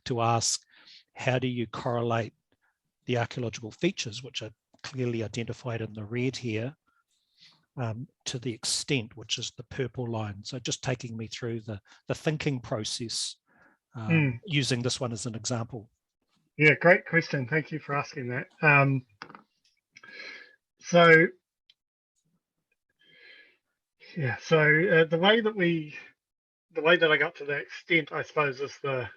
to ask, how do you correlate the archaeological features, which are clearly identified in the red here, to the extent, which is the purple line. So just taking me through the thinking process, using this one as an example. Yeah, great question. Thank you for asking that. So the way that I got to that extent, I suppose, is the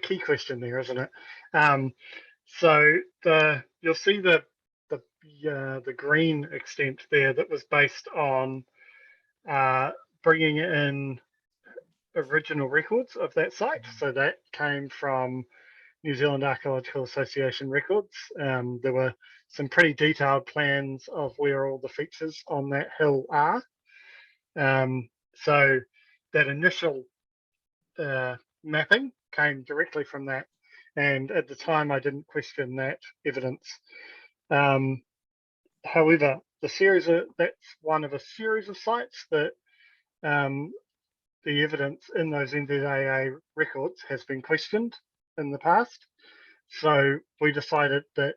key question there, isn't it? So you'll see the green extent there that was based on bringing in original records of that site. So that came from New Zealand Archaeological Association records. There were some pretty detailed plans of where all the features on that hill are. So that initial mapping came directly from that. And at the time, I didn't question that evidence. However, that's one of a series of sites that the evidence in those NZAA records has been questioned in the past. So we decided that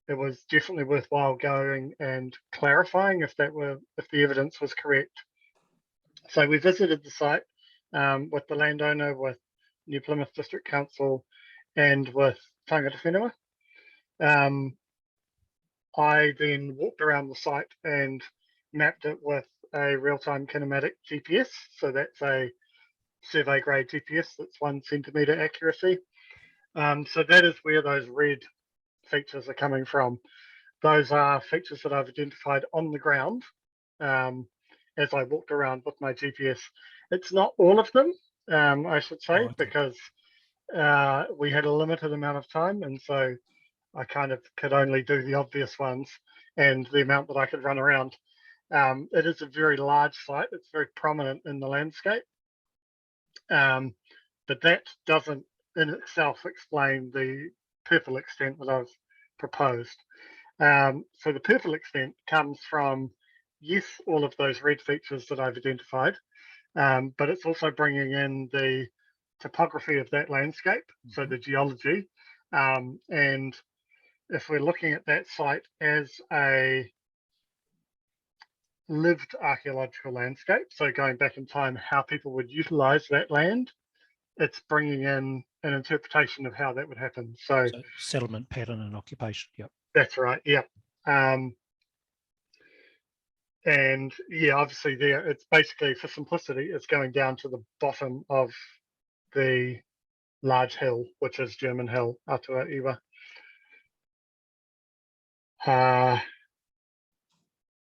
it was definitely worthwhile going and clarifying if the evidence was correct. So we visited the site with the landowner, with New Plymouth District Council, and with Tangata Whenua. I then walked around the site and mapped it with a real-time kinematic GPS. So that's a survey grade GPS that's 1 centimetre accuracy. So that is where those red features are coming from. Those are features that I've identified on the ground as I walked around with my GPS. It's not all of them, I should say, because we had a limited amount of time, and so I kind of could only do the obvious ones and the amount that I could run around. It is a very large site. It's very prominent in the landscape, but that doesn't in itself explain the purple extent that I've proposed. So the purple extent comes from, yes, all of those red features that I've identified, but it's also bringing in the topography of that landscape, so the geology. And if we're looking at that site as a lived archaeological landscape, so going back in time, how people would utilize that land, it's bringing in an interpretation of how that would happen. So settlement pattern and occupation. Yep. That's right. Yep. And yeah, obviously there, it's basically, for simplicity, it's going down to the bottom of the large hill, which is German Hill, Atua Iwa.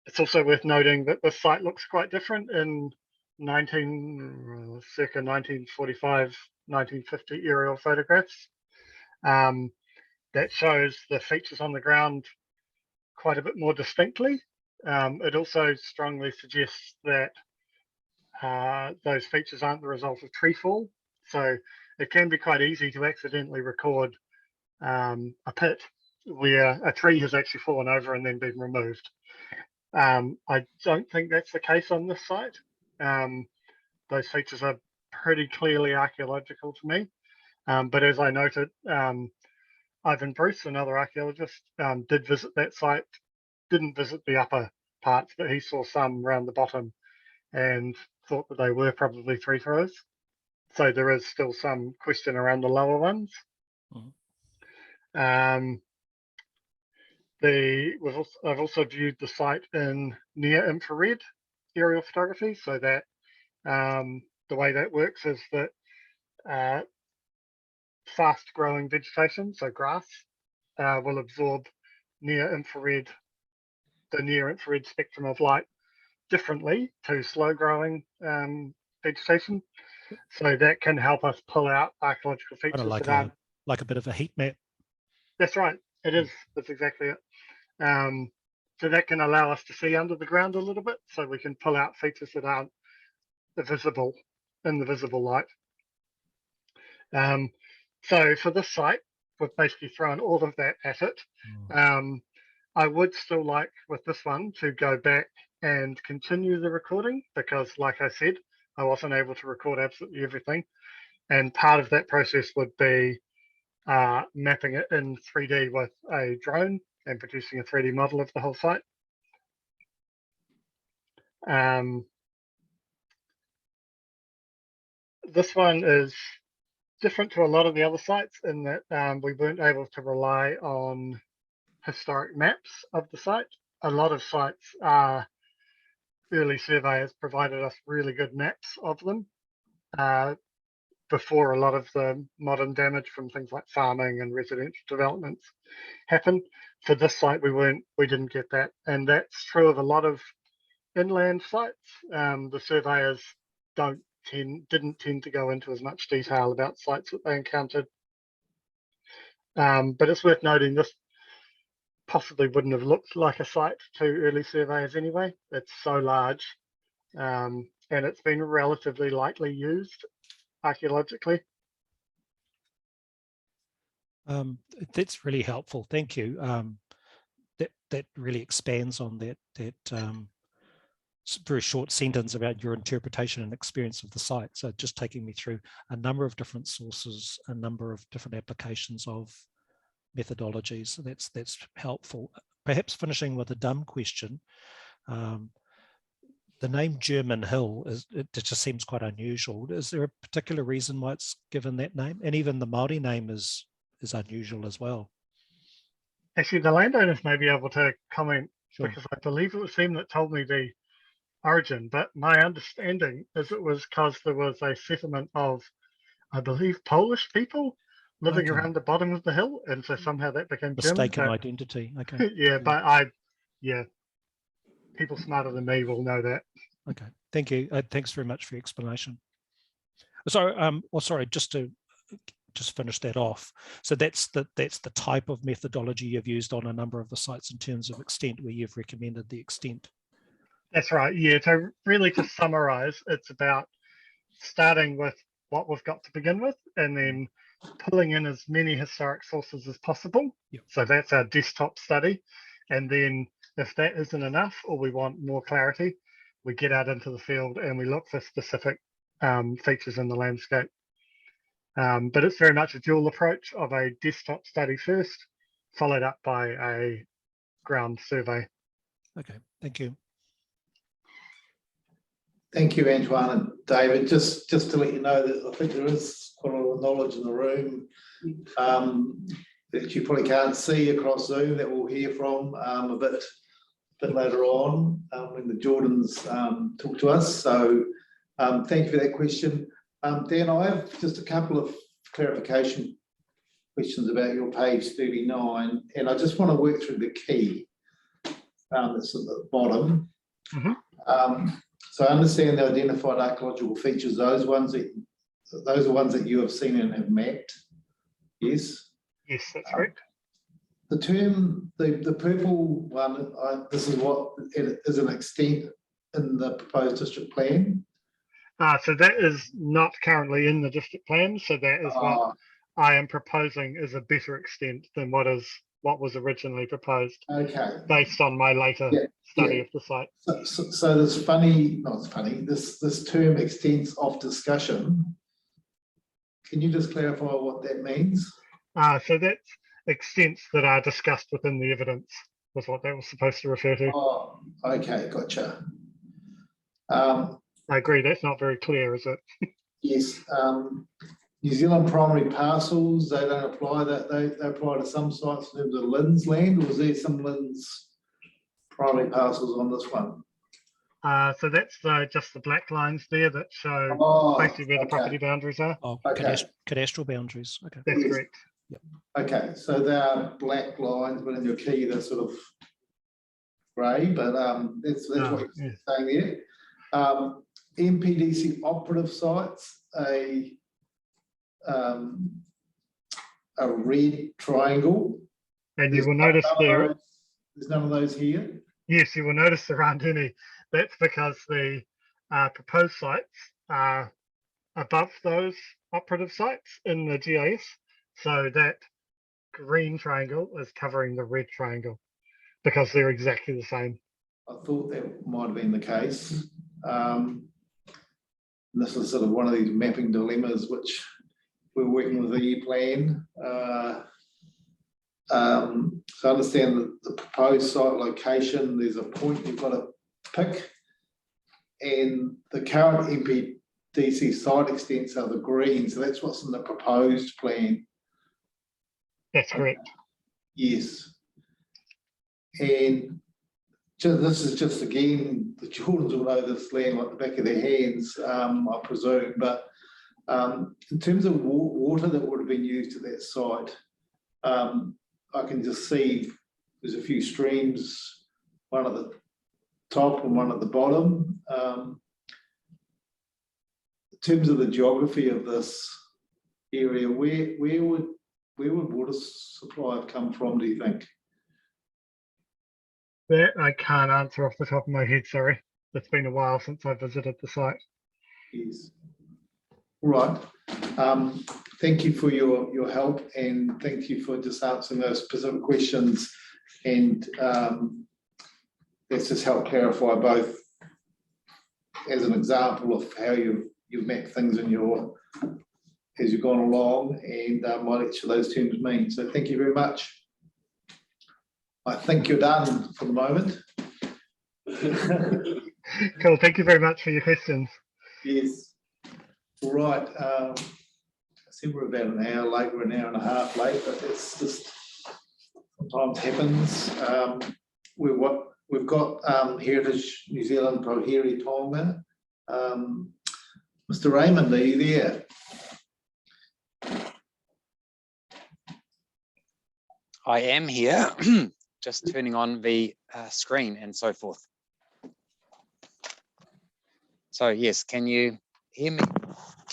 It's also worth noting that the site looks quite different in circa 1945, 1950 aerial photographs. That shows the features on the ground quite a bit more distinctly. It also strongly suggests that those features aren't the result of tree fall. So it can be quite easy to accidentally record a pit where a tree has actually fallen over and then been removed. I don't think that's the case on this site. Those features are pretty clearly archaeological to me. But as I noted, Ivan Bruce, another archaeologist, did visit that site, didn't visit the upper parts, but he saw some around the bottom and thought that they were probably tree throws. So there is still some question around the lower ones. I've also viewed the site in near infrared aerial photography, so that the way that works is that fast growing vegetation, so grass, will absorb the near infrared spectrum of light differently to slow growing vegetation. So that can help us pull out archaeological features Kind of that aren't. like a bit of a heat map. That's right. It is. That's exactly it. So that can allow us to see under the ground a little bit, so we can pull out features that aren't visible in the visible light. So for this site, we've basically thrown all of that at it. I would still like with this one to go back and continue the recording because, like I said, I wasn't able to record absolutely everything. And part of that process would be mapping it in 3D with a drone and producing a 3D model of the whole site. This one is different to a lot of the other sites in that we weren't able to rely on historic maps of the site. A lot of sites, early surveyors provided us really good maps of them before a lot of the modern damage from things like farming and residential developments happened. For this site, we didn't get that, and that's true of a lot of inland sites. The surveyors didn't tend to go into as much detail about sites that they encountered. But it's worth noting this possibly wouldn't have looked like a site to early surveyors anyway. It's so large, and it's been relatively lightly used archaeologically. That's really helpful. Thank you. That really expands on that very short sentence about your interpretation and experience of the site. So just taking me through a number of different sources, a number of different applications of methodologies. So that's helpful. Perhaps finishing with a dumb question. The name German Hill, it just seems quite unusual. Is there a particular reason why it's given that name? And even the Māori name is unusual as well. Actually, the landowners may be able to comment, Sure. because I believe it was them that told me the origin, but my understanding is it was because there was a settlement of, I believe, Polish people living Okay. around the bottom of the hill, and so somehow that became Mistaken German. identity. Okay. Yeah, but people smarter than me will know that. Okay. Thank you. Thanks very much for your explanation. So, sorry, just to finish that off. So that's the type of methodology you've used on a number of the sites in terms of extent, where you've recommended the extent. That's right. Yeah. So really, to summarize, it's about starting with what we've got to begin with, and then pulling in as many historic sources as possible. Yep. So that's our desktop study. And then if that isn't enough, or we want more clarity, we get out into the field and we look for specific features in the landscape. But it's very much a dual approach of a desktop study first, followed up by a ground survey. Okay, thank you. Thank you, Antoine and David. Just to let you know that I think there is quite a lot of knowledge in the room that you probably can't see across Zoom, that we'll hear from a bit later on when the Jordans talk to us. So thank you for that question. Dan, I have just a couple of clarification questions about your page 39, and I just want to work through the key that's at the bottom. So I understand the identified archaeological features, those are ones that you have seen and have mapped. Yes? Yes, that's correct. The term, the purple one, this is what it is an extent in the proposed district plan. So that is not currently in the district plan. So that is what I am proposing is a better extent than what was originally proposed. Okay. Based on my later study of the site. So this this term extents of discussion. Can you just clarify what that means? So that's extents that are discussed within the evidence was what that was supposed to refer to. Oh, okay, gotcha. I agree, that's not very clear, is it? Yes. New Zealand primary parcels, they don't apply that, they apply to some sites in terms of LINZ land, or is there some LINZ primary parcels on this one? So that's just the black lines there that show basically where the property boundaries are. Oh, cadastral boundaries. Okay. That's correct. Yep. Okay, so they are black lines, but in your key they're sort of grey, but that's what you're saying there. MPDC operative sites, a red triangle. And you will notice there's none of those here. Yes, you will notice there aren't any. That's because the proposed sites are above those operative sites in the GIS. So that green triangle is covering the red triangle because they're exactly the same. I thought that might have been the case. This is sort of one of these mapping dilemmas which we're working with the E-plan. So I understand that the proposed site location, there's a point you've got to pick, and the current MPDC site extents are the green, so that's what's in the proposed plan. That's correct. Yes. And this is just, again, the children will know this land like the back of their hands, I presume, but in terms of water that would have been used at that site, I can just see there's a few streams, one at the top and one at the bottom. In terms of the geography of this area, where would water supply have come from, do you think? That I can't answer off the top of my head, sorry. It's been a while since I visited the site. Yes. Right. Thank you for your help, and thank you for just answering those specific questions, and let's just help clarify both as an example of how you've mapped things in your as you've gone along, and what each of those terms mean. So thank you very much. I think you're done for the moment. Cool, thank you very much for your questions. Yes. All right. I think we're about an hour late, we're an hour and a half late, but it's just sometimes happens. We've got Heritage New Zealand Prohiri Tonga. Mr. Raymond, are you there? I am here, just turning on the screen and so forth. So yes, can you hear me?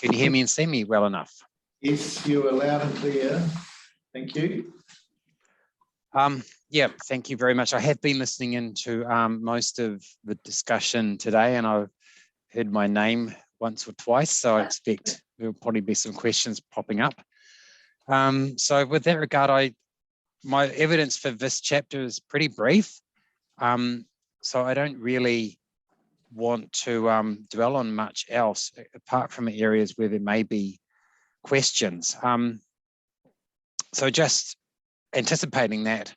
Can you hear me and see me well enough? Yes, you are loud and clear. Thank you. Yeah, thank you very much. I have been listening into most of the discussion today, and I've heard my name once or twice, so I expect there'll probably be some questions popping up. So with that regard, my evidence for this chapter is pretty brief, so I don't really want to dwell on much else apart from areas where there may be questions. So just anticipating that,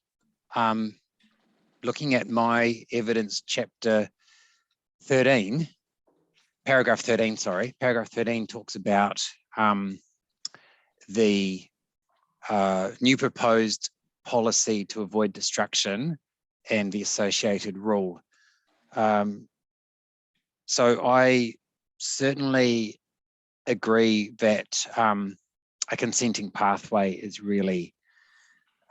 looking at my evidence chapter 13, paragraph 13, sorry, paragraph 13 talks about the new proposed policy to avoid destruction and the associated rule. So I certainly agree that a consenting pathway is really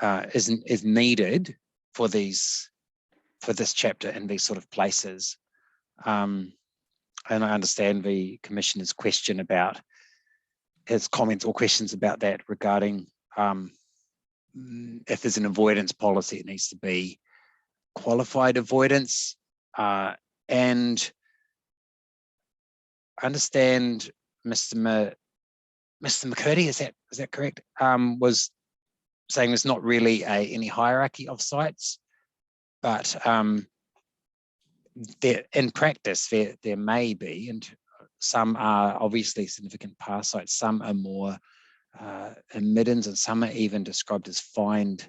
is needed for this chapter in these sort of places. And I understand the Commissioner's question about his comments or questions about that regarding if there's an avoidance policy, it needs to be qualified avoidance. And I understand Mr. McCurdy, is that correct? Was saying there's not really any hierarchy of sites, but in practice there may be, and some are obviously significant past sites, some are more middens, and some are even described as find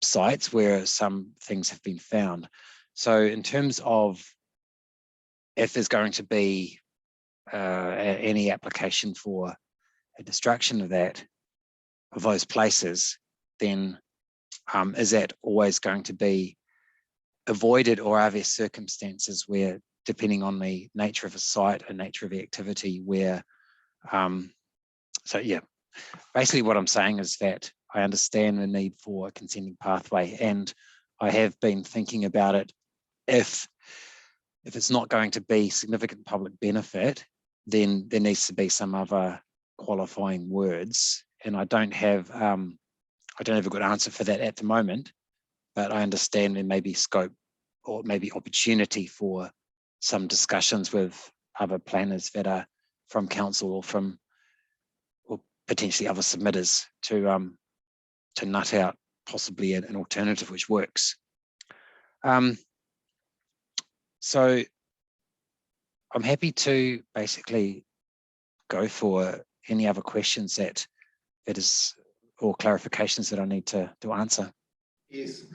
sites where some things have been found. So in terms of if there's going to be any application for a destruction of those places, then is that always going to be avoided, or are there circumstances where, depending on the nature of a site and nature of the activity, where so yeah, basically what I'm saying is that I understand the need for a consenting pathway, and I have been thinking about it. If it's not going to be significant public benefit, then there needs to be some other qualifying words, and I don't have a good answer for that at the moment, but I understand there may be scope or maybe opportunity for some discussions with other planners that are from council or from potentially other submitters to nut out possibly an alternative which works. So I'm happy to basically go for any other questions that is, or clarifications that I need to answer. Yes.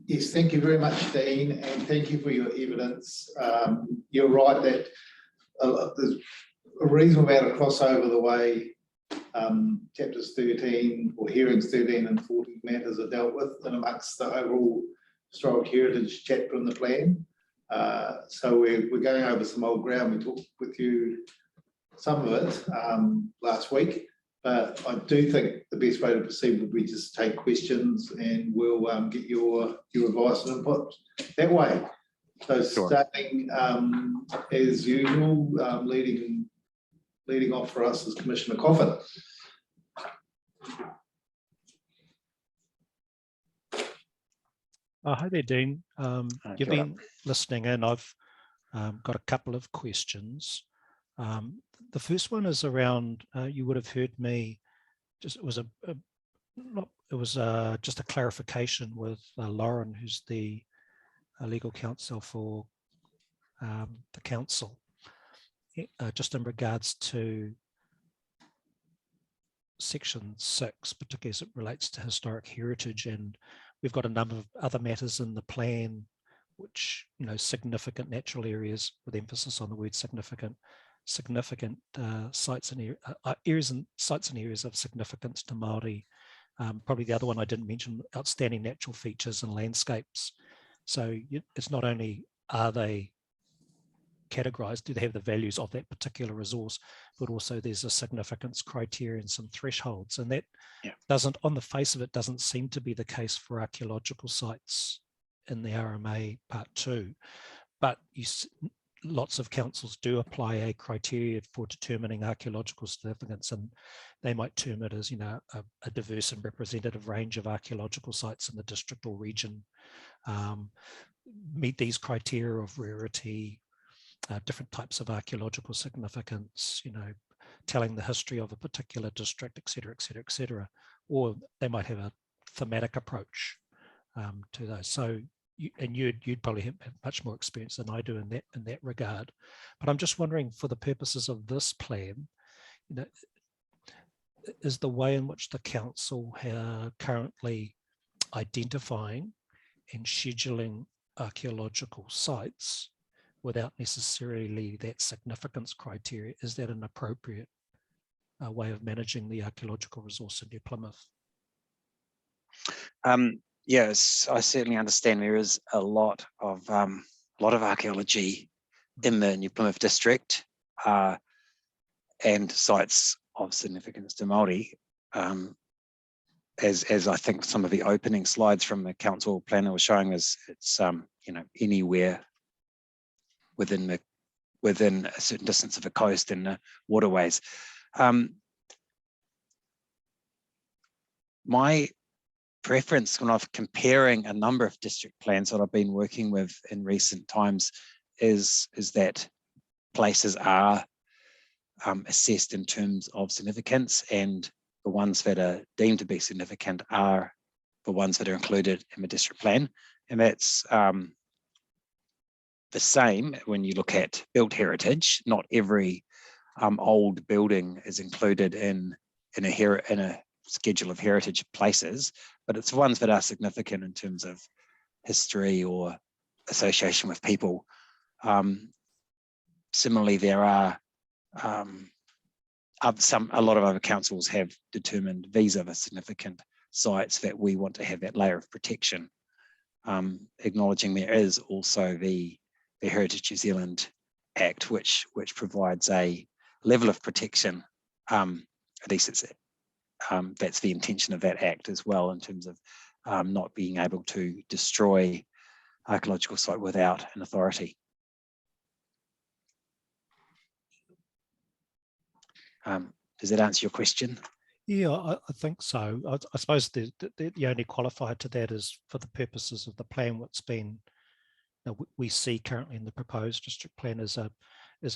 Yes, thank you very much, Dean, and thank you for your evidence. You're right that there's a reasonable amount of crossover the way chapters 13 or hearings 13 and 14 matters are dealt with and amongst the overall historic heritage chapter in the plan. So we're going over some old ground. We talked with you some of it last week, but I do think the best way to proceed would be just take questions, and we'll get your advice and input that way. So starting as usual, leading off for us is Commissioner Coffin. Hi there, Dean. You've been listening in. I've got a couple of questions. The first one is around, you would have heard me, just it was just a clarification with Lauren, who's the legal counsel for the council, just in regards to section 6, particularly as it relates to historic heritage, and we've got a number of other matters in the plan which, you know, significant natural areas, with emphasis on the word significant sites and areas and sites and areas of significance to Māori. Probably the other one I didn't mention, outstanding natural features and landscapes. So it's not only are they categorized, do they have the values of that particular resource, but also there's a significance criteria and some thresholds, and that doesn't, on the face of it, doesn't seem to be the case for archaeological sites in the RMA Part 2, but lots of councils do apply a criteria for determining archaeological significance, and they might term it as, you know, a diverse and representative range of archaeological sites in the district or region meet these criteria of rarity, different types of archaeological significance, you know, telling the history of a particular district, et cetera, et cetera, et cetera. Or they might have a thematic approach to those. So you'd probably have much more experience than I do in that regard. But I'm just wondering, for the purposes of this plan, you know, is the way in which the council are currently identifying and scheduling archaeological sites without necessarily that significance criteria, is that an appropriate way of managing the archaeological resource in New Plymouth? Yes, I certainly understand there is a lot of archaeology in the New Plymouth district, and sites of significance to Māori. As I think some of the opening slides from the council planner was showing us, it's you know, anywhere within a certain distance of the coast and the waterways. My preference when I'm comparing a number of district plans that I've been working with in recent times is that places are assessed in terms of significance, and the ones that are deemed to be significant are the ones that are included in the district plan. And that's the same when you look at built heritage. Not every old building is included in a schedule of heritage places, but it's ones that are significant in terms of history or association with people. Similarly, there are a lot of other councils have determined these are the significant sites that we want to have that layer of protection. Acknowledging there is also the Heritage New Zealand Act, which provides a level of protection. At least that's the intention of that act as well, in terms of not being able to destroy archaeological site without an authority. Does that answer your question? Yeah, I think so. I suppose the only qualifier to that is for the purposes of the plan, what's been, we see currently in the proposed district plan is a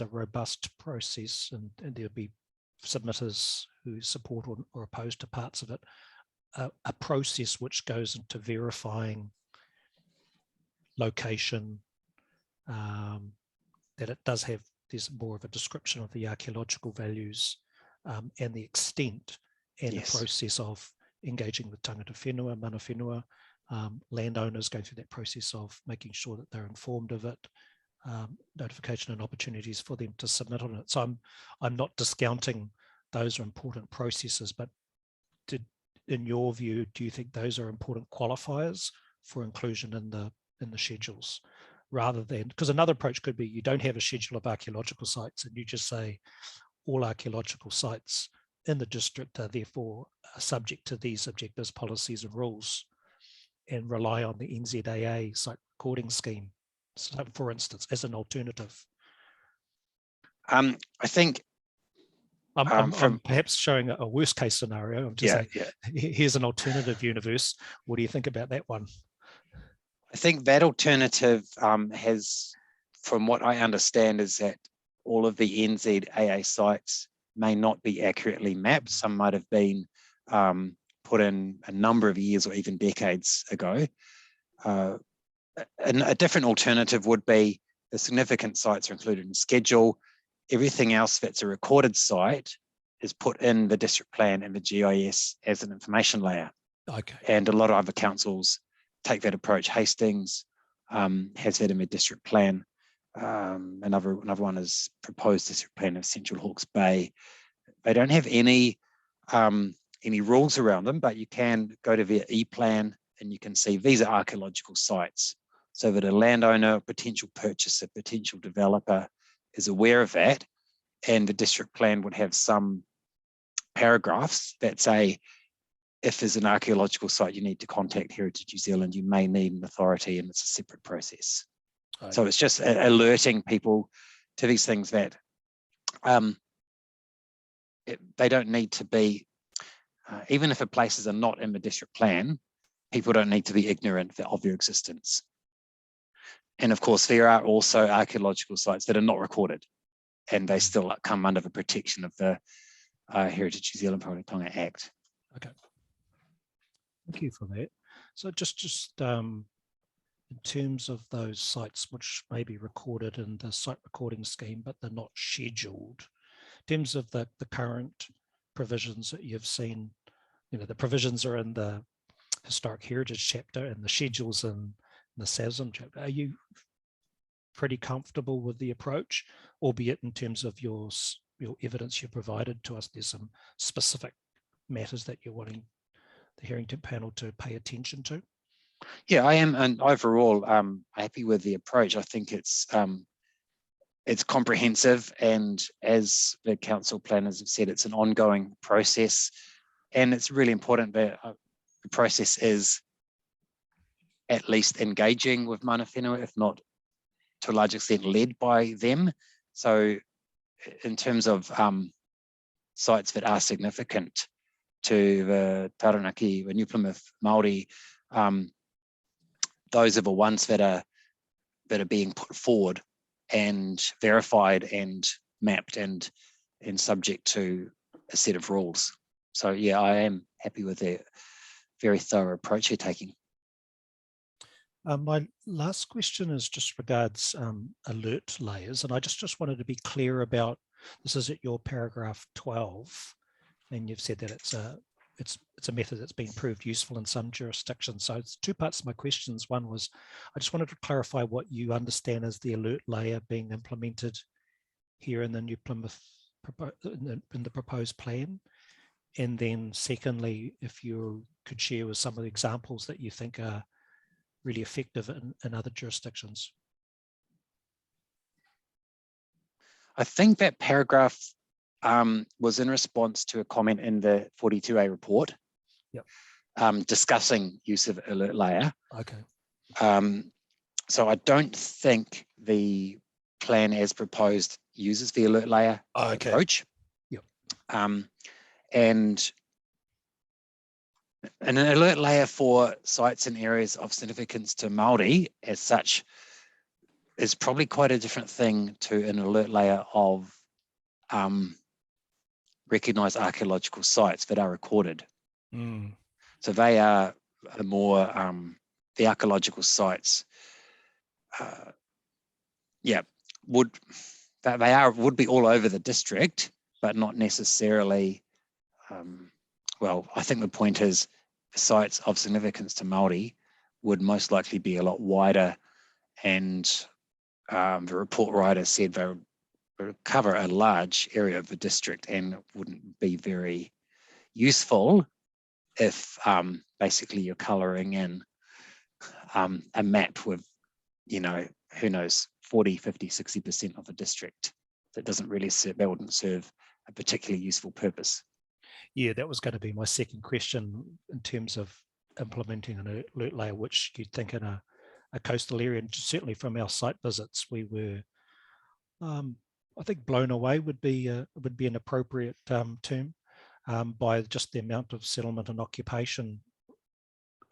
robust process, and there'll be submitters who support or oppose to parts of it. A process which goes into verifying location, that it does have, there's more of a description of the archaeological values and the extent and the process of engaging with tangata whenua, mana whenua, landowners going through that process of making sure that they're informed of it, notification and opportunities for them to submit on it. So I'm not discounting those are important processes, but in your view, do you think those are important qualifiers for inclusion in the schedules, rather than, because another approach could be you don't have a schedule of archaeological sites and you just say all archaeological sites in the district are therefore subject to these objectives, policies and rules, and rely on the NZAA site recording scheme, so for instance, as an alternative. I think I'm perhaps showing a worst case scenario. I'm just saying, here's an alternative universe. What do you think about that one? I think that alternative has, from what I understand, is that all of the NZAA sites may not be accurately mapped. Some might have been put in a number of years or even decades ago. A different alternative would be the significant sites are included in the schedule. Everything else that's a recorded site is put in the district plan and the GIS as an information layer. Okay. And a lot of other councils take that approach. Hastings has that in the district plan. Another one is proposed district plan of Central Hawke's Bay. They don't have any rules around them, but you can go to their e-plan and you can see these are archaeological sites, so that a landowner, potential purchaser, potential developer is aware of that. And the district plan would have some paragraphs that say, if there's an archaeological site, you need to contact Heritage New Zealand, you may need an authority, and it's a separate process. Okay. So it's just alerting people to these things that they don't need to be, even if the places are not in the district plan, people don't need to be ignorant of their existence. And of course, there are also archaeological sites that are not recorded, and they still come under the protection of the Heritage New Zealand Pauratonga Act. Okay. Thank you for that. So just in terms of those sites which may be recorded in the site recording scheme, but they're not scheduled, in terms of the current provisions that you've seen, the provisions are in the Historic Heritage chapter and the schedules in the SASM chapter. Are you pretty comfortable with the approach, albeit in terms of your evidence you provided to us, there's some specific matters that you're wanting the Herington panel to pay attention to? Yeah, I am, and overall, happy with the approach. I think it's it's comprehensive, and as the council planners have said, it's an ongoing process, and it's really important that the process is at least engaging with mana whenua, if not to a large extent led by them. So in terms of sites that are significant to the Taranaki, the New Plymouth Māori, those are the ones that are being put forward and verified and mapped and subject to a set of rules. So yeah, I am happy with the very thorough approach you're taking. My last question is just regards alert layers, and I just wanted to be clear about, this is at your paragraph 12, and you've said that it's a method that's been proved useful in some jurisdictions. So it's two parts of my questions. One was, I just wanted to clarify what you understand as the alert layer being implemented here in the New Plymouth, in the proposed plan. And then secondly, if you could share with some of the examples that you think are really effective in other jurisdictions. I think that paragraph was in response to a comment in the 42A report. Yep. Discussing use of alert layer. Okay. So I don't think the plan as proposed uses the alert layer approach. Yep. And an alert layer for sites and areas of significance to Māori as such is probably quite a different thing to an alert layer of recognised archaeological sites that are recorded. Mm. So they are more the archaeological sites. Would be all over the district, but not necessarily. Well, I think the point is sites of significance to Māori would most likely be a lot wider, and the report writer said they would cover a large area of the district and wouldn't be very useful if basically you're colouring in a map with, you know, who knows, 40, 50, 60% of the district. That doesn't really serve, that wouldn't serve a particularly useful purpose. Yeah, that was going to be my second question in terms of implementing an alert layer, which you'd think in a coastal area. And certainly from our site visits, we were, I think, blown away would be an appropriate term, by just the amount of settlement and occupation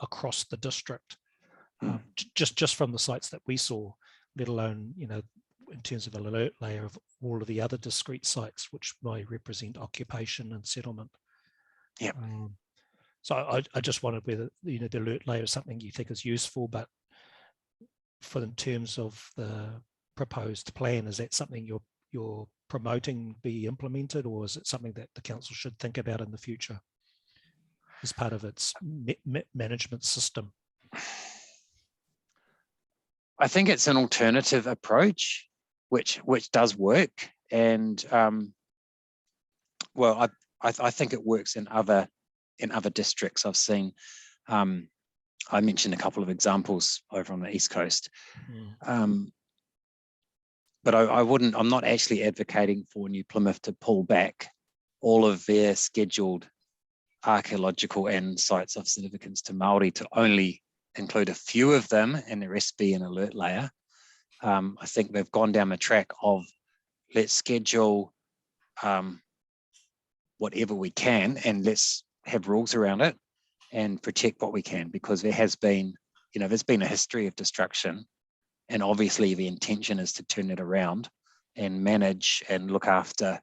across the district, just from the sites that we saw, let alone, you know, in terms of an alert layer of all of the other discrete sites which may represent occupation and settlement. Yeah. So I just wondered whether, you know, the alert layer is something you think is useful, but for in terms of the proposed plan, is that something you're promoting be implemented, or is it something that the council should think about in the future as part of its management system? I think it's an alternative approach, which does work, and well, I think it works in other districts. I've seen. I mentioned a couple of examples over on the East Coast, but I'm not actually advocating for New Plymouth to pull back all of their scheduled archaeological and sites of significance to Māori to only include a few of them and the rest be an alert layer. I think they've gone down the track of let's schedule whatever we can and let's have rules around it and protect what we can, because there has been, you know, there's been a history of destruction, and obviously the intention is to turn it around and manage and look after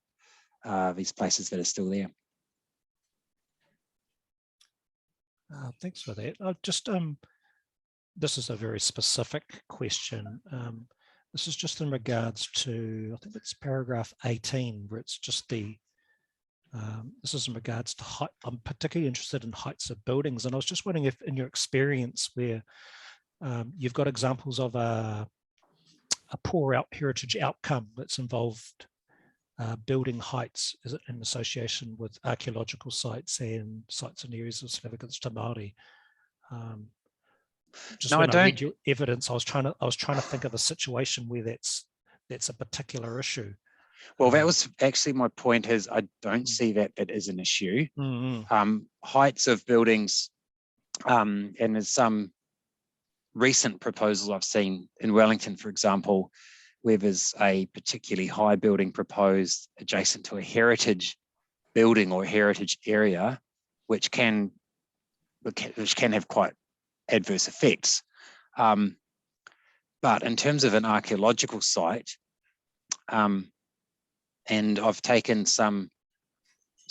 these places that are still there. Thanks for that. Just this is a very specific question. This is just in regards to, I think it's paragraph 18, where it's just the, this is in regards to height. I'm particularly interested in heights of buildings. And I was just wondering if in your experience where you've got examples of a poor heritage outcome that's involved building heights in association with archaeological sites and sites and areas of significance to Māori. Just no, when I don't. read your evidence, I was trying to think of a situation where that's that's a particular issue. Well, that was actually my point is I don't see that as an issue. Heights of buildings, and there's some recent proposals I've seen in Wellington, for example, where there's a particularly high building proposed adjacent to a heritage building or heritage area, which can have quite adverse effects. But in terms of an archaeological site, and I've taken some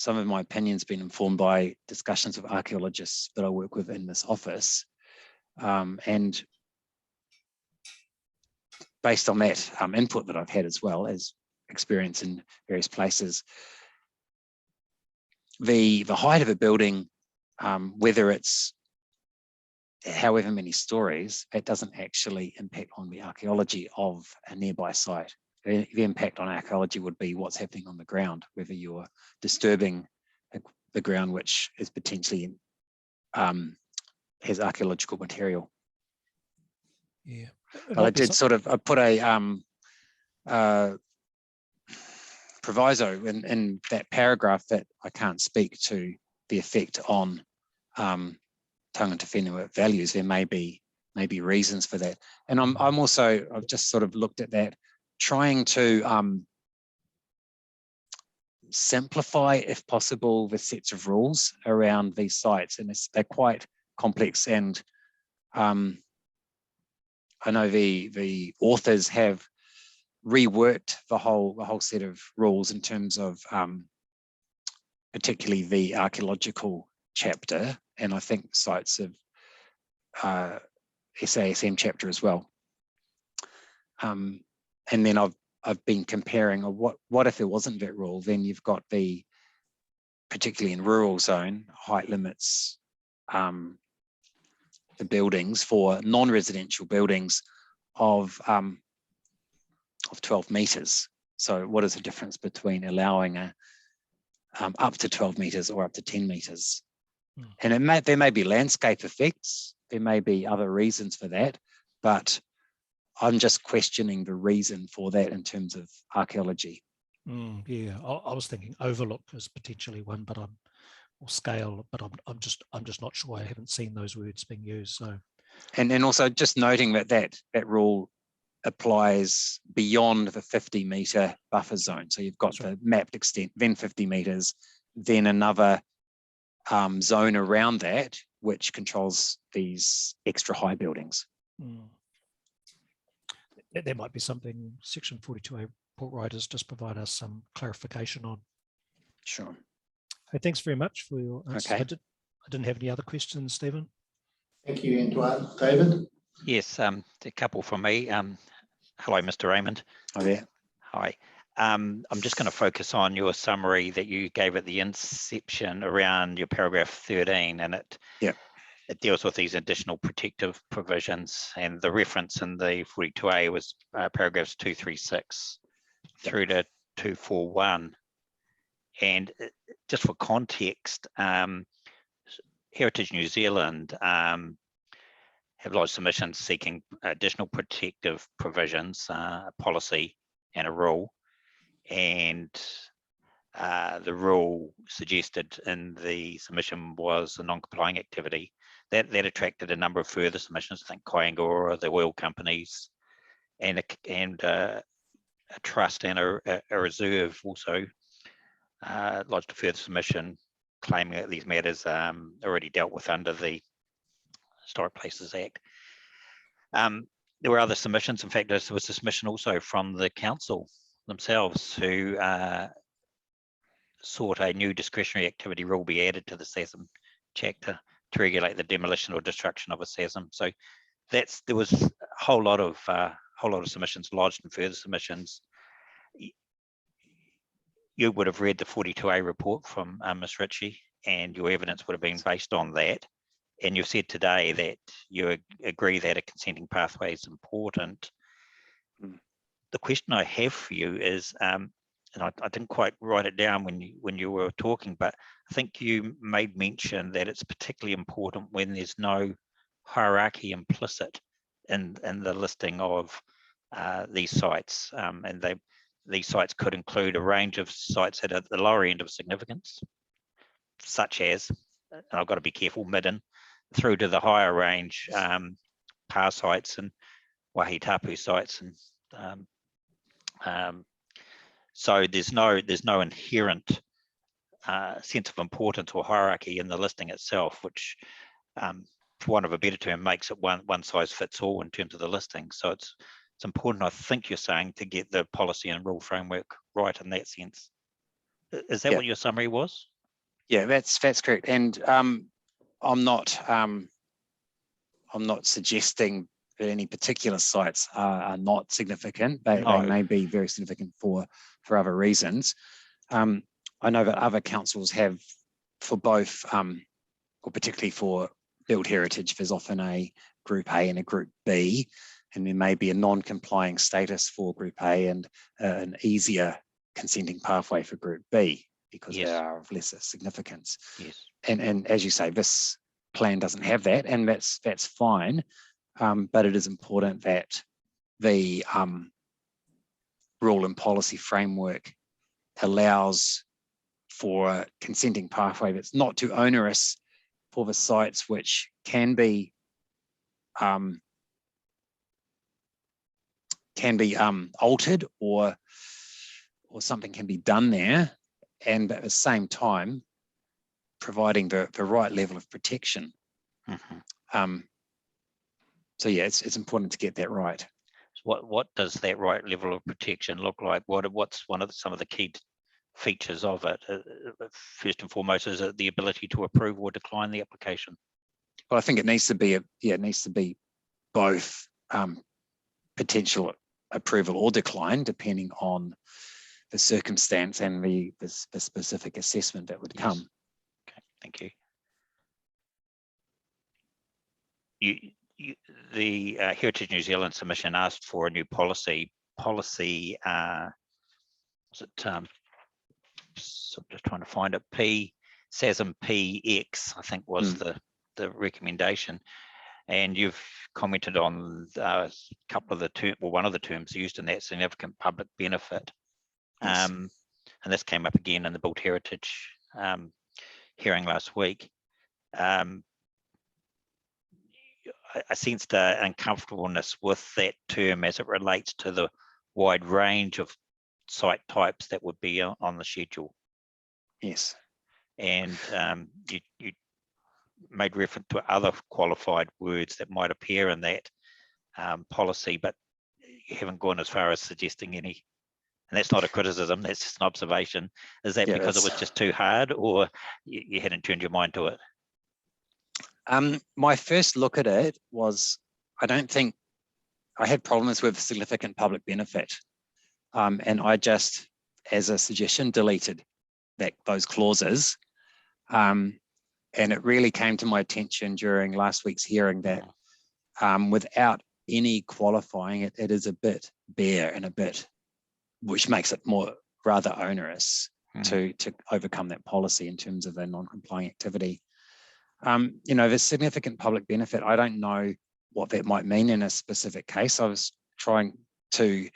of my opinions been informed by discussions with archaeologists that I work with in this office, and based on that input that I've had as well as experience in various places, the height of a building, whether it's however many stories, it doesn't actually impact on the archaeology of a nearby site. The impact on archaeology would be what's happening on the ground, whether you're disturbing the ground, which is potentially has archaeological material. Yeah. But I did I put a proviso in that paragraph that I can't speak to the effect on tangata whenua values. There may be reasons for that. And I've just sort of looked at that, trying to simplify, if possible, the sets of rules around these sites. And they're quite complex, and I know the authors have reworked the whole set of rules in terms of particularly the archaeological chapter, and I think sites of SASM chapter as well. And then I've been comparing what if there wasn't that rule? Then you've got the, particularly in rural zone, height limits, the buildings for non-residential buildings of 12 meters. So what is the difference between allowing up to 12 meters or up to 10 meters? And there may be landscape effects, there may be other reasons for that, but I'm just questioning the reason for that in terms of archaeology. Yeah, I was thinking overlook is potentially one, but or scale, but I'm just not sure. I haven't seen those words being used. So, and also just noting that rule applies beyond the 50-meter buffer zone. So you've got the mapped extent, then 50 meters, then another zone around that, which controls these extra high buildings. There might be something Section 42A report writers just provide us some clarification on. Sure. Hey, thanks very much for your answer. Okay. I didn't have any other questions, Stephen. Thank you, Antoine. David? Yes, a couple from me. Hello, Mr. Raymond. Hi there. Hi. I'm just going to focus on your summary that you gave at the inception around your paragraph 13, and it deals with these additional protective provisions, and the reference in the 42A was paragraphs 236 through to 241. And just for context, Heritage New Zealand have lodged submissions seeking additional protective provisions, a policy and a rule. And the rule suggested in the submission was a non-complying activity. That attracted a number of further submissions. I think Kaingora, the oil companies, and a trust and a reserve also lodged a further submission claiming that these matters already dealt with under the Historic Places Act. There were other submissions. In fact, there was a submission also from the council themselves who sought a new discretionary activity rule be added to the SASM chapter to regulate the demolition or destruction of a SASM. So there was a whole lot of submissions lodged and further submissions. You would have read the 42A report from Ms. Ritchie, and your evidence would have been based on that. And you've said today that you agree that a consenting pathway is important. The question I have for you is, and I didn't quite write it down when you were talking, but I think you made mention that it's particularly important when there's no hierarchy implicit in the listing of these sites, and these sites could include a range of sites at the lower end of significance, such as, and I've got to be careful, Midden, through to the higher range PAR sites and Waihi Tapu sites, and so there's no inherent sense of importance or hierarchy in the listing itself, which, for want of a better term, makes it one size fits all in terms of the listing. So it's important, I think you're saying, to get the policy and rule framework right in that sense. Is that what your summary was? Yeah, that's correct. And I'm not suggesting that any particular sites are not significant. They may be very significant for other reasons. I know that other councils have, for both, or particularly for build heritage, there's often a Group A and a Group B, and there may be a non-complying status for Group A and an easier consenting pathway for Group B because they are of lesser significance. Yes. And as you say, this plan doesn't have that, and that's fine. But it is important that the rule and policy framework allows for a consenting pathway that's not too onerous for the sites which can be altered or something can be done there, and at the same time providing the right level of protection. So yeah, it's important to get that right. So what does that right level of protection look like? What's some of the key features of it? First and foremost, is it the ability to approve or decline the application? Well, I think it needs to be both potential approval or decline, depending on the circumstance and the specific assessment that would come. Okay, thank you. The Heritage New Zealand submission asked for a new policy. Was it? So I'm just trying to find it. SASM PX, I think, was the recommendation. And you've commented on a couple of the terms, well, one of the terms used in that, significant public benefit. Yes. And this came up again in the Built Heritage hearing last week. I sensed an uncomfortableness with that term as it relates to the wide range of site types that would be on the schedule. Yes. And you made reference to other qualified words that might appear in that policy, but you haven't gone as far as suggesting any. And that's not a criticism, that's just an observation. Is that because it was just too hard, or you hadn't turned your mind to it? My first look at it was, I don't think I had problems with significant public benefit. And I just, as a suggestion, deleted those clauses. And it really came to my attention during last week's hearing that without any qualifying, it is a bit bare and which makes it more rather onerous to overcome that policy in terms of a non-complying activity. The significant public benefit, I don't know what that might mean in a specific case. I was trying to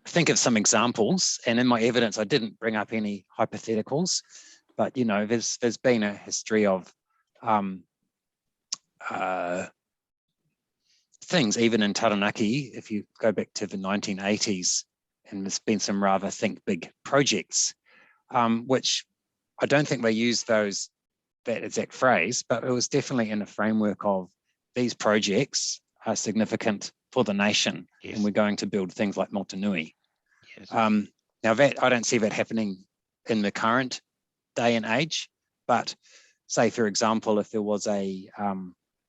think of some examples, and in my evidence, I didn't bring up any hypotheticals, but there's been a history of things, even in Taranaki, if you go back to the 1980s, and there's been some rather think big projects, which I don't think they used that exact phrase, but it was definitely in a framework of these projects are significant for the nation, and we're going to build things like Motunui. Yes. Now that I don't see that happening in the current day and age, but say, for example, if there was a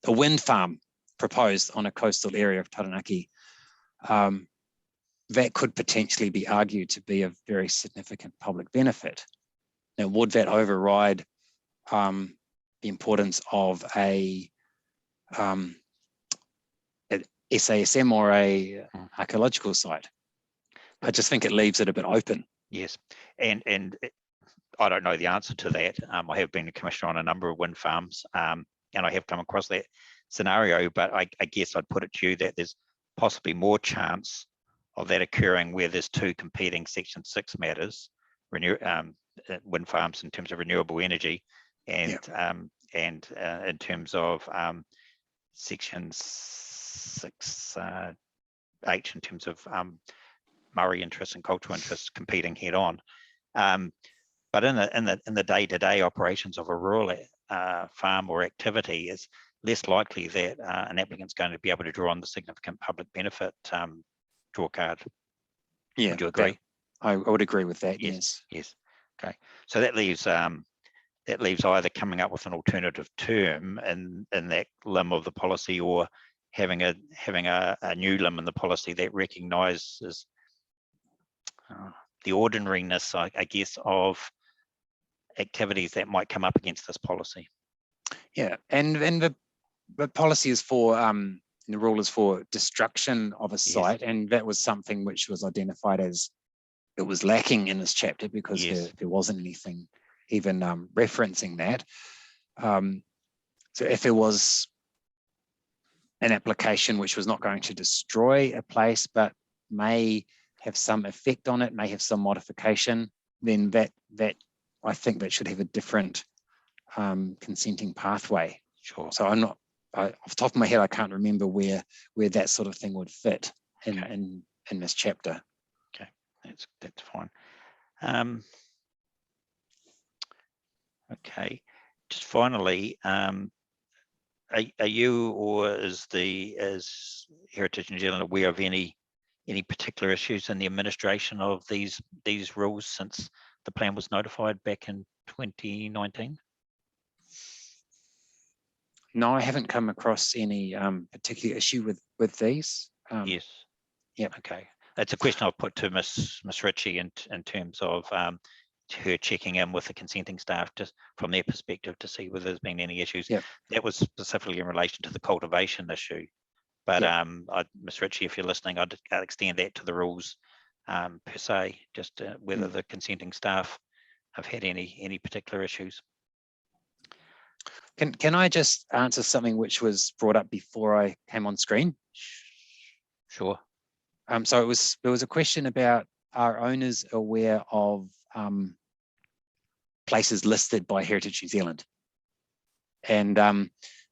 wind farm proposed on a coastal area of Taranaki, that could potentially be argued to be of very significant public benefit. Now, would that override the importance of a SASM or a archaeological site? I just think it leaves it a bit open. Yes, and I don't know the answer to that. I have been a commissioner on a number of wind farms, and I have come across that scenario, but I guess I'd put it to you that there's possibly more chance of that occurring where there's two competing Section 6 matters, wind farms in terms of renewable energy, and in terms of Section 6 H in terms of Māori interests and cultural interests competing head on. But in the day-to-day operations of a rural farm or activity, is less likely that an applicant's going to be able to draw on the significant public benefit draw card. Yeah, would you agree? I would agree with that. Yes. Yes. Okay. So that leaves either coming up with an alternative term in that limb of the policy, or having a new limb in the policy that recognises the ordinariness, I guess, of activities that might come up against this policy. Yeah, and the policy is for the rule is for destruction of a site, and that was something which was identified as it was lacking in this chapter, because there wasn't anything even referencing that. So if there was an application which was not going to destroy a place but may have some effect on it, may have some modification, then that I think that should have a different consenting pathway. Sure. So I'm not, off the top of my head, I can't remember where that sort of thing would fit in this chapter. Okay, that's fine. Okay, just finally, are you or is Heritage New Zealand aware of any particular issues in the administration of these rules since the plan was notified back in 2019? No, I haven't come across any particular issue with these. Yes. Yep. Okay. It's a question I've put to Miss Ritchie in terms of her checking in with the consenting staff just from their perspective to see whether there's been any issues. Yep. That was specifically in relation to the cultivation issue. But Miss Ritchie, if you're listening, I'd extend that to the rules per se, just whether the consenting staff have had any particular issues. Can I just answer something which was brought up before I came on screen? Sure. So there was a question about, are owners aware of places listed by Heritage New Zealand? And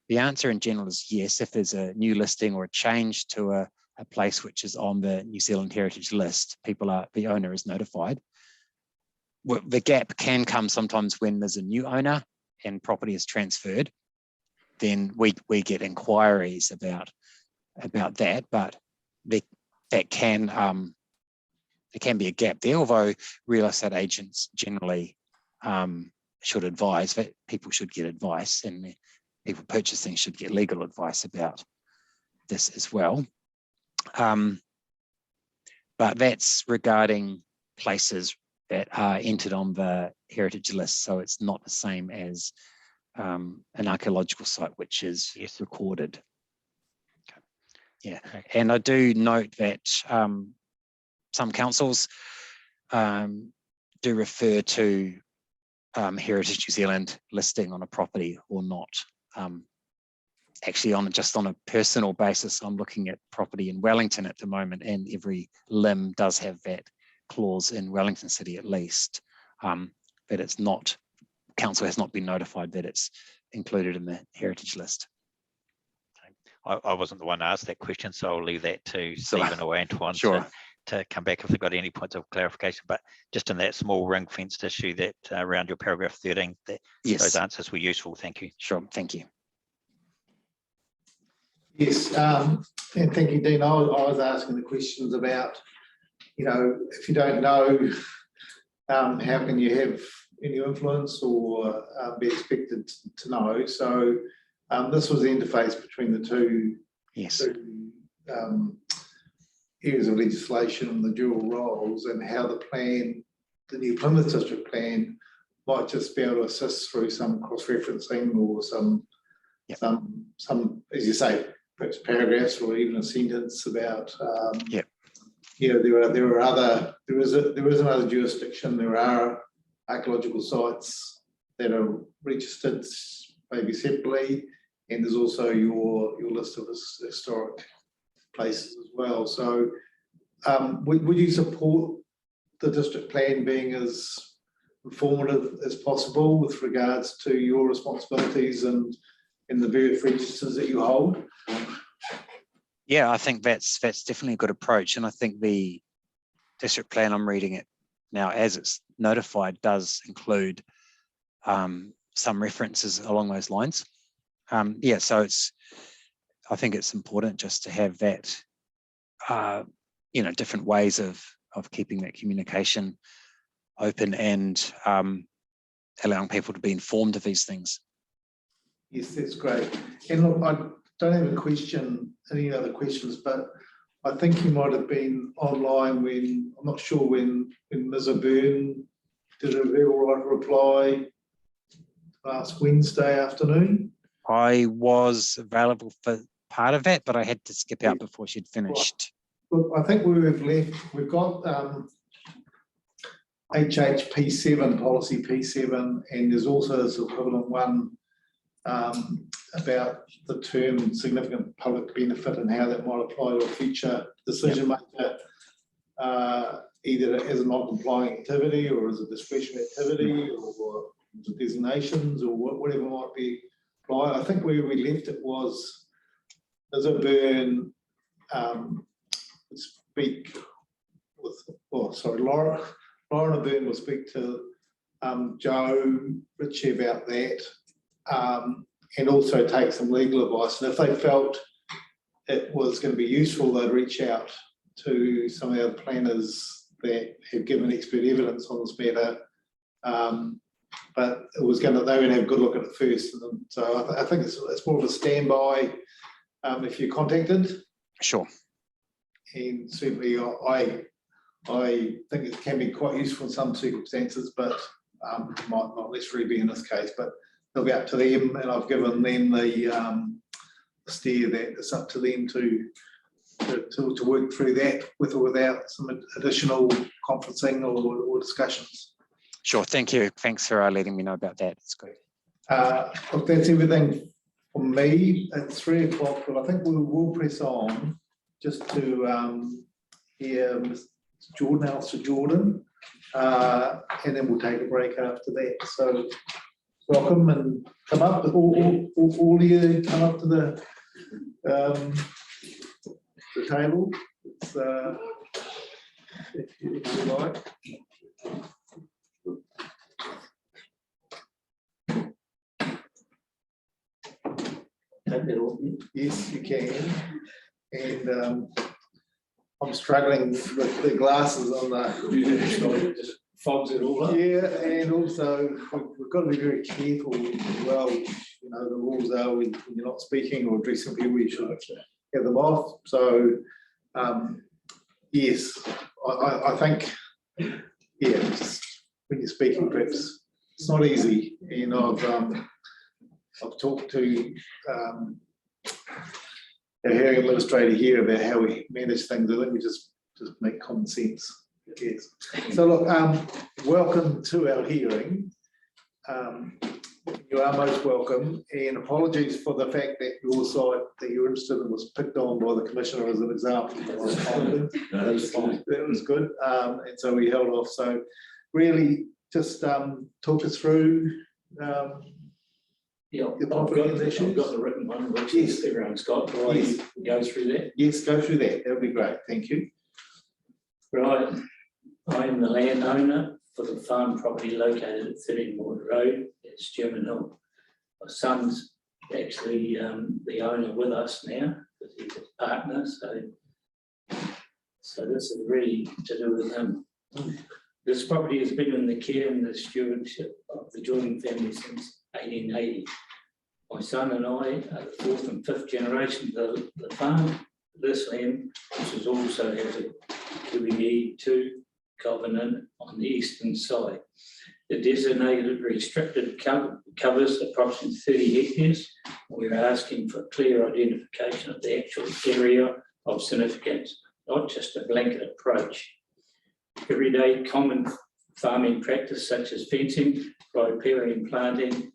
the answer in general is yes. If there's a new listing or a change to a place which is on the New Zealand Heritage list, the owner is notified. The gap can come sometimes when there's a new owner and property is transferred. Then we get inquiries about that, but there can be a gap there, although real estate agents generally should advise that people should get advice, and people purchasing should get legal advice about this as well. But that's regarding places that are entered on the heritage list, so it's not the same as an archaeological site which is recorded. Okay. Yeah, and I do note that some councils do refer to Heritage New Zealand listing on a property or not. Actually, just on a personal basis, I'm looking at property in Wellington at the moment, and every limb does have that clause in Wellington City at least, but it's not, council has not been notified that it's included in the heritage list. I wasn't the one to ask that question, so I'll leave that to Stephen or Antoine to come back if they've got any points of clarification. But just in that small ring fenced issue that around your paragraph 13, those answers were useful. Thank you. Sure, thank you. Yes, and thank you, Dean. I was asking the questions about, if you don't know, how can you have any influence or be expected to know? So this was the interface between the two areas of legislation and the dual roles, and how the new Plymouth District plan might just be able to assist through some cross-referencing or some, as you say, perhaps paragraphs or even a sentence about, there is another jurisdiction. There are archaeological sites that are registered maybe separately, and there's also your list of historic places as well. So would you support the district plan being as informative as possible with regards to your responsibilities and in the various registers that you hold? Yeah, I think that's definitely a good approach, and I think the district plan, I'm reading it now as it's notified, does include some references along those lines. Yeah, so I think it's important just to have that, you know, different ways of keeping that communication open and allowing people to be informed of these things. Yes, that's great. And look, I don't have a question, any other questions, but I think you might have been online when, I'm not sure when Ms. O'Byrne did a very all right reply last Wednesday afternoon. I was available for part of that, but I had to skip out before she'd finished. Look, I think we've got HHP7, policy P7, and there's also this equivalent one about the term significant public benefit and how that might apply to a future decision maker, either as a non-complying activity or as a discretionary activity or designations or whatever might be applied. I think where we left it was Ms. O'Byrne speak with, Lauren O'Byrne will speak to Joe Ritchie about that, and also take some legal advice. And if they felt it was going to be useful, they'd reach out to some of the other planners that have given expert evidence on this matter. But it was they were going to have a good look at it first. And so I think it's more of a standby if you're contacted. Sure. And certainly I think it can be quite useful in some circumstances, but might not necessarily be in this case, but it'll be up to them, and I've given them the steer that it's up to them to work through that with or without some additional conferencing or discussions. Sure, thank you. Thanks for letting me know about that. It's good. Look, that's everything from me. It's 3 o'clock, but I think we will press on just to hear Mr. Jordan, Alistair Jordan, and then we'll take a break after that. So welcome and come up, all of you come up to the table. It's, if you like. Yes, you can. And I'm struggling with the glasses on the just fogs it all up. Yeah, and also we've got to be very careful as well. You know, the rules are when you're not speaking or addressing people, you should have them off. So yes, I think, yeah, just when you're speaking, perhaps it's not easy. You know, I've talked to the hearing administrator here about how we manage things. I think we just make common sense. Yes. So look, welcome to our hearing. You are most welcome, and apologies for the fact that your site that you're interested in was picked on by the Commissioner as an example. That was good, and so we held off. So really just talk us through yeah, I've got the written one, which is everyone's got. Do I go through that? Yes, go through that. That would be great. Thank you. Right. I am the landowner for the farm property located at 13 Ward Road at German Hill. My son's actually the owner with us now, because he's a partner. So this is really to do with him. This property has been in the care and the stewardship of the joining family since 1880. My son and I are the 4th and 5th generation of the farm. This land, which also has a QEE2 covenant on the eastern side. The designated restricted covers approximately 30 hectares. We're asking for clear identification of the actual area of significance, not just a blanket approach. Everyday common farming practice such as fencing, riparian planting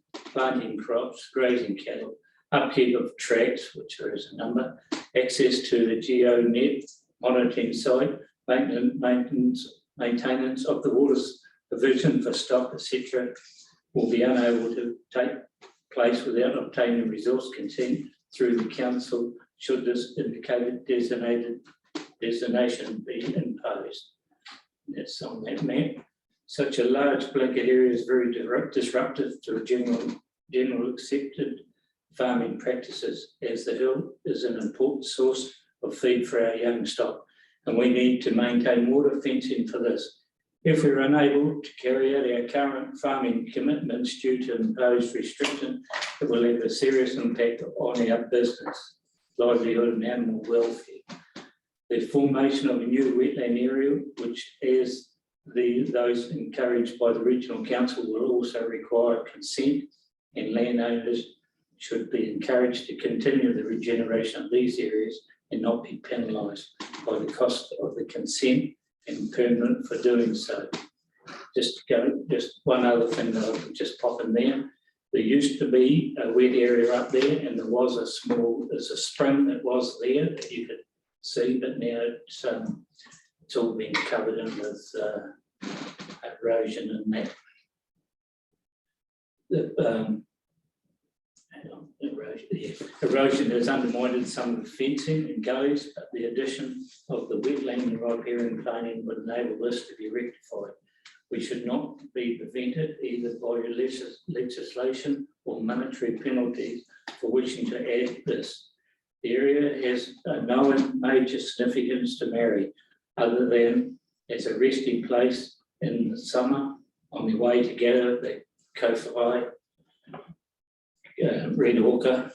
crops, grazing cattle, upkeep of tracks, which there is a number, access to the GeoNet monitoring site, maintenance of the water's provision for stock, etc., will be unable to take place without obtaining resource consent through the council should this indicated designation be imposed. That's on that map. Such a large blanket area is very disruptive to general accepted farming practices, as the hill is an important source of feed for our young stock, and we need to maintain water fencing for this. If we're unable to carry out our current farming commitments due to imposed restrictions, it will have a serious impact on our business, livelihood and animal welfare. The formation of a new wetland area, which as those encouraged by the regional council, will also require consent, and landowners should be encouraged to continue the regeneration of these areas and not be penalised by the cost of the consent and permanent for doing so. Just one other thing that I could just pop in there. There used to be a wet area up there, and there's a spring that was there that you could see, but now it's all been covered in with erosion and that. Erosion has undermined some of the fencing and goes, but the addition of the wetland and riparian planning would enable this to be rectified. We should not be prevented either by legislation or monetary penalties for wishing to add this. The area has no major significance to Mary, other than as a resting place in the summer on the way to gather the kowhai, red hawker,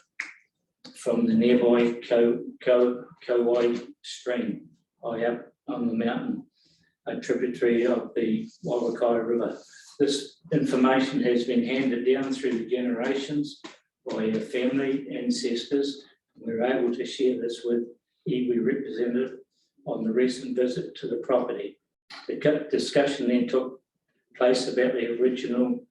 from the nearby Kauai stream, high up on the mountain, a tributary of the Wawakai River. This information has been handed down through the generations by our family ancestors. We were able to share this with iwi representative on the recent visit to the property. The discussion then took place about the original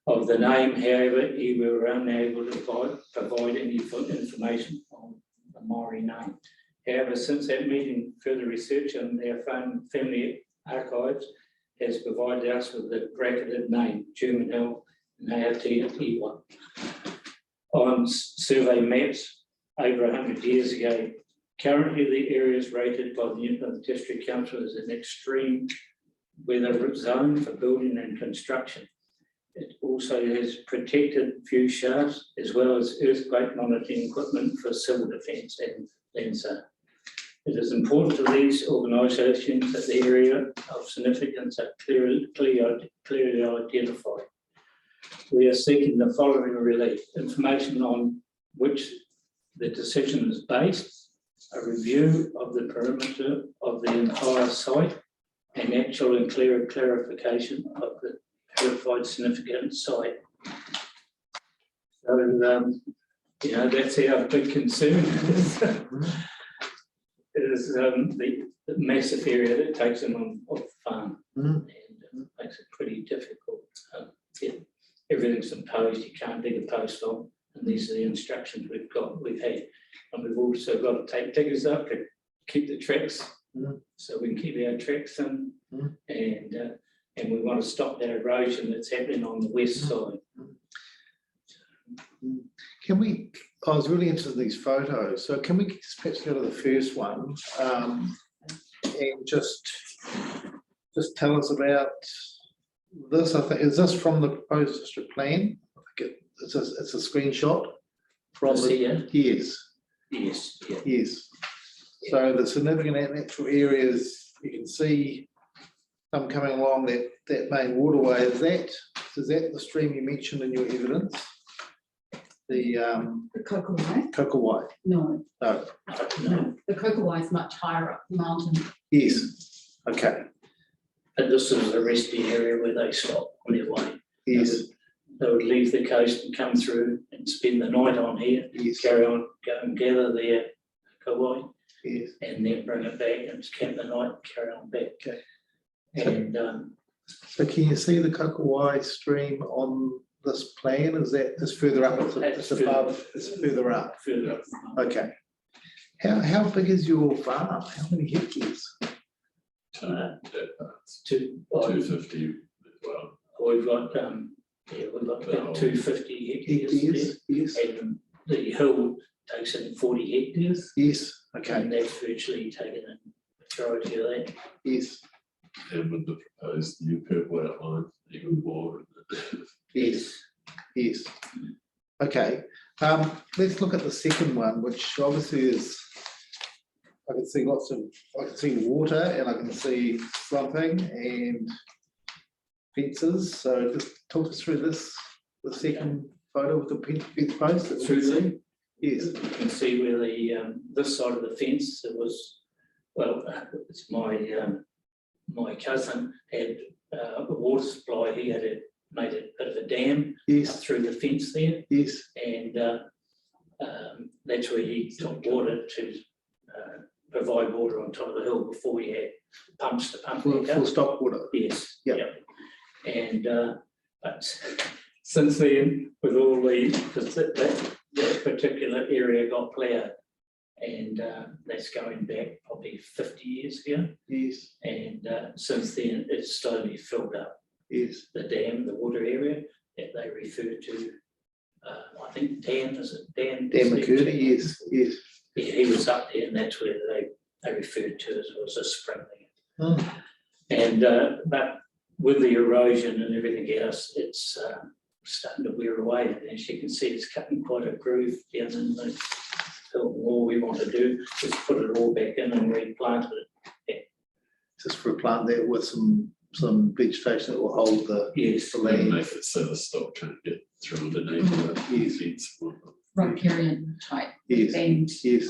of the name. However, we were unable to provide any information on the Maori name. However, since that meeting, further research on our family archives has provided us with the bracketed name, German Hill Aotearoa. On survey maps over 100 years ago, currently the area is rated by the District Council as an extreme weather zone for building and construction. It also has protected view shafts as well as earthquake monitoring equipment for civil defence and LANSA. It is important to these organisations that the area of significance are clearly identified. We are seeking the following relief: information on which the decision is based, a review of the perimeter of the entire site, an actual and clear clarification of the verified significant site. So, you know, that's our big concern. It is the massive area that takes them on off the farm, and makes it pretty difficult. Everything's imposed, you can't dig a post on, and these are the instructions we've had. And we've also got to take diggers up to keep the tracks, so we can keep our tracks in, and we want to stop that erosion that's happening on the west side. Can we, I was really interested in these photos, so can we just perhaps go to the first one and just tell us about this? I think, is this from the proposed district plan? I think it's a screenshot from the, yes. Yes, yeah. Yes. So the significant natural areas, you can see them coming along that main waterway. Is that the stream you mentioned in your evidence? The Kokowai? Kokowai. No. No. No. The Kokowai is much higher up the mountain. Yes. Okay. And this is the resting area where they stop on their way. Yes. They would leave the coast and come through and spend the night on here, carry on, go and gather their Kauai, and then bring it back and camp the night and carry on back. Okay. And so can you see the Kokowai stream on this plan? Is that further up? It's above, it's further up. Further up. Okay. How big is your farm? How many hectares? 250. Well, We've got, we've got about 250 hectares. Yes. And the hill takes in 40 hectares. Yes, okay. And that's virtually taken in the majority of that. Yes. And with the proposed new purple outline, even more. Yes. Yes. Okay. Let's look at the second one, which obviously is, I can see I can see water and I can see slumping and fences. So just talk us through this, the second photo with the fence post. that we Through can the- see. Yes. You can see where the, this side of the fence, it was, well, it's my cousin had a water supply. He had made a bit of a dam through the fence there. Yes. And that's where he took water to provide water on top of the hill before he had pumps to pump For back up. stock water. Yes. Yeah. And but since then, with all the, because that particular area got ploughed, and that's going back probably 50 years ago. Yes. And since then, it's slowly filled up. Yes. The dam, the water area that they refer to, I think Dan, is it Dan? Dan McCurdy, yes, yes. Yeah, he was up there, and that's where they referred to as was a spring there. Oh. And but with the erosion and everything else, it's starting to wear away. And as you can see, it's cutting quite a groove down in the hill. All we want to do is put it all back in and replant it. Yeah. Just replant that with some vegetation that will hold the, yes, the land. Make it so the stock can't get through underneath the fence. Riparian type. Yes. Themed Yes.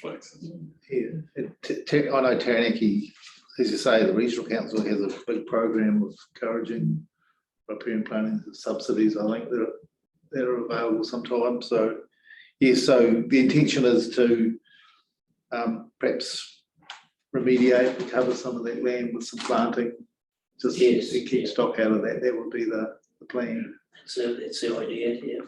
planting. Yeah. I know Taranaki, as you say, the regional council has a big program of encouraging riparian planting subsidies. I think that are available sometimes. So yes, so the intention is to perhaps remediate, recover some of that land with some planting, just to keep stock out of that. That would be the plan. That's the idea, yeah.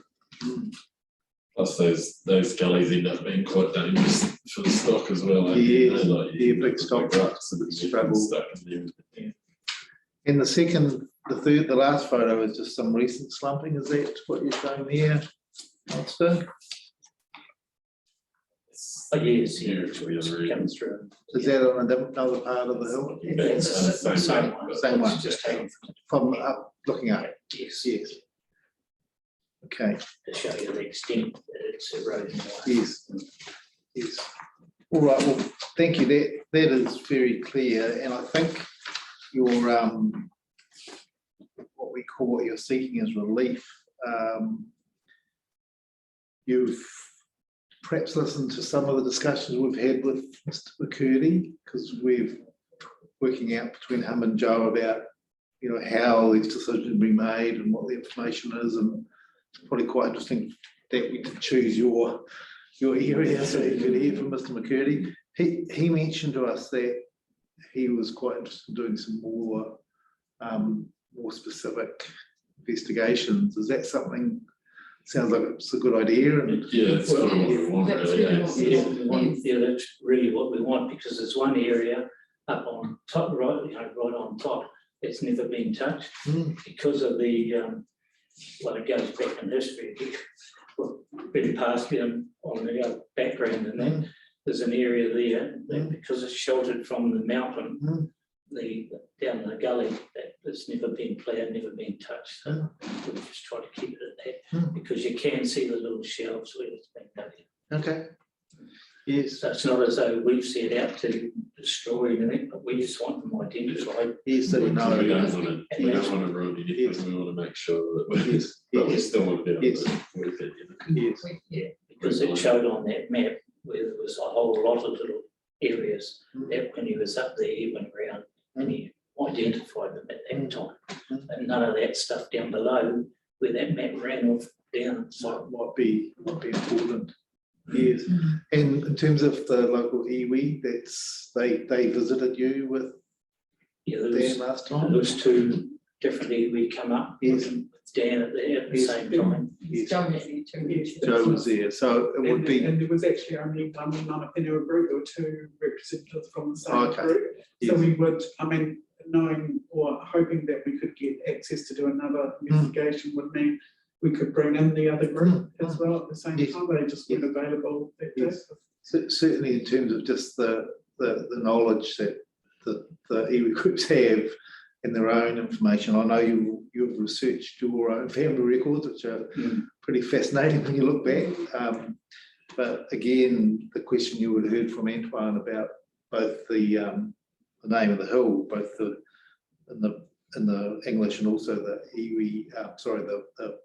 Plus those gullies end up being quite dangerous for the stock as well. Yeah, big stock ruts and struggle. stuck in there. And the last photo is just some recent slumping. Is that what you're showing there, Monster? Oh, yes, yeah, it's coming through. Is that on another part of the hill? It's the same one. Same one. It's just taken From up, looking up. Yes. Yes. Okay. to show you the extent that it's eroding away. Yes. Yes. All right. Well, thank you. That is very clear, and I think your what you're seeking is relief. You've perhaps listened to some of the discussions we've had with Mr. McCurdy, because we're working out between him and Joe about, you know, how these decisions be made and what the information is, and it's probably quite interesting that we could choose your area so you could hear from Mr. McCurdy. He mentioned to us that he was quite interested in doing some more specific investigations. Is that something? Sounds like it's a good idea. And yeah, that's what we want. Yeah, that's really what we want, because there's one area up on top, right on top, it's never been touched because of the well, it goes back in history. Well, been passed on the background, and then there's an area there that because it's sheltered from the mountain, down the gully, that it's never been ploughed, never been touched. So we just try to keep it at that, because you can see the little shelves where it's been dug in. Okay. Yes. So it's not as though we've set out to destroy anything, but we just want them identified. Yes, so we know. We don't want to ruin anything. We want to make sure that we still want to be able to work it. Yes. Yeah, because it showed on that map where there was a whole lot of little areas that when he was up there, he went around and he identified them at that time. And none of that stuff down below where that map ran off down. So might be important. Yes. And in terms of the local iwi, they visited you with yeah, them last time? There was two different iwi come up with Dan at the same time. Yes. Yes, Joe was there, so it would be, And there was actually only one Mana Whenua group, there were two representatives from the same Okay. group. So Yes. we would, I mean, knowing or hoping that we could get access to do another investigation would mean we could bring in the other group as well at the same Yes. time, they just weren't available that day. Yes. Certainly in terms of just the knowledge that the iwi groups have in their own information. I know you've researched your own family records, which are pretty fascinating when you look back. But again, the question you would have heard from Antoine about both the name of the hill, both in the English and also the iwi, the